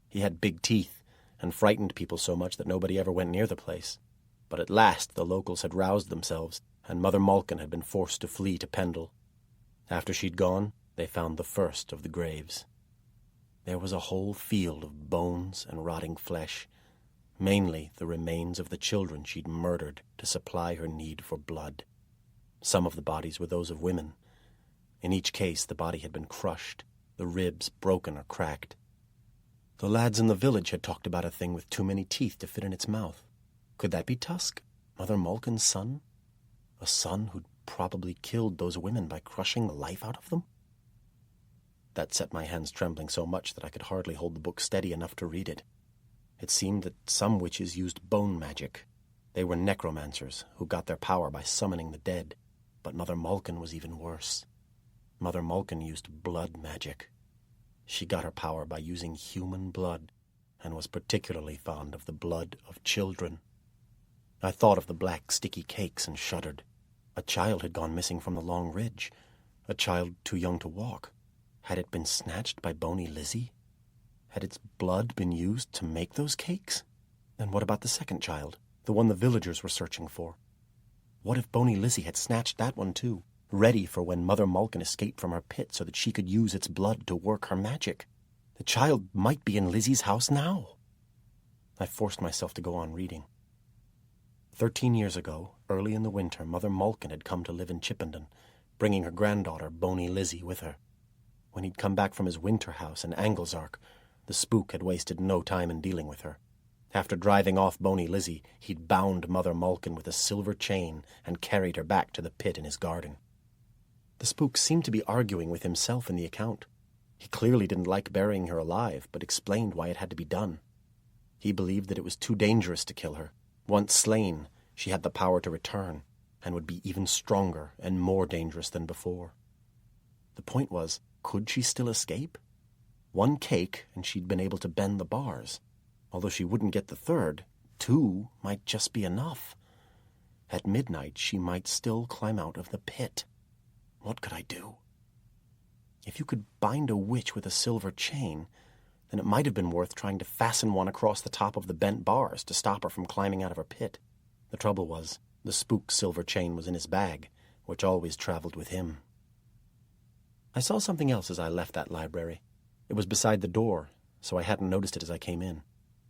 He had big teeth and frightened people so much that nobody ever went near the place. But at last the locals had roused themselves, and Mother Malkin had been forced to flee to Pendle. After she'd gone, they found the first of the graves. There was a whole field of bones and rotting flesh. mainly the remains of the children she'd murdered to supply her need for blood. Some of the bodies were those of women. In each case, the body had been crushed, the ribs broken or cracked. The lads in the village had talked about a thing with too many teeth to fit in its mouth. Could that be Tusk, Mother Malkin's son? A son who'd probably killed those women by crushing the life out of them? That set my hands trembling so much that I could hardly hold the book steady enough to read it. It seemed that some witches used bone magic. They were necromancers who got their power by summoning the dead. But Mother Malkin was even worse. Mother Malkin used blood magic. She got her power by using human blood, and was particularly fond of the blood of children. I thought of the black, sticky cakes and shuddered. A child had gone missing from the Long Ridge. A child too young to walk. Had it been snatched by Bony Lizzie? Had its blood been used to make those cakes? Then what about the second child, the one the villagers were searching for? What if Bony Lizzie had snatched that one too, ready for when Mother Malkin escaped from her pit so that she could use its blood to work her magic? The child might be in Lizzie's house now. I forced myself to go on reading. 13 years ago, early in the winter, Mother Malkin had come to live in Chippenden, bringing her granddaughter, Bony Lizzie, with her. When he'd come back from his winter house in Anglesark, the spook had wasted no time in dealing with her. After driving off Bony Lizzie, he'd bound Mother Malkin with a silver chain and carried her back to the pit in his garden. The spook seemed to be arguing with himself in the account. He clearly didn't like burying her alive, but explained why it had to be done. He believed that it was too dangerous to kill her. Once slain, she had the power to return, and would be even stronger and more dangerous than before. The point was, could she still escape? One cake, and she'd been able to bend the bars. Although she wouldn't get the third, 2 might just be enough. At midnight, she might still climb out of the pit. What could I do? If you could bind a witch with a silver chain, then it might have been worth trying to fasten one across the top of the bent bars to stop her from climbing out of her pit. The trouble was, the spook's silver chain was in his bag, which always traveled with him. I saw something else as I left that library. It was beside the door, so I hadn't noticed it as I came in.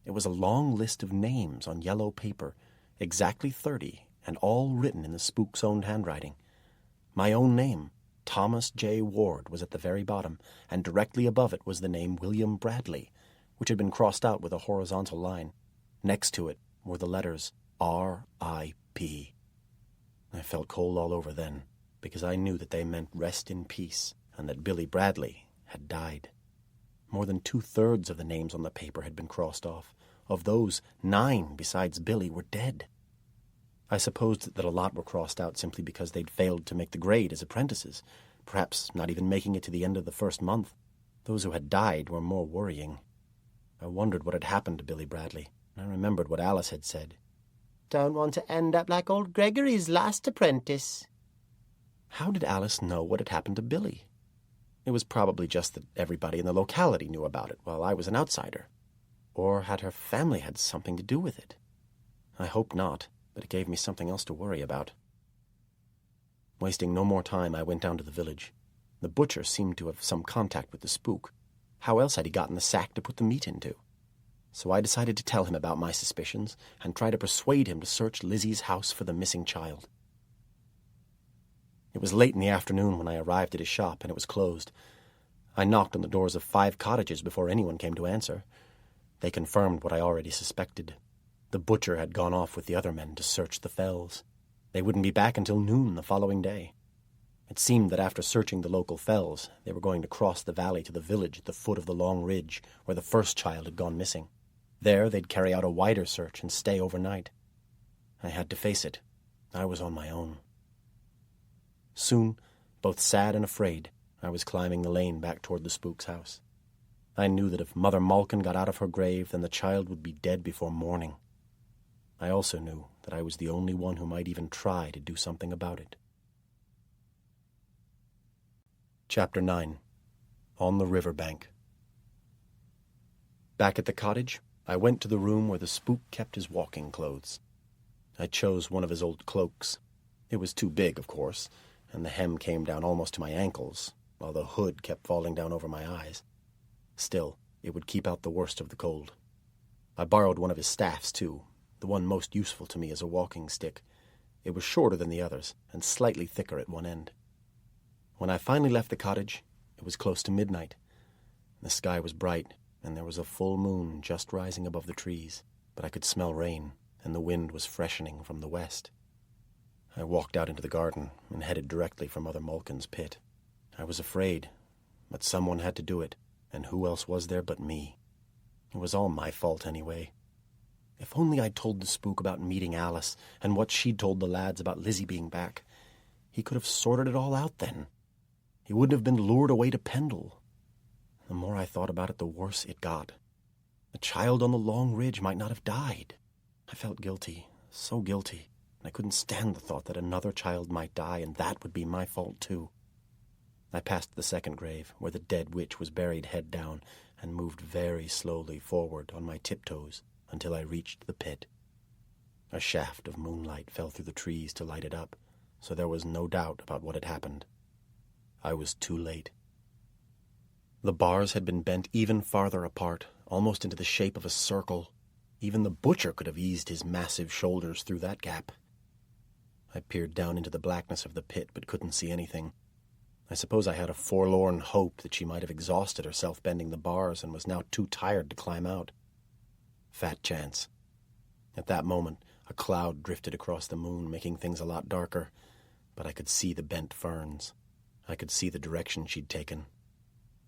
It was a long list of names on yellow paper, exactly 30, and all written in the spook's own handwriting. My own name, Thomas J. Ward, was at the very bottom, and directly above it was the name William Bradley, which had been crossed out with a horizontal line. Next to it were the letters R.I.P. I felt cold all over then, because I knew that they meant rest in peace, and that Billy Bradley had died. More than 2/3 of the names on the paper had been crossed off. Of those, 9 besides Billy were dead. I supposed that a lot were crossed out simply because they'd failed to make the grade as apprentices, perhaps not even making it to the end of the first month. Those who had died were more worrying. I wondered what had happened to Billy Bradley. I remembered what Alice had said. Don't want to end up like old Gregory's last apprentice. How did Alice know what had happened to Billy? It was probably just that everybody in the locality knew about it, while I was an outsider. Or had her family had something to do with it? I hoped not, but it gave me something else to worry about. Wasting no more time, I went down to the village. The butcher seemed to have some contact with the spook. How else had he gotten the sack to put the meat into? So I decided to tell him about my suspicions and try to persuade him to search Lizzie's house for the missing child. It was late in the afternoon when I arrived at his shop, and it was closed. I knocked on the doors of 5 cottages before anyone came to answer. They confirmed what I already suspected. The butcher had gone off with the other men to search the fells. They wouldn't be back until noon the following day. It seemed that after searching the local fells, they were going to cross the valley to the village at the foot of the Long Ridge, where the first child had gone missing. There they'd carry out a wider search and stay overnight. I had to face it. I was on my own. Soon, both sad and afraid, I was climbing the lane back toward the spook's house. I knew that if Mother Malkin got out of her grave, then the child would be dead before morning. I also knew that I was the only one who might even try to do something about it. Chapter 9. On the Riverbank. Back at the cottage, I went to the room where the spook kept his walking clothes. I chose one of his old cloaks. It was too big, of course, and the hem came down almost to my ankles, while the hood kept falling down over my eyes. Still, it would keep out the worst of the cold. I borrowed one of his staffs, too, the one most useful to me as a walking stick. It was shorter than the others, and slightly thicker at one end. When I finally left the cottage, it was close to midnight. The sky was bright, and there was a full moon just rising above the trees, but I could smell rain, and the wind was freshening from the west. I walked out into the garden and headed directly for Mother Malkin's pit. I was afraid, but someone had to do it, and who else was there but me? It was all my fault anyway. If only I'd told the spook about meeting Alice and what she'd told the lads about Lizzie being back. He could have sorted it all out then. He wouldn't have been lured away to Pendle. The more I thought about it, the worse it got. The child on the long ridge might not have died. I felt guilty, so guilty, and I couldn't stand the thought that another child might die, and that would be my fault too. I passed the second grave, where the dead witch was buried head down, and moved very slowly forward on my tiptoes until I reached the pit. A shaft of moonlight fell through the trees to light it up, so there was no doubt about what had happened. I was too late. The bars had been bent even farther apart, almost into the shape of a circle. Even the butcher could have eased his massive shoulders through that gap. I peered down into the blackness of the pit, but couldn't see anything. I suppose I had a forlorn hope that she might have exhausted herself bending the bars and was now too tired to climb out. Fat chance. At that moment, a cloud drifted across the moon, making things a lot darker, but I could see the bent ferns. I could see the direction she'd taken.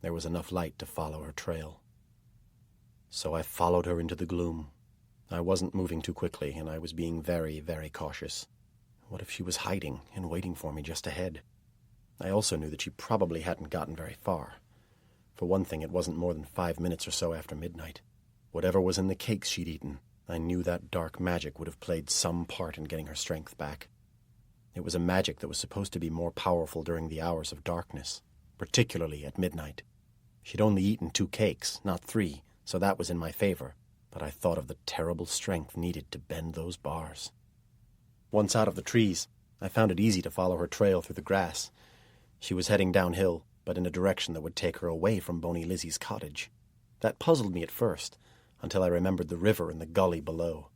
There was enough light to follow her trail. So I followed her into the gloom. I wasn't moving too quickly, and I was being very, very cautious. What if she was hiding and waiting for me just ahead? I also knew that she probably hadn't gotten very far. For one thing, it wasn't more than 5 minutes or so after midnight. Whatever was in the cakes she'd eaten, I knew that dark magic would have played some part in getting her strength back. It was a magic that was supposed to be more powerful during the hours of darkness, particularly at midnight. She'd only eaten 2 cakes, not 3, so that was in my favor, but I thought of the terrible strength needed to bend those bars. Once out of the trees, I found it easy to follow her trail through the grass. She was heading downhill, but in a direction that would take her away from Boney Lizzie's cottage. That puzzled me at first, until I remembered the river and the gully below.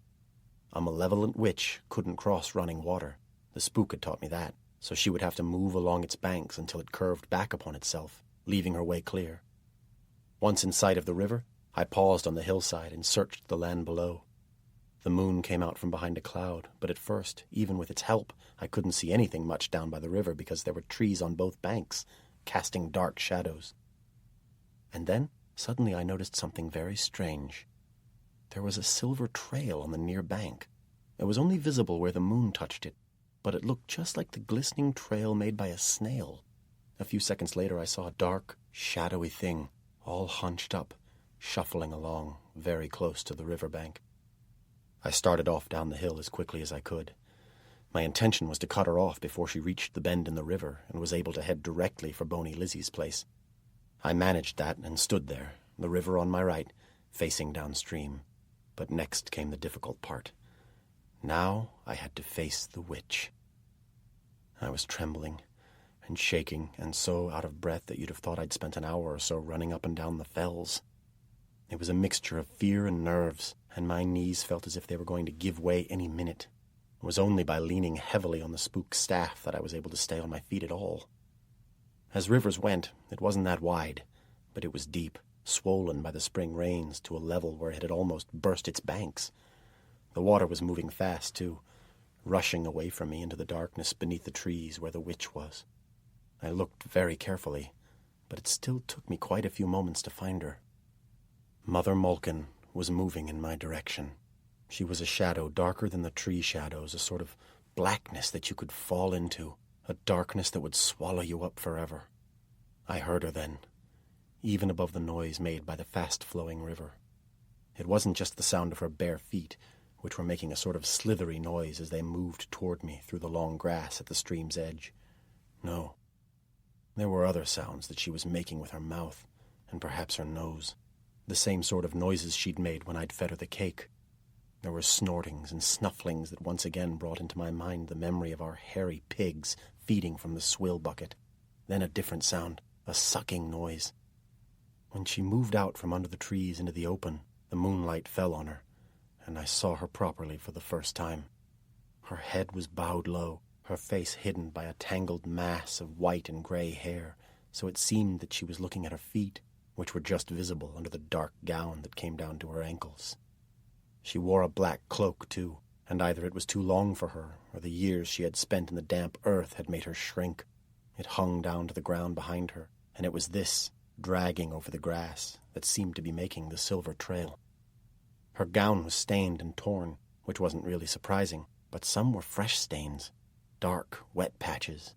A malevolent witch couldn't cross running water. The spook had taught me that, so she would have to move along its banks until it curved back upon itself, leaving her way clear. Once in sight of the river, I paused on the hillside and searched the land below. The moon came out from behind a cloud, but at first, even with its help, I couldn't see anything much down by the river because there were trees on both banks, casting dark shadows. And then, suddenly I noticed something very strange. There was a silver trail on the near bank. It was only visible where the moon touched it, but it looked just like the glistening trail made by a snail. A few seconds later I saw a dark, shadowy thing, all hunched up, shuffling along very close to the riverbank. I started off down the hill as quickly as I could. My intention was to cut her off before she reached the bend in the river and was able to head directly for Boney Lizzie's place. I managed that and stood there, the river on my right, facing downstream. But next came the difficult part. Now I had to face the witch. I was trembling and shaking and so out of breath that you'd have thought I'd spent an hour or so running up and down the fells. It was a mixture of fear and nerves, and my knees felt as if they were going to give way any minute. It was only by leaning heavily on the spook's staff that I was able to stay on my feet at all. As rivers went, it wasn't that wide, but it was deep, swollen by the spring rains to a level where it had almost burst its banks. The water was moving fast, too, rushing away from me into the darkness beneath the trees where the witch was. I looked very carefully, but it still took me quite a few moments to find her. Mother Malkin was moving in my direction. She was a shadow darker than the tree shadows, a sort of blackness that you could fall into, a darkness that would swallow you up forever. I heard her then, even above the noise made by the fast-flowing river. It wasn't just the sound of her bare feet, which were making a sort of slithery noise as they moved toward me through the long grass at the stream's edge. No, there were other sounds that she was making with her mouth, and perhaps her nose. The same sort of noises she'd made when I'd fed her the cake. There were snortings and snufflings that once again brought into my mind the memory of our hairy pigs feeding from the swill bucket. Then a different sound, a sucking noise. When she moved out from under the trees into the open, The moonlight fell on her, and I saw her properly for the first time. Her head was bowed low, her face hidden by a tangled mass of white and grey hair, so it seemed that she was looking at her feet, which were just visible under the dark gown that came down to her ankles. She wore a black cloak, too, and either it was too long for her, or the years she had spent in the damp earth had made her shrink. It hung down to the ground behind her, and it was this, dragging over the grass, that seemed to be making the silver trail. Her gown was stained and torn, which wasn't really surprising, but some were fresh stains, dark, wet patches.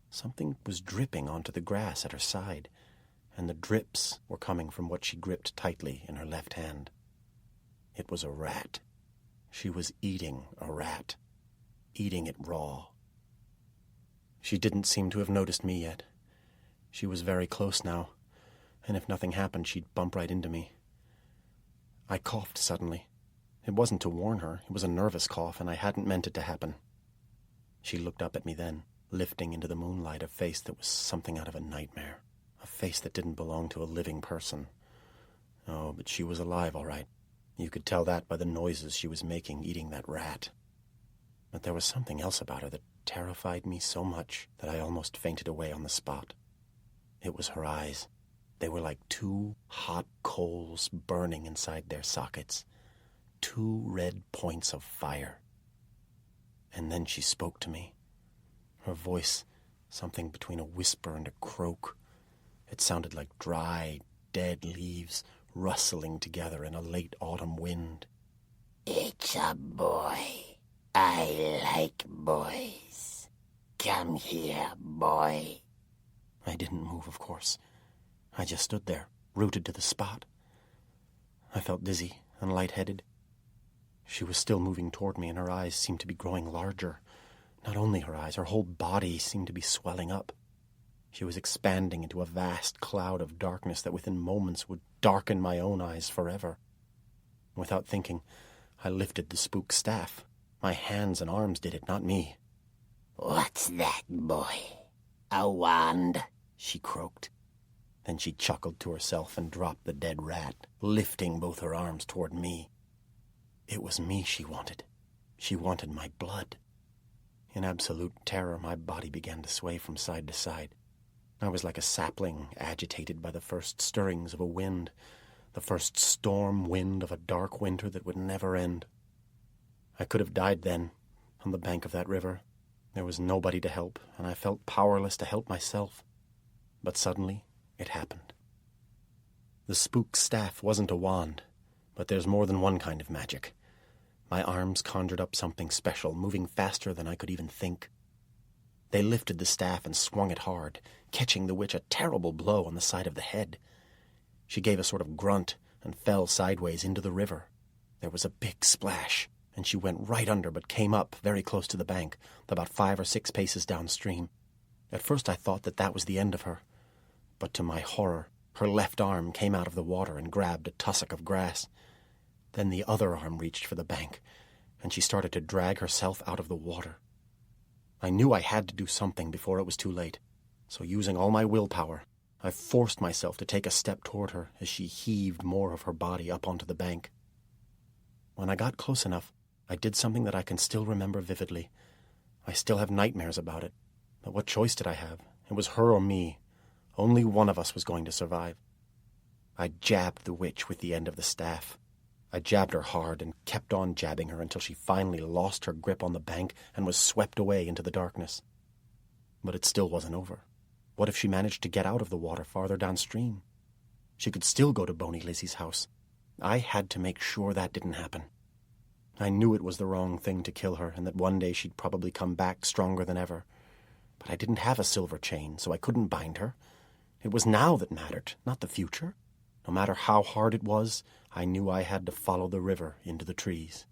Something was dripping onto the grass at her side, and the drips were coming from what she gripped tightly in her left hand. It was a rat. She was eating a rat, eating it raw. She didn't seem to have noticed me yet. She was very close now, and if nothing happened, she'd bump right into me. I coughed suddenly. It wasn't to warn her. It was a nervous cough, and I hadn't meant it to happen. She looked up at me then, lifting into the moonlight a face that was something out of a nightmare, a face that didn't belong to a living person. Oh, but she was alive, all right. You could tell that by the noises she was making eating that rat. But there was something else about her that terrified me so much that I almost fainted away on the spot. It was her eyes. They were like two hot coals burning inside their sockets, two red points of fire. And then she spoke to me. Her voice, something between a whisper and a croak. It sounded like dry, dead leaves rustling together in a late autumn wind. It's a boy. I like boys. Come here, boy. I didn't move, of course. I just stood there, rooted to the spot. I felt dizzy and lightheaded. She was still moving toward me, and her eyes seemed to be growing larger. Not only her eyes, her whole body seemed to be swelling up. She was expanding into a vast cloud of darkness that within moments would darken my own eyes forever. Without thinking, I lifted the spook staff. My hands and arms did it, not me. What's that, boy? A wand? She croaked. Then she chuckled to herself and dropped the dead rat, lifting both her arms toward me. It was me she wanted. She wanted my blood. In absolute terror, my body began to sway from side to side. I was like a sapling agitated by the first stirrings of a wind, the first storm wind of a dark winter that would never end. I could have died then, on the bank of that river. There was nobody to help, and I felt powerless to help myself. But suddenly, it happened. The spook staff wasn't a wand, but there's more than one kind of magic. My arms conjured up something special, moving faster than I could even think. They lifted the staff and swung it hard, catching the witch a terrible blow on the side of the head. She gave a sort of grunt and fell sideways into the river. There was a big splash, and she went right under but came up very close to the bank, about 5 or 6 paces downstream. At first I thought that was the end of her, but to my horror, her left arm came out of the water and grabbed a tussock of grass. Then the other arm reached for the bank, and she started to drag herself out of the water. I knew I had to do something before it was too late, so using all my willpower, I forced myself to take a step toward her as she heaved more of her body up onto the bank. When I got close enough, I did something that I can still remember vividly. I still have nightmares about it, but what choice did I have? It was her or me. Only one of us was going to survive. I jabbed the witch with the end of the staff. I jabbed her hard and kept on jabbing her until she finally lost her grip on the bank and was swept away into the darkness. But it still wasn't over. What if she managed to get out of the water farther downstream? She could still go to Boney Lizzie's house. I had to make sure that didn't happen. I knew it was the wrong thing to kill her and that one day she'd probably come back stronger than ever. But I didn't have a silver chain, so I couldn't bind her. It was now that mattered, not the future. No matter how hard it was, I knew I had to follow the river into the trees.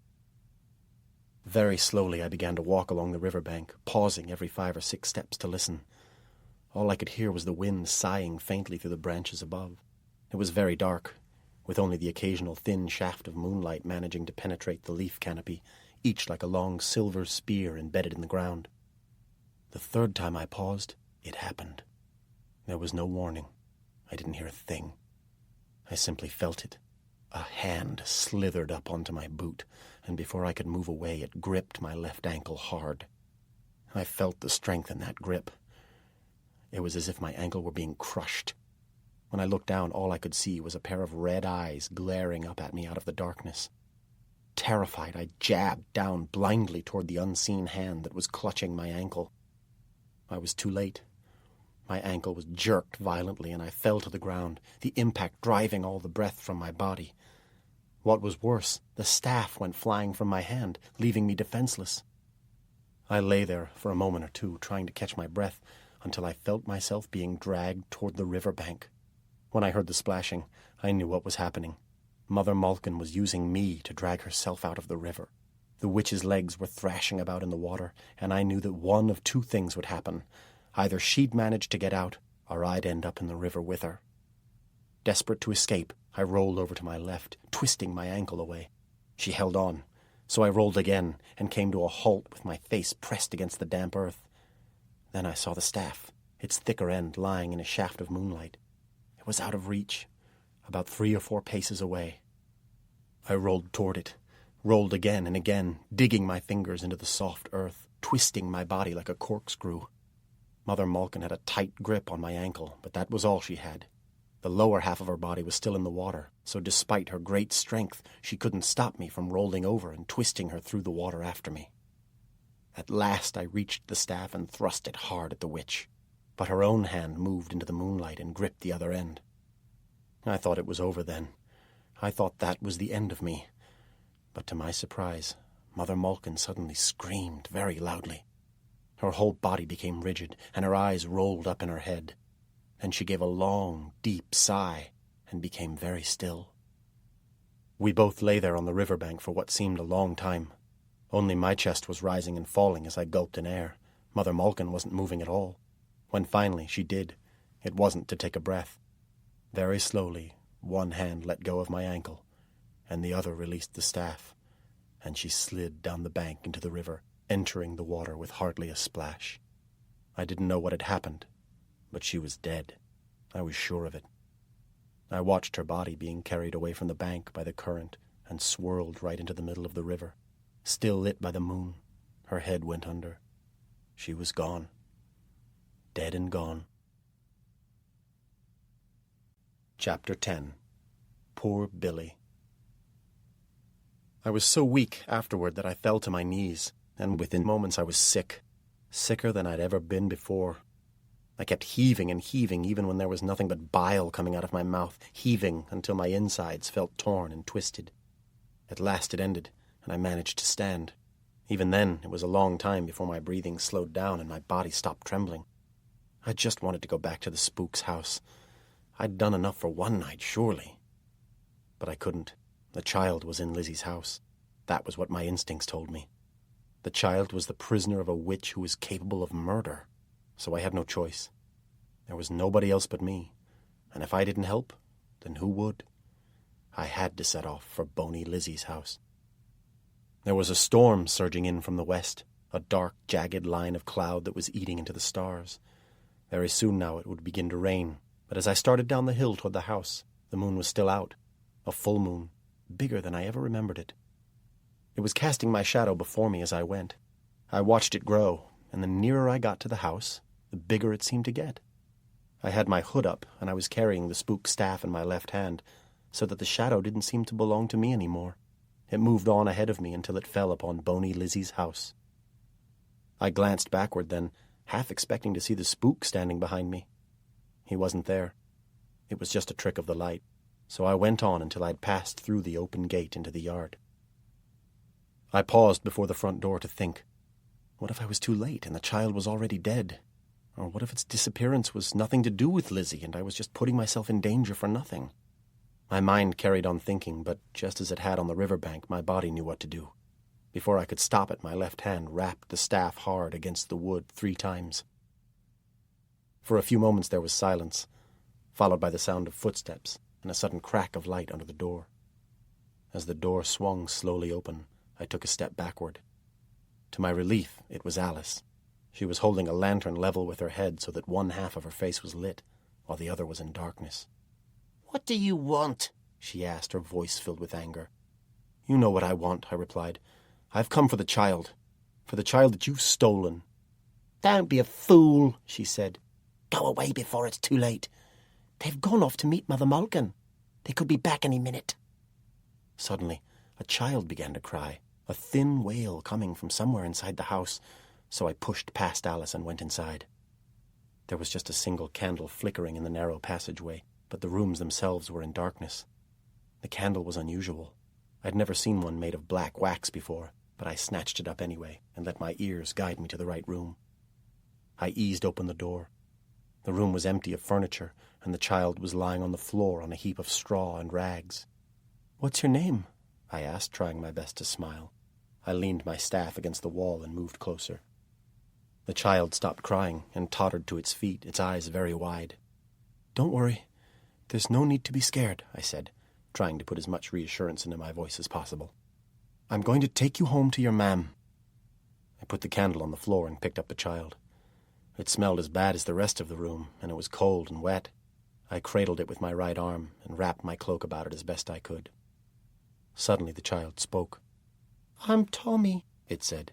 Very slowly I began to walk along the riverbank, pausing every 5 or 6 steps to listen. All I could hear was the wind sighing faintly through the branches above. It was very dark, with only the occasional thin shaft of moonlight managing to penetrate the leaf canopy, each like a long silver spear embedded in the ground. The third time I paused, it happened. There was no warning. I didn't hear a thing. I simply felt it. A hand slithered up onto my boot, and before I could move away, it gripped my left ankle hard. I felt the strength in that grip. It was as if my ankle were being crushed. When I looked down, all I could see was a pair of red eyes glaring up at me out of the darkness. Terrified, I jabbed down blindly toward the unseen hand that was clutching my ankle. I was too late. My ankle was jerked violently, and I fell to the ground, the impact driving all the breath from my body. What was worse, the staff went flying from my hand, leaving me defenseless. I lay there for a moment or two, trying to catch my breath, until I felt myself being dragged toward the river bank. When I heard the splashing, I knew what was happening. Mother Malkin was using me to drag herself out of the river. The witch's legs were thrashing about in the water, and I knew that one of two things would happen. Either she'd manage to get out, or I'd end up in the river with her. Desperate to escape, I rolled over to my left, twisting my ankle away. She held on, so I rolled again and came to a halt with my face pressed against the damp earth. Then I saw the staff, its thicker end lying in a shaft of moonlight. It was out of reach, about 3 or 4 paces away. I rolled toward it, rolled again and again, digging my fingers into the soft earth, twisting my body like a corkscrew. Mother Malkin had a tight grip on my ankle, but that was all she had. The lower half of her body was still in the water, so despite her great strength, she couldn't stop me from rolling over and twisting her through the water after me. At last I reached the staff and thrust it hard at the witch, but her own hand moved into the moonlight and gripped the other end. I thought it was over then. I thought that was the end of me. But to my surprise, Mother Malkin suddenly screamed very loudly. Her whole body became rigid, and her eyes rolled up in her head. Then she gave a long, deep sigh and became very still. We both lay there on the riverbank for what seemed a long time. Only my chest was rising and falling as I gulped in air. Mother Malkin wasn't moving at all. When finally she did, it wasn't to take a breath. Very slowly, one hand let go of my ankle, and the other released the staff, and she slid down the bank into the river, entering the water with hardly a splash. I didn't know what had happened, but she was dead. I was sure of it. I watched her body being carried away from the bank by the current and swirled right into the middle of the river. Still lit by the moon, her head went under. She was gone. Dead and gone. Chapter 10. Poor Billy. I was so weak afterward that I fell to my knees, and within moments I was sick, sicker than I'd ever been before. I kept heaving and heaving even when there was nothing but bile coming out of my mouth, heaving until my insides felt torn and twisted. At last it ended, and I managed to stand. Even then, it was a long time before my breathing slowed down and my body stopped trembling. I just wanted to go back to the Spook's house. I'd done enough for one night, surely. But I couldn't. The child was in Lizzie's house. That was what my instincts told me. The child was the prisoner of a witch who was capable of murder, so I had no choice. There was nobody else but me, and if I didn't help, then who would? I had to set off for Boney Lizzie's house. There was a storm surging in from the west, a dark, jagged line of cloud that was eating into the stars. Very soon now it would begin to rain, but as I started down the hill toward the house, the moon was still out, a full moon, bigger than I ever remembered it. It was casting my shadow before me as I went. I watched it grow, and the nearer I got to the house, the bigger it seemed to get. I had my hood up, and I was carrying the Spook staff in my left hand, so that the shadow didn't seem to belong to me anymore. It moved on ahead of me until it fell upon Boney Lizzie's house. I glanced backward then, half expecting to see the Spook standing behind me. He wasn't there. It was just a trick of the light, so I went on until I'd passed through the open gate into the yard. I paused before the front door to think, what if I was too late and the child was already dead? Or what if its disappearance was nothing to do with Lizzie and I was just putting myself in danger for nothing? My mind carried on thinking, but just as it had on the riverbank, my body knew what to do. Before I could stop it, my left hand rapped the staff hard against the wood 3 times. For a few moments there was silence, followed by the sound of footsteps and a sudden crack of light under the door. As the door swung slowly open, I took a step backward. To my relief, it was Alice. She was holding a lantern level with her head so that one half of her face was lit, while the other was in darkness. "What do you want?" she asked, her voice filled with anger. You know what I want, I replied. I've come for the child that you've stolen. Don't be a fool, she said. Go away before it's too late. They've gone off to meet Mother Malkin. They could be back any minute. Suddenly, a child began to cry, a thin wail coming from somewhere inside the house, so I pushed past Alice and went inside. There was just a single candle flickering in the narrow passageway, but the rooms themselves were in darkness. The candle was unusual. I'd never seen one made of black wax before, but I snatched it up anyway and let my ears guide me to the right room. I eased open the door. The room was empty of furniture, and the child was lying on the floor on a heap of straw and rags. What's your name? I asked, trying my best to smile. I leaned my staff against the wall and moved closer. The child stopped crying and tottered to its feet, its eyes very wide. Don't worry. There's no need to be scared, I said, trying to put as much reassurance into my voice as possible. I'm going to take you home to your mam. I put the candle on the floor and picked up the child. It smelled as bad as the rest of the room, and it was cold and wet. I cradled it with my right arm and wrapped my cloak about it as best I could. Suddenly the child spoke. I'm Tommy, it said.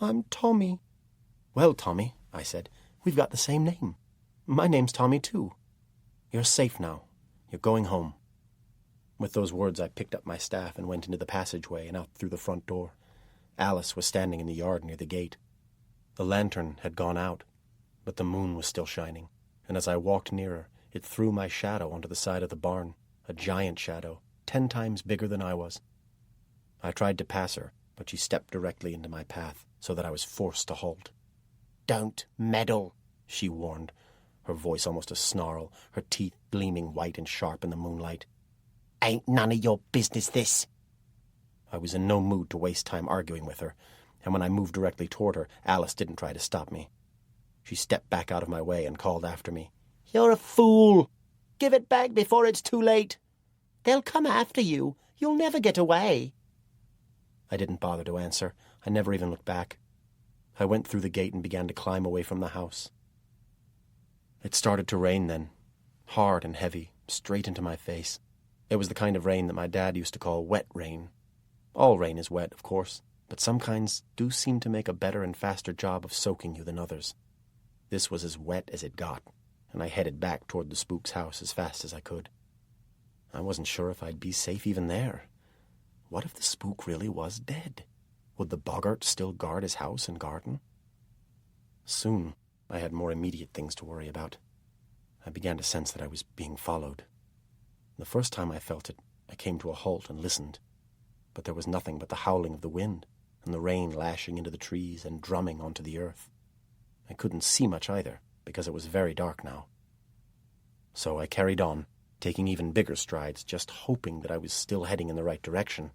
I'm Tommy. Well, Tommy, I said, we've got the same name. My name's Tommy, too. You're safe now. You're going home. With those words, I picked up my staff and went into the passageway and out through the front door. Alice was standing in the yard near the gate. The lantern had gone out, but the moon was still shining, and as I walked nearer, it threw my shadow onto the side of the barn, a giant shadow, 10 times bigger than I was. I tried to pass her, but she stepped directly into my path, so that I was forced to halt. Don't meddle, she warned, her voice almost a snarl, her teeth gleaming white and sharp in the moonlight. Ain't none of your business, this. I was in no mood to waste time arguing with her, and when I moved directly toward her, Alice didn't try to stop me. She stepped back out of my way and called after me. You're a fool. Give it back before it's too late. They'll come after you. You'll never get away. I didn't bother to answer. I never even looked back. I went through the gate and began to climb away from the house. It started to rain then, hard and heavy, straight into my face. It was the kind of rain that my dad used to call wet rain. All rain is wet, of course, but some kinds do seem to make a better and faster job of soaking you than others. This was as wet as it got, and I headed back toward the Spook's house as fast as I could. I wasn't sure if I'd be safe even there. What if the Spook really was dead? Would the boggart still guard his house and garden? Soon, I had more immediate things to worry about. I began to sense that I was being followed. The first time I felt it, I came to a halt and listened, but there was nothing but the howling of the wind and the rain lashing into the trees and drumming onto the earth. I couldn't see much either, because it was very dark now. So I carried on, taking even bigger strides, just hoping that I was still heading in the right direction.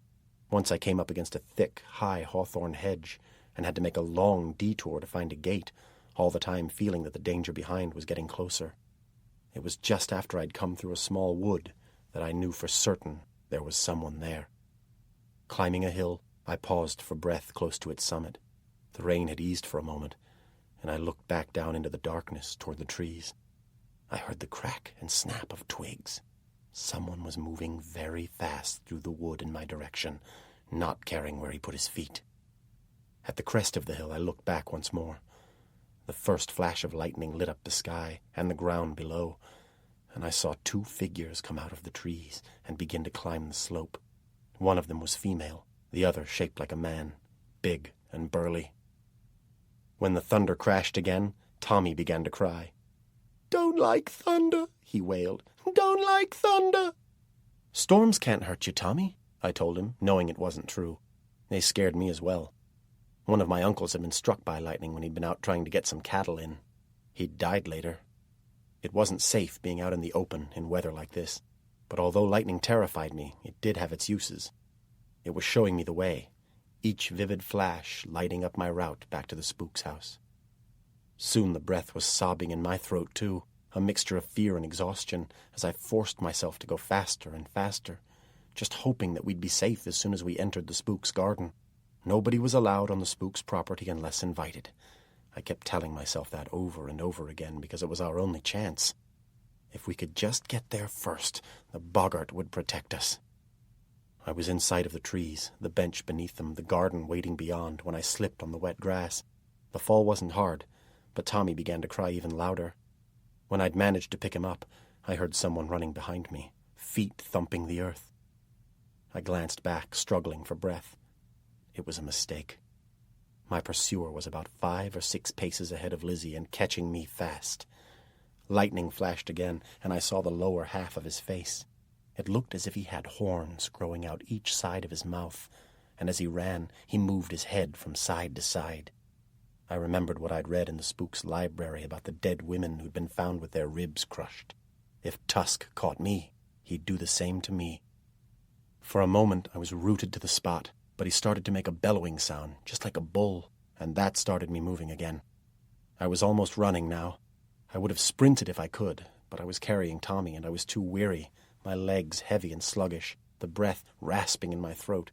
Once I came up against a thick, high hawthorn hedge and had to make a long detour to find a gate, all the time feeling that the danger behind was getting closer. It was just after I'd come through a small wood that I knew for certain there was someone there. Climbing a hill, I paused for breath close to its summit. The rain had eased for a moment, and I looked back down into the darkness toward the trees. I heard the crack and snap of twigs. Someone was moving very fast through the wood in my direction, not caring where he put his feet. At the crest of the hill, I looked back once more. The first flash of lightning lit up the sky and the ground below, and I saw 2 figures come out of the trees and begin to climb the slope. One of them was female, the other shaped like a man, big and burly. When the thunder crashed again, Tommy began to cry. Don't like thunder, he wailed. Don't like thunder. Storms can't hurt you, Tommy, I told him, knowing it wasn't true. They scared me as well. One of my uncles had been struck by lightning when he'd been out trying to get some cattle in. He'd died later. It wasn't safe being out in the open in weather like this, but although lightning terrified me, it did have its uses. It was showing me the way, each vivid flash lighting up my route back to the Spook's house. Soon the breath was sobbing in my throat too, a mixture of fear and exhaustion, as I forced myself to go faster and faster, just hoping that we'd be safe as soon as we entered the Spook's garden. Nobody was allowed on the Spook's property unless invited. I kept telling myself that over and over again because it was our only chance. If we could just get there first, the boggart would protect us. I was in sight of the trees, the bench beneath them, the garden waiting beyond, when I slipped on the wet grass. The fall wasn't hard, but Tommy began to cry even louder. When I'd managed to pick him up, I heard someone running behind me, feet thumping the earth. I glanced back, struggling for breath. It was a mistake. My pursuer was about 5 or 6 paces ahead of Lizzie and catching me fast. Lightning flashed again, and I saw the lower half of his face. It looked as if he had horns growing out each side of his mouth, and as he ran, he moved his head from side to side. I remembered what I'd read in the Spook's library about the dead women who'd been found with their ribs crushed. If Tusk caught me, he'd do the same to me. For a moment, I was rooted to the spot, but he started to make a bellowing sound, just like a bull, and that started me moving again. I was almost running now. I would have sprinted if I could, but I was carrying Tommy, and I was too weary, my legs heavy and sluggish, the breath rasping in my throat.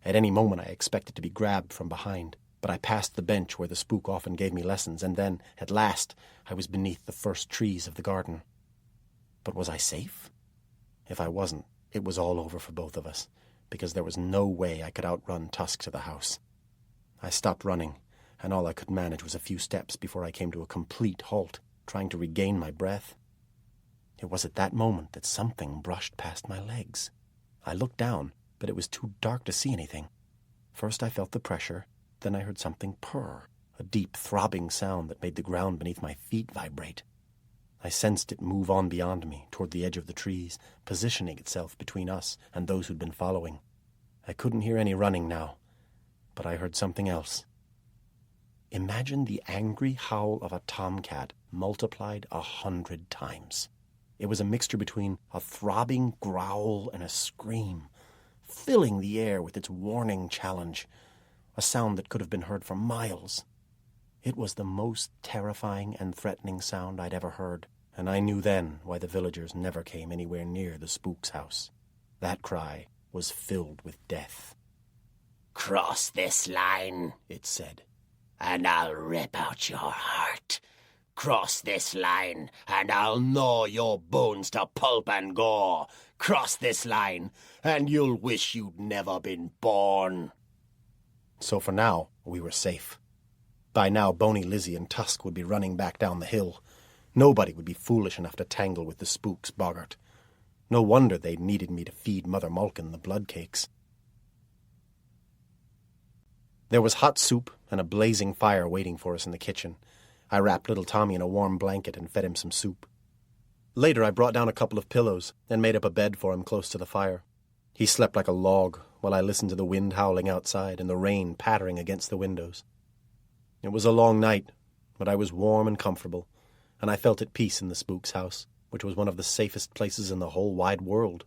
At any moment I expected to be grabbed from behind, but I passed the bench where the Spook often gave me lessons, and then, at last, I was beneath the first trees of the garden. But was I safe? If I wasn't, it was all over for both of us, because there was no way I could outrun Tusk to the house. I stopped running, and all I could manage was a few steps before I came to a complete halt, trying to regain my breath. It was at that moment that something brushed past my legs. I looked down, but it was too dark to see anything. First I felt the pressure, then I heard something purr, a deep throbbing sound that made the ground beneath my feet vibrate. I sensed it move on beyond me, toward the edge of the trees, positioning itself between us and those who'd been following. I couldn't hear any running now, but I heard something else. Imagine the angry howl of a tomcat multiplied 100 times. It was a mixture between a throbbing growl and a scream, filling the air with its warning challenge, a sound that could have been heard for miles. It was the most terrifying and threatening sound I'd ever heard, and I knew then why the villagers never came anywhere near the Spook's house. That cry was filled with death. "Cross this line," it said, "and I'll rip out your heart. Cross this line, and I'll gnaw your bones to pulp and gore. Cross this line, and you'll wish you'd never been born." So for now, we were safe. By now, Bony Lizzie and Tusk would be running back down the hill. Nobody would be foolish enough to tangle with the Spook's boggart. No wonder they needed me to feed Mother Malkin the blood cakes. There was hot soup and a blazing fire waiting for us in the kitchen. I wrapped little Tommy in a warm blanket and fed him some soup. Later, I brought down a couple of pillows and made up a bed for him close to the fire. He slept like a log while I listened to the wind howling outside and the rain pattering against the windows. It was a long night, but I was warm and comfortable, and I felt at peace in the Spook's house, which was one of the safest places in the whole wide world.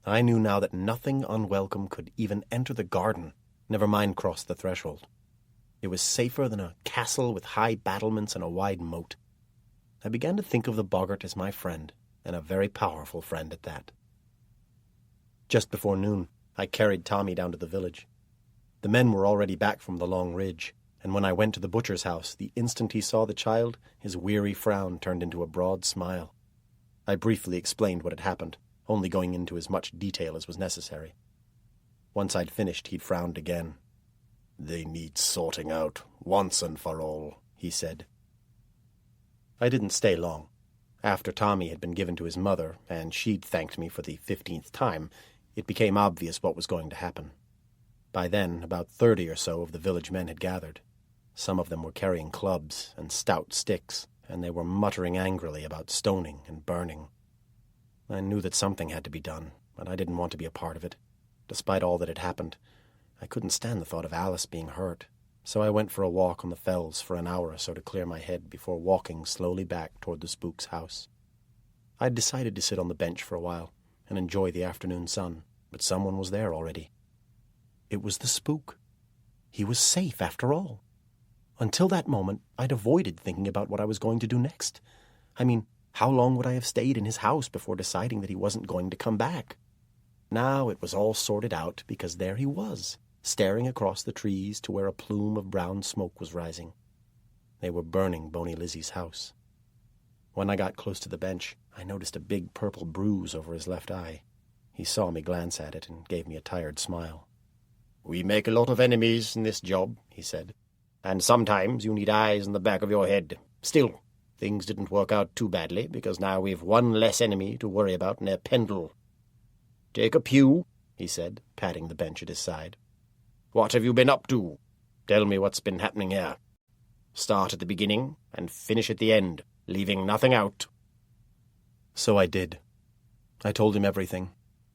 I knew now that nothing unwelcome could even enter the garden, never mind cross the threshold. It was safer than a castle with high battlements and a wide moat. I began to think of the boggart as my friend, and a very powerful friend at that. Just before noon, I carried Tommy down to the village. The men were already back from the long ridge, and when I went to the butcher's house, the instant he saw the child, his weary frown turned into a broad smile. I briefly explained what had happened, only going into as much detail as was necessary. Once I'd finished, he'd frowned again. "They need sorting out, once and for all," he said. I didn't stay long. After Tommy had been given to his mother, and she'd thanked me for the 15th time, it became obvious what was going to happen. By then, about 30 or so of the village men had gathered. Some of them were carrying clubs and stout sticks, and they were muttering angrily about stoning and burning. I knew that something had to be done, but I didn't want to be a part of it. Despite all that had happened, I couldn't stand the thought of Alice being hurt, so I went for a walk on the fells for an hour or so to clear my head before walking slowly back toward the Spook's house. I'd decided to sit on the bench for a while and enjoy the afternoon sun, but someone was there already. It was the Spook. He was safe after all. Until that moment, I'd avoided thinking about what I was going to do next. I mean, how long would I have stayed in his house before deciding that he wasn't going to come back? Now it was all sorted out because there he was, staring across the trees to where a plume of brown smoke was rising. They were burning Bony Lizzie's house. When I got close to the bench, I noticed a big purple bruise over his left eye. He saw me glance at it and gave me a tired smile. "We make a lot of enemies in this job," he said, "and sometimes you need eyes in the back of your head. Still, things didn't work out too badly, because now we've one less enemy to worry about near Pendle. Take a pew," he said, patting the bench at his side. "What have you been up to? Tell me what's been happening here. Start at the beginning and finish at the end, leaving nothing out." So I did. I told him everything.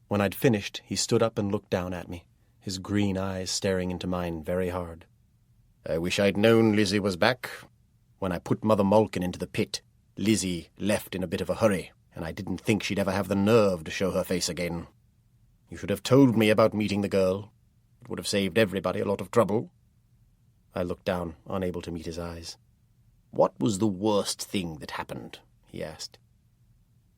When I'd finished, he stood up and looked down at me, his green eyes staring into mine very hard. "I wish I'd known Lizzie was back. When I put Mother Malkin into the pit, Lizzie left in a bit of a hurry, and I didn't think she'd ever have the nerve to show her face again. You should have told me about meeting the girl. It would have saved everybody a lot of trouble." I looked down, unable to meet his eyes. "What was the worst thing that happened?" he asked.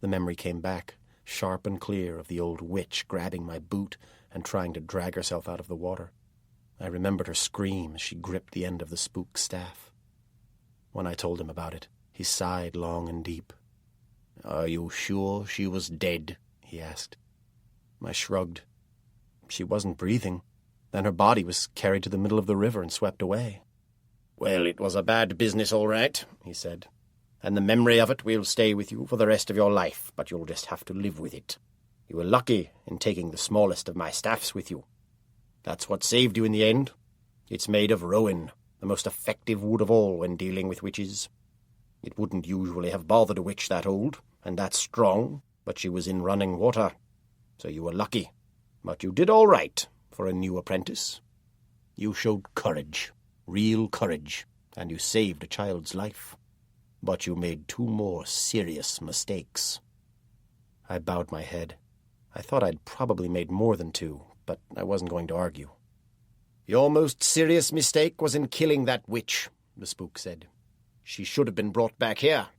The memory came back, sharp and clear, of the old witch grabbing my boot and trying to drag herself out of the water. I remembered her scream as she gripped the end of the Spook staff. When I told him about it, he sighed long and deep. "Are you sure she was dead?" he asked. I shrugged. She wasn't breathing. Then her body was carried to the middle of the river and swept away. "Well, it was a bad business, all right," he said. "And the memory of it will stay with you for the rest of your life, but you'll just have to live with it. You were lucky in taking the smallest of my staffs with you. That's what saved you in the end. It's made of rowan, the most effective wood of all when dealing with witches. It wouldn't usually have bothered a witch that old and that strong, but she was in running water. So you were lucky. But you did all right for a new apprentice. You showed courage, real courage, and you saved a child's life. But you made 2 more serious mistakes." I bowed my head. I thought I'd probably made more than 2, but I wasn't going to argue. "Your most serious mistake was in killing that witch," the Spook said. "She should have been brought back here.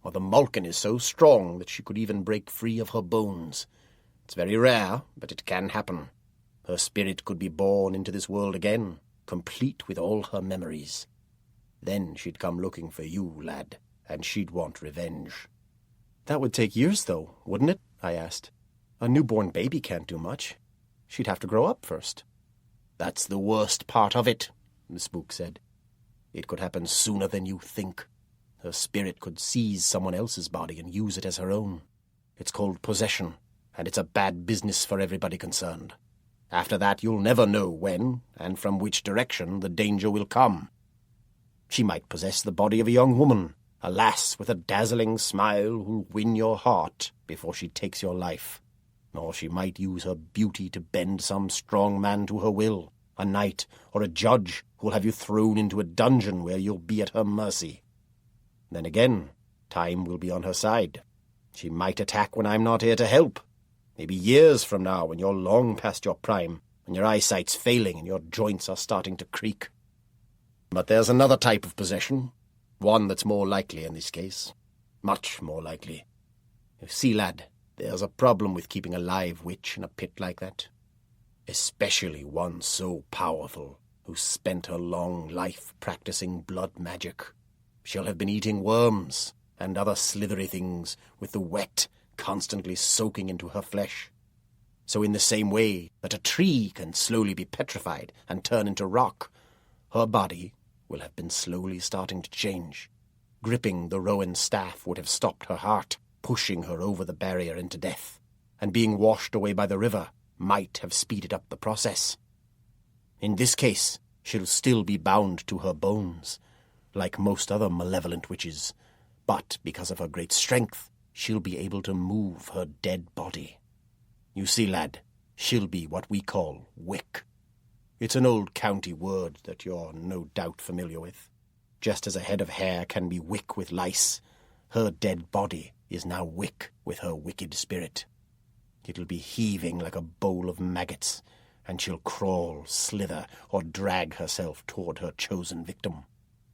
Mother Malkin is so strong that she could even break free of her bones. It's very rare, but it can happen. Her spirit could be born into this world again, complete with all her memories. Then she'd come looking for you, lad, and she'd want revenge." "That would take years, though, wouldn't it?" I asked. "A newborn baby can't do much. She'd have to grow up first." "That's the worst part of it," the Spook said. "It could happen sooner than you think. Her spirit could seize someone else's body and use it as her own. It's called possession, and it's a bad business for everybody concerned. After that, you'll never know when and from which direction the danger will come. She might possess the body of a young woman, a lass with a dazzling smile who'll win your heart before she takes your life. Or she might use her beauty to bend some strong man to her will, a knight or a judge who'll have you thrown into a dungeon where you'll be at her mercy. Then again, time will be on her side. She might attack when I'm not here to help. Maybe years from now, when you're long past your prime, when your eyesight's failing and your joints are starting to creak. But there's another type of possession, one that's more likely in this case. Much more likely. You see, lad, there's a problem with keeping a live witch in a pit like that. Especially one so powerful, who spent her long life practicing blood magic. She'll have been eating worms and other slithery things with the wet constantly soaking into her flesh. So in the same way that a tree can slowly be petrified and turn into rock, her body will have been slowly starting to change. Gripping the rowan staff would have stopped her heart, pushing her over the barrier into death, and being washed away by the river might have speeded up the process. In this case, she'll still be bound to her bones, like most other malevolent witches, but because of her great strength, she'll be able to move her dead body. You see, lad, she'll be what we call wick. It's an old county word that you're no doubt familiar with. Just as a head of hair can be wick with lice, her dead body is now wick with her wicked spirit. It'll be heaving like a bowl of maggots, and she'll crawl, slither, or drag herself toward her chosen victim.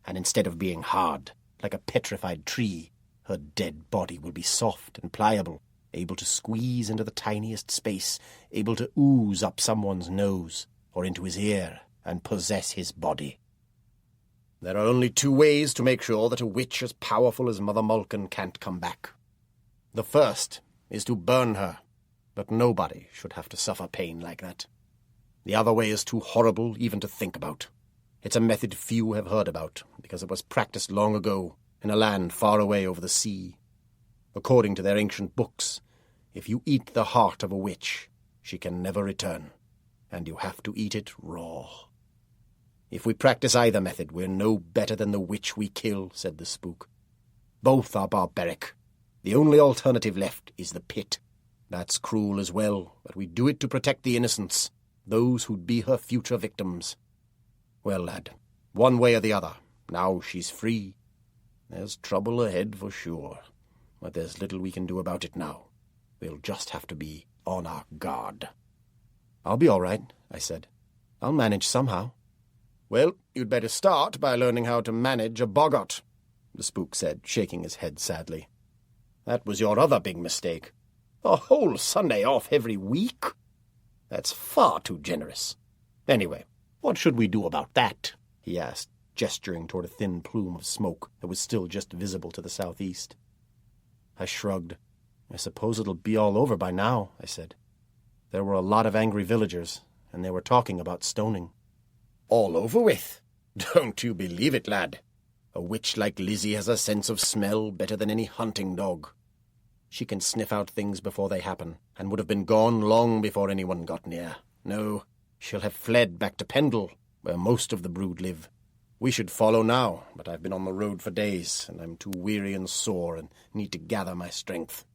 And instead of being hard, like a petrified tree, her dead body will be soft and pliable, able to squeeze into the tiniest space, able to ooze up someone's nose or into his ear and possess his body. There are only 2 ways to make sure that a witch as powerful as Mother Malkin can't come back. The first is to burn her, but nobody should have to suffer pain like that. The other way is too horrible even to think about. It's a method few have heard about, because it was practiced long ago in a land far away over the sea. According to their ancient books, if you eat the heart of a witch, she can never return, and you have to eat it raw. If we practice either method, we're no better than the witch we kill, said the spook. Both are barbaric. The only alternative left is the pit. That's cruel as well, but we do it to protect the innocents, those who'd be her future victims. Well, lad, one way or the other, now she's free. There's trouble ahead for sure, but there's little we can do about it now. We'll just have to be on our guard. I'll be all right, I said. I'll manage somehow. Well, you'd better start by learning how to manage a boggart, the spook said, shaking his head sadly. That was your other big mistake. A whole Sunday off every week? That's far too generous. Anyway, what should we do about that? He asked, gesturing toward a thin plume of smoke that was still just visible to the southeast. I shrugged. I suppose it'll be all over by now, I said. There were a lot of angry villagers, and they were talking about stoning. All over with? Don't you believe it, lad. A witch like Lizzie has a sense of smell better than any hunting dog. She can sniff out things before they happen, and would have been gone long before anyone got near. No, she'll have fled back to Pendle, where most of the brood live. We should follow now, but I've been on the road for days, and I'm too weary and sore and need to gather my strength.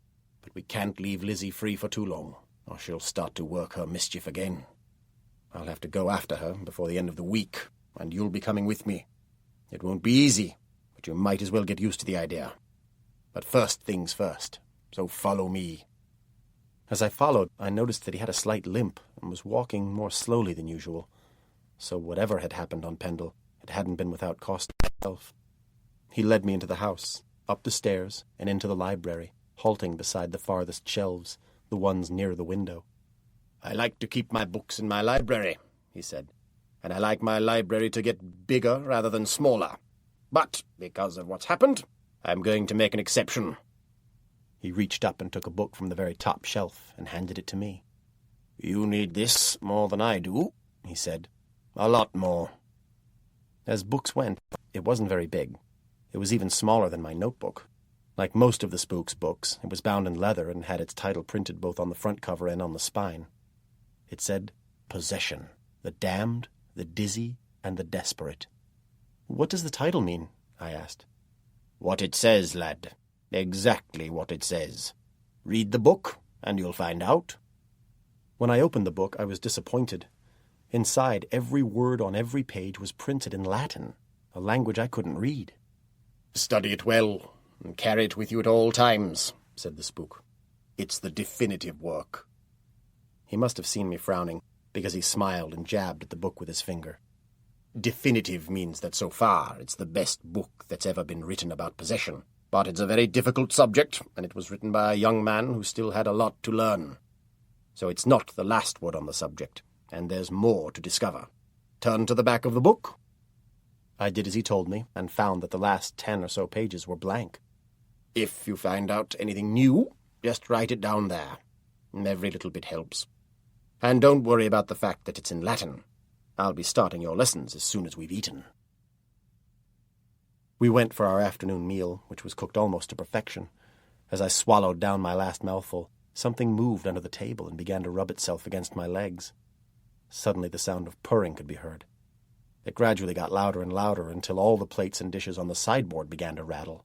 But we can't leave Lizzie free for too long, or she'll start to work her mischief again. I'll have to go after her before the end of the week, and you'll be coming with me. It won't be easy, but you might as well get used to the idea. But first things first, so follow me. As I followed, I noticed that he had a slight limp and was walking more slowly than usual. So whatever had happened on Pendle, it hadn't been without cost to himself. He led me into the house, up the stairs, and into the library, halting beside the farthest shelves, the ones near the window. I like to keep my books in my library, he said, and I like my library to get bigger rather than smaller. But, because of what's happened, I'm going to make an exception. He reached up and took a book from the very top shelf and handed it to me. You need this more than I do, he said. A lot more. As books went, it wasn't very big. It was even smaller than my notebook. Like most of the Spook's books, it was bound in leather and had its title printed both on the front cover and on the spine. It said, Possession, the Damned, the Dizzy, and the Desperate. What does the title mean? I asked. What it says, lad. Exactly what it says. Read the book, and you'll find out. When I opened the book, I was disappointed. Inside, every word on every page was printed in Latin, a language I couldn't read. Study it well, and carry it with you at all times, said the spook. It's the definitive work. He must have seen me frowning, because he smiled and jabbed at the book with his finger. Definitive means that so far it's the best book that's ever been written about possession. But it's a very difficult subject, and it was written by a young man who still had a lot to learn. So it's not the last word on the subject, and there's more to discover. Turn to the back of the book. I did as he told me, and found that the last 10 or so pages were blank. If you find out anything new, just write it down there. Every little bit helps. And don't worry about the fact that it's in Latin. I'll be starting your lessons as soon as we've eaten. We went for our afternoon meal, which was cooked almost to perfection. As I swallowed down my last mouthful, something moved under the table and began to rub itself against my legs. Suddenly the sound of purring could be heard. It gradually got louder and louder until all the plates and dishes on the sideboard began to rattle.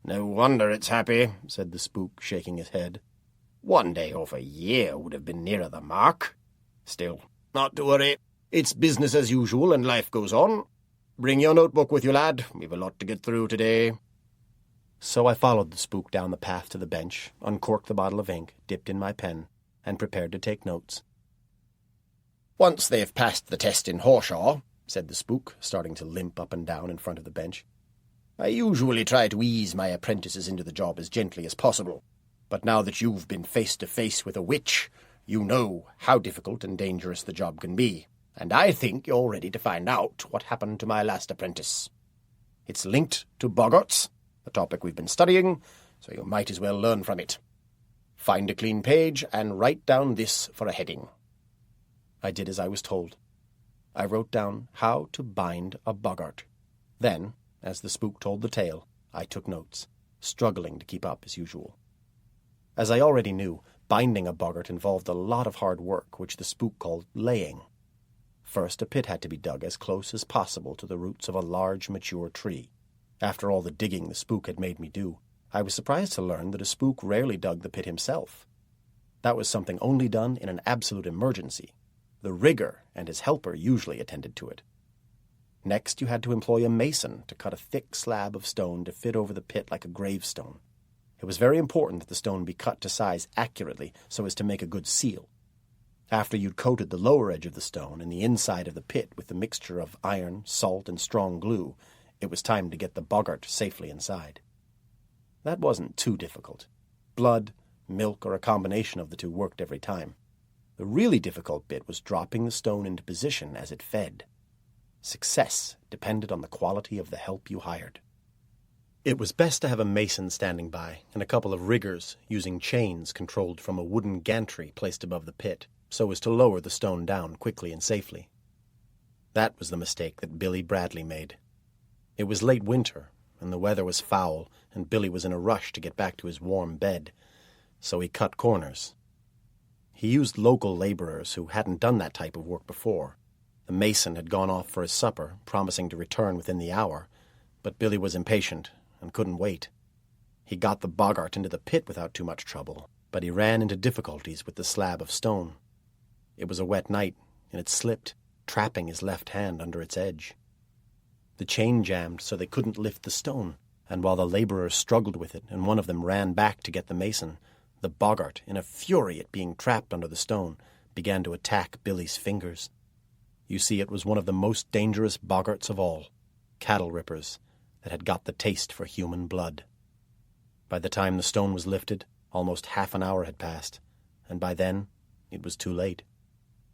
No wonder it's happy, said the spook, shaking his head. 1 day off a year would have been nearer the mark. Still, not to worry. It's business as usual and life goes on. Bring your notebook with you, lad. We've a lot to get through today. So I followed the spook down the path to the bench, uncorked the bottle of ink, dipped in my pen, and prepared to take notes. Once they've passed the test in Horshaw, said the spook, starting to limp up and down in front of the bench, I usually try to ease my apprentices into the job as gently as possible. But now that you've been face to face with a witch, you know how difficult and dangerous the job can be. and I think you're ready to find out what happened to my last apprentice. It's linked to boggarts, the topic we've been studying, so you might as well learn from it. Find a clean page and write down this for a heading. I did as I was told. I wrote down how to bind a boggart. Then, as the spook told the tale, I took notes, struggling to keep up as usual. As I already knew, binding a boggart involved a lot of hard work, which the spook called laying. First, a pit had to be dug as close as possible to the roots of a large, mature tree. After all the digging the spook had made me do, I was surprised to learn that a spook rarely dug the pit himself. That was something only done in an absolute emergency. The rigger and his helper usually attended to it. Next, you had to employ a mason to cut a thick slab of stone to fit over the pit like a gravestone. It was very important that the stone be cut to size accurately so as to make a good seal. After you'd coated the lower edge of the stone and the inside of the pit with the mixture of iron, salt, and strong glue, it was time to get the boggart safely inside. That wasn't too difficult. Blood, milk, or a combination of the two worked every time. The really difficult bit was dropping the stone into position as it fed. Success depended on the quality of the help you hired. It was best to have a mason standing by and a couple of riggers using chains controlled from a wooden gantry placed above the pit, so as to lower the stone down quickly and safely. That was the mistake that Billy Bradley made. It was late winter, and the weather was foul, and Billy was in a rush to get back to his warm bed, so he cut corners. He used local laborers who hadn't done that type of work before. The mason had gone off for his supper, promising to return within the hour, but Billy was impatient and couldn't wait. He got the boggart into the pit without too much trouble, but he ran into difficulties with the slab of stone. It was a wet night, and it slipped, trapping his left hand under its edge. The chain jammed so they couldn't lift the stone, and while the laborers struggled with it and one of them ran back to get the mason, the boggart, in a fury at being trapped under the stone, began to attack Billy's fingers. You see, it was one of the most dangerous boggarts of all, cattle rippers, that had got the taste for human blood. By the time the stone was lifted, almost half an hour had passed, and by then it was too late.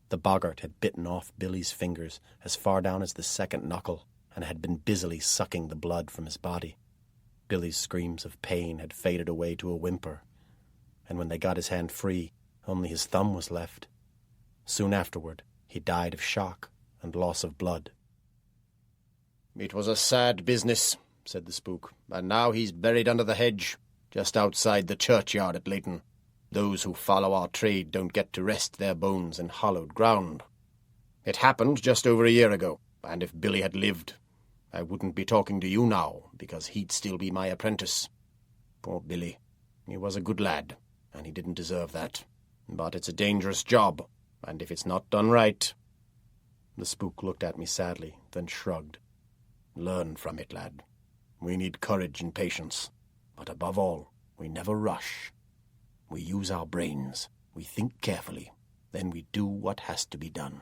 The boggart had bitten off Billy's fingers as far down as the second knuckle and had been busily sucking the blood from his body. Billy's screams of pain had faded away to a whimper, and when they got his hand free, only his thumb was left. Soon afterward, he died of shock and loss of blood. "It was a sad business," said the spook, "and now he's buried under the hedge, just outside the churchyard at Leighton. Those who follow our trade don't get to rest their bones in hallowed ground. It happened just over a year ago, and if Billy had lived, I wouldn't be talking to you now, because he'd still be my apprentice. Poor Billy. He was a good lad, and he didn't deserve that. But it's a dangerous job, and if it's not done right—" The spook looked at me sadly, then shrugged. "Learn from it, lad. We need courage and patience, but above all, we never rush. We use our brains, we think carefully, then we do what has to be done.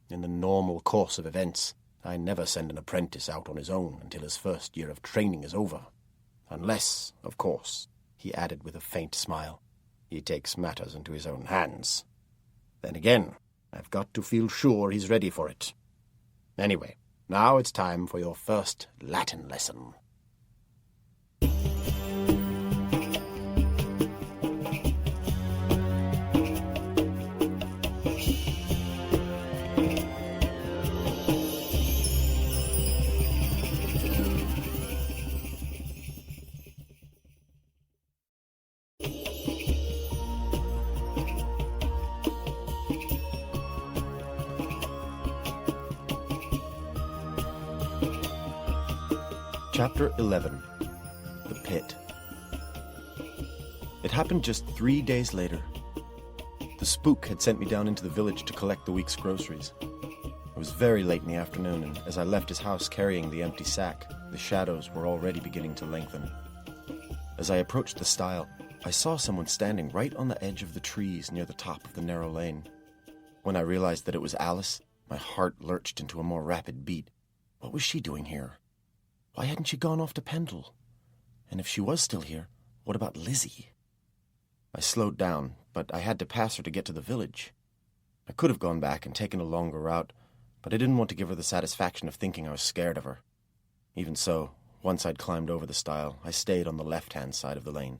In the normal course of events, I never send an apprentice out on his own until his first year of training is over. Unless, of course," he added with a faint smile, "he takes matters into his own hands. Then again, I've got to feel sure he's ready for it. Anyway, now it's time for your first Latin lesson." Chapter 11. The Pit. It happened just 3 days later. The spook had sent me down into the village to collect the week's groceries. It was very late in the afternoon, and as I left his house carrying the empty sack, the shadows were already beginning to lengthen. As I approached the stile, I saw someone standing right on the edge of the trees near the top of the narrow lane. When I realized that it was Alice, my heart lurched into a more rapid beat. What was she doing here? Why hadn't she gone off to Pendle? And if she was still here, what about Lizzie? I slowed down, but I had to pass her to get to the village. I could have gone back and taken a longer route, but I didn't want to give her the satisfaction of thinking I was scared of her. Even so, once I'd climbed over the stile, I stayed on the left-hand side of the lane,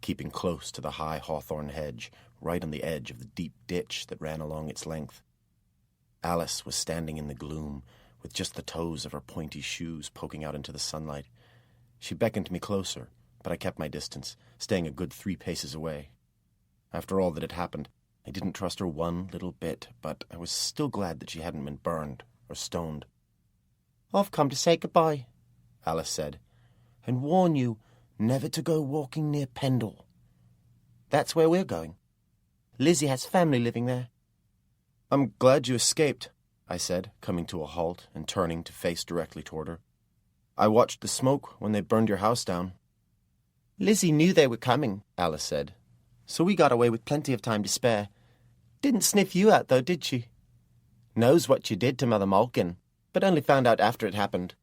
keeping close to the high hawthorn hedge, right on the edge of the deep ditch that ran along its length. Alice was standing in the gloom, with just the toes of her pointy shoes poking out into the sunlight. She beckoned me closer, but I kept my distance, staying a good 3 paces away. After all that had happened, I didn't trust her one little bit, but I was still glad that she hadn't been burned or stoned. "I've come to say goodbye," Alice said. "and warn you never to go walking near Pendle. That's where we're going. Lizzie has family living there." "I'm glad you escaped," I said, coming to a halt and turning to face directly toward her. "I watched the smoke when they burned your house down." "Lizzie knew they were coming," Alice said, "so we got away with plenty of time to spare. Didn't sniff you out, though, did she? Knows what you did to Mother Malkin, but only found out after it happened.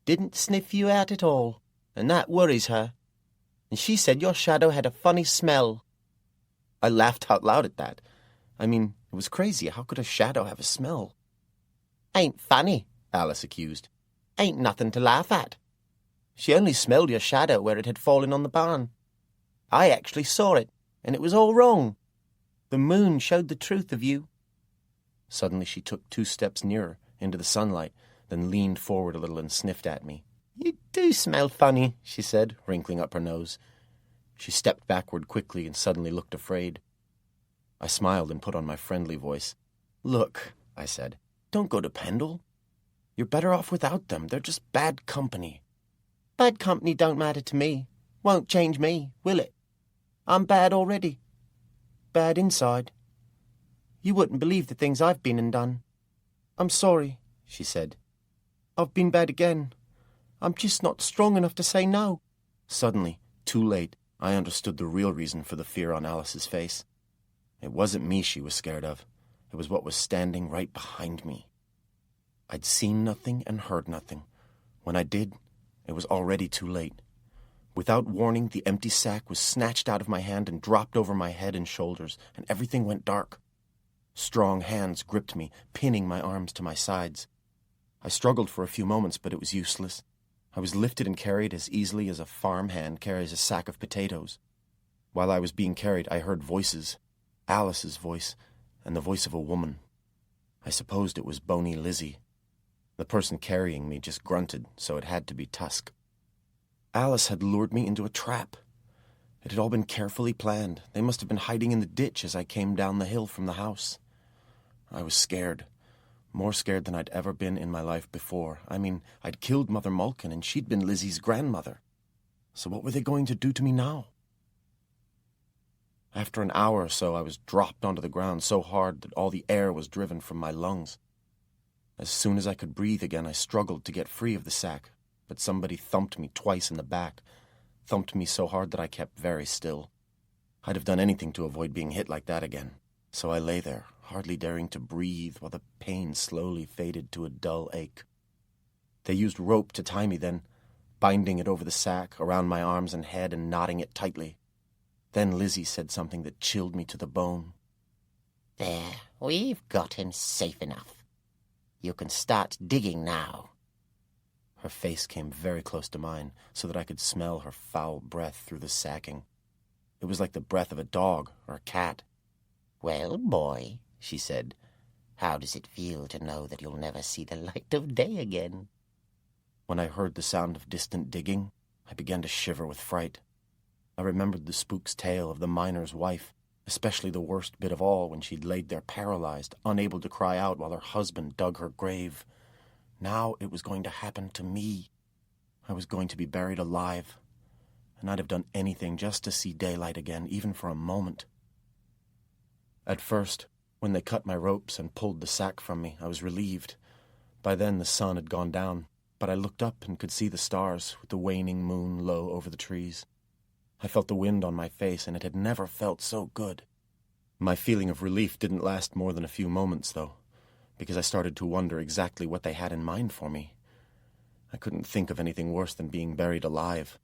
Didn't sniff you out at all, and that worries her. And she said your shadow had a funny smell." I laughed out loud at that. I mean, it was crazy. How could a shadow have a smell? "Ain't funny," Alice accused. "Ain't nothing to laugh at. She only smelled your shadow where it had fallen on the barn. I actually saw it, and it was all wrong. The moon showed the truth of you." Suddenly she took 2 steps nearer, into the sunlight, then leaned forward a little and sniffed at me. "You do smell funny," she said, wrinkling up her nose. She stepped backward quickly and suddenly looked afraid. I smiled and put on my friendly voice. "Look," I said, "don't go to Pendle. You're better off without them. They're just bad company." "Bad company don't matter to me. Won't change me, will it? I'm bad already. Bad inside. You wouldn't believe the things I've been and done. I'm sorry," she said. "I've been bad again. I'm just not strong enough to say no." Suddenly, too late, I understood the real reason for the fear on Alice's face. It wasn't me she was scared of. It was what was standing right behind me. I'd seen nothing and heard nothing. When I did, it was already too late. Without warning, the empty sack was snatched out of my hand and dropped over my head and shoulders, and everything went dark. Strong hands gripped me, pinning my arms to my sides. I struggled for a few moments, but it was useless. I was lifted and carried as easily as a farmhand carries a sack of potatoes. While I was being carried, I heard voices, Alice's voice, and the voice of a woman. I supposed it was Bony Lizzie. The person carrying me just grunted, so it had to be Tusk. Alice had lured me into a trap. It had all been carefully planned. They must have been hiding in the ditch as I came down the hill from the house. I was scared. More scared than I'd ever been in my life before. I mean, I'd killed Mother Malkin, and she'd been Lizzie's grandmother. So what were they going to do to me now? After an hour or so, I was dropped onto the ground so hard that all the air was driven from my lungs. As soon as I could breathe again, I struggled to get free of the sack, but somebody thumped me twice in the back, thumped me so hard that I kept very still. I'd have done anything to avoid being hit like that again, so I lay there, hardly daring to breathe while the pain slowly faded to a dull ache. They used rope to tie me then, binding it over the sack, around my arms and head, and knotting it tightly. Then Lizzie said something that chilled me to the bone. "There, we've got him safe enough. You can start digging now." Her face came very close to mine, so that I could smell her foul breath through the sacking. It was like the breath of a dog or a cat. "Well, boy," she said, "how does it feel to know that you'll never see the light of day again?" When I heard the sound of distant digging, I began to shiver with fright. I remembered the spook's tale of the miner's wife, especially the worst bit of all when she'd laid there paralyzed, unable to cry out while her husband dug her grave. Now it was going to happen to me. I was going to be buried alive, and I'd have done anything just to see daylight again, even for a moment. At first, when they cut my ropes and pulled the sack from me, I was relieved. By then the sun had gone down, but I looked up and could see the stars with the waning moon low over the trees. I felt the wind on my face, and it had never felt so good. My feeling of relief didn't last more than a few moments, though, because I started to wonder exactly what they had in mind for me. I couldn't think of anything worse than being buried alive,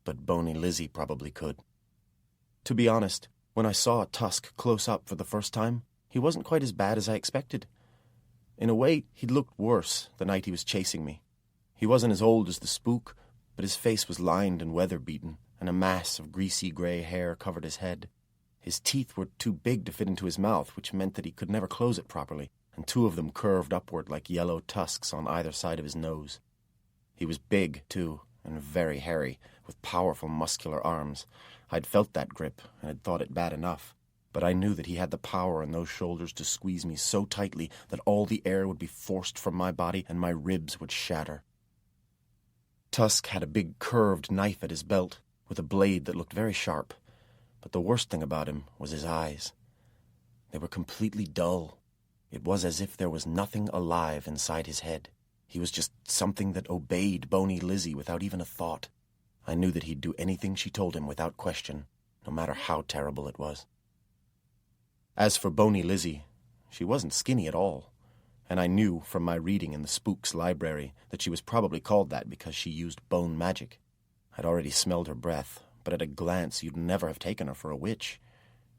but Bony Lizzie probably could. To be honest, when I saw Tusk close up for the first time, He wasn't quite as bad as I expected. In a way, he'd looked worse the night he was chasing me. He wasn't as old as the Spook, but his face was lined and weather-beaten, and a mass of greasy grey hair covered his head. His teeth were too big to fit into his mouth, which meant that he could never close it properly, and two of them curved upward like yellow tusks on either side of his nose. He was big, too, and very hairy, with powerful muscular arms. I'd felt that grip, and had thought it bad enough, but I knew that he had the power in those shoulders to squeeze me so tightly that all the air would be forced from my body and my ribs would shatter. Tusk had a big curved knife at his belt, with a blade that looked very sharp, but the worst thing about him was his eyes. They were completely dull. It was as if there was nothing alive inside his head. He was just something that obeyed Bony Lizzie without even a thought. I knew that he'd do anything she told him without question, no matter how terrible it was. As for Bony Lizzie, she wasn't skinny at all, and I knew from my reading in the Spook's library that she was probably called that because she used bone magic. I'd already smelled her breath, but at a glance you'd never have taken her for a witch.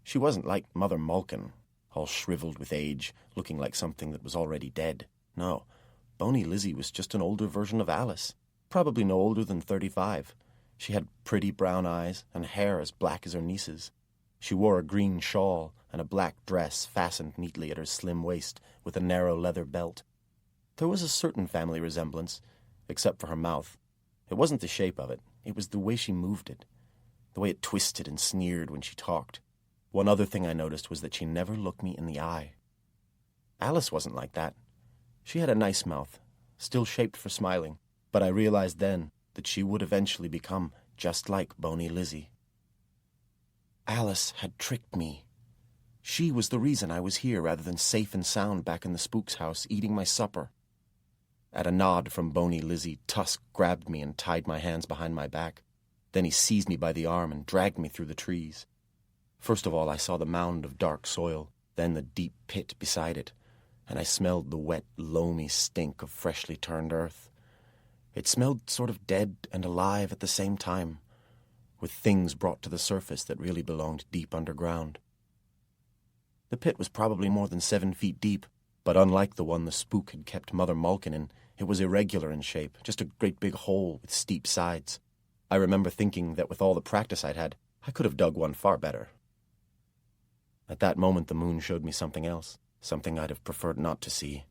She wasn't like Mother Malkin, all shriveled with age, looking like something that was already dead. No, Bony Lizzie was just an older version of Alice, probably no older than 35. She had pretty brown eyes and hair as black as her niece's. She wore a green shawl and a black dress fastened neatly at her slim waist with a narrow leather belt. There was a certain family resemblance, except for her mouth. It wasn't the shape of it, it was the way she moved it, the way it twisted and sneered when she talked. One other thing I noticed was that she never looked me in the eye. Alice wasn't like that. She had a nice mouth, still shaped for smiling, but I realized then that she would eventually become just like Bony Lizzie. Alice had tricked me. She was the reason I was here rather than safe and sound back in the Spook's house eating my supper. At a nod from Bony Lizzie, Tusk grabbed me and tied my hands behind my back. Then he seized me by the arm and dragged me through the trees. First of all, I saw the mound of dark soil, then the deep pit beside it, and I smelled the wet, loamy stink of freshly turned earth. It smelled sort of dead and alive at the same time, with things brought to the surface that really belonged deep underground. The pit was probably more than 7 feet deep, but unlike the one the Spook had kept Mother Malkin in, it was irregular in shape, just a great big hole with steep sides. I remember thinking that with all the practice I'd had, I could have dug one far better. At that moment the moon showed me something else, something I'd have preferred not to see.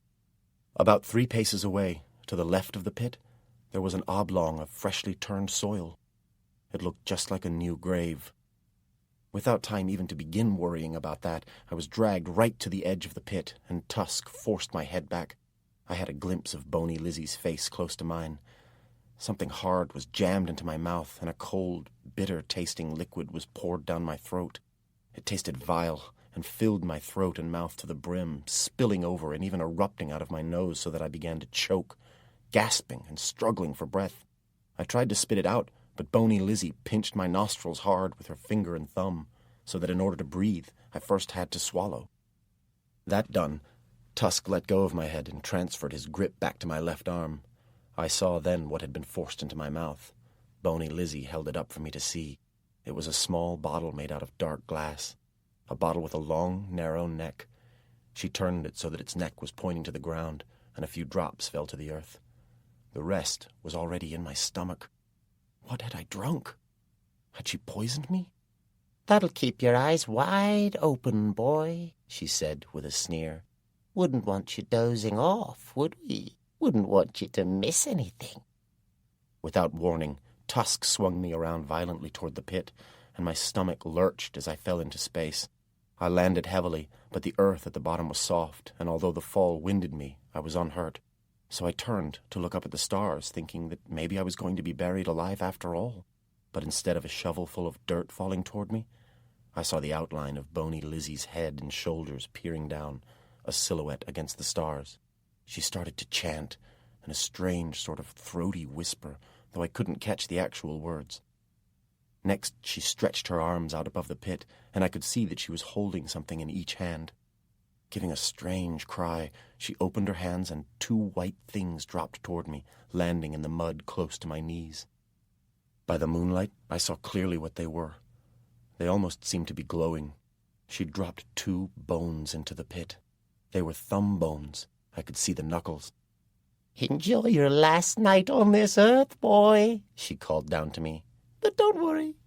About 3 paces away, to the left of the pit, there was an oblong of freshly turned soil. It looked just like a new grave. Without time even to begin worrying about that, I was dragged right to the edge of the pit, and Tusk forced my head back. I had a glimpse of Bony Lizzie's face close to mine. Something hard was jammed into my mouth, and a cold, bitter-tasting liquid was poured down my throat. It tasted vile, and filled my throat and mouth to the brim, spilling over and even erupting out of my nose so that I began to choke, gasping and struggling for breath. I tried to spit it out, but Bony Lizzie pinched my nostrils hard with her finger and thumb, so that in order to breathe, I first had to swallow. That done, Tusk let go of my head and transferred his grip back to my left arm. I saw then what had been forced into my mouth. Bony Lizzie held it up for me to see. It was a small bottle made out of dark glass, a bottle with a long, narrow neck. She turned it so that its neck was pointing to the ground, and a few drops fell to the earth. The rest was already in my stomach. What had I drunk? Had she poisoned me? "That'll keep your eyes wide open, boy," she said with a sneer. "Wouldn't want you dozing off, would we? Wouldn't want you to miss anything." Without warning, Tusk swung me around violently toward the pit, and my stomach lurched as I fell into space. I landed heavily, but the earth at the bottom was soft, and although the fall winded me, I was unhurt. So I turned to look up at the stars, thinking that maybe I was going to be buried alive after all. But instead of a shovel full of dirt falling toward me, I saw the outline of Bony Lizzie's head and shoulders peering down, a silhouette against the stars. She started to chant, in a strange sort of throaty whisper, though I couldn't catch the actual words. Next, she stretched her arms out above the pit, and I could see that she was holding something in each hand. Giving a strange cry, she opened her hands and 2 white things dropped toward me, landing in the mud close to my knees. By the moonlight, I saw clearly what they were. They almost seemed to be glowing. She dropped 2 bones into the pit. They were thumb bones. I could see the knuckles. "Enjoy your last night on this earth, boy," she called down to me. "But don't worry.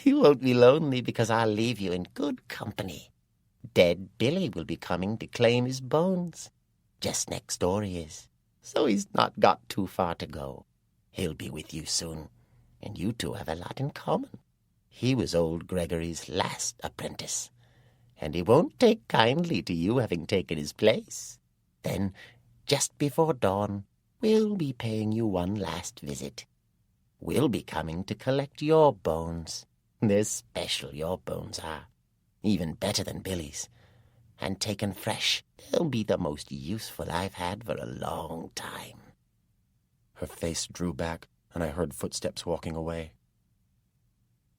You won't be lonely because I'll leave you in good company. Dead Billy will be coming to claim his bones. Just next door he is, so he's not got too far to go. He'll be with you soon, and you two have a lot in common. He was old Gregory's last apprentice, and he won't take kindly to you having taken his place. Then, just before dawn, we'll be paying you one last visit. We'll be coming to collect your bones. They're special, your bones are. Even better than Billy's. And taken fresh, they'll be the most useful I've had for a long time." Her face drew back, and I heard footsteps walking away.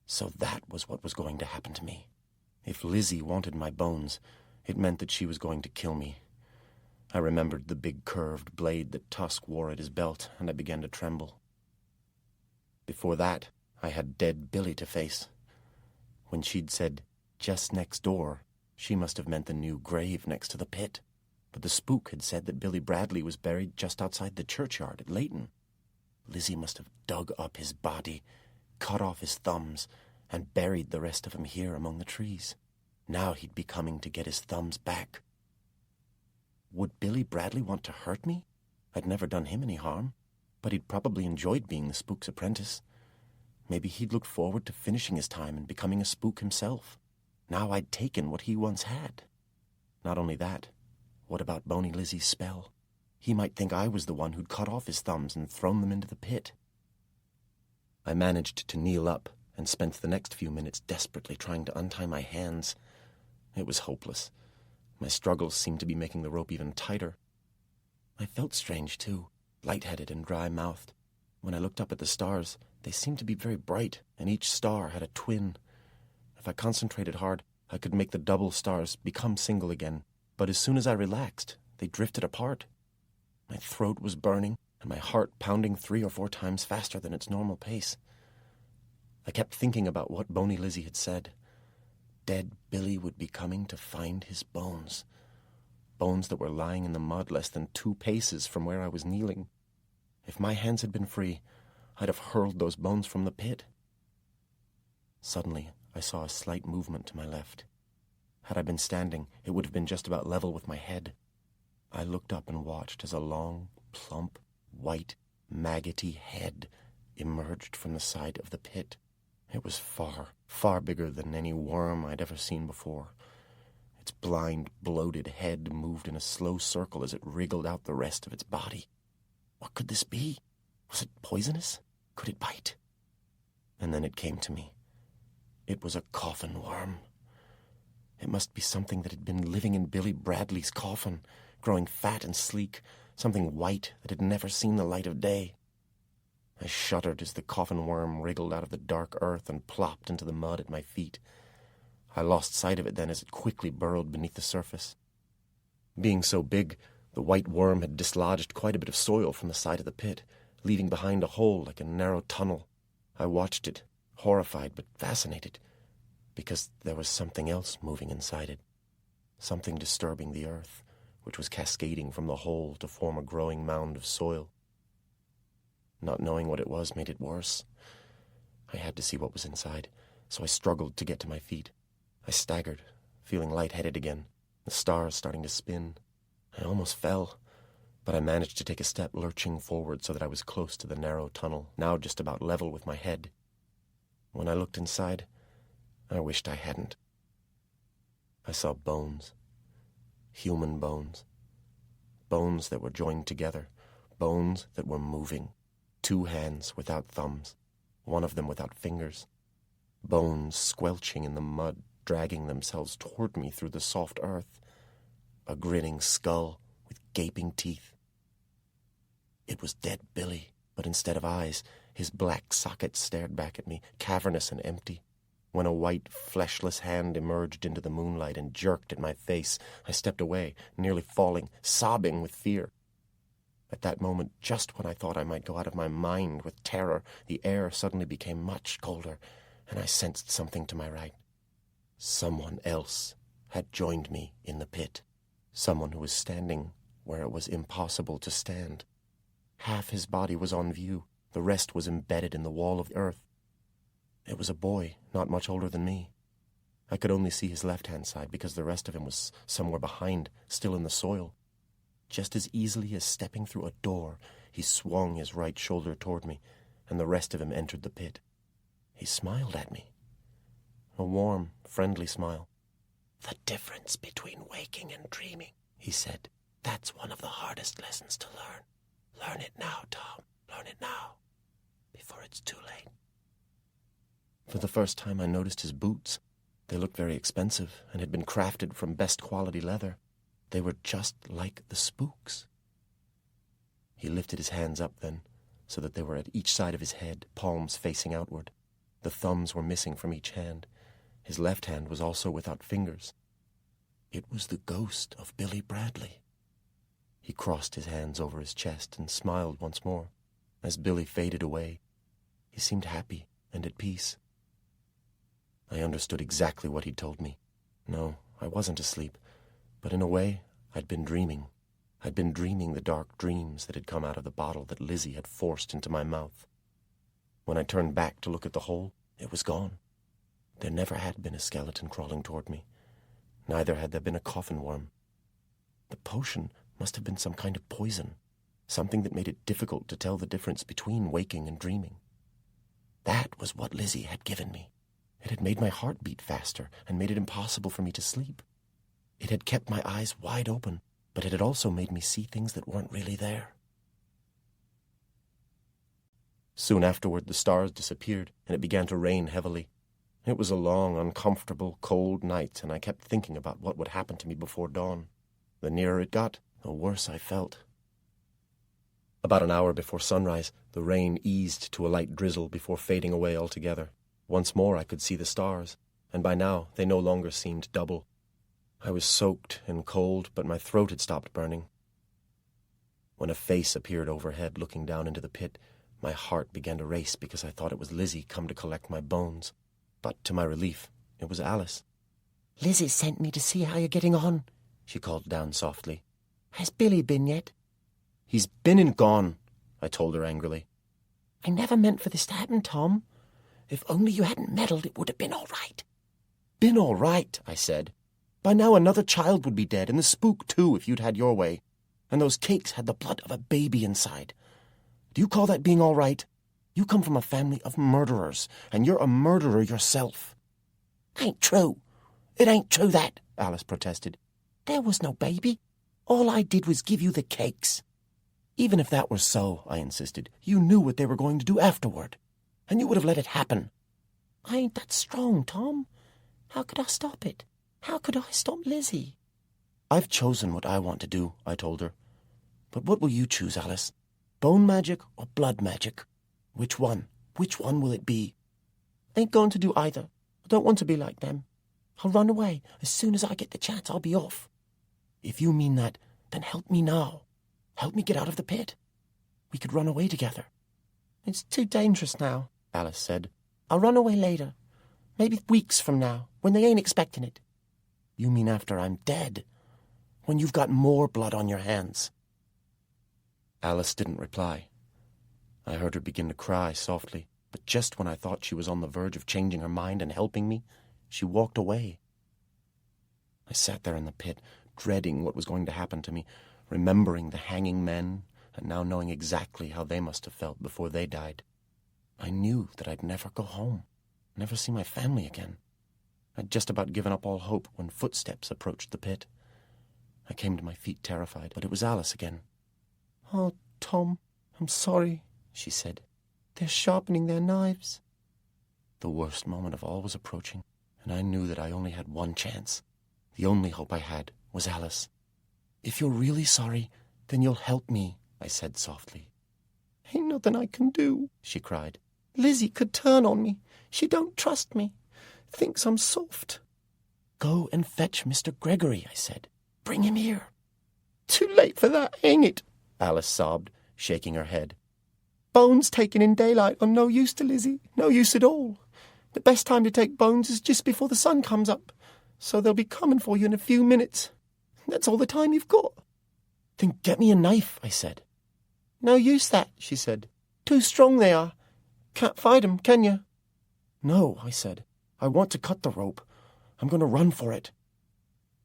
So that was what was going to happen to me. If Lizzie wanted my bones, it meant that she was going to kill me. I remembered the big curved blade that Tusk wore at his belt, and I began to tremble. Before that, I had dead Billy to face. When she'd said, "just next door," she must have meant the new grave next to the pit. But the spook had said that Billy Bradley was buried just outside the churchyard at Leighton. Lizzie must have dug up his body, cut off his thumbs, and buried the rest of him here among the trees. Now he'd be coming to get his thumbs back. Would Billy Bradley want to hurt me? I'd never done him any harm, but he'd probably enjoyed being the spook's apprentice. Maybe he'd looked forward to finishing his time and becoming a spook himself. Now I'd taken what he once had. Not only that, what about Boney Lizzie's spell? He might think I was the one who'd cut off his thumbs and thrown them into the pit. I managed to kneel up and spent the next few minutes desperately trying to untie my hands. It was hopeless. My struggles seemed to be making the rope even tighter. I felt strange, too, lightheaded and dry-mouthed. When I looked up at the stars, they seemed to be very bright, and each star had a twin. If I concentrated hard, I could make the double stars become single again, but as soon as I relaxed, they drifted apart. My throat was burning, and my heart pounding 3 or 4 times faster than its normal pace. I kept thinking about what Boney Lizzie had said. Dead Billy would be coming to find his bones. Bones that were lying in the mud less than 2 paces from where I was kneeling. If my hands had been free, I'd have hurled those bones from the pit. Suddenly, I saw a slight movement to my left. Had I been standing, it would have been just about level with my head. I looked up and watched as a long, plump, white, maggoty head emerged from the side of the pit. It was far, far bigger than any worm I'd ever seen before. Its blind, bloated head moved in a slow circle as it wriggled out the rest of its body. What could this be? Was it poisonous? Could it bite? And then it came to me. It was a coffin worm. It must be something that had been living in Billy Bradley's coffin, growing fat and sleek, something white that had never seen the light of day. I shuddered as the coffin worm wriggled out of the dark earth and plopped into the mud at my feet. I lost sight of it then as it quickly burrowed beneath the surface. Being so big, the white worm had dislodged quite a bit of soil from the side of the pit, leaving behind a hole like a narrow tunnel. I watched it, horrified but fascinated, because there was something else moving inside it, something disturbing the earth, which was cascading from the hole to form a growing mound of soil. Not knowing what it was made it worse. I had to see what was inside, so I struggled to get to my feet. I staggered, feeling lightheaded again, the stars starting to spin. I almost fell, but I managed to take a step lurching forward so that I was close to the narrow tunnel, now just about level with my head. When I looked inside, I wished I hadn't. I saw bones. Human bones. Bones that were joined together. Bones that were moving. 2 hands without thumbs. One of them without fingers. Bones squelching in the mud, dragging themselves toward me through the soft earth. A grinning skull with gaping teeth. It was dead Billy, but instead of eyes, his black sockets stared back at me, cavernous and empty. When a white, fleshless hand emerged into the moonlight and jerked at my face, I stepped away, nearly falling, sobbing with fear. At that moment, just when I thought I might go out of my mind with terror, the air suddenly became much colder, and I sensed something to my right. Someone else had joined me in the pit. Someone who was standing where it was impossible to stand. Half his body was on view. The rest was embedded in the wall of earth. It was a boy, not much older than me. I could only see his left-hand side because the rest of him was somewhere behind, still in the soil. Just as easily as stepping through a door, he swung his right shoulder toward me, and the rest of him entered the pit. He smiled at me. A warm, friendly smile. "The difference between waking and dreaming," he said. "That's one of the hardest lessons to learn. Learn it now, Tom. Learn it now, before it's too late." For the first time I noticed his boots. They looked very expensive and had been crafted from best quality leather. They were just like the Spook's. He lifted his hands up then, so that they were at each side of his head, palms facing outward. The thumbs were missing from each hand. His left hand was also without fingers. It was the ghost of Billy Bradley. He crossed his hands over his chest and smiled once more. As Billy faded away, he seemed happy and at peace. I understood exactly what he'd told me. No, I wasn't asleep, but in a way, I'd been dreaming. I'd been dreaming the dark dreams that had come out of the bottle that Lizzie had forced into my mouth. When I turned back to look at the hole, it was gone. There never had been a skeleton crawling toward me. Neither had there been a coffin worm. The potion must have been some kind of poison, something that made it difficult to tell the difference between waking and dreaming. That was what Lizzie had given me. It had made my heart beat faster and made it impossible for me to sleep. It had kept my eyes wide open, but it had also made me see things that weren't really there. Soon afterward, the stars disappeared, and it began to rain heavily. It was a long, uncomfortable, cold night, and I kept thinking about what would happen to me before dawn. The nearer it got, the worse I felt. About an hour before sunrise, the rain eased to a light drizzle before fading away altogether. Once more I could see the stars, and by now they no longer seemed double. I was soaked and cold, but my throat had stopped burning. When a face appeared overhead looking down into the pit, my heart began to race because I thought it was Lizzie come to collect my bones. But to my relief, it was Alice. "Lizzie sent me to see how you're getting on," she called down softly. "Has Billy been yet?" "He's been and gone," I told her angrily. "I never meant for this to happen, Tom. If only you hadn't meddled, it would have been all right." "Been all right," I said. "By now another child would be dead, and the Spook too, if you'd had your way. And those cakes had the blood of a baby inside. Do you call that being all right? You come from a family of murderers, and you're a murderer yourself." "Ain't true. It ain't true that," Alice protested. "There was no baby. All I did was give you the cakes." "Even if that were so," I insisted, "you knew what they were going to do afterward, and you would have let it happen." "I ain't that strong, Tom. How could I stop it? How could I stop Lizzie?" "I've chosen what I want to do," I told her. "But what will you choose, Alice? Bone magic or blood magic? Which one? Which one will it be?" "Ain't going to do either. I don't want to be like them. I'll run away. As soon as I get the chance, I'll be off." "If you mean that, then help me now. Help me get out of the pit. We could run away together." "It's too dangerous now," Alice said. "I'll run away later. Maybe weeks from now, when they ain't expecting it." "You mean after I'm dead? When you've got more blood on your hands?" Alice didn't reply. I heard her begin to cry softly, but just when I thought she was on the verge of changing her mind and helping me, she walked away. I sat there in the pit, dreading what was going to happen to me, remembering the hanging men, and now knowing exactly how they must have felt before they died. I knew that I'd never go home, never see my family again. I'd just about given up all hope when footsteps approached the pit. I came to my feet terrified, but it was Alice again. "Oh, Tom, I'm sorry," she said. "They're sharpening their knives." The worst moment of all was approaching, and I knew that I only had one chance. The only hope I had was Alice. "If you're really sorry, then you'll help me," I said softly. "Ain't nothing I can do," she cried. "Lizzie could turn on me. She don't trust me. Thinks I'm soft." "Go and fetch Mr. Gregory," I said. "Bring him here." "Too late for that, ain't it?" Alice sobbed, shaking her head. "Bones taken in daylight are no use to Lizzie. No use at all. The best time to take bones is just before the sun comes up. So they'll be coming for you in a few minutes. That's all the time you've got. Then get me a knife, I said. No use that, she said. Too strong they are. Can't fight 'em, can you? No, I said. I want to cut the rope. I'm going to run for it.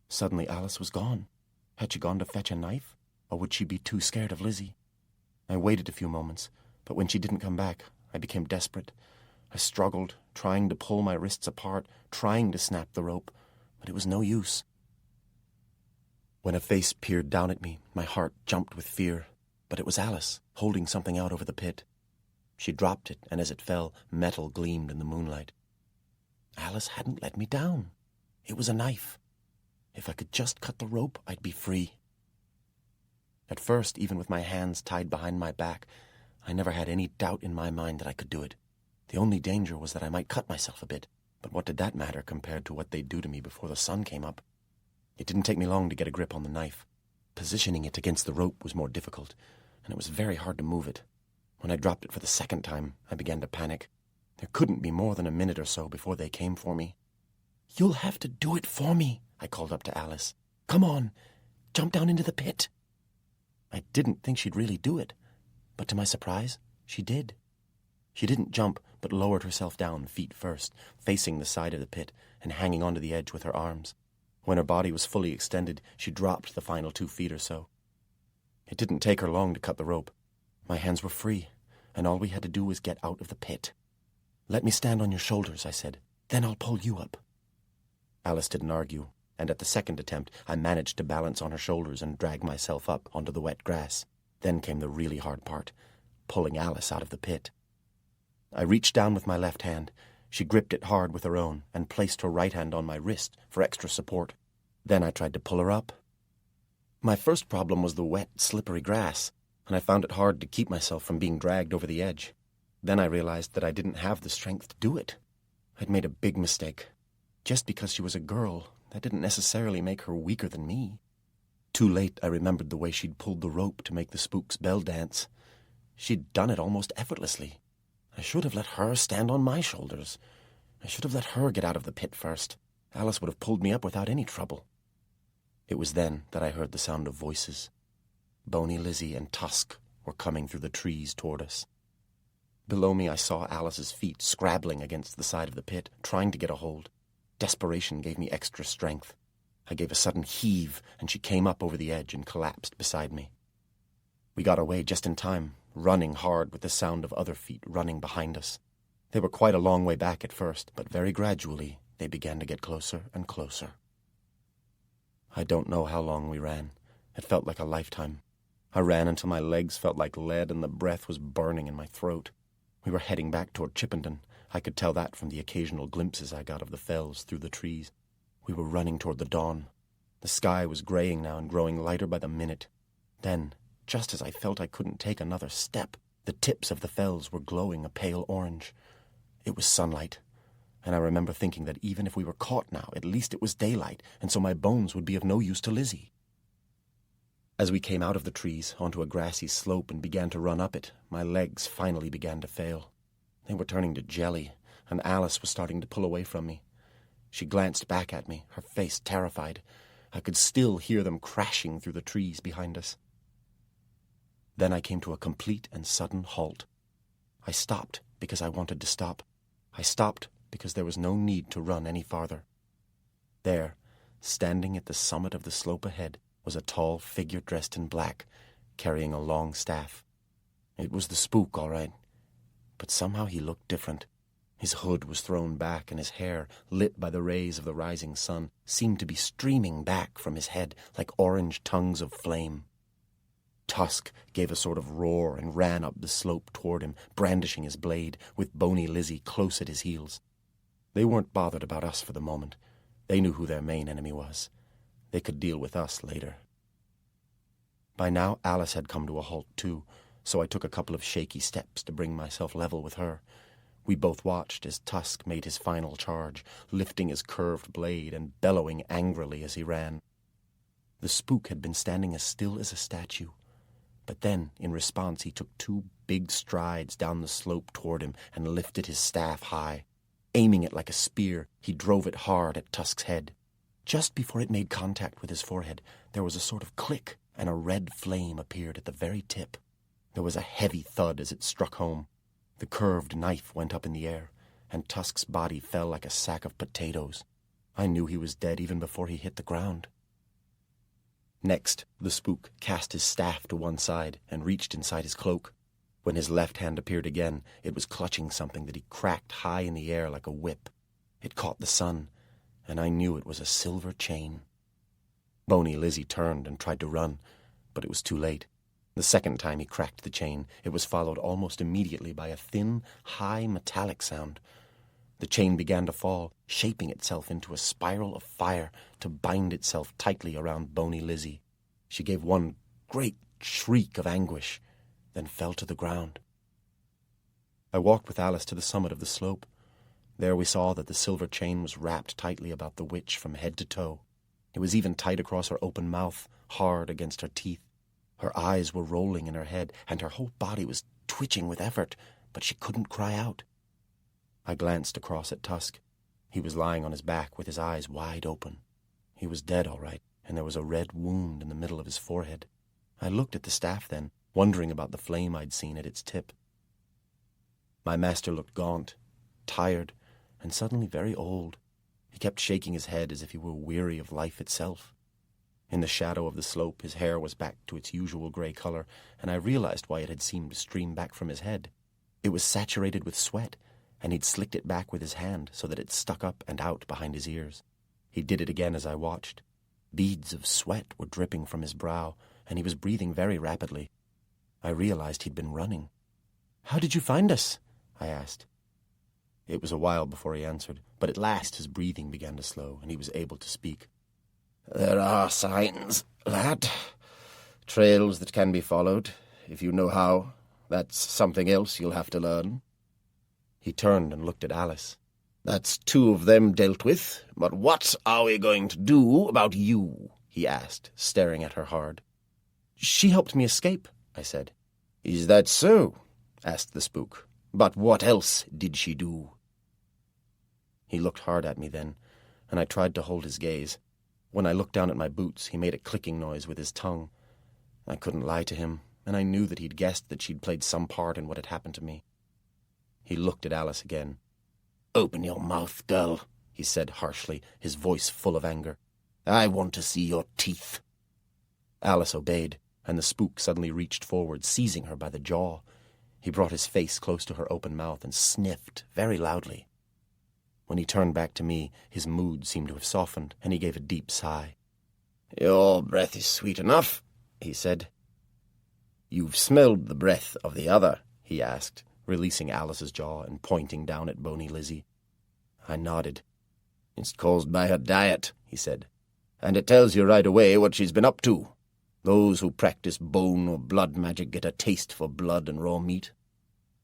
Suddenly Alice was gone. Had she gone to fetch a knife? Or would she be too scared of Lizzie? I waited a few moments, but when she didn't come back, I became desperate. I struggled, trying to pull my wrists apart, trying to snap the rope, but it was no use. When a face peered down at me, my heart jumped with fear, but it was Alice, holding something out over the pit. She dropped it, and as it fell, metal gleamed in the moonlight. Alice hadn't let me down. It was a knife. If I could just cut the rope, I'd be free. At first, even with my hands tied behind my back, I never had any doubt in my mind that I could do it. The only danger was that I might cut myself a bit, but what did that matter compared to what they'd do to me before the sun came up? It didn't take me long to get a grip on the knife. Positioning it against the rope was more difficult, and it was very hard to move it. When I dropped it for the second time, I began to panic. There couldn't be more than a minute or so before they came for me. You'll have to do it for me, I called up to Alice. Come on, jump down into the pit. I didn't think she'd really do it, but to my surprise, she did. She didn't jump, but lowered herself down feet first, facing the side of the pit and hanging onto the edge with her arms. When her body was fully extended, she dropped the final 2 feet or so. It didn't take her long to cut the rope. My hands were free, and all we had to do was get out of the pit. Let me stand on your shoulders, I said. Then I'll pull you up. Alice didn't argue, and at the second attempt, I managed to balance on her shoulders and drag myself up onto the wet grass. Then came the really hard part, pulling Alice out of the pit. I reached down with my left hand. She gripped it hard with her own and placed her right hand on my wrist for extra support. Then I tried to pull her up. My first problem was the wet, slippery grass, and I found it hard to keep myself from being dragged over the edge. Then I realized that I didn't have the strength to do it. I'd made a big mistake. Just because she was a girl, that didn't necessarily make her weaker than me. Too late, I remembered the way she'd pulled the rope to make the Spook's bell dance. She'd done it almost effortlessly. I should have let her stand on my shoulders. I should have let her get out of the pit first. Alice would have pulled me up without any trouble. It was then that I heard the sound of voices. Bony Lizzie and Tusk were coming through the trees toward us. Below me I saw Alice's feet scrabbling against the side of the pit, trying to get a hold. Desperation gave me extra strength. I gave a sudden heave, and she came up over the edge and collapsed beside me. We got away just in time, running hard with the sound of other feet running behind us. They were quite a long way back at first, but very gradually they began to get closer and closer. I don't know how long we ran. It felt like a lifetime. I ran until my legs felt like lead and the breath was burning in my throat. We were heading back toward Chippenden. I could tell that from the occasional glimpses I got of the fells through the trees. We were running toward the dawn. The sky was graying now and growing lighter by the minute. Then, just as I felt I couldn't take another step, the tips of the fells were glowing a pale orange. It was sunlight, and I remember thinking that even if we were caught now, at least it was daylight, and so my bones would be of no use to Lizzie. As we came out of the trees onto a grassy slope and began to run up it, my legs finally began to fail. They were turning to jelly, and Alice was starting to pull away from me. She glanced back at me, her face terrified. I could still hear them crashing through the trees behind us. Then I came to a complete and sudden halt. I stopped because I wanted to stop. I stopped because there was no need to run any farther. There, standing at the summit of the slope ahead, was a tall figure dressed in black, carrying a long staff. It was the Spook, all right. But somehow he looked different. His hood was thrown back, and his hair, lit by the rays of the rising sun, seemed to be streaming back from his head like orange tongues of flame. Tusk gave a sort of roar and ran up the slope toward him, brandishing his blade, with Bony Lizzie close at his heels. They weren't bothered about us for the moment. They knew who their main enemy was. They could deal with us later. By now, Alice had come to a halt, too, so I took a couple of shaky steps to bring myself level with her. We both watched as Tusk made his final charge, lifting his curved blade and bellowing angrily as he ran. The Spook had been standing as still as a statue, but then, in response, he took 2 big strides down the slope toward him and lifted his staff high. Aiming it like a spear, he drove it hard at Tusk's head. Just before it made contact with his forehead, there was a sort of click, and a red flame appeared at the very tip. There was a heavy thud as it struck home. The curved knife went up in the air, and Tusk's body fell like a sack of potatoes. I knew he was dead even before he hit the ground. Next, the spook cast his staff to one side and reached inside his cloak. When his left hand appeared again, it was clutching something that he cracked high in the air like a whip. It caught the sun, and I knew it was a silver chain. Bony Lizzie turned and tried to run, but it was too late. The second time he cracked the chain, it was followed almost immediately by a thin, high metallic sound. The chain began to fall, shaping itself into a spiral of fire to bind itself tightly around Bony Lizzie. She gave one great shriek of anguish, then fell to the ground. I walked with Alice to the summit of the slope. There we saw that the silver chain was wrapped tightly about the witch from head to toe. It was even tight across her open mouth, hard against her teeth. Her eyes were rolling in her head, and her whole body was twitching with effort, but she couldn't cry out. I glanced across at Tusk. He was lying on his back with his eyes wide open. He was dead, all right, and there was a red wound in the middle of his forehead. I looked at the staff then, wondering about the flame I'd seen at its tip. My master looked gaunt, tired, and suddenly very old. He kept shaking his head as if he were weary of life itself. In the shadow of the slope, his hair was back to its usual grey colour, and I realized why it had seemed to stream back from his head. It was saturated with sweat, and he'd slicked it back with his hand so that it stuck up and out behind his ears. He did it again as I watched. Beads of sweat were dripping from his brow, and he was breathing very rapidly. I realized he'd been running. "How did you find us?" I asked. It was a while before he answered, but at last his breathing began to slow, and he was able to speak. "There are signs, lad. Trails that can be followed, if you know how. That's something else you'll have to learn." He turned and looked at Alice. "That's two of them dealt with, but what are we going to do about you?" he asked, staring at her hard. "She helped me escape," I said. "Is that so?" asked the spook. "But what else did she do?" He looked hard at me then, and I tried to hold his gaze. When I looked down at my boots, he made a clicking noise with his tongue. I couldn't lie to him, and I knew that he'd guessed that she'd played some part in what had happened to me. He looked at Alice again. "Open your mouth, girl," he said harshly, his voice full of anger. "I want to see your teeth." Alice obeyed, and the spook suddenly reached forward, seizing her by the jaw. He brought his face close to her open mouth and sniffed very loudly. When he turned back to me, his mood seemed to have softened, and he gave a deep sigh. "Your breath is sweet enough," he said. "You've smelled the breath of the other?" he asked, releasing Alice's jaw and pointing down at Bony Lizzie. I nodded. "It's caused by her diet," he said, "and it tells you right away what she's been up to. Those who practice bone or blood magic get a taste for blood and raw meat.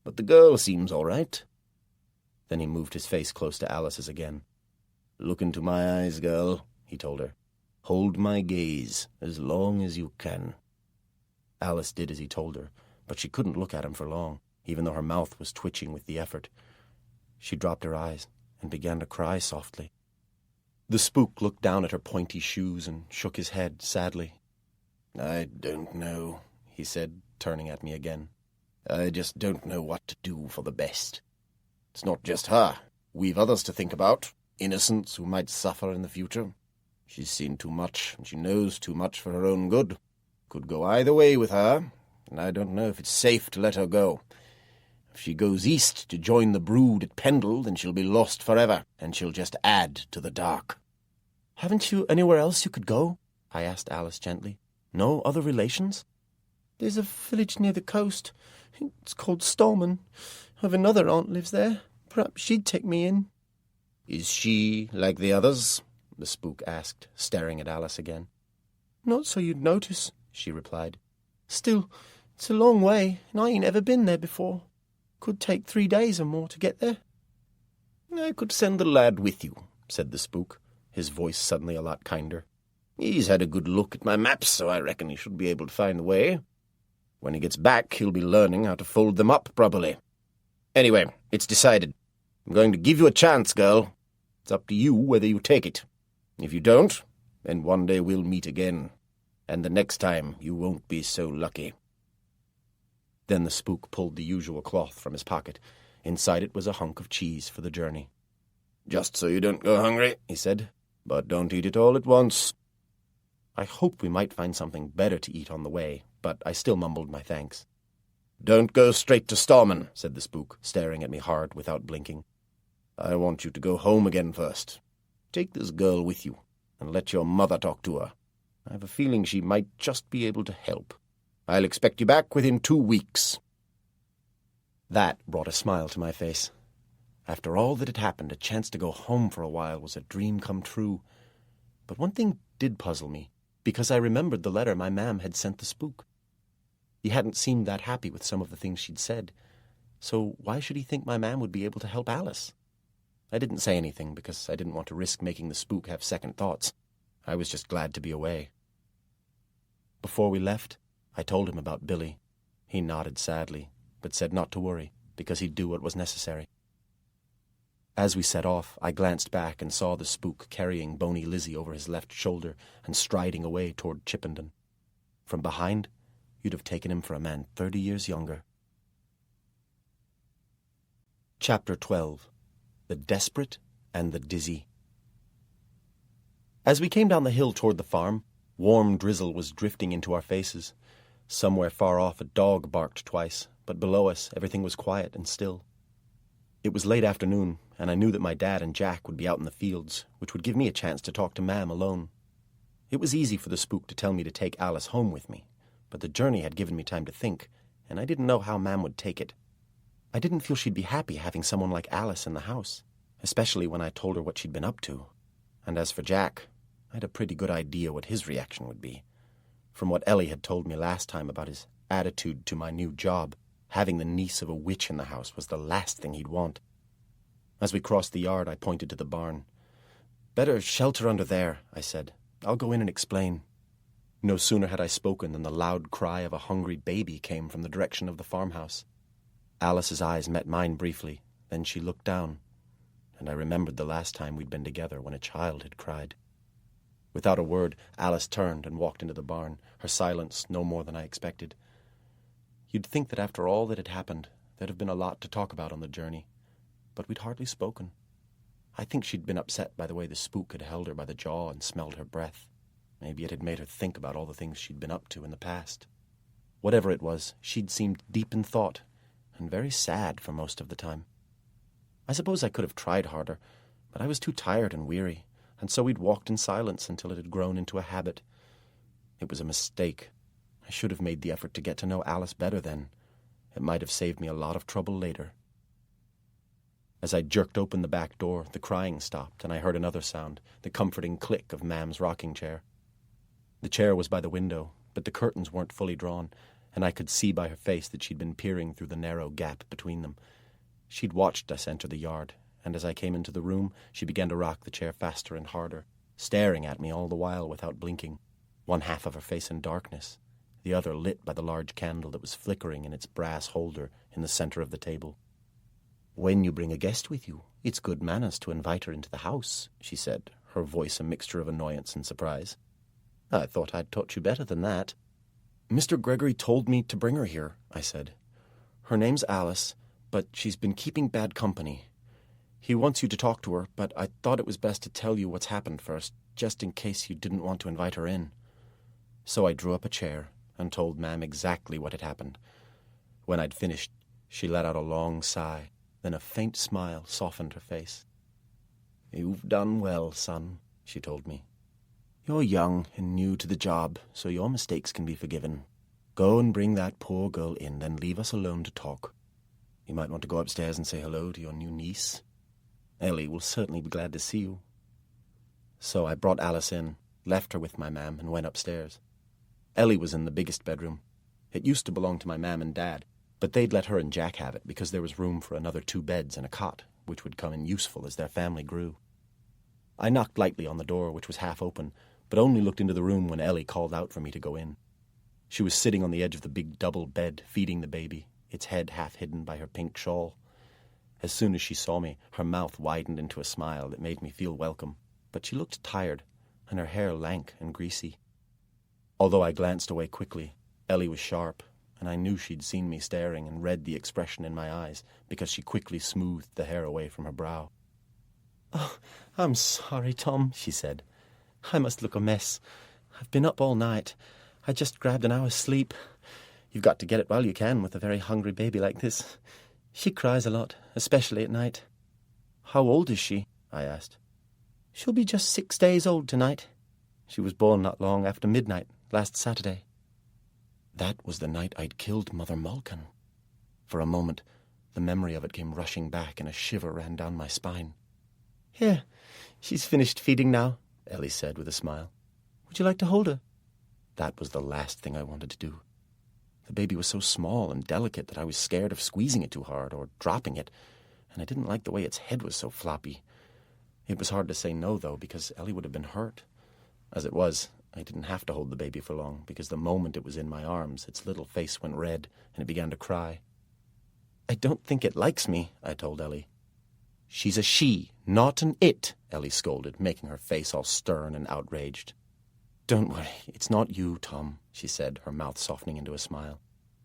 But the girl seems all right." Then he moved his face close to Alice's again. "Look into my eyes, girl," he told her. "Hold my gaze as long as you can." Alice did as he told her, but she couldn't look at him for long, even though her mouth was twitching with the effort. She dropped her eyes and began to cry softly. The spook looked down at her pointy shoes and shook his head sadly. "I don't know," he said, turning at me again. "I just don't know what to do for the best. It's not just her. We've others to think about, innocents who might suffer in the future. She's seen too much, and she knows too much for her own good. Could go either way with her, and I don't know if it's safe to let her go. If she goes east to join the brood at Pendle, then she'll be lost forever, and she'll just add to the dark." "Haven't you anywhere else you could go?" I asked Alice gently. "No other relations?" "There's a village near the coast. It's called Stallman. I have another aunt lives there. Perhaps she'd take me in." "Is she like the others?" the spook asked, staring at Alice again. "Not so you'd notice," she replied. "Still, it's a long way, and I ain't ever been there before. Could take 3 days or more to get there." "I could send the lad with you," said the spook, his voice suddenly a lot kinder. "He's had a good look at my maps, so I reckon he should be able to find the way. When he gets back, he'll be learning how to fold them up properly. Anyway, it's decided. I'm going to give you a chance, girl. It's up to you whether you take it. If you don't, then one day we'll meet again, and the next time you won't be so lucky." Then the spook pulled the usual cloth from his pocket. Inside it was a hunk of cheese for the journey. "Just so you don't go hungry," he said, "but don't eat it all at once." I hoped we might find something better to eat on the way, but I still mumbled my thanks. "Don't go straight to Stormen," said the spook, staring at me hard without blinking. "I want you to go home again first. Take this girl with you, and let your mother talk to her. I have a feeling she might just be able to help. I'll expect you back within 2 weeks. That brought a smile to my face. After all that had happened, a chance to go home for a while was a dream come true. But one thing did puzzle me, because I remembered the letter my mam had sent the spook. He hadn't seemed that happy with some of the things she'd said, so why should he think my mam would be able to help Alice? I didn't say anything because I didn't want to risk making the spook have second thoughts. I was just glad to be away. Before we left, I told him about Billy. He nodded sadly, but said not to worry, because he'd do what was necessary. As we set off, I glanced back and saw the spook carrying bony Lizzie over his left shoulder and striding away toward Chippenden. From behind, you'd have taken him for a man 30 years younger. Chapter 12. The Desperate and the Dizzy. As we came down the hill toward the farm, warm drizzle was drifting into our faces. Somewhere far off a dog barked twice, but below us everything was quiet and still. It was late afternoon, and I knew that my dad and Jack would be out in the fields, which would give me a chance to talk to Mam alone. It was easy for the spook to tell me to take Alice home with me, but the journey had given me time to think, and I didn't know how Mam would take it. I didn't feel she'd be happy having someone like Alice in the house, especially when I told her what she'd been up to. And as for Jack, I had a pretty good idea what his reaction would be. From what Ellie had told me last time about his attitude to my new job, having the niece of a witch in the house was the last thing he'd want. As we crossed the yard, I pointed to the barn. "Better shelter under there," I said. "I'll go in and explain." No sooner had I spoken than the loud cry of a hungry baby came from the direction of the farmhouse. Alice's eyes met mine briefly, then she looked down, and I remembered the last time we'd been together when a child had cried. Without a word, Alice turned and walked into the barn, her silence no more than I expected. You'd think that after all that had happened, there'd have been a lot to talk about on the journey, but we'd hardly spoken. I think she'd been upset by the way the spook had held her by the jaw and smelled her breath. Maybe it had made her think about all the things she'd been up to in the past. Whatever it was, she'd seemed deep in thought, and very sad for most of the time. I suppose I could have tried harder, but I was too tired and weary, and so we'd walked in silence until it had grown into a habit. It was a mistake. I should have made the effort to get to know Alice better then. It might have saved me a lot of trouble later. As I jerked open the back door, the crying stopped, and I heard another sound, the comforting click of Mam's rocking chair. The chair was by the window, but the curtains weren't fully drawn, and I could see by her face that she'd been peering through the narrow gap between them. She'd watched us enter the yard, and as I came into the room, she began to rock the chair faster and harder, staring at me all the while without blinking, one half of her face in darkness, the other lit by the large candle that was flickering in its brass holder in the center of the table. "When you bring a guest with you, it's good manners to invite her into the house," she said, her voice a mixture of annoyance and surprise. "I thought I'd taught you better than that." "Mr. Gregory told me to bring her here," I said. "Her name's Alice, but she's been keeping bad company. He wants you to talk to her, but I thought it was best to tell you what's happened first, just in case you didn't want to invite her in." So I drew up a chair and told Mam exactly what had happened. When I'd finished, she let out a long sigh, then a faint smile softened her face. "You've done well, son," she told me. "You're young and new to the job, so your mistakes can be forgiven. Go and bring that poor girl in, then leave us alone to talk. You might want to go upstairs and say hello to your new niece. Ellie will certainly be glad to see you." So I brought Alice in, left her with my mam, and went upstairs. Ellie was in the biggest bedroom. It used to belong to my mam and dad, but they'd let her and Jack have it because there was room for another 2 beds and a cot, which would come in useful as their family grew. I knocked lightly on the door, which was half open, but only looked into the room when Ellie called out for me to go in. She was sitting on the edge of the big double bed, feeding the baby, its head half hidden by her pink shawl. As soon as she saw me, her mouth widened into a smile that made me feel welcome, but she looked tired, and her hair lank and greasy. Although I glanced away quickly, Ellie was sharp, and I knew she'd seen me staring and read the expression in my eyes because she quickly smoothed the hair away from her brow. "Oh, I'm sorry, Tom," she said. "I must look a mess. I've been up all night. I just grabbed an hour's sleep. You've got to get it while you can with a very hungry baby like this. She cries a lot, especially at night." "How old is she?" I asked. "She'll be just 6 days old tonight. She was born not long after midnight last Saturday." That was the night I'd killed Mother Malkin. For a moment, the memory of it came rushing back and a shiver ran down my spine. "Here, she's finished feeding now," Ellie said with a smile. "Would you like to hold her?" That was the last thing I wanted to do. The baby was so small and delicate that I was scared of squeezing it too hard or dropping it, and I didn't like the way its head was so floppy. It was hard to say no, though, because Ellie would have been hurt. As it was, I didn't have to hold the baby for long, because the moment it was in my arms, its little face went red, and it began to cry. "I don't think it likes me," I told Ellie. "She's a she, not an it," Ellie scolded, making her face all stern and outraged. "Don't worry, it's not you, Tom," she said, her mouth softening into a smile.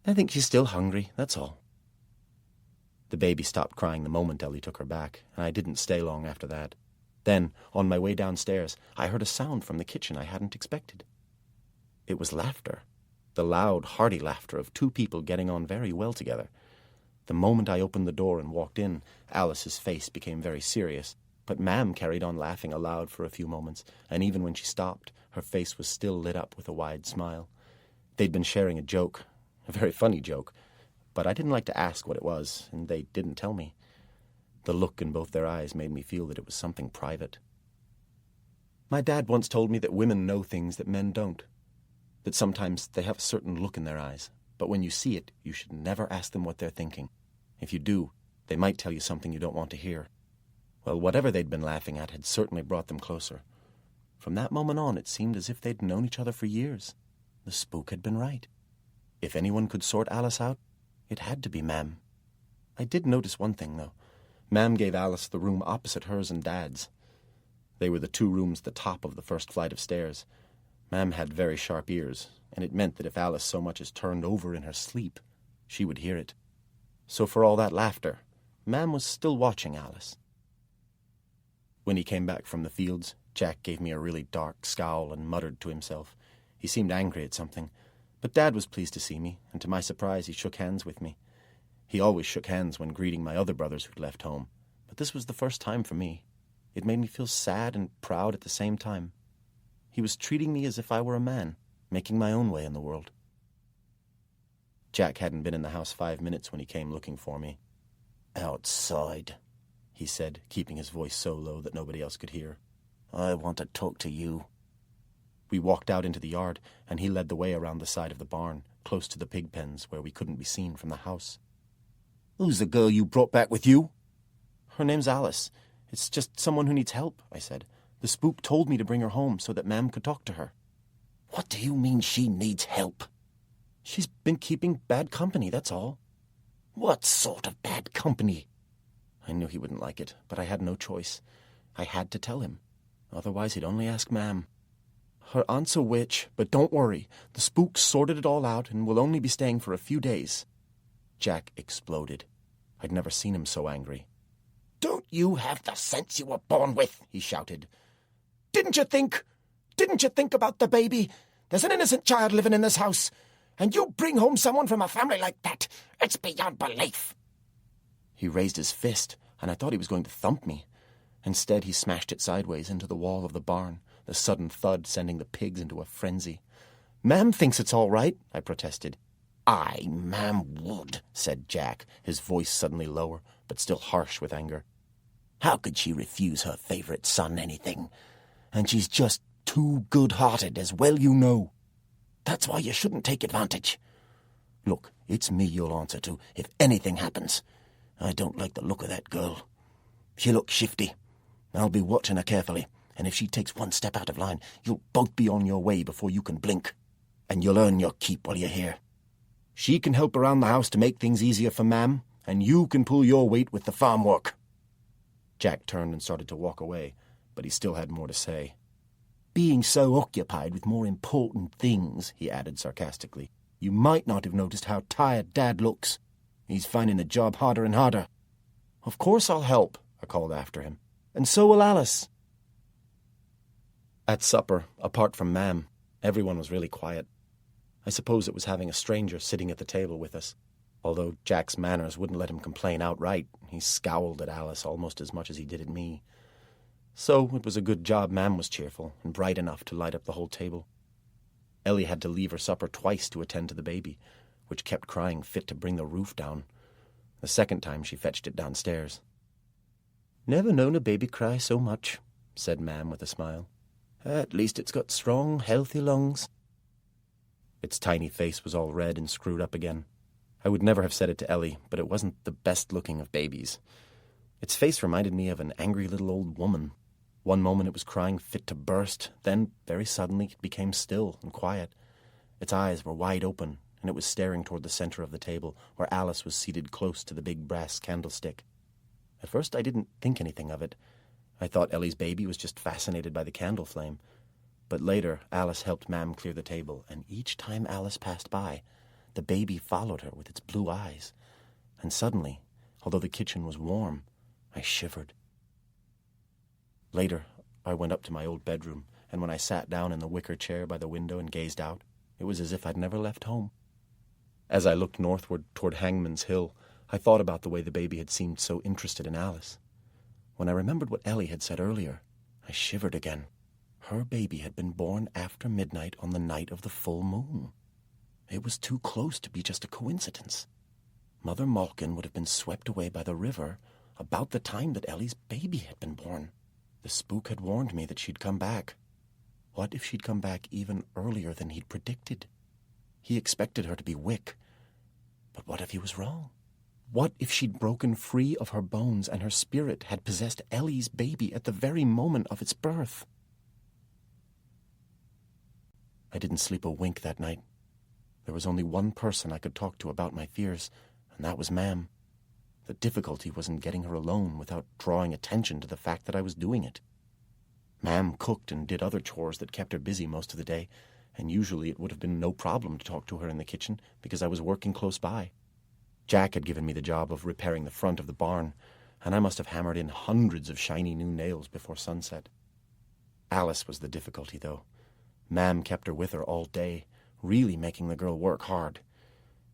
"I think she's still hungry, that's all." The baby stopped crying the moment Ellie took her back, and I didn't stay long after that. Then, on my way downstairs, I heard a sound from the kitchen I hadn't expected. It was laughter, the loud, hearty laughter of two people getting on very well together. The moment I opened the door and walked in, Alice's face became very serious, but Ma'am carried on laughing aloud for a few moments, and even when she stopped, her face was still lit up with a wide smile. They'd been sharing a joke, a very funny joke, but I didn't like to ask what it was, and they didn't tell me. The look in both their eyes made me feel that it was something private. My dad once told me that women know things that men don't, that sometimes they have a certain look in their eyes, but when you see it, you should never ask them what they're thinking. If you do, they might tell you something you don't want to hear. Well, whatever they'd been laughing at had certainly brought them closer. From that moment on, it seemed as if they'd known each other for years. The spook had been right. If anyone could sort Alice out, it had to be Ma'am. I did notice one thing, though. Ma'am gave Alice the room opposite hers and Dad's. They were the two rooms at the top of the first flight of stairs. Ma'am had very sharp ears, and it meant that if Alice so much as turned over in her sleep, she would hear it. So for all that laughter, Ma'am was still watching Alice. When he came back from the fields, Jack gave me a really dark scowl and muttered to himself. He seemed angry at something, but Dad was pleased to see me, and to my surprise he shook hands with me. He always shook hands when greeting my other brothers who'd left home, but this was the first time for me. It made me feel sad and proud at the same time. He was treating me as if I were a man, making my own way in the world. Jack hadn't been in the house 5 minutes when he came looking for me. "Outside," he said, keeping his voice so low that nobody else could hear. "I want to talk to you." We walked out into the yard, and he led the way around the side of the barn, close to the pig pens where we couldn't be seen from the house. "Who's the girl you brought back with you?" "Her name's Alice. It's just someone who needs help," I said. "The spook told me to bring her home so that Ma'am could talk to her." "What do you mean she needs help?" "She's been keeping bad company, that's all." "What sort of bad company?" I knew he wouldn't like it, but I had no choice. I had to tell him. Otherwise he'd only ask Ma'am. "Her aunt's a witch, but don't worry. The spook sorted it all out and will only be staying for a few days." Jack exploded. I'd never seen him so angry. "Don't you have the sense you were born with?" he shouted. Didn't you think about the baby? There's an innocent child living in this house, and you bring home someone from a family like that. It's beyond belief." He raised his fist, and I thought he was going to thump me. Instead, he smashed it sideways into the wall of the barn, the sudden thud sending the pigs into a frenzy. "Ma'am thinks it's all right," I protested. "Aye, Ma'am would," said Jack, his voice suddenly lower, but still harsh with anger. "How could she refuse her favourite son anything? And she's just too good-hearted, as well you know. That's why you shouldn't take advantage. Look, it's me you'll answer to if anything happens. I don't like the look of that girl. She looks shifty. I'll be watching her carefully, and if she takes one step out of line, you'll both be on your way before you can blink. And you'll earn your keep while you're here. She can help around the house to make things easier for Ma'am, and you can pull your weight with the farm work." Jack turned and started to walk away, but he still had more to say. being so occupied with more important things," he added sarcastically, "you might not have noticed how tired Dad looks. He's finding the job harder and harder." "Of course I'll help," I called after him. "And so will Alice." At supper, apart from Mam, everyone was really quiet. I suppose it was having a stranger sitting at the table with us. Although Jack's manners wouldn't let him complain outright, he scowled at Alice almost as much as he did at me. So it was a good job Mam was cheerful and bright enough to light up the whole table. Ellie had to leave her supper twice to attend to the baby, which kept crying fit to bring the roof down. The second time she fetched it downstairs. "Never known a baby cry so much," said Mam with a smile. "At least it's got strong, healthy lungs." Its tiny face was all red and screwed up again. I would never have said it to Ellie, but it wasn't the best-looking of babies. Its face reminded me of an angry little old woman. One moment it was crying fit to burst, then, very suddenly, it became still and quiet. Its eyes were wide open, and it was staring toward the center of the table, where Alice was seated close to the big brass candlestick. At first I didn't think anything of it. I thought Ellie's baby was just fascinated by the candle flame. But later, Alice helped Mam clear the table, and each time Alice passed by, the baby followed her with its blue eyes. And suddenly, although the kitchen was warm, I shivered. Later, I went up to my old bedroom, and when I sat down in the wicker chair by the window and gazed out, it was as if I'd never left home. As I looked northward toward Hangman's Hill, I thought about the way the baby had seemed so interested in Alice. When I remembered what Ellie had said earlier, I shivered again. Her baby had been born after midnight on the night of the full moon. It was too close to be just a coincidence. Mother Malkin would have been swept away by the river about the time that Ellie's baby had been born. The spook had warned me that she'd come back. What if she'd come back even earlier than he'd predicted? He expected her to be Wick. But what if he was wrong? What if she'd broken free of her bones and her spirit had possessed Ellie's baby at the very moment of its birth? I didn't sleep a wink that night. There was only one person I could talk to about my fears, and that was Mam. The difficulty was in getting her alone without drawing attention to the fact that I was doing it. Mam cooked and did other chores that kept her busy most of the day, and usually it would have been no problem to talk to her in the kitchen because I was working close by. Jack had given me the job of repairing the front of the barn, and I must have hammered in hundreds of shiny new nails before sunset. Alice was the difficulty, though. Mam kept her with her all day, really making the girl work hard.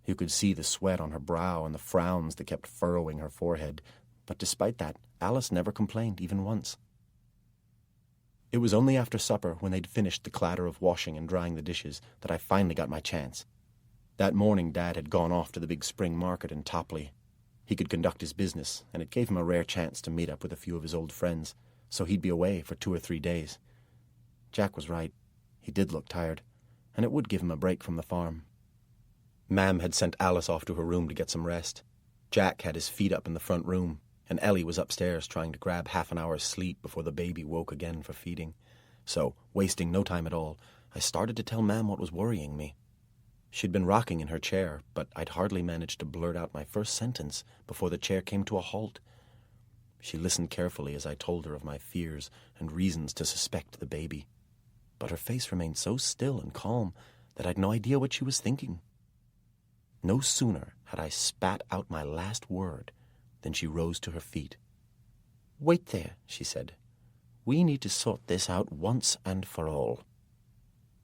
You could see the sweat on her brow and the frowns that kept furrowing her forehead, but despite that, Alice never complained even once. It was only after supper, when they'd finished the clatter of washing and drying the dishes, that I finally got my chance. That morning Dad had gone off to the big spring market in Topley. He could conduct his business, and it gave him a rare chance to meet up with a few of his old friends, so he'd be away for 2 or 3 days. Jack was right. He did look tired, and it would give him a break from the farm. Mam had sent Alice off to her room to get some rest. Jack had his feet up in the front room, and Ellie was upstairs trying to grab half an hour's sleep before the baby woke again for feeding. So, wasting no time at all, I started to tell Mam what was worrying me. She'd been rocking in her chair, but I'd hardly managed to blurt out my first sentence before the chair came to a halt. She listened carefully as I told her of my fears and reasons to suspect the baby. But her face remained so still and calm that I'd no idea what she was thinking. No sooner had I spat out my last word than she rose to her feet. "Wait there," she said. "We need to sort this out once and for all."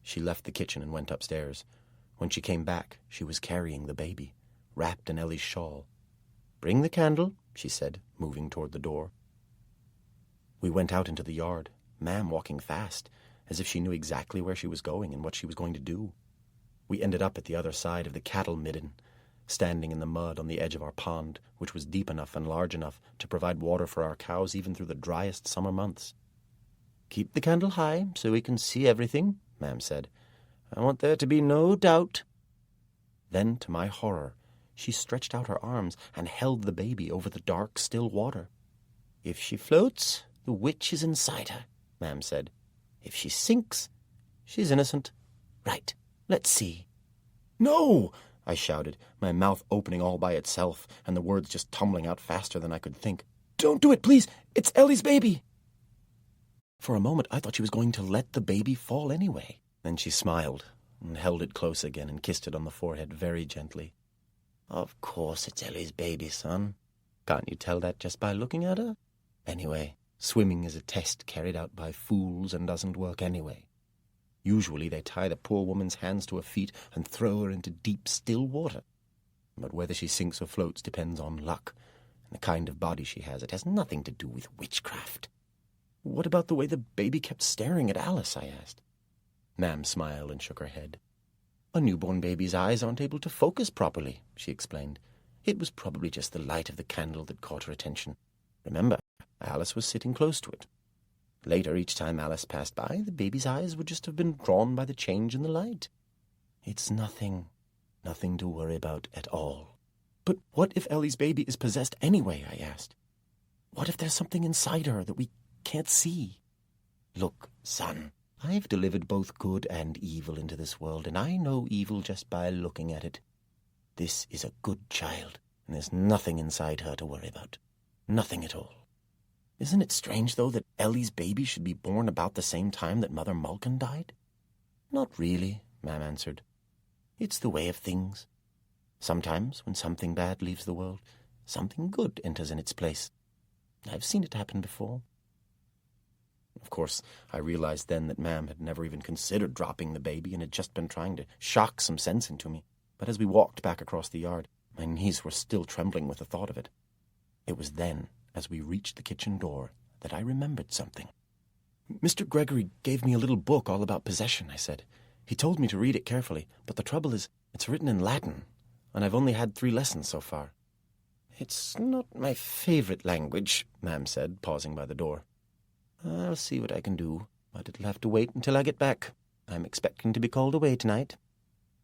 She left the kitchen and went upstairs. When she came back, she was carrying the baby, wrapped in Ellie's shawl. "Bring the candle," she said, moving toward the door. We went out into the yard, Mam walking fast, as if she knew exactly where she was going and what she was going to do. We ended up at the other side of the cattle midden, standing in the mud on the edge of our pond, which was deep enough and large enough to provide water for our cows even through the driest summer months. "Keep the candle high so we can see everything," Mam said. "I want there to be no doubt." Then, to my horror, she stretched out her arms and held the baby over the dark, still water. "If she floats, the witch is inside her," Mam said. "If she sinks, she's innocent. Right, let's see." "No!" I shouted, my mouth opening all by itself, and the words just tumbling out faster than I could think. "Don't do it, please! It's Ellie's baby!" For a moment I thought she was going to let the baby fall anyway. Then she smiled and held it close again and kissed it on the forehead very gently. Of course it's Ellie's baby, son. Can't you tell that just by looking at her? Anyway, swimming is a test carried out by fools and doesn't work anyway. Usually they tie the poor woman's hands to her feet and throw her into deep, still water. But whether she sinks or floats depends on luck and the kind of body she has. It has nothing to do with witchcraft. What about the way the baby kept staring at Alice? I asked. Ma'am smiled and shook her head. A newborn baby's eyes aren't able to focus properly, she explained. It was probably just the light of the candle that caught her attention. Remember, Alice was sitting close to it. Later, each time Alice passed by, the baby's eyes would just have been drawn by the change in the light. It's nothing to worry about at all. But what if Ellie's baby is possessed anyway, I asked. What if there's something inside her that we can't see? Look, son, I've delivered both good and evil into this world, and I know evil just by looking at it. This is a good child, and there's nothing inside her to worry about. Nothing at all. Isn't it strange, though, that Ellie's baby should be born about the same time that Mother Malkin died? Not really, Ma'am answered. It's the way of things. Sometimes, when something bad leaves the world, something good enters in its place. I've seen it happen before. Of course, I realized then that Ma'am had never even considered dropping the baby and had just been trying to shock some sense into me. But as we walked back across the yard, my knees were still trembling with the thought of it. It was then, as we reached the kitchen door, that I remembered something. Mr. Gregory gave me a little book all about possession, I said. He told me to read it carefully, but the trouble is, it's written in Latin, and I've only had 3 lessons so far. It's not my favorite language, Ma'am said, pausing by the door. I'll see what I can do, but it'll have to wait until I get back. I'm expecting to be called away tonight.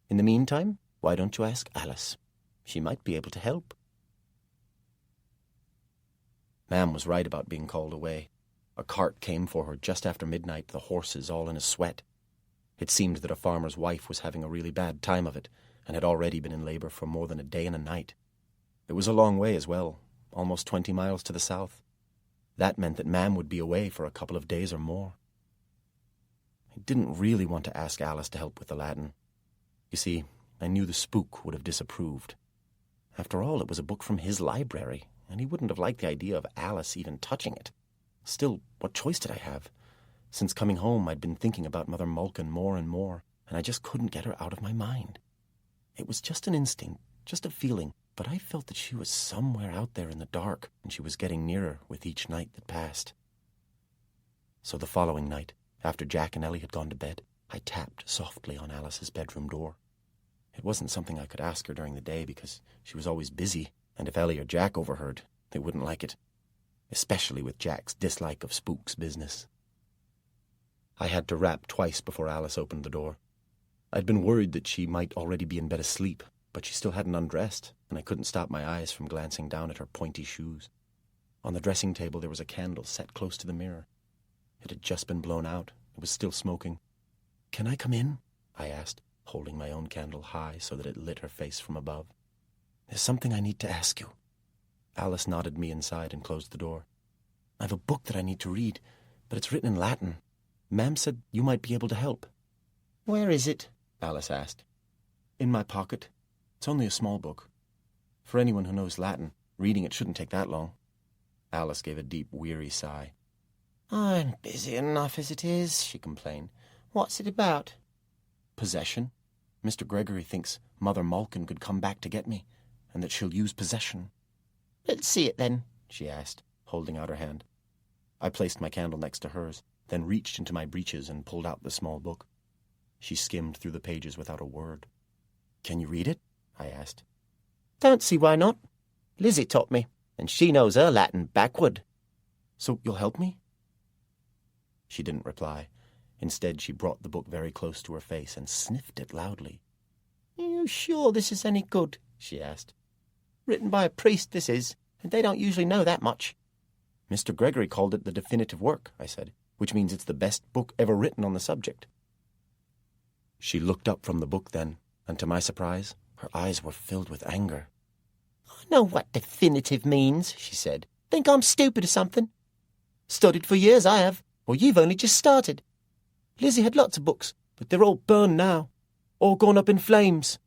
In the meantime, why don't you ask Alice? She might be able to help. Ma'am was right about being called away. A cart came for her just after midnight, the horses all in a sweat. It seemed that a farmer's wife was having a really bad time of it, and had already been in labor for more than a day and a night. It was a long way as well, almost 20 miles to the south. That meant that Ma'am would be away for a couple of days or more. I didn't really want to ask Alice to help with the Latin. You see, I knew the Spook would have disapproved. After all, it was a book from his library, and he wouldn't have liked the idea of Alice even touching it. Still, what choice did I have? Since coming home, I'd been thinking about Mother Malkin more and more, and I just couldn't get her out of my mind. It was just an instinct, just a feeling, but I felt that she was somewhere out there in the dark, and she was getting nearer with each night that passed. So the following night, after Jack and Ellie had gone to bed, I tapped softly on Alice's bedroom door. It wasn't something I could ask her during the day because she was always busy, and if Ellie or Jack overheard, they wouldn't like it, especially with Jack's dislike of Spook's business. I had to rap twice before Alice opened the door. I'd been worried that she might already be in bed asleep, but she still hadn't undressed, and I couldn't stop my eyes from glancing down at her pointy shoes. On the dressing table there was a candle set close to the mirror. It had just been blown out. It was still smoking. "Can I come in?" I asked, holding my own candle high so that it lit her face from above. "There's something I need to ask you." Alice nodded me inside and closed the door. "I have a book that I need to read, but it's written in Latin. Ma'am said you might be able to help." "Where is it?" Alice asked. "In my pocket. It's only a small book. For anyone who knows Latin, reading it shouldn't take that long." Alice gave a deep, weary sigh. "I'm busy enough as it is," she complained. "What's it about?" "Possession. Mr. Gregory thinks Mother Malkin could come back to get me, and that she'll use possession." "Let's see it, then," she asked, holding out her hand. I placed my candle next to hers, then reached into my breeches and pulled out the small book. She skimmed through the pages without a word. "Can you read it?" I asked. "Don't see why not. Lizzie taught me, and she knows her Latin backward." "So you'll help me?" She didn't reply. Instead, she brought the book very close to her face and sniffed it loudly. "You sure this is any good?" she asked. "Written by a priest, this is, and they don't usually know that much." "Mr. Gregory called it the definitive work," I said, "which means it's the best book ever written on the subject." She looked up from the book then, and to my surprise, her eyes were filled with anger. "I know what definitive means," she said. "Think I'm stupid or something? Studied for years, I have. Or you've only just started. Lizzie had lots of books, but they're all burned now. All gone up in flames.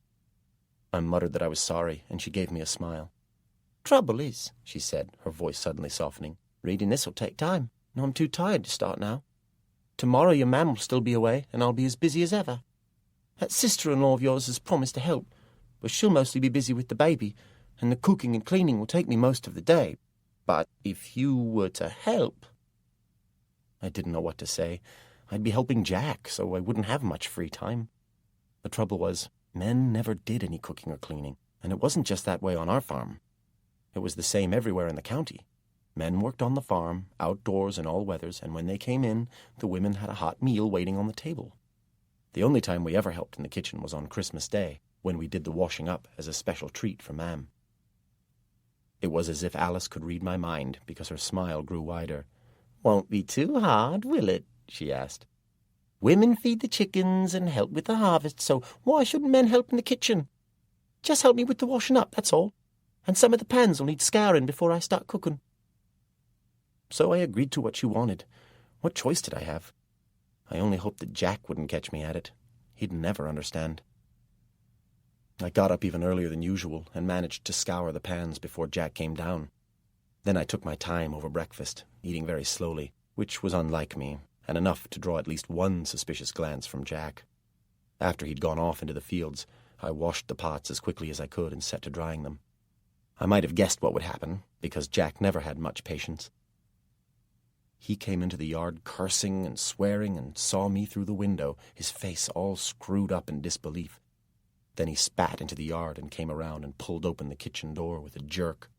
I muttered that I was sorry, and she gave me a smile. Trouble is, she said, her voice suddenly softening, reading this'll take time, and I'm too tired to start now. Tomorrow your mam will still be away, and I'll be as busy as ever. That sister-in-law of yours has promised to help, but she'll mostly be busy with the baby, and the cooking and cleaning will take me most of the day. But if you were to help... I didn't know what to say. I'd be helping Jack, so I wouldn't have much free time. The trouble was, men never did any cooking or cleaning, and it wasn't just that way on our farm. It was the same everywhere in the county. Men worked on the farm, outdoors in all weathers, and when they came in, the women had a hot meal waiting on the table. The only time we ever helped in the kitchen was on Christmas Day, when we did the washing up as a special treat for Mam. It was as if Alice could read my mind, because her smile grew wider. "Won't be too hard, will it?" she asked. "Women feed the chickens and help with the harvest, so why shouldn't men help in the kitchen? Just help me with the washing up, that's all. And some of the pans will need scouring before I start cooking." So I agreed to what she wanted. What choice did I have? I only hoped that Jack wouldn't catch me at it. He'd never understand. I got up even earlier than usual and managed to scour the pans before Jack came down. Then I took my time over breakfast, eating very slowly, which was unlike me, and enough to draw at least one suspicious glance from Jack. After he'd gone off into the fields, I washed the pots as quickly as I could and set to drying them. I might have guessed what would happen, because Jack never had much patience. He came into the yard cursing and swearing and saw me through the window, his face all screwed up in disbelief. Then he spat into the yard and came around and pulled open the kitchen door with a jerk.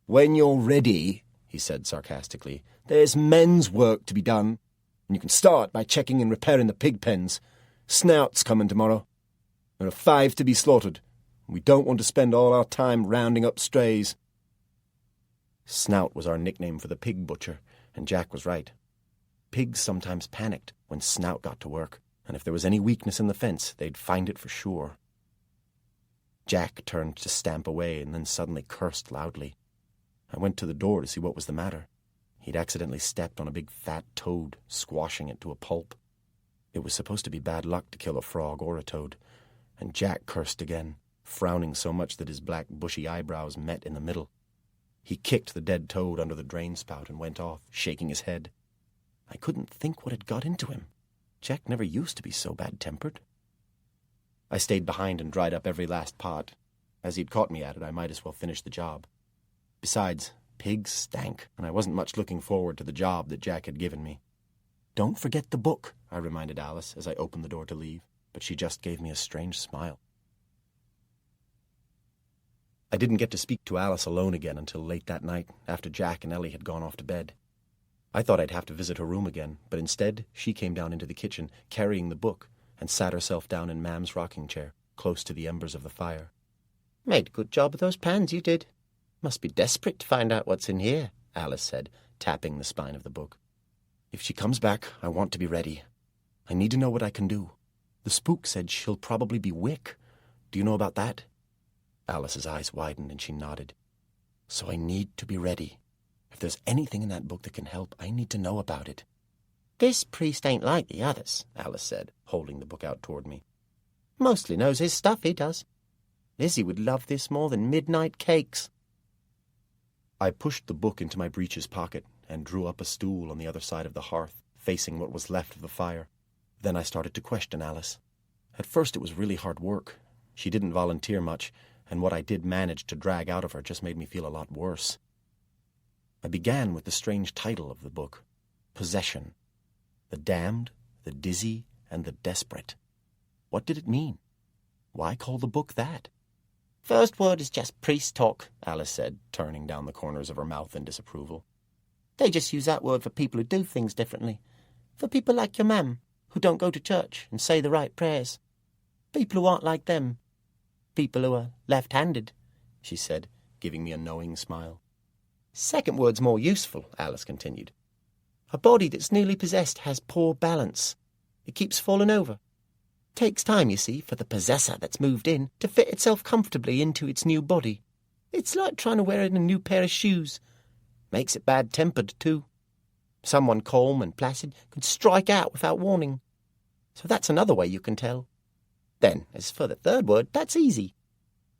"When you're ready," he said sarcastically, "there's men's work to be done, and you can start by checking and repairing the pig pens. Snout's coming tomorrow. There are 5 to be slaughtered. We don't want to spend all our time rounding up strays." Snout was our nickname for the pig butcher, and Jack was right. Pigs sometimes panicked when Snout got to work, and if there was any weakness in the fence, they'd find it for sure. Jack turned to stamp away and then suddenly cursed loudly. I went to the door to see what was the matter. He'd accidentally stepped on a big fat toad, squashing it to a pulp. It was supposed to be bad luck to kill a frog or a toad, and Jack cursed again, frowning so much that his black bushy eyebrows met in the middle. He kicked the dead toad under the drain spout and went off, shaking his head. I couldn't think what had got into him. Jack never used to be so bad-tempered. I stayed behind and dried up every last pot. As he'd caught me at it, I might as well finish the job. Besides, pigs stank, and I wasn't much looking forward to the job that Jack had given me. "Don't forget the book," I reminded Alice as I opened the door to leave, but she just gave me a strange smile. I didn't get to speak to Alice alone again until late that night, after Jack and Ellie had gone off to bed. I thought I'd have to visit her room again, but instead she came down into the kitchen, carrying the book, and sat herself down in Mam's rocking chair, close to the embers of the fire. "Made a good job of those pans, you did. Must be desperate to find out what's in here," Alice said, tapping the spine of the book. "If she comes back, I want to be ready. I need to know what I can do. The spook said she'll probably be Wick. Do you know about that?" Alice's eyes widened and she nodded. "So I need to be ready. If there's anything in that book that can help, I need to know about it." "This priest ain't like the others," Alice said, holding the book out toward me. "Mostly knows his stuff, he does. Lizzie would love this more than midnight cakes." I pushed the book into my breeches pocket and drew up a stool on the other side of the hearth, facing what was left of the fire. Then I started to question Alice. At first it was really hard work. She didn't volunteer much, and what I did manage to drag out of her just made me feel a lot worse. I began with the strange title of the book, Possession. The damned, the dizzy, and the desperate. What did it mean? Why call the book that? "First word is just priest talk," Alice said, turning down the corners of her mouth in disapproval. "They just use that word for people who do things differently. For people like your mam, who don't go to church and say the right prayers. People who aren't like them. People who are left-handed," she said, giving me a knowing smile. "Second word's more useful," Alice continued. "A body that's nearly possessed has poor balance. It keeps falling over. Takes time, you see, for the possessor that's moved in to fit itself comfortably into its new body. It's like trying to wear in a new pair of shoes. Makes it bad-tempered, too. Someone calm and placid could strike out without warning. So that's another way you can tell. Then, as for the third word, that's easy.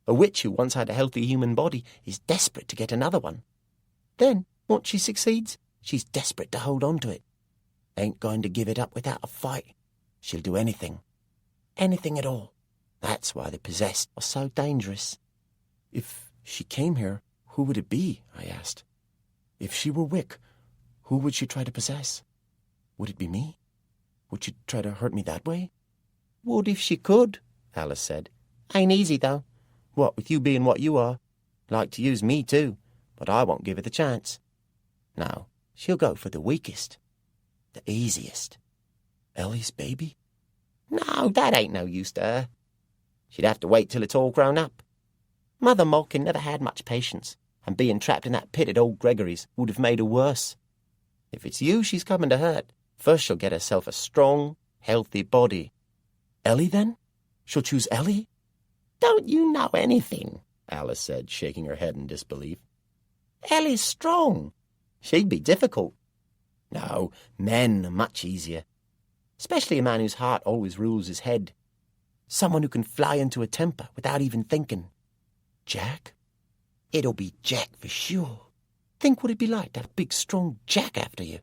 A witch who once had a healthy human body is desperate to get another one. Then, once she succeeds, she's desperate to hold on to it. Ain't going to give it up without a fight. She'll do anything. Anything at all. That's why the possessed are so dangerous. If she came here, who would it be? I asked. If she were Wick, who would she try to possess? Would it be me? Would she try to hurt me that way? Would if she could, Alice said. Ain't easy, though. What with you being what you are. Like to use me, too, but I won't give her the chance. No, she'll go for the weakest. The easiest. Ellie's baby? No, that ain't no use to her. She'd have to wait till it's all grown up. Mother Malkin never had much patience, and being trapped in that pit at old Gregory's would have made her worse. If it's you she's coming to hurt, first she'll get herself a strong, healthy body. Ellie, then? She'll choose Ellie? Don't you know anything? Alice said, shaking her head in disbelief. Ellie's strong. She'd be difficult. No, men are much easier. Especially a man whose heart always rules his head. Someone who can fly into a temper without even thinking. Jack? It'll be Jack for sure. Think what it'd be like to have a big, strong Jack after you.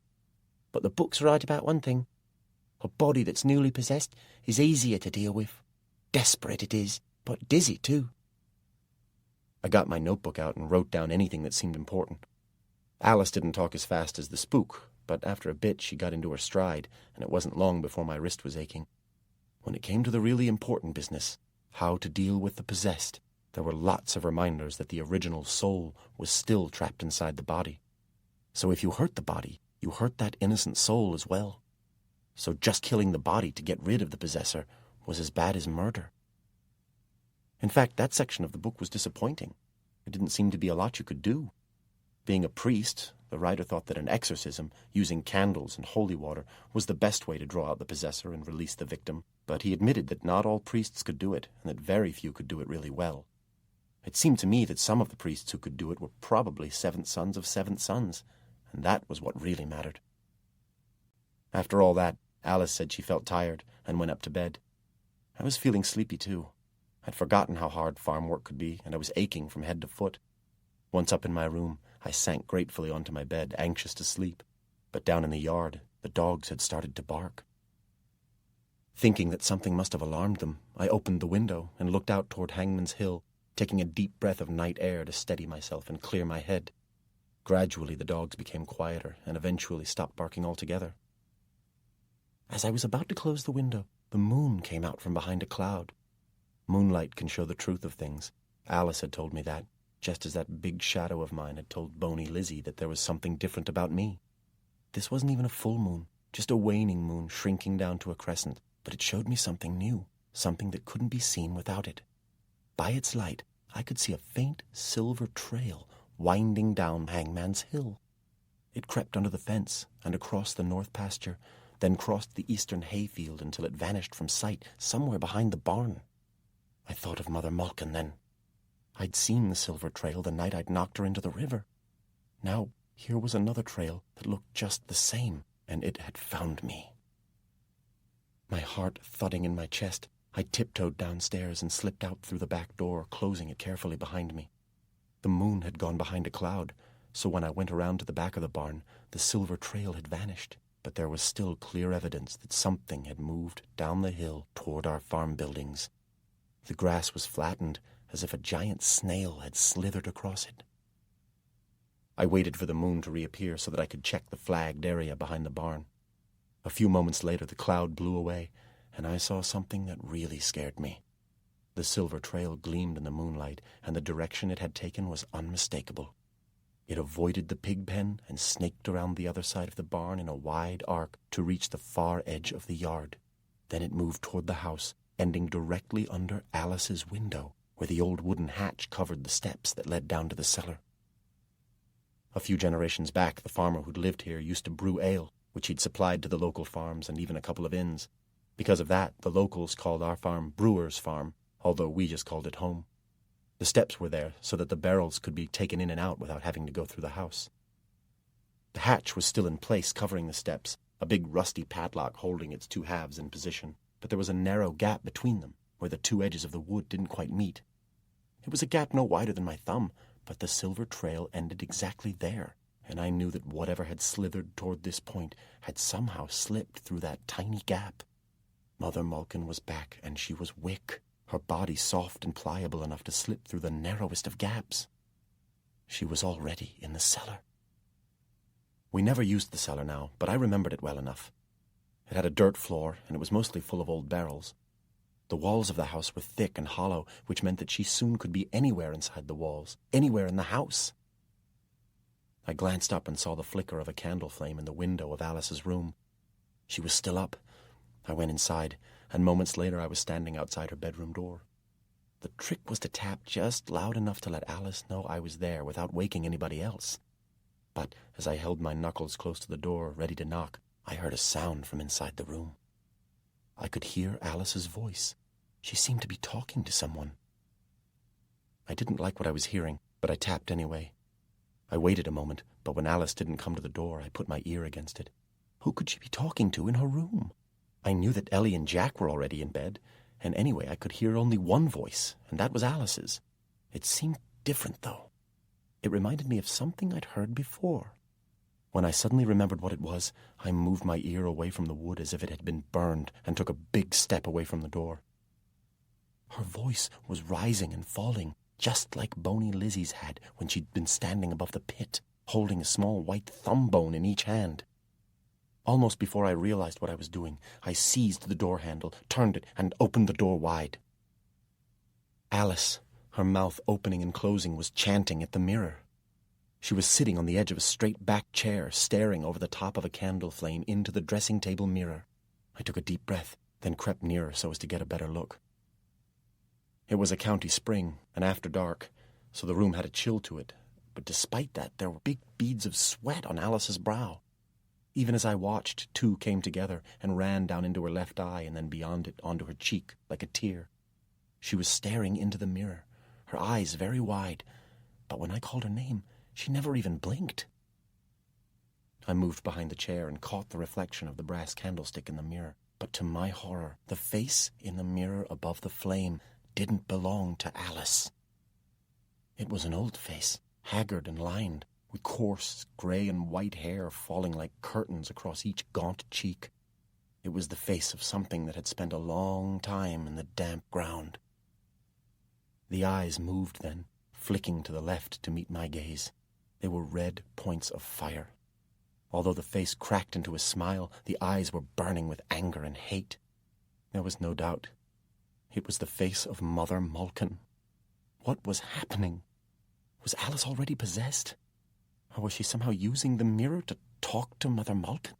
But the book's right about one thing. A body that's newly possessed is easier to deal with. Desperate it is, but dizzy too. I got my notebook out and wrote down anything that seemed important. Alice didn't talk as fast as the spook, but after a bit she got into her stride, and it wasn't long before my wrist was aching. When it came to the really important business, how to deal with the possessed, there were lots of reminders that the original soul was still trapped inside the body. So if you hurt the body, you hurt that innocent soul as well. So just killing the body to get rid of the possessor was as bad as murder. In fact, that section of the book was disappointing. There didn't seem to be a lot you could do. Being a priest, the writer thought that an exorcism, using candles and holy water, was the best way to draw out the possessor and release the victim, but he admitted that not all priests could do it, and that very few could do it really well. It seemed to me that some of the priests who could do it were probably seventh sons of seventh sons, and that was what really mattered. After all that, Alice said she felt tired and went up to bed. I was feeling sleepy too. I'd forgotten how hard farm work could be, and I was aching from head to foot. Once up in my room, I sank gratefully onto my bed, anxious to sleep. But down in the yard, the dogs had started to bark. Thinking that something must have alarmed them, I opened the window and looked out toward Hangman's Hill, taking a deep breath of night air to steady myself and clear my head. Gradually the dogs became quieter and eventually stopped barking altogether. As I was about to close the window, the moon came out from behind a cloud. Moonlight can show the truth of things. Alice had told me that, just as that big shadow of mine had told bony Lizzie that there was something different about me. This wasn't even a full moon, just a waning moon shrinking down to a crescent, but it showed me something new, something that couldn't be seen without it. By its light, I could see a faint silver trail winding down Hangman's Hill. It crept under the fence and across the north pasture, then crossed the eastern hayfield until it vanished from sight somewhere behind the barn. I thought of Mother Malkin then. I'd seen the silver trail the night I'd knocked her into the river. Now, here was another trail that looked just the same, and it had found me. My heart thudding in my chest, I tiptoed downstairs and slipped out through the back door, closing it carefully behind me. The moon had gone behind a cloud, so when I went around to the back of the barn, the silver trail had vanished, but there was still clear evidence that something had moved down the hill toward our farm buildings. The grass was flattened, as if a giant snail had slithered across it. I waited for the moon to reappear so that I could check the flagged area behind the barn. A few moments later, the cloud blew away, and I saw something that really scared me. The silver trail gleamed in the moonlight, and the direction it had taken was unmistakable. It avoided the pig pen and snaked around the other side of the barn in a wide arc to reach the far edge of the yard. Then it moved toward the house, ending directly under Alice's window, where the old wooden hatch covered the steps that led down to the cellar. A few generations back, the farmer who'd lived here used to brew ale, which he'd supplied to the local farms and even a couple of inns. Because of that, the locals called our farm Brewer's Farm, although we just called it home. The steps were there so that the barrels could be taken in and out without having to go through the house. The hatch was still in place, covering the steps, a big rusty padlock holding its two halves in position, but there was a narrow gap between them, where the two edges of the wood didn't quite meet. It was a gap no wider than my thumb, but the silver trail ended exactly there, and I knew that whatever had slithered toward this point had somehow slipped through that tiny gap. Mother Malkin was back, and she was Wick, her body soft and pliable enough to slip through the narrowest of gaps. She was already in the cellar. We never used the cellar now, but I remembered it well enough. It had a dirt floor, and it was mostly full of old barrels. The walls of the house were thick and hollow, which meant that she soon could be anywhere inside the walls, anywhere in the house. I glanced up and saw the flicker of a candle flame in the window of Alice's room. She was still up. I went inside, and moments later I was standing outside her bedroom door. The trick was to tap just loud enough to let Alice know I was there without waking anybody else. But as I held my knuckles close to the door, ready to knock, I heard a sound from inside the room. I could hear Alice's voice. She seemed to be talking to someone. I didn't like what I was hearing, but I tapped anyway. I waited a moment, but when Alice didn't come to the door, I put my ear against it. Who could she be talking to in her room? I knew that Ellie and Jack were already in bed, and anyway I could hear only one voice, and that was Alice's. It seemed different, though. It reminded me of something I'd heard before. When I suddenly remembered what it was, I moved my ear away from the wood as if it had been burned and took a big step away from the door. Her voice was rising and falling, just like Boney Lizzie's had when she'd been standing above the pit, holding a small white thumb bone in each hand. Almost before I realized what I was doing, I seized the door handle, turned it, and opened the door wide. Alice, her mouth opening and closing, was chanting at the mirror. She was sitting on the edge of a straight-back chair, staring over the top of a candle flame into the dressing-table mirror. I took a deep breath, then crept nearer so as to get a better look. It was a county spring, and after dark, so the room had a chill to it, but despite that, there were big beads of sweat on Alice's brow. Even as I watched, two came together and ran down into her left eye and then beyond it onto her cheek like a tear. She was staring into the mirror, her eyes very wide, but when I called her name, she never even blinked. I moved behind the chair and caught the reflection of the brass candlestick in the mirror, but to my horror, the face in the mirror above the flame didn't belong to Alice. It was an old face, haggard and lined, with coarse grey and white hair falling like curtains across each gaunt cheek. It was the face of something that had spent a long time in the damp ground. The eyes moved then, flicking to the left to meet my gaze. They were red points of fire. Although the face cracked into a smile, the eyes were burning with anger and hate. There was no doubt. It was the face of Mother Malkin. What was happening? Was Alice already possessed? Or was she somehow using the mirror to talk to Mother Malkin?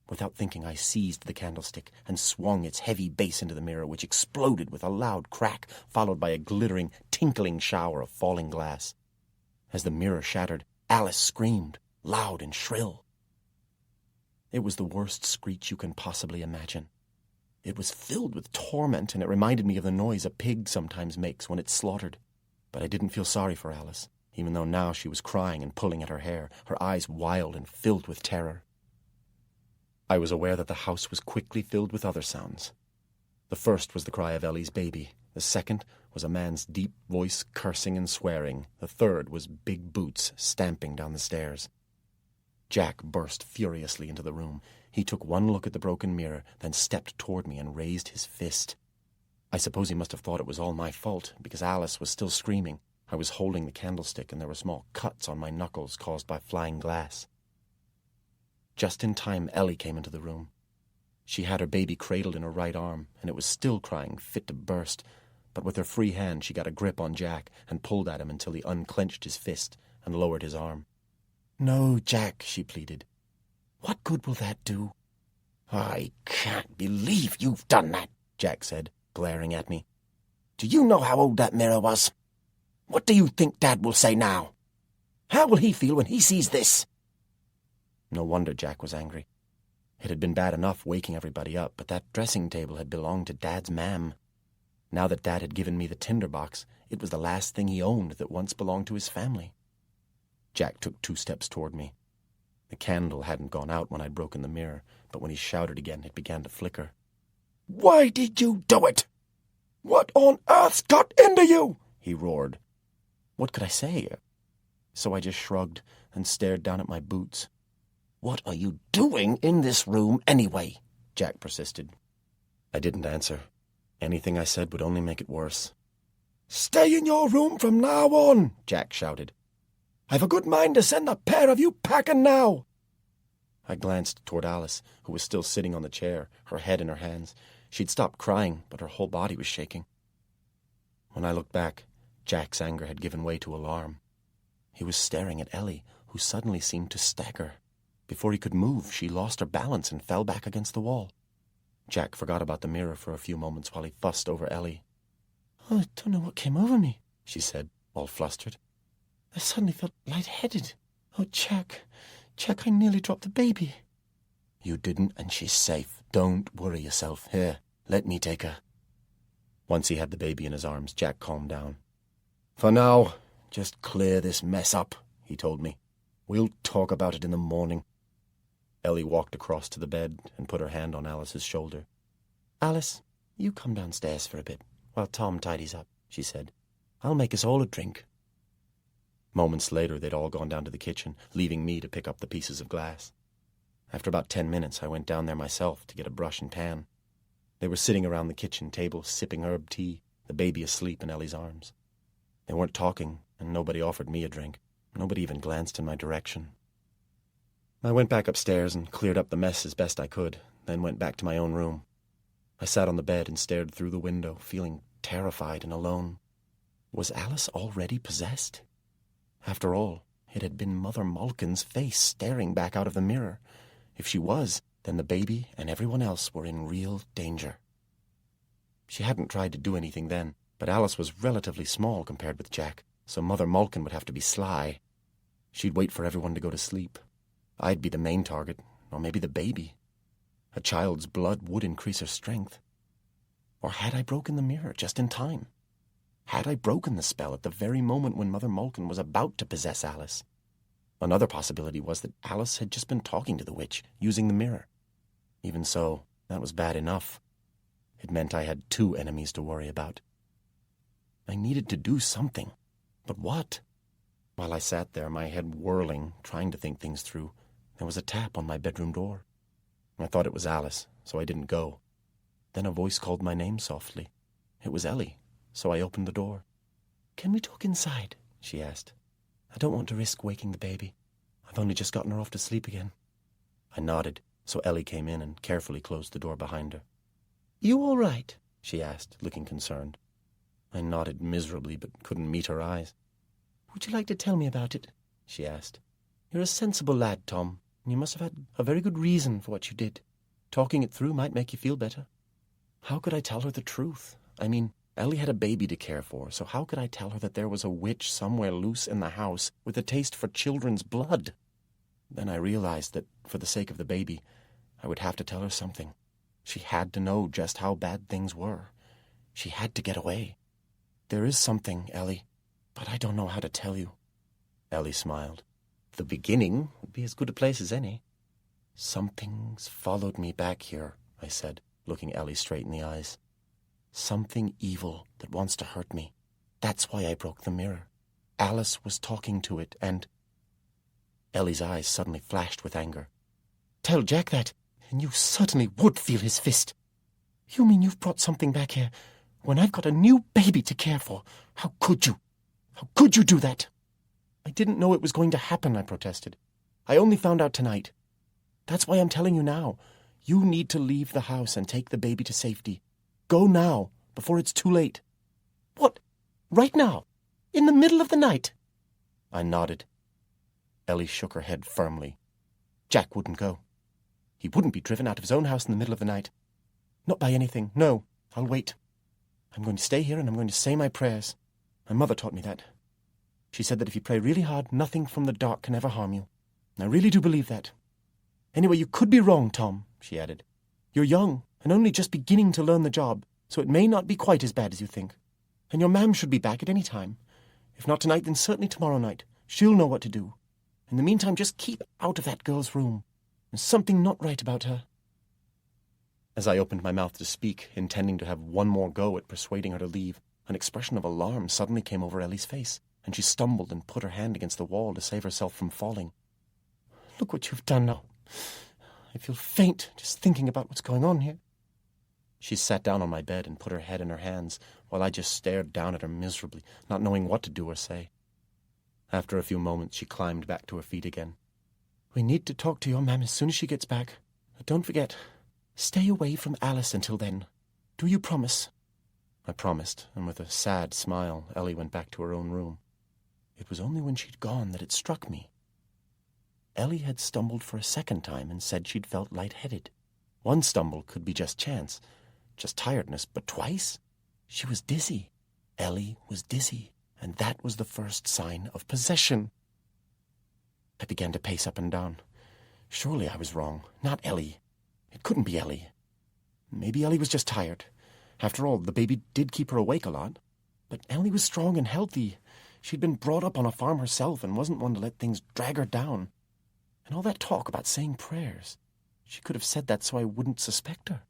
Without thinking, I seized the candlestick and swung its heavy base into the mirror, which exploded with a loud crack, followed by a glittering, tinkling shower of falling glass. As the mirror shattered, Alice screamed, loud and shrill. It was the worst screech you can possibly imagine. It was filled with torment, and it reminded me of the noise a pig sometimes makes when it's slaughtered. But I didn't feel sorry for Alice, even though now she was crying and pulling at her hair, her eyes wild and filled with terror. I was aware that the house was quickly filled with other sounds. The first was the cry of Ellie's baby. The second was a man's deep voice cursing and swearing. The third was big boots stamping down the stairs. Jack burst furiously into the room. He took one look at the broken mirror, then stepped toward me and raised his fist. I suppose he must have thought it was all my fault, because Alice was still screaming. I was holding the candlestick, and there were small cuts on my knuckles caused by flying glass. Just in time, Ellie came into the room. She had her baby cradled in her right arm, and it was still crying, fit to burst, but with her free hand she got a grip on Jack and pulled at him until he unclenched his fist and lowered his arm. "No, Jack," she pleaded. "What good will that do?" "I can't believe you've done that," Jack said, glaring at me. "Do you know how old that mirror was? What do you think Dad will say now? How will he feel when he sees this?" No wonder Jack was angry. It had been bad enough waking everybody up, but that dressing table had belonged to Dad's mam. Now that Dad had given me the tinderbox, it was the last thing he owned that once belonged to his family. Jack took 2 steps toward me. The candle hadn't gone out when I'd broken the mirror, but when he shouted again, it began to flicker. "Why did you do it? What on earth's got into you?" he roared. What could I say? So I just shrugged and stared down at my boots. "What are you doing in this room anyway?" Jack persisted. I didn't answer. Anything I said would only make it worse. "Stay in your room from now on," Jack shouted. "I've a good mind to send the pair of you packing now." I glanced toward Alice, who was still sitting on the chair, her head in her hands. She'd stopped crying, but her whole body was shaking. When I looked back, Jack's anger had given way to alarm. He was staring at Ellie, who suddenly seemed to stagger. Before he could move, she lost her balance and fell back against the wall. Jack forgot about the mirror for a few moments while he fussed over Ellie. "Oh, I don't know what came over me," she said, all flustered. "I suddenly felt lightheaded. Oh, Jack, I nearly dropped the baby." "You didn't, and she's safe. Don't worry yourself. Here, let me take her." Once he had the baby in his arms, Jack calmed down. "For now, just clear this mess up," he told me. "We'll talk about it in the morning." Ellie walked across to the bed and put her hand on Alice's shoulder. "Alice, you come downstairs for a bit while Tom tidies up," she said. "I'll make us all a drink." Moments later, they'd all gone down to the kitchen, leaving me to pick up the pieces of glass. After about 10 minutes, I went down there myself to get a brush and pan. They were sitting around the kitchen table, sipping herb tea, the baby asleep in Ellie's arms. They weren't talking, and nobody offered me a drink. Nobody even glanced in my direction. I went back upstairs and cleared up the mess as best I could, then went back to my own room. I sat on the bed and stared through the window, feeling terrified and alone. Was Alice already possessed? After all, it had been Mother Malkin's face staring back out of the mirror. If she was, then the baby and everyone else were in real danger. She hadn't tried to do anything then, but Alice was relatively small compared with Jack, so Mother Malkin would have to be sly. She'd wait for everyone to go to sleep. I'd be the main target, or maybe the baby. A child's blood would increase her strength. Or had I broken the mirror just in time? Had I broken the spell at the very moment when Mother Malkin was about to possess Alice? Another possibility was that Alice had just been talking to the witch, using the mirror. Even so, that was bad enough. It meant I had 2 enemies to worry about. I needed to do something. But what? While I sat there, my head whirling, trying to think things through, there was a tap on my bedroom door. I thought it was Alice, so I didn't go. Then a voice called my name softly. It was Ellie, so I opened the door. "Can we talk inside?" she asked. "I don't want to risk waking the baby. I've only just gotten her off to sleep again." I nodded, so Ellie came in and carefully closed the door behind her. "You all right?" she asked, looking concerned. I nodded miserably, but couldn't meet her eyes. "Would you like to tell me about it?" she asked. "You're a sensible lad, Tom, and you must have had a very good reason for what you did. Talking it through might make you feel better." How could I tell her the truth? I mean, Ellie had a baby to care for, so how could I tell her that there was a witch somewhere loose in the house with a taste for children's blood? Then I realized that, for the sake of the baby, I would have to tell her something. She had to know just how bad things were. She had to get away. "There is something, Ellie, but I don't know how to tell you." Ellie smiled. "The beginning would be as good a place as any." "Something's followed me back here," I said, looking Ellie straight in the eyes. "Something evil that wants to hurt me. That's why I broke the mirror. Alice was talking to it, and—" Ellie's eyes suddenly flashed with anger. "Tell Jack that, and you certainly would feel his fist. You mean you've brought something back here when I've got a new baby to care for? How could you? How could you do that?" "I didn't know it was going to happen," I protested. "I only found out tonight. That's why I'm telling you now. You need to leave the house and take the baby to safety. Go now, before it's too late." "What? Right now? In the middle of the night?" I nodded. Ellie shook her head firmly. Jack wouldn't go. He wouldn't be driven out of his own house in the middle of the night. Not by anything. No, I'll wait. I'm going to stay here and I'm going to say my prayers. My mother taught me that. She said that if you pray really hard, nothing from the dark can ever harm you. And I really do believe that. Anyway, you could be wrong, Tom, she added. You're young and only just beginning to learn the job, so it may not be quite as bad as you think. And your mam should be back at any time. If not tonight, then certainly tomorrow night. She'll know what to do. In the meantime, just keep out of that girl's room. There's something not right about her." As I opened my mouth to speak, intending to have one more go at persuading her to leave, an expression of alarm suddenly came over Ellie's face, and she stumbled and put her hand against the wall to save herself from falling. "Look what you've done now. I feel faint just thinking about what's going on here." She sat down on my bed and put her head in her hands, while I just stared down at her miserably, not knowing what to do or say. After a few moments, she climbed back to her feet again. "We need to talk to your mam as soon as she gets back. But don't forget, stay away from Alice until then. Do you promise?" I promised, and with a sad smile, Ellie went back to her own room. It was only when she'd gone that it struck me. Ellie had stumbled for a second time and said she'd felt lightheaded. One stumble could be just chance, just tiredness, but twice? She was dizzy. Ellie was dizzy, and that was the first sign of possession. I began to pace up and down. Surely I was wrong. Not Ellie. It couldn't be Ellie. Maybe Ellie was just tired. After all, the baby did keep her awake a lot. But Ellie was strong and healthy. She'd been brought up on a farm herself and wasn't one to let things drag her down. And all that talk about saying prayers. She could have said that so I wouldn't suspect her.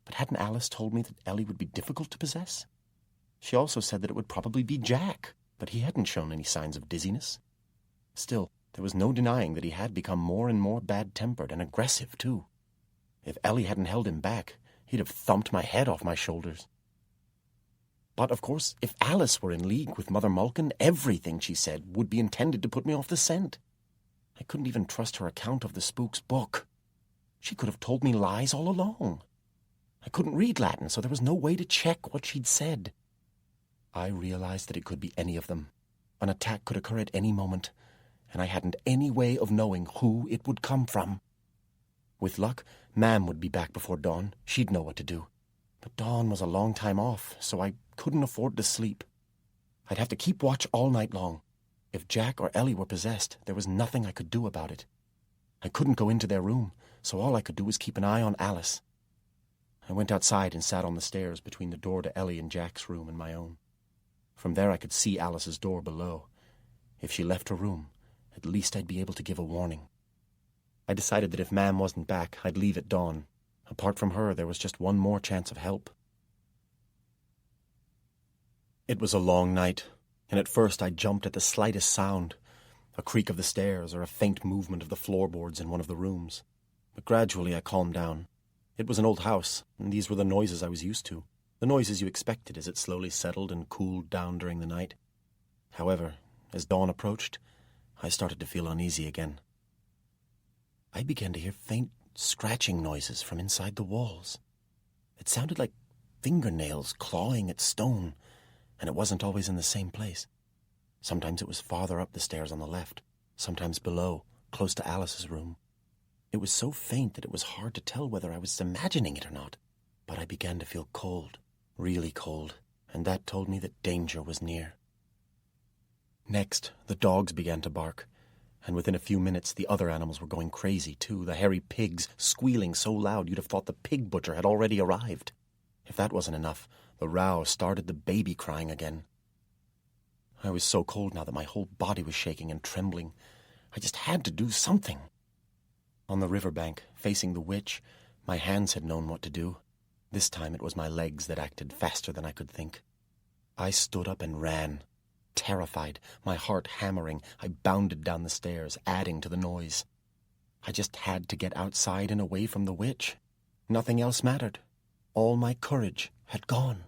But hadn't Alice told me that Ellie would be difficult to possess? She also said that it would probably be Jack, but he hadn't shown any signs of dizziness. Still, there was no denying that he had become more and more bad-tempered and aggressive, too. If Ellie hadn't held him back, he'd have thumped my head off my shoulders. But, of course, if Alice were in league with Mother Malkin, everything she said would be intended to put me off the scent. I couldn't even trust her account of the Spook's book. She could have told me lies all along. I couldn't read Latin, so there was no way to check what she'd said. I realized that it could be any of them. An attack could occur at any moment, and I hadn't any way of knowing who it would come from. With luck, Mam would be back before dawn. She'd know what to do. But dawn was a long time off, so I couldn't afford to sleep. I'd have to keep watch all night long. If Jack or Ellie were possessed, there was nothing I could do about it. I couldn't go into their room, so all I could do was keep an eye on Alice. I went outside and sat on the stairs between the door to Ellie and Jack's room and my own. From there I could see Alice's door below. If she left her room, at least I'd be able to give a warning. I decided that if Mam wasn't back, I'd leave at dawn. Apart from her, there was just one more chance of help. It was a long night, and at first I jumped at the slightest sound, a creak of the stairs or a faint movement of the floorboards in one of the rooms. But gradually I calmed down. It was an old house, and these were the noises I was used to, the noises you expected as it slowly settled and cooled down during the night. However, as dawn approached, I started to feel uneasy again. I began to hear faint scratching noises from inside the walls. It sounded like fingernails clawing at stone, and it wasn't always in the same place. Sometimes it was farther up the stairs on the left, sometimes below, close to Alice's room. It was so faint that it was hard to tell whether I was imagining it or not, but I began to feel cold, really cold, and that told me that danger was near. Next, the dogs began to bark, and within a few minutes the other animals were going crazy too, the hairy pigs squealing so loud you'd have thought the pig butcher had already arrived. If that wasn't enough, the row started the baby crying again. I was so cold now that my whole body was shaking and trembling. I just had to do something. On the riverbank, facing the witch, my hands had known what to do. This time it was my legs that acted faster than I could think. I stood up and ran. Terrified, my heart hammering, I bounded down the stairs, adding to the noise. I just had to get outside and away from the witch. Nothing else mattered. All my courage had gone.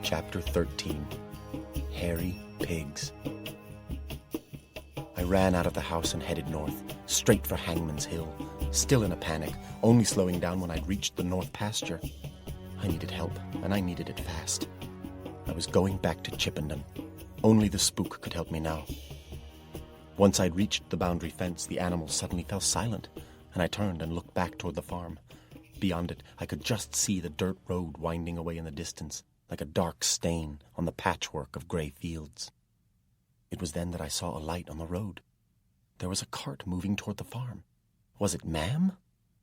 Chapter 13. Hairy Pigs. I ran out of the house and headed north, straight for Hangman's Hill, still in a panic, only slowing down when I'd reached the north pasture. I needed help, and I needed it fast. I was going back to Chippenden. Only the Spook could help me now. Once I'd reached the boundary fence, the animals suddenly fell silent, and I turned and looked back toward the farm. Beyond it, I could just see the dirt road winding away in the distance, like a dark stain on the patchwork of grey fields. It was then that I saw a light on the road. There was a cart moving toward the farm. Was it Ma'am?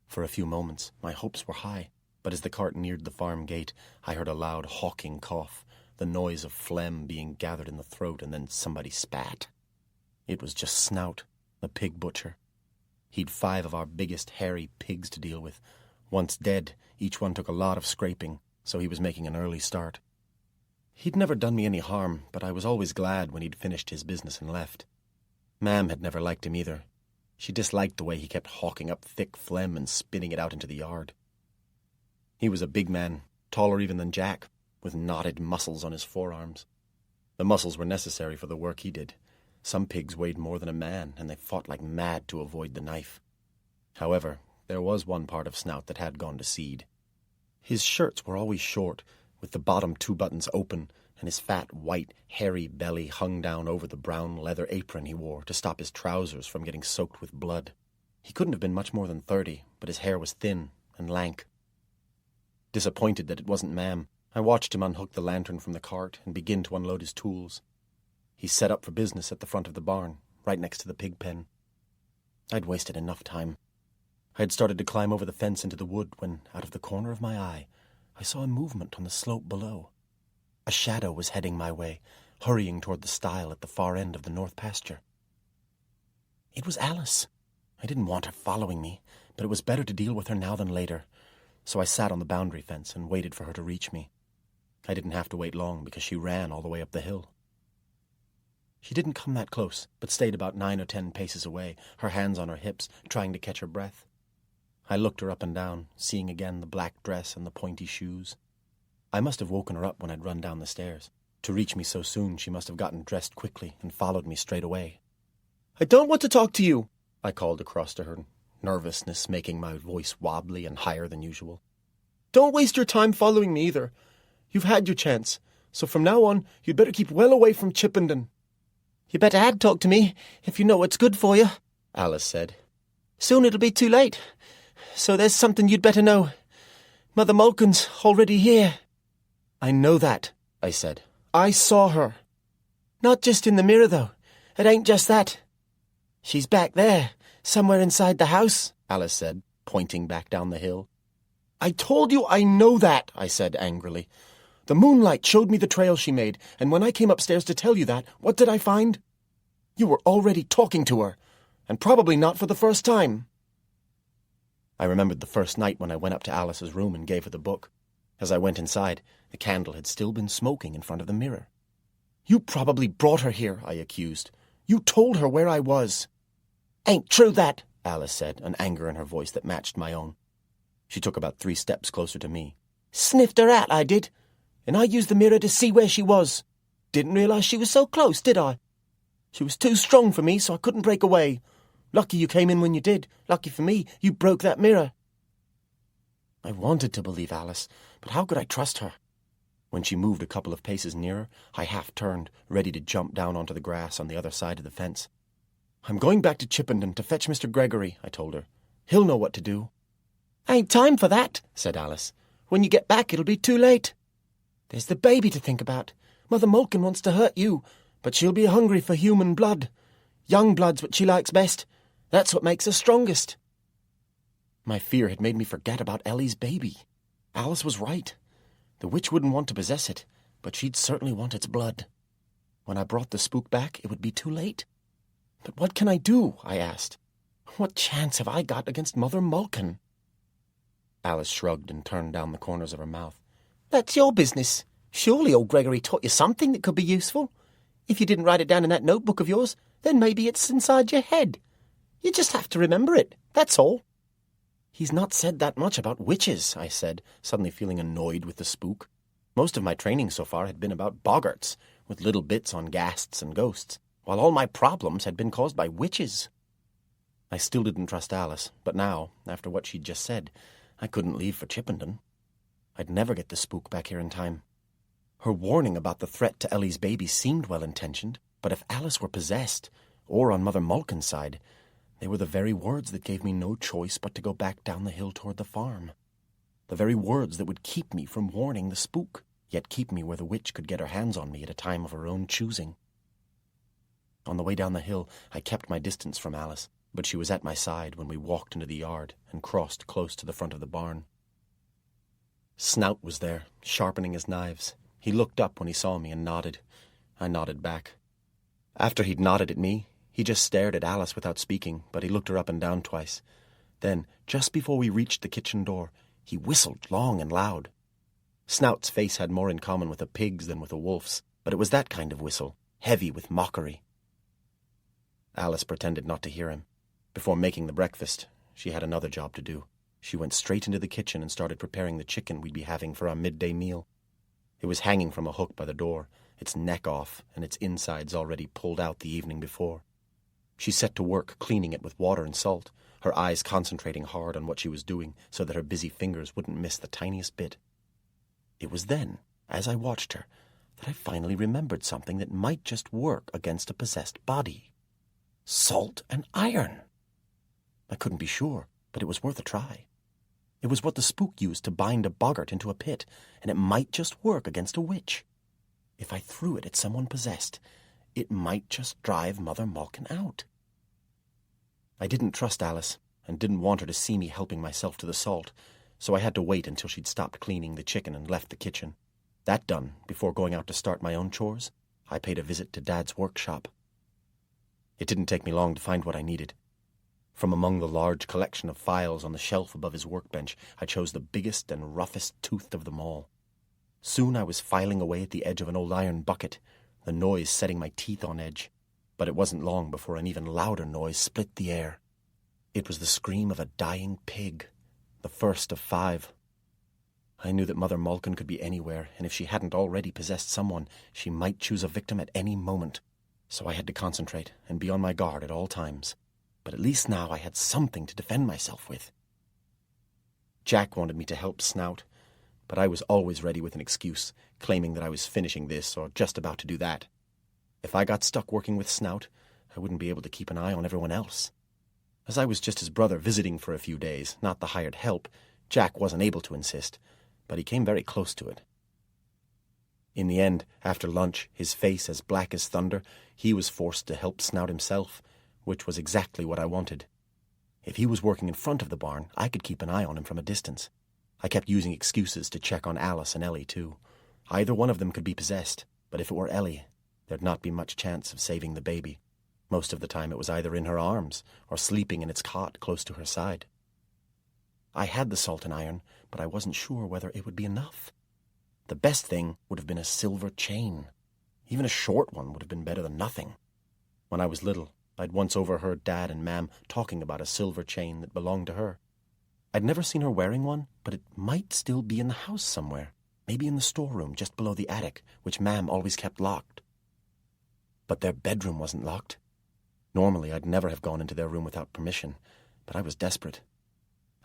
For a few moments, my hopes were high, but as the cart neared the farm gate, I heard a loud hawking cough, the noise of phlegm being gathered in the throat, and then somebody spat. It was just Snout, the pig butcher. He'd 5 of our biggest hairy pigs to deal with. Once dead, each one took a lot of scraping, so he was making an early start. He'd never done me any harm, but I was always glad when he'd finished his business and left. Ma'am had never liked him either. She disliked the way he kept hawking up thick phlegm and spitting it out into the yard. He was a big man, taller even than Jack, with knotted muscles on his forearms. The muscles were necessary for the work he did. Some pigs weighed more than a man, and they fought like mad to avoid the knife. However, there was one part of Snout that had gone to seed. His shirts were always short, with the bottom 2 buttons open, and his fat, white, hairy belly hung down over the brown leather apron he wore to stop his trousers from getting soaked with blood. He couldn't have been much more than 30, but his hair was thin and lank. Disappointed that it wasn't Ma'am, I watched him unhook the lantern from the cart and begin to unload his tools. He set up for business at the front of the barn, right next to the pig pen. I'd wasted enough time. I had started to climb over the fence into the wood when, out of the corner of my eye, I saw a movement on the slope below. A shadow was heading my way, hurrying toward the stile at the far end of the north pasture. It was Alice. I didn't want her following me, but it was better to deal with her now than later, so I sat on the boundary fence and waited for her to reach me. I didn't have to wait long because she ran all the way up the hill. She didn't come that close, but stayed about 9 or 10 paces away, her hands on her hips, trying to catch her breath. I looked her up and down, seeing again the black dress and the pointy shoes. I must have woken her up when I'd run down the stairs. To reach me so soon, she must have gotten dressed quickly and followed me straight away. "I don't want to talk to you," I called across to her, nervousness making my voice wobbly and higher than usual. "Don't waste your time following me either. You've had your chance, so from now on, you'd better keep well away from Chippenden." "You better had talk to me, if you know what's good for you," Alice said. "Soon it'll be too late, so there's something you'd better know. Mother Malkin's already here." "I know that," I said. "I saw her." "Not just in the mirror, though. It ain't just that. She's back there, somewhere inside the house," Alice said, pointing back down the hill. "I told you I know that," I said angrily. "The moonlight showed me the trail she made, and when I came upstairs to tell you that, what did I find? You were already talking to her, and probably not for the first time." I remembered the first night when I went up to Alice's room and gave her the book. As I went inside, the candle had still been smoking in front of the mirror. "You probably brought her here," I accused. "You told her where I was." "Ain't true that," Alice said, an anger in her voice that matched my own. She took about 3 steps closer to me. "Sniffed her out, I did, and I used the mirror to see where she was. Didn't realize she was so close, did I? She was too strong for me, so I couldn't break away. Lucky you came in when you did. Lucky for me, you broke that mirror." I wanted to believe Alice, but how could I trust her? When she moved a couple of paces nearer, I half turned, ready to jump down onto the grass on the other side of the fence. "I'm going back to Chippenden to fetch Mr. Gregory," I told her. "He'll know what to do." "Ain't time for that," said Alice. "When you get back, it'll be too late. There's the baby to think about. Mother Malkin wants to hurt you, but she'll be hungry for human blood. Young blood's what she likes best. That's what makes her strongest." My fear had made me forget about Ellie's baby. Alice was right. The witch wouldn't want to possess it, but she'd certainly want its blood. When I brought the spook back, it would be too late. "But what can I do?" I asked. "What chance have I got against Mother Malkin?" Alice shrugged and turned down the corners of her mouth. "That's your business. Surely old Gregory taught you something that could be useful. If you didn't write it down in that notebook of yours, then maybe it's inside your head. You just have to remember it, that's all." "He's not said that much about witches," I said, suddenly feeling annoyed with the spook. Most of my training so far had been about boggarts, with little bits on ghasts and ghosts, while all my problems had been caused by witches. I still didn't trust Alice, but now, after what she'd just said, I couldn't leave for Chippenden. I'd never get the spook back here in time. Her warning about the threat to Ellie's baby seemed well-intentioned, but if Alice were possessed, or on Mother Malkin's side, They were the very words that gave me no choice but to go back down the hill toward the farm. The very words that would keep me from warning the spook, yet keep me where the witch could get her hands on me at a time of her own choosing. On the way down the hill, I kept my distance from Alice, but she was at my side when we walked into the yard and crossed close to the front of the barn. Snout was there, sharpening his knives. He looked up when he saw me and nodded. I nodded back. After he'd nodded at me, he just stared at Alice without speaking, but he looked her up and down twice. Then, just before we reached the kitchen door, he whistled long and loud. Snout's face had more in common with a pig's than with a wolf's, but it was that kind of whistle, heavy with mockery. Alice pretended not to hear him. Before making the breakfast, she had another job to do. She went straight into the kitchen and started preparing the chicken we'd be having for our midday meal. It was hanging from a hook by the door, its neck off and its insides already pulled out the evening before. She set to work cleaning it with water and salt, her eyes concentrating hard on what she was doing so that her busy fingers wouldn't miss the tiniest bit. It was then, as I watched her, that I finally remembered something that might just work against a possessed body. Salt and iron! I couldn't be sure, but it was worth a try. It was what the spook used to bind a boggart into a pit, and it might just work against a witch. If I threw it at someone possessed, it might just drive Mother Malkin out. I didn't trust Alice, and didn't want her to see me helping myself to the salt, so I had to wait until she'd stopped cleaning the chicken and left the kitchen. That done, before going out to start my own chores, I paid a visit to Dad's workshop. It didn't take me long to find what I needed. From among the large collection of files on the shelf above his workbench, I chose the biggest and roughest toothed of them all. Soon I was filing away at the edge of an old iron bucket, the noise setting my teeth on edge. But it wasn't long before an even louder noise split the air. It was the scream of a dying pig, the first of 5. I knew that Mother Malkin could be anywhere, and if she hadn't already possessed someone, she might choose a victim at any moment. So I had to concentrate and be on my guard at all times. But at least now I had something to defend myself with. Jack wanted me to help Snout, but I was always ready with an excuse, claiming that I was finishing this or just about to do that. If I got stuck working with Snout, I wouldn't be able to keep an eye on everyone else. As I was just his brother visiting for a few days, not the hired help, Jack wasn't able to insist, but he came very close to it. In the end, after lunch, his face as black as thunder, he was forced to help Snout himself, which was exactly what I wanted. If he was working in front of the barn, I could keep an eye on him from a distance. I kept using excuses to check on Alice and Ellie, too. Either one of them could be possessed, but if it were Ellie, there'd not be much chance of saving the baby. Most of the time it was either in her arms or sleeping in its cot close to her side. I had the salt and iron, but I wasn't sure whether it would be enough. The best thing would have been a silver chain. Even a short one would have been better than nothing. When I was little, I'd once overheard Dad and Mam talking about a silver chain that belonged to her. I'd never seen her wearing one, but it might still be in the house somewhere, maybe in the storeroom just below the attic, which Mam always kept locked. But their bedroom wasn't locked. Normally, I'd never have gone into their room without permission, but I was desperate.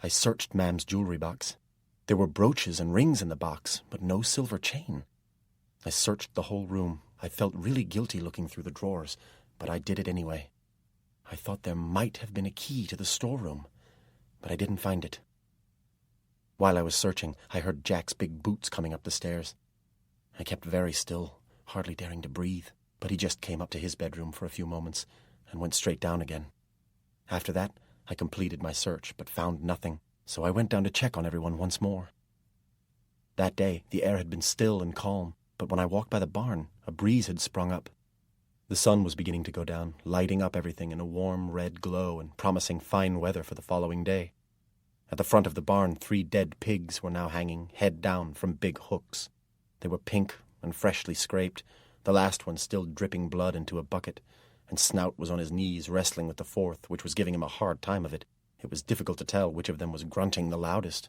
I searched Mam's jewelry box. There were brooches and rings in the box, but no silver chain. I searched the whole room. I felt really guilty looking through the drawers, but I did it anyway. I thought there might have been a key to the storeroom, but I didn't find it. While I was searching, I heard Jack's big boots coming up the stairs. I kept very still, hardly daring to breathe, but he just came up to his bedroom for a few moments and went straight down again. After that, I completed my search, but found nothing, so I went down to check on everyone once more. That day, the air had been still and calm, but when I walked by the barn, a breeze had sprung up. The sun was beginning to go down, lighting up everything in a warm red glow and promising fine weather for the following day. At the front of the barn, 3 dead pigs were now hanging, head down, from big hooks. They were pink and freshly scraped, the last one still dripping blood into a bucket, and Snout was on his knees wrestling with the 4th, which was giving him a hard time of it. It was difficult to tell which of them was grunting the loudest.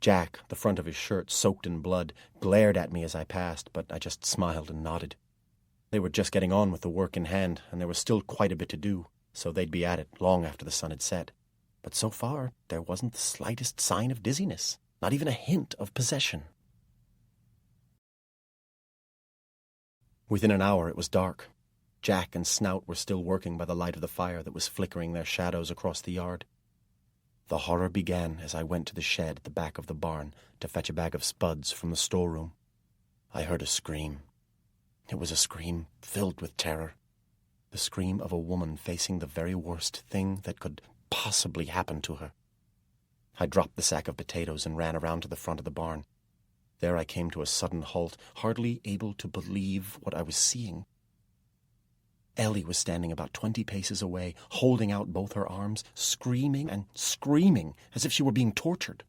Jack, the front of his shirt soaked in blood, glared at me as I passed, but I just smiled and nodded. They were just getting on with the work in hand, and there was still quite a bit to do, so they'd be at it long after the sun had set. But so far, there wasn't the slightest sign of dizziness, not even a hint of possession. Within an hour, it was dark. Jack and Snout were still working by the light of the fire that was flickering their shadows across the yard. The horror began as I went to the shed at the back of the barn to fetch a bag of spuds from the storeroom. I heard a scream. It was a scream filled with terror. The scream of a woman facing the very worst thing that could possibly happen to her. I dropped the sack of potatoes and ran around to the front of the barn. There I came to a sudden halt, hardly able to believe what I was seeing. Ellie was standing about 20 paces away, holding out both her arms, screaming and screaming as if she were being tortured.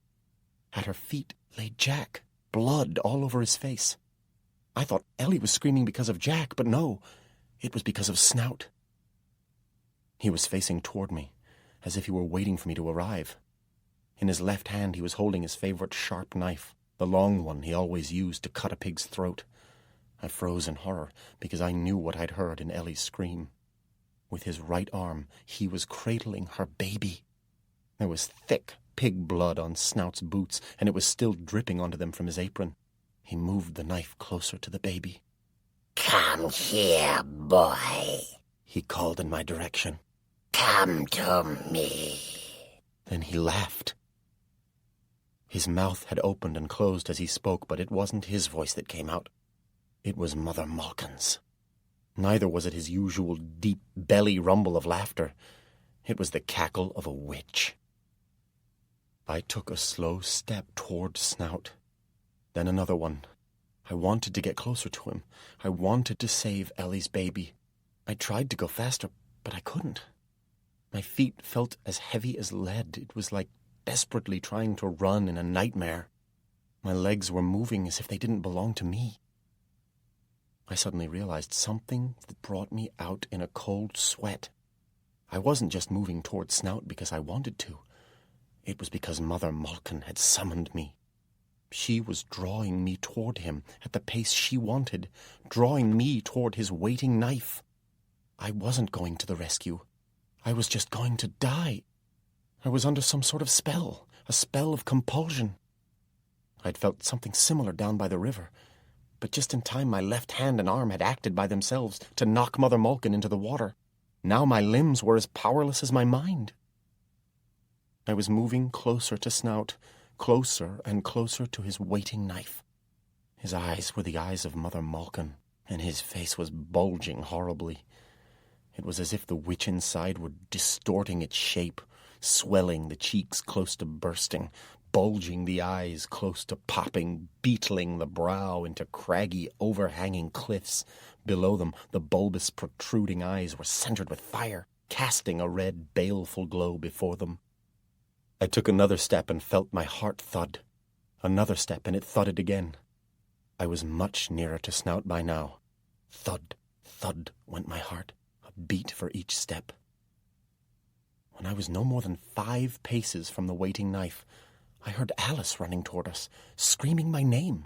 At her feet lay Jack, blood all over his face. I thought Ellie was screaming because of Jack, but no, it was because of Snout. He was facing toward me, as if he were waiting for me to arrive. In his left hand he was holding his favorite sharp knife, the long one he always used to cut a pig's throat. I froze in horror because I knew what I'd heard in Ellie's scream. With his right arm, he was cradling her baby. There was thick pig blood on Snout's boots, and it was still dripping onto them from his apron. He moved the knife closer to the baby. "Come here, boy," he called in my direction. "Come to me." Then he laughed. His mouth had opened and closed as he spoke, but it wasn't his voice that came out. It was Mother Malkin's. Neither was it his usual deep belly rumble of laughter. It was the cackle of a witch. I took a slow step toward Snout, then another one. I wanted to get closer to him. I wanted to save Ellie's baby. I tried to go faster, but I couldn't. My feet felt as heavy as lead. It was like desperately trying to run in a nightmare. My legs were moving as if they didn't belong to me. I suddenly realized something that brought me out in a cold sweat. I wasn't just moving toward Snout because I wanted to. It was because Mother Malkin had summoned me. She was drawing me toward him at the pace she wanted, drawing me toward his waiting knife. I wasn't going to the rescue. I was just going to die. I was under some sort of spell, a spell of compulsion. I'd felt something similar down by the river, but just in time my left hand and arm had acted by themselves to knock Mother Malkin into the water. Now my limbs were as powerless as my mind. I was moving closer to Snout, closer and closer to his waiting knife. His eyes were the eyes of Mother Malkin, and his face was bulging horribly. It was as if the witch inside were distorting its shape, swelling the cheeks close to bursting, bulging the eyes close to popping, beetling the brow into craggy, overhanging cliffs. Below them, the bulbous, protruding eyes were centered with fire, casting a red, baleful glow before them. I took another step and felt my heart thud. Another step, and it thudded again. I was much nearer to Snout by now. Thud, thud went my heart, a beat for each step. When I was no more than 5 paces from the waiting knife, I heard Alice running toward us, screaming my name.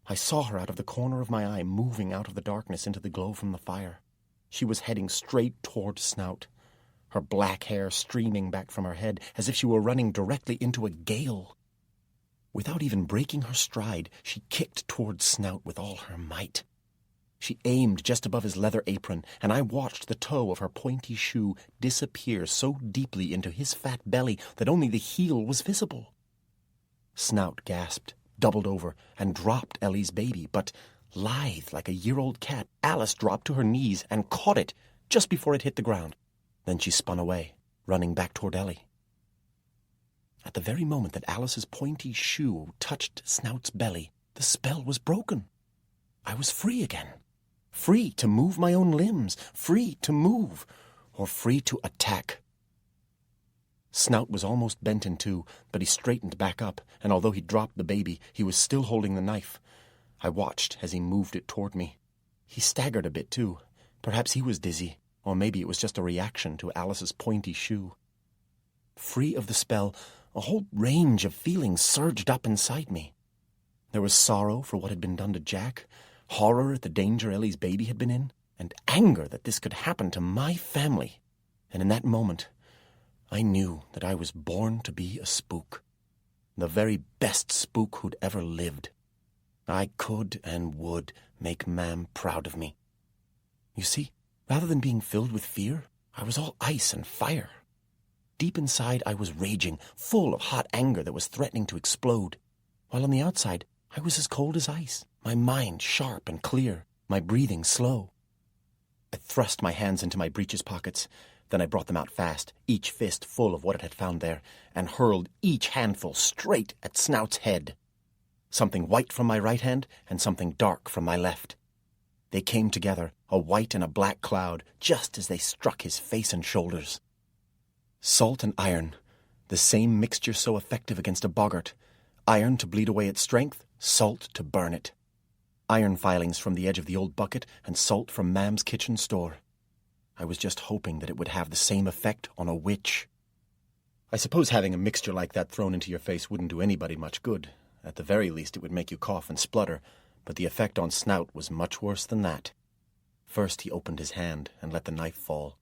I saw her out of the corner of my eye, moving out of the darkness into the glow from the fire. She was heading straight toward Snout, her black hair streaming back from her head as if she were running directly into a gale. Without even breaking her stride, she kicked toward Snout with all her might. She aimed just above his leather apron, and I watched the toe of her pointy shoe disappear so deeply into his fat belly that only the heel was visible. Snout gasped, doubled over, and dropped Ellie's baby, but, lithe like a year-old cat, Alice dropped to her knees and caught it just before it hit the ground. Then she spun away, running back toward Ellie. At the very moment that Alice's pointy shoe touched Snout's belly, the spell was broken. I was free again. Free to move my own limbs, free to move, or free to attack. Snout was almost bent in two, but he straightened back up, and although he dropped the baby, he was still holding the knife. I watched as he moved it toward me. He staggered a bit, too. Perhaps he was dizzy, or maybe it was just a reaction to Alice's pointy shoe. Free of the spell, a whole range of feelings surged up inside me. There was sorrow for what had been done to Jack, horror at the danger Ellie's baby had been in, and anger that this could happen to my family. And in that moment, I knew that I was born to be a spook, the very best spook who'd ever lived. I could and would make Mam proud of me. You see, Rather than being filled with fear, I was all ice and fire. Deep inside, I was raging, full of hot anger that was threatening to explode, while on the outside, I was as cold as ice, my mind sharp and clear, my breathing slow. I thrust my hands into my breeches pockets, then I brought them out fast, each fist full of what it had found there, and hurled each handful straight at Snout's head. Something white from my right hand and something dark from my left. They came together, a white and a black cloud, just as they struck his face and shoulders. Salt and iron, the same mixture so effective against a boggart. Iron to bleed away its strength, salt to burn it. Iron filings from the edge of the old bucket and salt from Mam's kitchen store. I was just hoping that it would have the same effect on a witch. I suppose having a mixture like that thrown into your face wouldn't do anybody much good. At the very least, it would make you cough and splutter, but the effect on Snout was much worse than that. First he opened his hand and let the knife fall.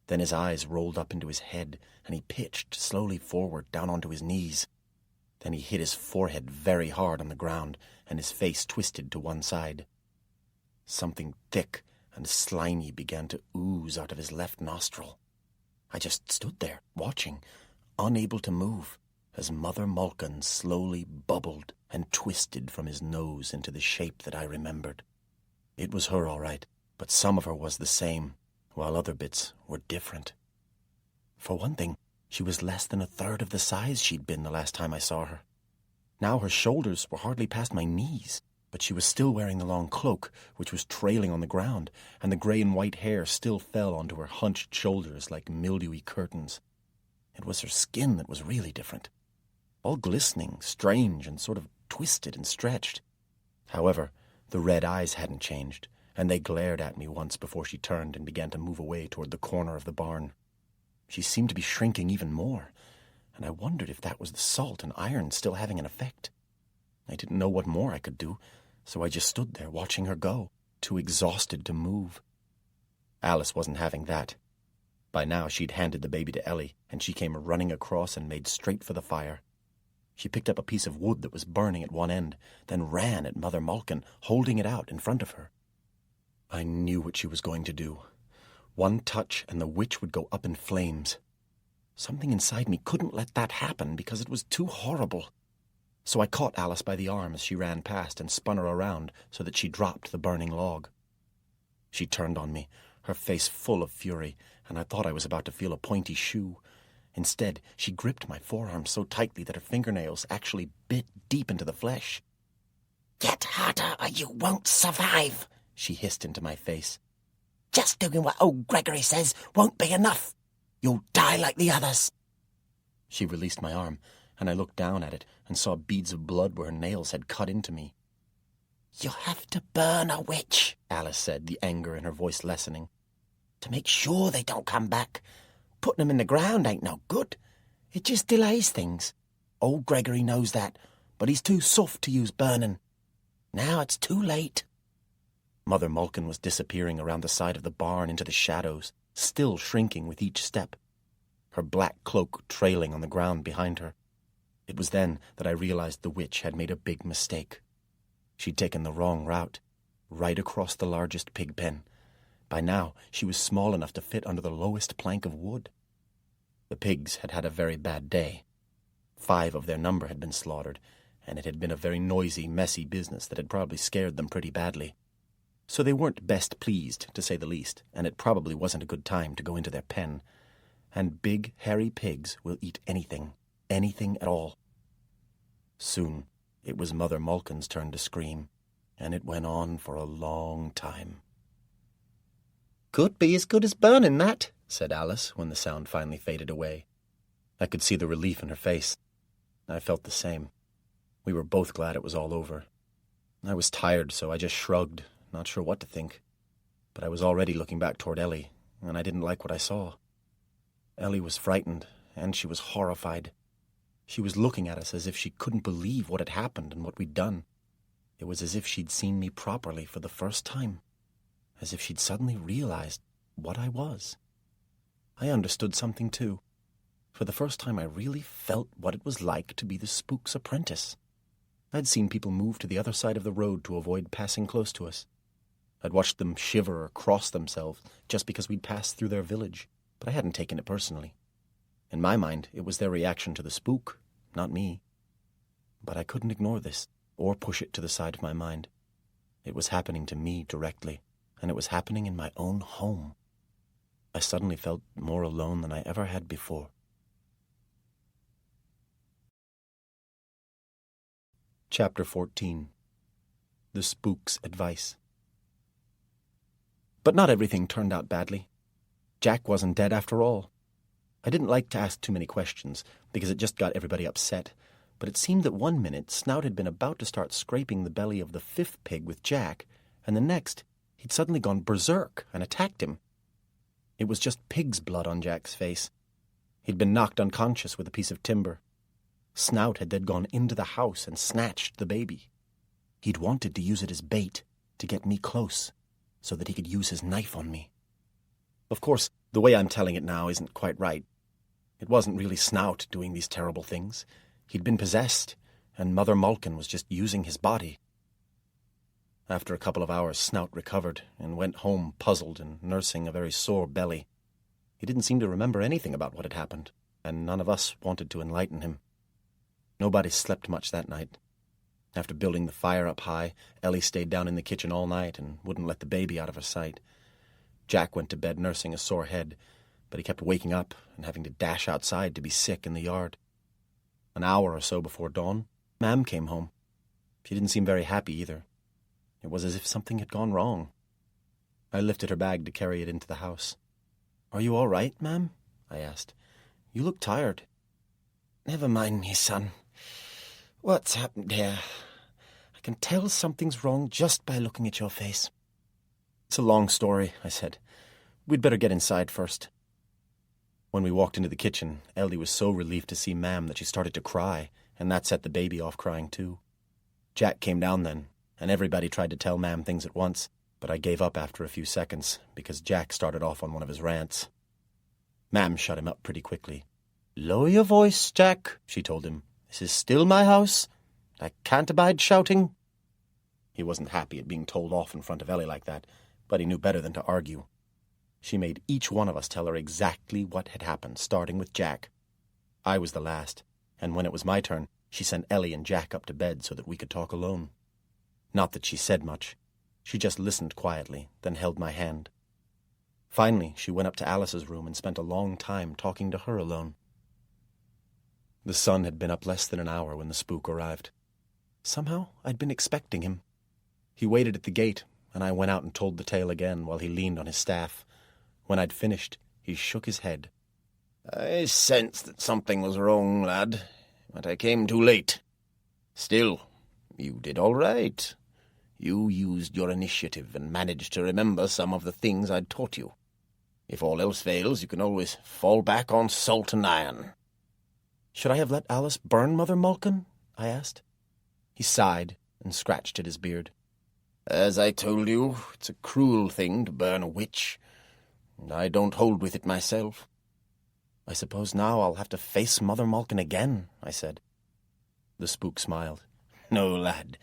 Then his eyes rolled up into his head, and he pitched slowly forward down onto his knees. Then he hit his forehead very hard on the ground, and his face twisted to one side. Something thick and slimy began to ooze out of his left nostril. I just stood there, watching, unable to move, as Mother Malkin slowly bubbled and twisted from his nose into the shape that I remembered. It was her, all right, but some of her was the same, while other bits were different. For one thing, she was less than a third of the size she'd been the last time I saw her. Now her shoulders were hardly past my knees, but she was still wearing the long cloak, which was trailing on the ground, and the grey and white hair still fell onto her hunched shoulders like mildewy curtains. It was her skin that was really different. All glistening, strange, and sort of twisted and stretched. However, the red eyes hadn't changed, and they glared at me once before she turned and began to move away toward the corner of the barn. She seemed to be shrinking even more, and I wondered if that was the salt and iron still having an effect. I didn't know what more I could do, so I just stood there watching her go, too exhausted to move. Alice wasn't having that. By now she'd handed the baby to Ellie, and she came running across and made straight for the fire. She picked up a piece of wood that was burning at one end, then ran at Mother Malkin, holding it out in front of her. I knew what she was going to do. One touch and the witch would go up in flames. Something inside me couldn't let that happen because it was too horrible. So I caught Alice by the arm as she ran past and spun her around so that she dropped the burning log. She turned on me, her face full of fury, and I thought I was about to feel a pointy shoe. Instead, she gripped my forearm so tightly that her fingernails actually bit deep into the flesh. "Get harder or you won't survive," she hissed into my face. "Just doing what old Gregory says won't be enough. You'll die like the others." She released my arm, and I looked down at it and saw beads of blood where her nails had cut into me. "You'll have to burn a witch," Alice said, the anger in her voice lessening, "to make sure they don't come back. Putting them in the ground ain't no good. It just delays things. Old Gregory knows that, but he's too soft to use burning. Now it's too late." Mother Malkin was disappearing around the side of the barn into the shadows, still shrinking with each step, her black cloak trailing on the ground behind her. It was then that I realized the witch had made a big mistake. She'd taken the wrong route, right across the largest pig pen. By now, she was small enough to fit under the lowest plank of wood. The pigs had had a very bad day. 5 of their number had been slaughtered, and it had been a very noisy, messy business that had probably scared them pretty badly. So they weren't best pleased, to say the least, and it probably wasn't a good time to go into their pen. And big, hairy pigs will eat anything at all. Soon, it was Mother Malkin's turn to scream, and it went on for a long time. "Could be as good as burning, that," said Alice when the sound finally faded away. I could see the relief in her face. I felt the same. We were both glad it was all over. I was tired, so I just shrugged, not sure what to think. But I was already looking back toward Ellie, and I didn't like what I saw. Ellie was frightened, and she was horrified. She was looking at us as if she couldn't believe what had happened and what we'd done. It was as if she'd seen me properly for the first time, as if she'd suddenly realized what I was. I understood something, too. For the first time, I really felt what it was like to be the Spook's apprentice. I'd seen people move to the other side of the road to avoid passing close to us. I'd watched them shiver or cross themselves just because we'd passed through their village, but I hadn't taken it personally. In my mind, it was their reaction to the spook, not me. But I couldn't ignore this, or push it to the side of my mind. It was happening to me directly, and it was happening in my own home. I suddenly felt more alone than I ever had before. Chapter 14. The Spook's Advice. But not everything turned out badly. Jack wasn't dead after all. I didn't like to ask too many questions, because it just got everybody upset, but it seemed that one minute Snout had been about to start scraping the belly of the fifth pig with Jack, and the next he'd suddenly gone berserk and attacked him. It was just pig's blood on Jack's face. He'd been knocked unconscious with a piece of timber. Snout had then gone into the house and snatched the baby. He'd wanted to use it as bait to get me close, so that he could use his knife on me. Of course, the way I'm telling it now isn't quite right. It wasn't really Snout doing these terrible things. He'd been possessed, and Mother Malkin was just using his body. After a couple of hours, Snout recovered and went home puzzled and nursing a very sore belly. He didn't seem to remember anything about what had happened, and none of us wanted to enlighten him. Nobody slept much that night. After building the fire up high, Ellie stayed down in the kitchen all night and wouldn't let the baby out of her sight. Jack went to bed nursing a sore head, but he kept waking up and having to dash outside to be sick in the yard. An hour or so before dawn, Mam came home. She didn't seem very happy either. It was as if something had gone wrong. I lifted her bag to carry it into the house. "Are you all right, Mam?" I asked. "You look tired." "Never mind me, son. What's happened here? I can tell something's wrong just by looking at your face." "It's a long story," I said. "We'd better get inside first." When we walked into the kitchen, Ellie was so relieved to see Mam that she started to cry, and that set the baby off crying too. Jack came down then, and everybody tried to tell Mam things at once, but I gave up after a few seconds, because Jack started off on one of his rants. Mam shut him up pretty quickly. "Lower your voice, Jack," she told him. "This is still my house. I can't abide shouting." He wasn't happy at being told off in front of Ellie like that, but he knew better than to argue. She made each one of us tell her exactly what had happened, starting with Jack. I was the last, and when it was my turn, she sent Ellie and Jack up to bed so that we could talk alone. Not that she said much. She just listened quietly, then held my hand. Finally, she went up to Alice's room and spent a long time talking to her alone. The sun had been up less than an hour when the spook arrived. Somehow, I'd been expecting him. He waited at the gate, and I went out and told the tale again while he leaned on his staff. When I'd finished, he shook his head. "I sensed that something was wrong, lad, but I came too late. Still, you did all right. You used your initiative and managed to remember some of the things I'd taught you. If all else fails, you can always fall back on salt and iron." "Should I have let Alice burn Mother Malkin?" I asked. He sighed and scratched at his beard. "As I told you, it's a cruel thing to burn a witch, and I don't hold with it myself." "I suppose now I'll have to face Mother Malkin again," I said. The spook smiled. "No, lad,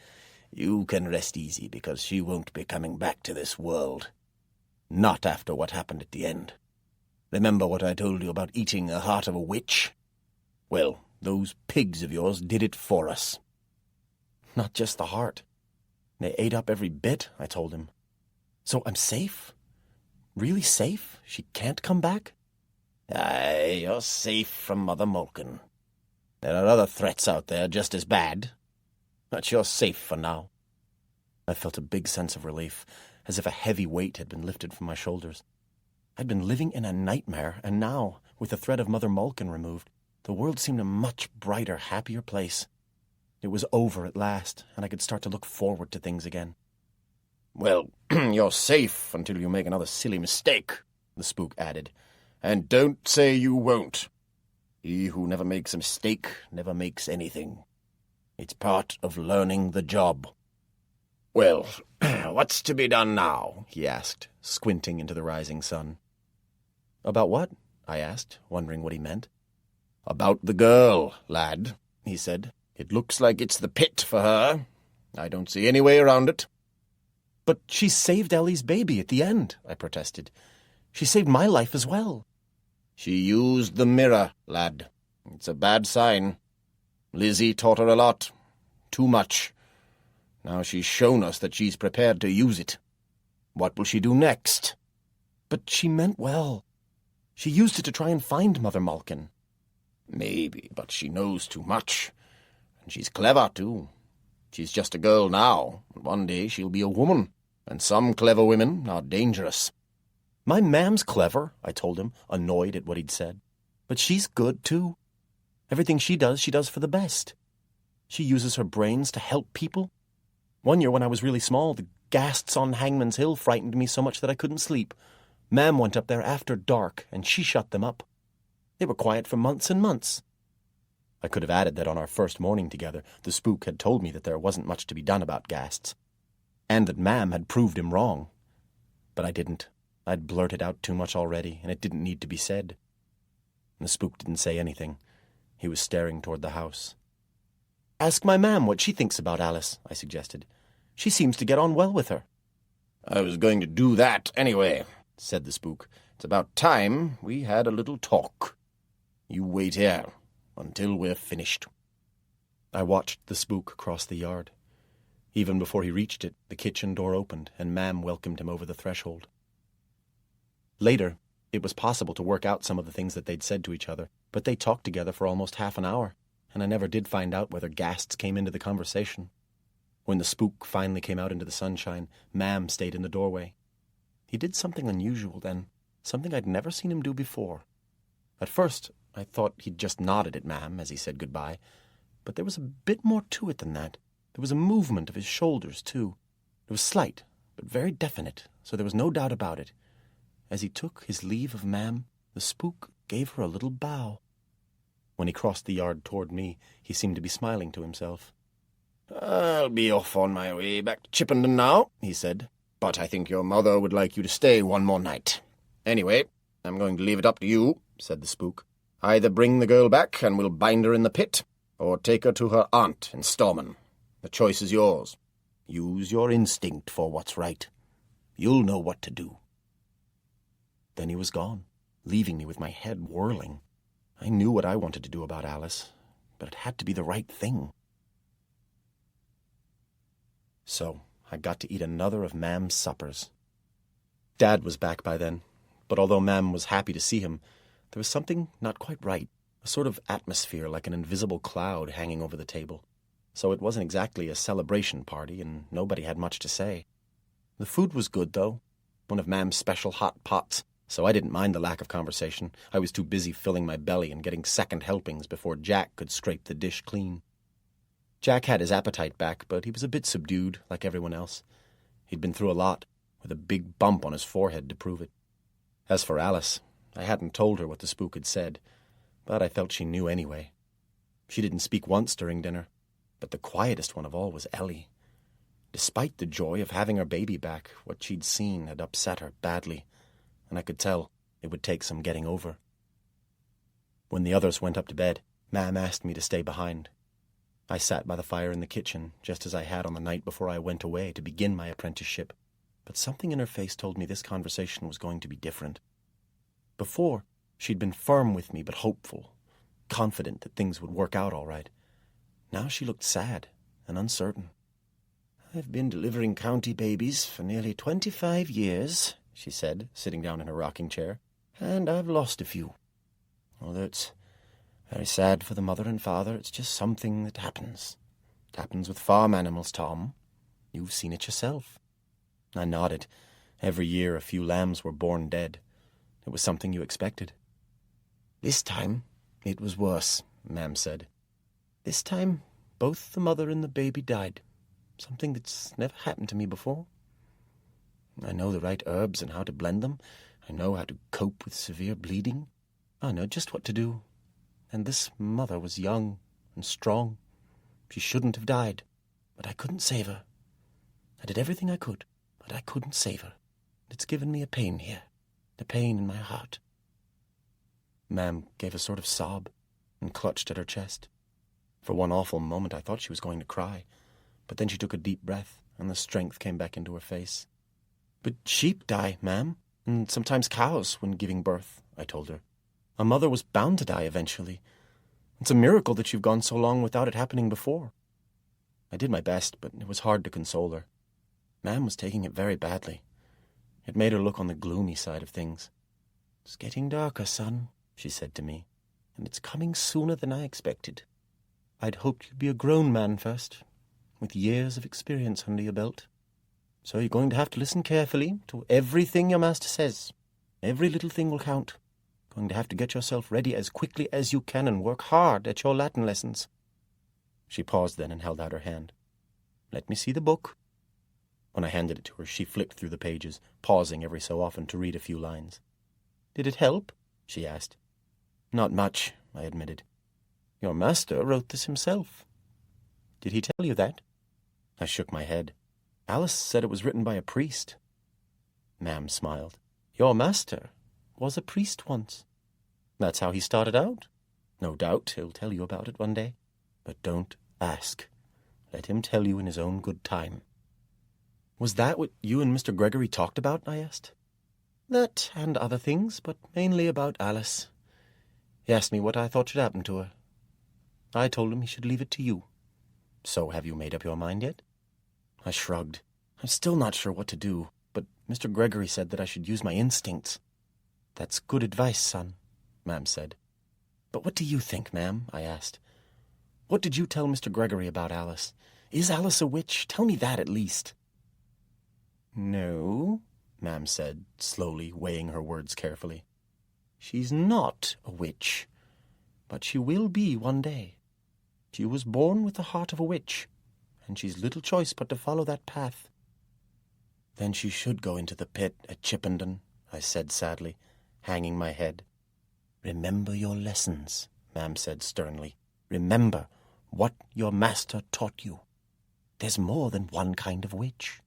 you can rest easy because she won't be coming back to this world. Not after what happened at the end. Remember what I told you about eating the heart of a witch? Well, those pigs of yours did it for us." "Not just the heart. They ate up every bit," I told him. "So I'm safe? Really safe? She can't come back?" "Aye, you're safe from Mother Malkin. There are other threats out there just as bad, but you're safe for now." I felt a big sense of relief, as if a heavy weight had been lifted from my shoulders. I'd been living in a nightmare, and now, with the threat of Mother Malkin removed, the world seemed a much brighter, happier place. It was over at last, and I could start to look forward to things again. "Well, you're safe until you make another silly mistake," the spook added. "And don't say you won't. He who never makes a mistake never makes anything. It's part of learning the job." "Well, what's to be done now?" he asked, squinting into the rising sun. "About what?" I asked, wondering what he meant. "About the girl, lad," he said. "It looks like it's the pit for her. I don't see any way around it." But she saved Ellie's baby at the end, I protested. She saved my life as well. She used the mirror, lad. It's a bad sign. Lizzie taught her a lot. Too much. Now she's shown us that she's prepared to use it. What will she do next? But she meant well. She used it to try and find Mother Malkin. Maybe, but she knows too much. And she's clever, too. She's just a girl now, and one day she'll be a woman. And some clever women are dangerous. My mam's clever, I told him, annoyed at what he'd said. But she's good, too. Everything she does for the best. She uses her brains to help people. One year when I was really small, the ghasts on Hangman's Hill frightened me so much that I couldn't sleep. Mam went up there after dark, and she shut them up. They were quiet for months and months. I could have added that on our first morning together, the spook had told me that there wasn't much to be done about ghasts, and that Mam had proved him wrong. But I didn't. I'd blurted out too much already, and it didn't need to be said. The spook didn't say anything. He was staring toward the house. "Ask my mam what she thinks about Alice," I suggested. "She seems to get on well with her." "I was going to do that anyway," said the spook. "It's about time we had a little talk. You wait here until we're finished." I watched the spook cross the yard. Even before he reached it, the kitchen door opened, and Mam welcomed him over the threshold. Later, it was possible to work out some of the things that they'd said to each other, but they talked together for almost half an hour, and I never did find out whether ghasts came into the conversation. When the spook finally came out into the sunshine, Mam stayed in the doorway. He did something unusual then, something I'd never seen him do before. At first, I thought he'd just nodded at Mam as he said goodbye, but there was a bit more to it than that. There was a movement of his shoulders, too. It was slight, but very definite, so there was no doubt about it. As he took his leave of Mam, the spook gave her a little bow. When he crossed the yard toward me, he seemed to be smiling to himself. "I'll be off on my way back to Chippenden now," he said. "But I think your mother would like you to stay one more night. Anyway, I'm going to leave it up to you," said the spook. "Either bring the girl back and we'll bind her in the pit, or take her to her aunt in Stormen. The choice is yours. Use your instinct for what's right. You'll know what to do." Then he was gone, leaving me with my head whirling. I knew what I wanted to do about Alice, but it had to be the right thing. So I got to eat another of Mam's suppers. Dad was back by then, but although Mam was happy to see him, there was something not quite right, a sort of atmosphere like an invisible cloud hanging over the table. So it wasn't exactly a celebration party, and nobody had much to say. The food was good, though, one of Mam's special hot pots, so I didn't mind the lack of conversation. I was too busy filling my belly and getting second helpings before Jack could scrape the dish clean. Jack had his appetite back, but he was a bit subdued, like everyone else. He'd been through a lot, with a big bump on his forehead to prove it. As for Alice, I hadn't told her what the spook had said, but I felt she knew anyway. She didn't speak once during dinner, but the quietest one of all was Ellie. Despite the joy of having her baby back, what she'd seen had upset her badly, and I could tell it would take some getting over. When the others went up to bed, Mam asked me to stay behind. I sat by the fire in the kitchen, just as I had on the night before I went away to begin my apprenticeship, but something in her face told me this conversation was going to be different. Before, she'd been firm with me but hopeful, confident that things would work out all right. Now she looked sad and uncertain. "I've been delivering county babies for nearly 25 years, she said, sitting down in her rocking chair, "and I've lost a few. Although it's very sad for the mother and father, it's just something that happens. It happens with farm animals, Tom. You've seen it yourself." I nodded. Every year a few lambs were born dead. It was something you expected. "This time it was worse," Mam said. "This time both the mother and the baby died. Something that's never happened to me before. I know the right herbs and how to blend them. I know how to cope with severe bleeding. I know just what to do. And this mother was young and strong. She shouldn't have died, but I couldn't save her. I did everything I could, but I couldn't save her. It's given me a pain here, a pain in my heart." Mam gave a sort of sob and clutched at her chest. For one awful moment I thought she was going to cry, But then she took a deep breath, and the strength came back into her face. "But sheep die, ma'am, and sometimes cows when giving birth," I told her. "A mother was bound to die eventually. It's a miracle that you've gone so long without it happening before." I did my best, but it was hard to console her. Ma'am was taking it very badly. It made her look on the gloomy side of things. "It's getting darker, son," she said to me, "and it's coming sooner than I expected. I'd hoped you'd be a grown man first, with years of experience under your belt. So you're going to have to listen carefully to everything your master says. Every little thing will count. Going to have to get yourself ready as quickly as you can and work hard at your Latin lessons." She paused then and held out her hand. "Let me see the book." When I handed it to her, she flipped through the pages, pausing every so often to read a few lines. "Did it help?" she asked. "Not much," I admitted. "Your master wrote this himself." "Did he tell you that?" I shook my head. "Alice said it was written by a priest." Ma'am smiled. "Your master was a priest once. That's how he started out. No doubt he'll tell you about it one day. But don't ask. Let him tell you in his own good time." "Was that what you and Mr. Gregory talked about?" I asked. "That and other things, but mainly about Alice. He asked me what I thought should happen to her. I told him he should leave it to you. So have you made up your mind yet?" I shrugged. "I'm still not sure what to do, but Mr. Gregory said that I should use my instincts." "That's good advice, son," Ma'am said. "But what do you think, ma'am?" I asked. "What did you tell Mr. Gregory about Alice? Is Alice a witch? Tell me that at least." "No," Ma'am said, slowly weighing her words carefully. "She's not a witch, but she will be one day. She was born with the heart of a witch, and she's little choice but to follow that path." "Then she should go into the pit at Chippenden," I said sadly, hanging my head. "Remember your lessons," Ma'am said sternly. "Remember what your master taught you. There's more than one kind of witch."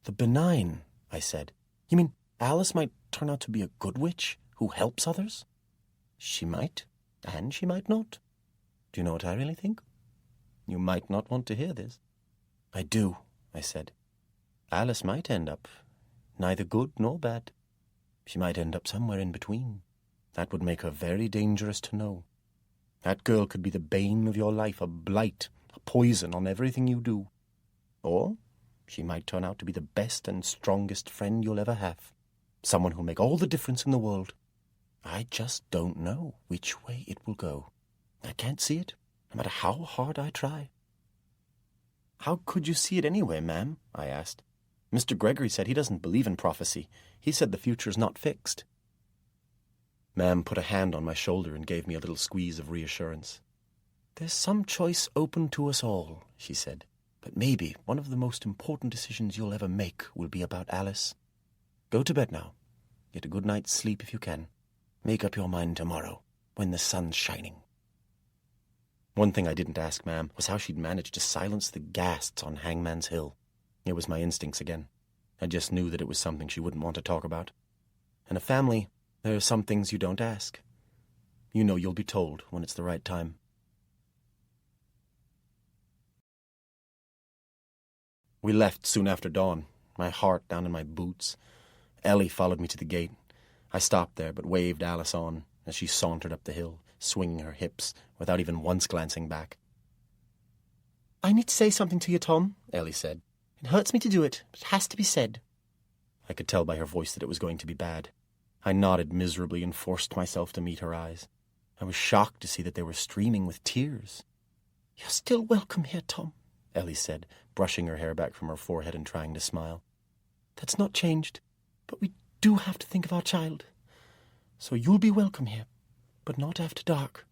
"The benign," I said. "You mean Alice might turn out to be a good witch who helps others?" "She might, and she might not. Do you know what I really think? You might not want to hear this." "I do," I said. "Alice might end up neither good nor bad. She might end up somewhere in between. That would make her very dangerous to know. That girl could be the bane of your life, a blight, a poison on everything you do. Or she might turn out to be the best and strongest friend you'll ever have. Someone who'll make all the difference in the world. I just don't know which way it will go. I can't see it, no matter how hard I try." "How could you see it anyway, ma'am?" I asked. "Mr. Gregory said he doesn't believe in prophecy. He said the future's not fixed." Ma'am put a hand on my shoulder and gave me a little squeeze of reassurance. "There's some choice open to us all," she said. "But maybe one of the most important decisions you'll ever make will be about Alice. Go to bed now. Get a good night's sleep if you can. Make up your mind tomorrow, when the sun's shining." One thing I didn't ask Ma'am was how she'd managed to silence the ghasts on Hangman's Hill. It was my instincts again. I just knew that it was something she wouldn't want to talk about. In a family, there are some things you don't ask. You know you'll be told when it's the right time. We left soon after dawn, my heart down in my boots. Ellie followed me to the gate. I stopped there, but waved Alice on as she sauntered up the hill, swinging her hips without even once glancing back. "I need to say something to you, Tom," Ellie said. "It hurts me to do it, but it has to be said." I could tell by her voice that it was going to be bad. I nodded miserably and forced myself to meet her eyes. I was shocked to see that they were streaming with tears. "You're still welcome here, Tom," Ellie said, brushing her hair back from her forehead and trying to smile. "That's not changed, but we do have to think of our child. So you'll be welcome here, but not after dark.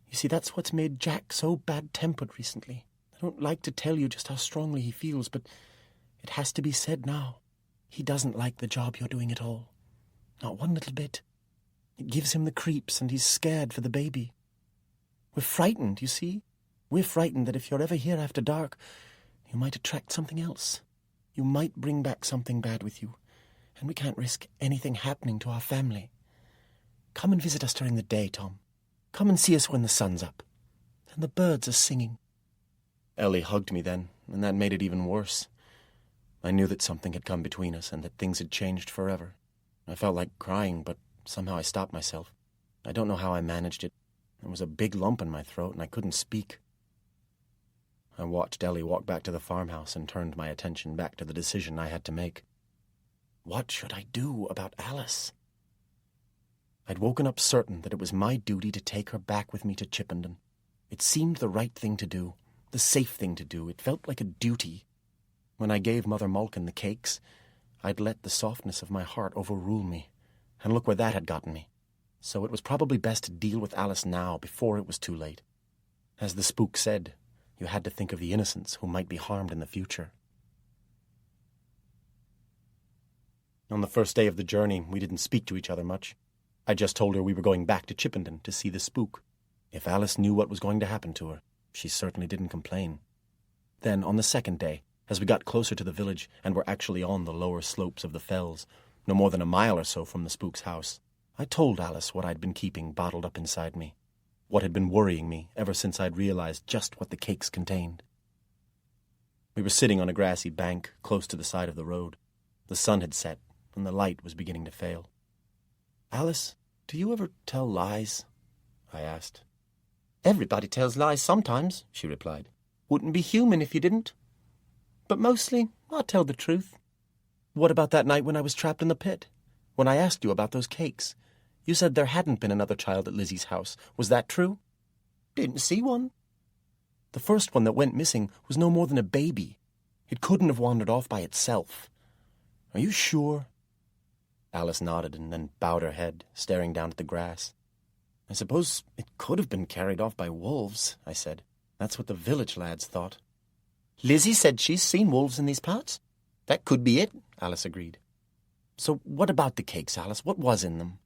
You see, that's what's made Jack so bad-tempered recently. I don't like to tell you just how strongly he feels, but it has to be said now. He doesn't like the job you're doing at all. Not one little bit. It gives him the creeps, and he's scared for the baby. We're frightened, you see. We're frightened that if you're ever here after dark, you might attract something else. You might bring back something bad with you, and we can't risk anything happening to our family. Come and visit us during the day, Tom. Come and see us when the sun's up, and the birds are singing." Ellie hugged me then, and that made it even worse. I knew that something had come between us and that things had changed forever. I felt like crying, but somehow I stopped myself. I don't know how I managed it. There was a big lump in my throat, and I couldn't speak. I watched Ellie walk back to the farmhouse and turned my attention back to the decision I had to make. What should I do about Alice? I'd woken up certain that it was my duty to take her back with me to Chippenden. It seemed the right thing to do, the safe thing to do. It felt like a duty. When I gave Mother Malkin the cakes, I'd let the softness of my heart overrule me, and look where that had gotten me. So it was probably best to deal with Alice now, before it was too late. As the spook said, you had to think of the innocents who might be harmed in the future. On the first day of the journey, we didn't speak to each other much. I just told her we were going back to Chippenden to see the spook. If Alice knew what was going to happen to her, she certainly didn't complain. Then, on the second day, as we got closer to the village and were actually on the lower slopes of the fells, no more than a mile or so from the spook's house, I told Alice what I'd been keeping bottled up inside me, what had been worrying me ever since I'd realized just what the cakes contained. We were sitting on a grassy bank close to the side of the road. The sun had set, and the light was beginning to fail. "Alice, do you ever tell lies?" I asked. "Everybody tells lies sometimes," she replied. "Wouldn't be human if you didn't. But mostly, I tell the truth." "What about that night when I was trapped in the pit? When I asked you about those cakes? You said there hadn't been another child at Lizzie's house. Was that true?" "Didn't see one." "The first one that went missing was no more than a baby. It couldn't have wandered off by itself. Are you sure?" Alice nodded and then bowed her head, staring down at the grass. "I suppose it could have been carried off by wolves," I said. "That's what the village lads thought." "Lizzie said she's seen wolves in these parts. That could be it," Alice agreed. "So what about the cakes, Alice? What was in them?"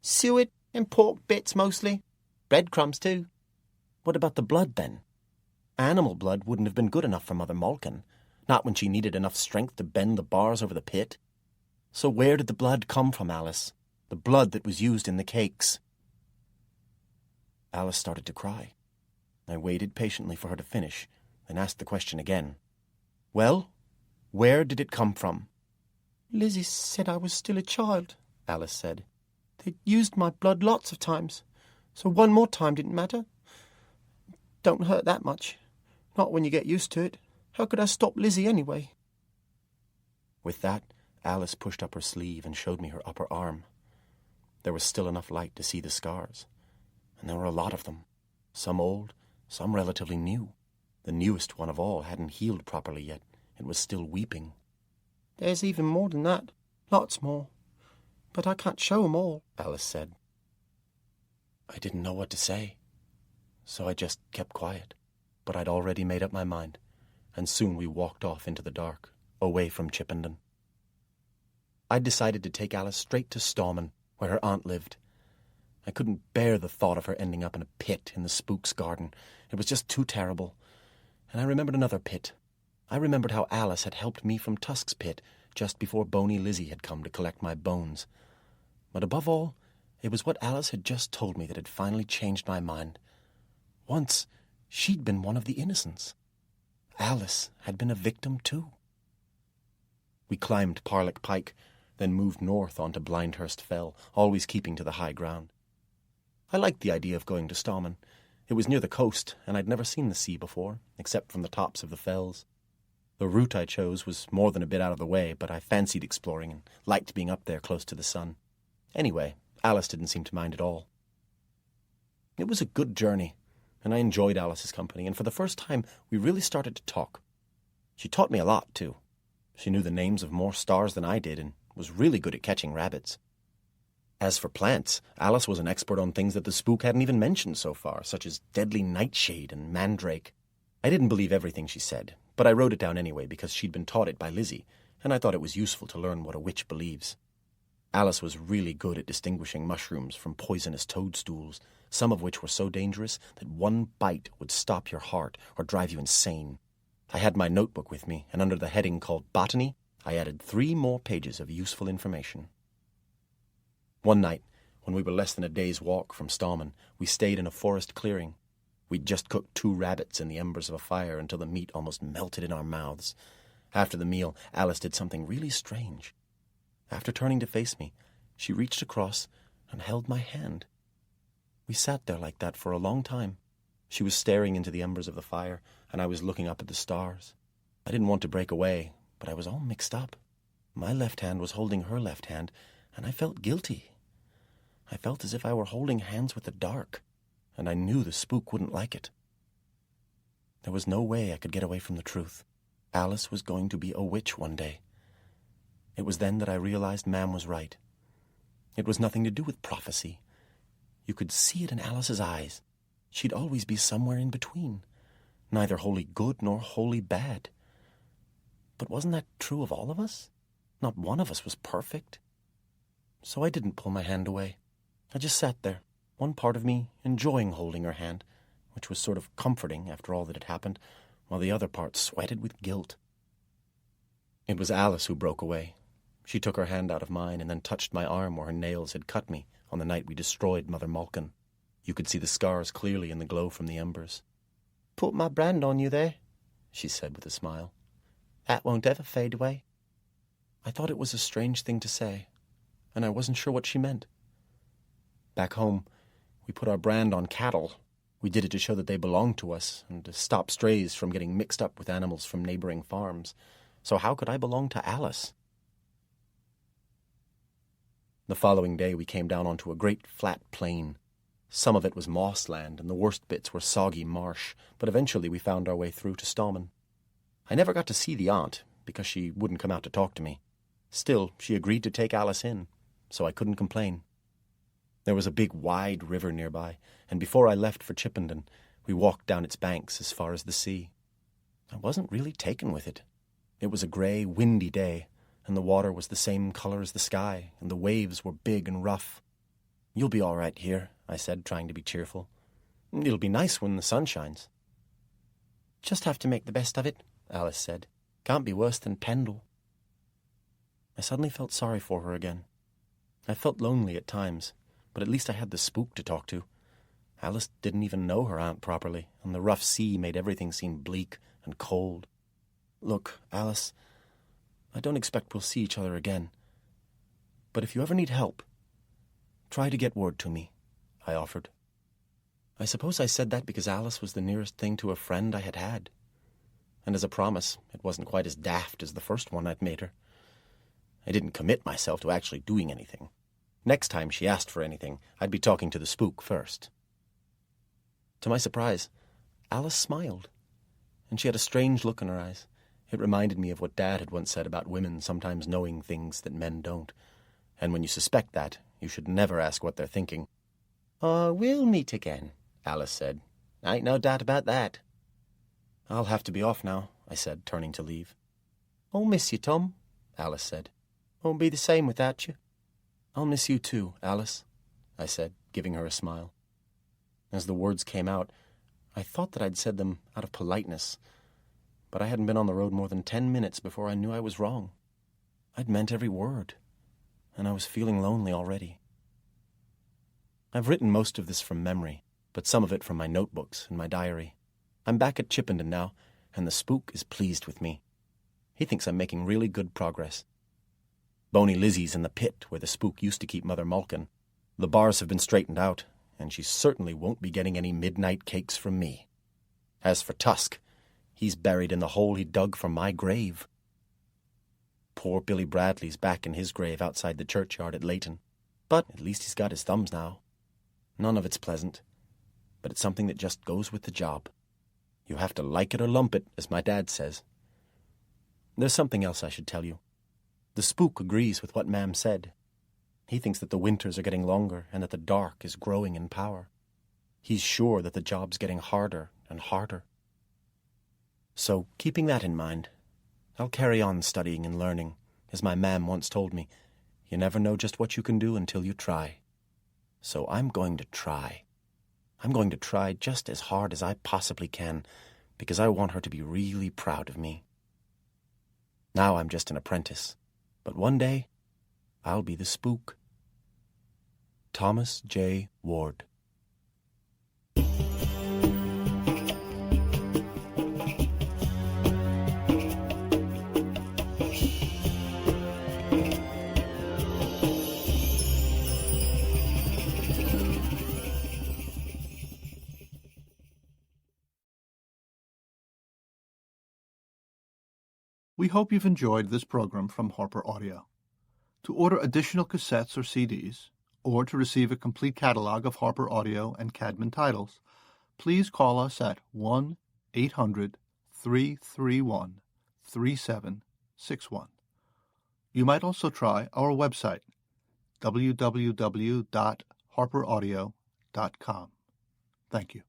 "Suet and pork bits, mostly. Breadcrumbs, too." "What about the blood, then? Animal blood wouldn't have been good enough for Mother Malkin, not when she needed enough strength to bend the bars over the pit. So where did the blood come from, Alice? The blood that was used in the cakes?" Alice started to cry. I waited patiently for her to finish, then asked the question again. "Well, where did it come from?" "Lizzie said I was still a child," Alice said. "They'd used my blood lots of times, so one more time didn't matter. Don't hurt that much. Not when you get used to it. How could I stop Lizzie anyway?" With that, Alice pushed up her sleeve and showed me her upper arm. There was still enough light to see the scars, and there were a lot of them, some old, some relatively new. The newest one of all hadn't healed properly yet. It was still weeping. "There's even more than that, lots more, but I can't show 'em all," Alice said. I didn't know what to say, so I just kept quiet, but I'd already made up my mind, and soon we walked off into the dark, away from Chippenden. I decided to take Alice straight to Stawman, where her aunt lived. I couldn't bear the thought of her ending up in a pit in the spook's garden. It was just too terrible. And I remembered another pit. I remembered how Alice had helped me from Tusk's pit just before Bony Lizzie had come to collect my bones. But above all, it was what Alice had just told me that had finally changed my mind. Once, she'd been one of the innocents. Alice had been a victim, too. We climbed Parlick Pike, then moved north onto Blindhurst Fell, always keeping to the high ground. I liked the idea of going to Stawman. It was near the coast, and I'd never seen the sea before, except from the tops of the fells. The route I chose was more than a bit out of the way, but I fancied exploring and liked being up there close to the sun. Anyway, Alice didn't seem to mind at all. It was a good journey, and I enjoyed Alice's company, and for the first time we really started to talk. She taught me a lot, too. She knew the names of more stars than I did, and was really good at catching rabbits. As for plants, Alice was an expert on things that the spook hadn't even mentioned so far, such as deadly nightshade and mandrake. I didn't believe everything she said, but I wrote it down anyway because she'd been taught it by Lizzie, and I thought it was useful to learn what a witch believes. Alice was really good at distinguishing mushrooms from poisonous toadstools, some of which were so dangerous that one bite would stop your heart or drive you insane. I had my notebook with me, and under the heading called Botany, I added 3 more pages of useful information. One night, when we were less than a day's walk from Stawman, we stayed in a forest clearing. We'd just cooked 2 rabbits in the embers of a fire until the meat almost melted in our mouths. After the meal, Alice did something really strange. After turning to face me, she reached across and held my hand. We sat there like that for a long time. She was staring into the embers of the fire, and I was looking up at the stars. I didn't want to break away, but I was all mixed up. My left hand was holding her left hand, and I felt guilty. I felt as if I were holding hands with the dark, and I knew the spook wouldn't like it. There was no way I could get away from the truth. Alice was going to be a witch one day. It was then that I realized Mam was right. It was nothing to do with prophecy. You could see it in Alice's eyes. She'd always be somewhere in between, neither wholly good nor wholly bad. But wasn't that true of all of us? Not one of us was perfect. So I didn't pull my hand away. I just sat there, one part of me enjoying holding her hand, which was sort of comforting after all that had happened, while the other part sweated with guilt. It was Alice who broke away. She took her hand out of mine and then touched my arm where her nails had cut me on the night we destroyed Mother Malkin. You could see the scars clearly in the glow from the embers. "Put my brand on you there," she said with a smile. "That won't ever fade away." I thought it was a strange thing to say, and I wasn't sure what she meant. Back home, we put our brand on cattle. We did it to show that they belonged to us and to stop strays from getting mixed up with animals from neighboring farms. So how could I belong to Alice? The following day we came down onto a great flat plain. Some of it was mossland, and the worst bits were soggy marsh, but eventually we found our way through to Stallman. I never got to see the aunt, because she wouldn't come out to talk to me. Still, she agreed to take Alice in, so I couldn't complain. There was a big, wide river nearby, and before I left for Chippenden, we walked down its banks as far as the sea. I wasn't really taken with it. It was a grey, windy day, and the water was the same colour as the sky, and the waves were big and rough. "You'll be all right here," I said, trying to be cheerful. "It'll be nice when the sun shines." "Just have to make the best of it," Alice said. "Can't be worse than Pendle." I suddenly felt sorry for her again. I felt lonely at times, but at least I had the spook to talk to. Alice didn't even know her aunt properly, and the rough sea made everything seem bleak and cold. "Look, Alice, I don't expect we'll see each other again. But if you ever need help, try to get word to me," I offered. I suppose I said that because Alice was the nearest thing to a friend I had had. And as a promise, it wasn't quite as daft as the first one I'd made her. I didn't commit myself to actually doing anything. Next time she asked for anything, I'd be talking to the spook first. To my surprise, Alice smiled, and she had a strange look in her eyes. It reminded me of what Dad had once said about women sometimes knowing things that men don't. And when you suspect that, you should never ask what they're thinking. "Oh, we'll meet again," Alice said. "Ain't no doubt about that." "I'll have to be off now," I said, turning to leave. "I'll miss you, Tom," Alice said. "Won't be the same without you." "I'll miss you too, Alice," I said, giving her a smile. As the words came out, I thought that I'd said them out of politeness, but I hadn't been on the road more than 10 minutes before I knew I was wrong. I'd meant every word, and I was feeling lonely already. I've written most of this from memory, but some of it from my notebooks and my diary. I'm back at Chippenden now, and the spook is pleased with me. He thinks I'm making really good progress. Boney Lizzie's in the pit where the spook used to keep Mother Malkin. The bars have been straightened out, and she certainly won't be getting any midnight cakes from me. As for Tusk, he's buried in the hole he dug from my grave. Poor Billy Bradley's back in his grave outside the churchyard at Leighton. But at least he's got his thumbs now. None of it's pleasant, but it's something that just goes with the job. You have to like it or lump it, as my dad says. There's something else I should tell you. The spook agrees with what Mam said. He thinks that the winters are getting longer and that the dark is growing in power. He's sure that the job's getting harder and harder. So, keeping that in mind, I'll carry on studying and learning. As my Mam once told me, you never know just what you can do until you try. So I'm going to try. I'm going to try just as hard as I possibly can, because I want her to be really proud of me. Now I'm just an apprentice, but one day I'll be the spook. Thomas J. Ward. We hope you've enjoyed this program from Harper Audio. To order additional cassettes or CDs, or to receive a complete catalog of Harper Audio and Cadman titles, please call us at 1-800-331-3761. You might also try our website, www.harperaudio.com. Thank you.